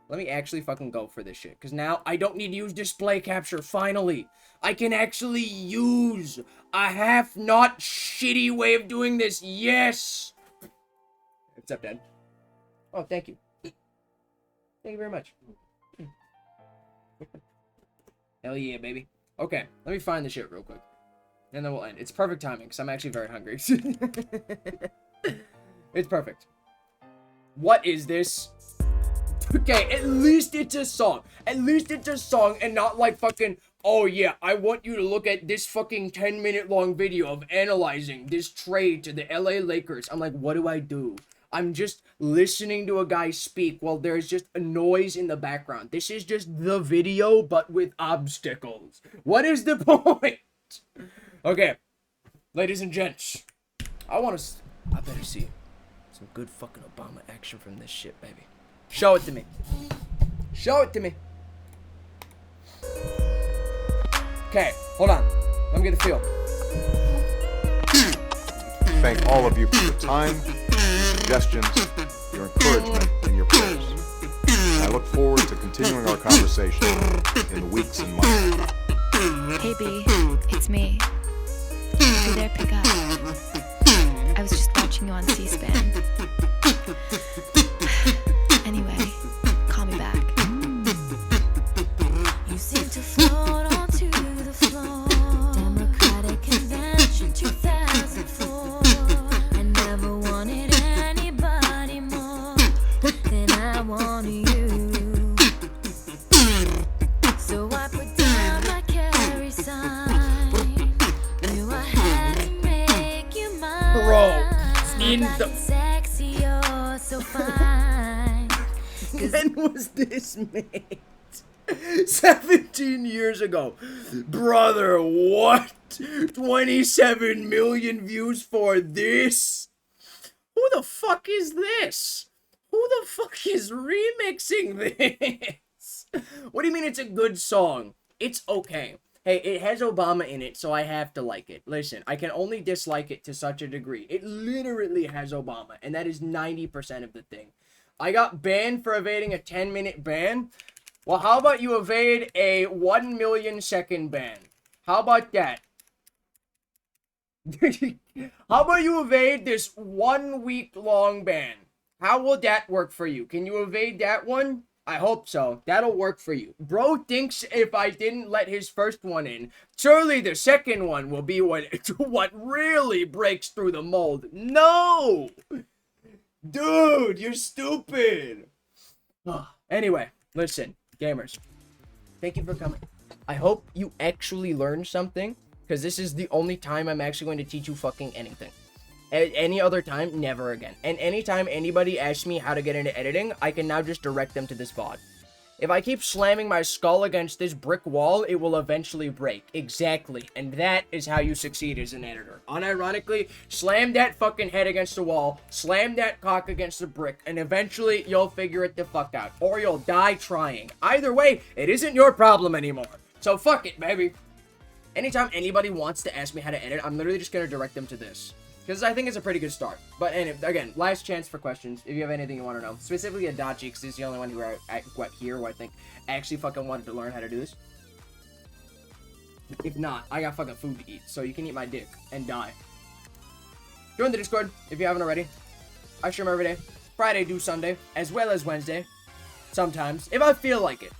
Let me actually fucking go for this shit. Because now I don't need to use display capture. Finally. I can actually use a half-not shitty way of doing this. Yes. What's up, Dad? Oh, thank you. Thank you very much. Hell yeah, baby. Okay, let me find the shit real quick. And then we'll end. It's perfect timing, because I'm actually very hungry. It's perfect. What is this? Okay, at least it's a song. At least it's a song and not like fucking, oh yeah, I want you to look at this fucking 10-minute long video of analyzing this trade to the LA Lakers. I'm like, what do I do? I'm just listening to a guy speak while there's just a noise in the background. This is just the video, but with obstacles. What is the point? Okay, ladies and gents, I better see some good fucking Obama action from this shit, baby. Show it to me. Show it to me. Okay, hold on. Let me get the feel. Thank all of you for your time, your suggestions, your encouragement, and your prayers. And I look forward to continuing our conversation in the weeks and months. Hey B, it's me. If you're there, pick up. I was just watching you on C-SPAN. Anyway, call me back. You seem to float onto the floor. Democratic Convention 2004. I never wanted anybody more than I wanted you. So I put down my carry sign. Knew I had to make you mine. Bro, in the... Sexy, you're so fine. When was this made? 17 years ago. Brother, what? 27 million views for this? Who the fuck is this? Who the fuck is remixing this? What do you mean it's a good song? It's okay. Hey, it has Obama in it, so I have to like it. Listen, I can only dislike it to such a degree. It literally has Obama, and that is 90% of the thing. I got banned for evading a 10-minute ban. Well, how about you evade a 1 million second ban? How about that? How about you evade this 1 week long ban? How will that work for you? Can you evade that one? I hope so. That'll work for you. Bro thinks if I didn't let his first one in, surely the second one will be what really breaks through the mold. No! Dude, you're stupid. Anyway, listen, gamers. Thank you for coming. I hope you actually learned something, because this is the only time I'm actually going to teach you fucking anything. Any other time, never again. And anytime anybody asks me how to get into editing, I can now just direct them to this VOD. If I keep slamming my skull against this brick wall, it will eventually break. Exactly. And that is how you succeed as an editor. Unironically, slam that fucking head against the wall, slam that cock against the brick, and eventually you'll figure it the fuck out. Or you'll die trying. Either way, it isn't your problem anymore. So fuck it, baby. Anytime anybody wants to ask me how to edit, I'm literally just going to direct them to this. Because I think it's a pretty good start. But again, last chance for questions. If you have anything you want to know. Specifically Adachi, because he's the only one who I think actually fucking wanted to learn how to do this. If not, I got fucking food to eat. So you can eat my dick and die. Join the Discord if you haven't already. I stream every day. Friday to Sunday. As well as Wednesday. Sometimes. If I feel like it.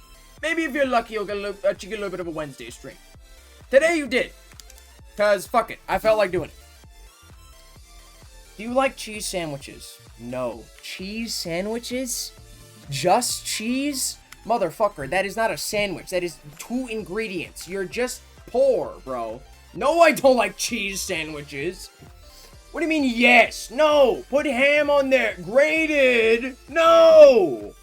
Maybe if you're lucky, you'll get a little bit of a Wednesday stream. Today you did. Because fuck it. I felt like doing it. Do you like cheese sandwiches? No. Cheese sandwiches? Just cheese? Motherfucker, that is not a sandwich. That is 2 ingredients. You're just poor, bro. No, I don't like cheese sandwiches. What do you mean, yes? No. Put ham on there. Grated. No.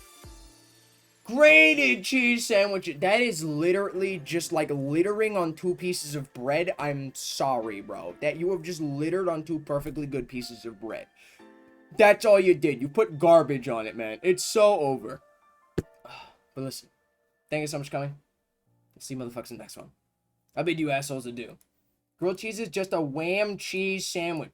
Grated cheese sandwiches. That is literally just like littering on 2 pieces of bread. I'm sorry, bro. That you have just littered on 2 perfectly good pieces of bread. That's all you did. You put garbage on it, man. It's so over. But listen. Thank you so much for coming. See you motherfuckers in the next one. I bid you assholes adieu. Grilled cheese is just a wham cheese sandwich.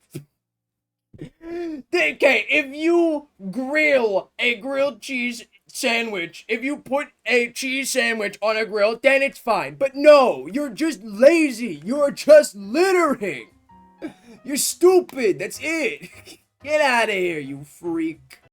Okay, if you grill a grilled cheese sandwich, if you put a cheese sandwich on a grill, then it's fine. But no, you're just lazy. You're just littering. You're stupid. That's it. Get out of here, you freak.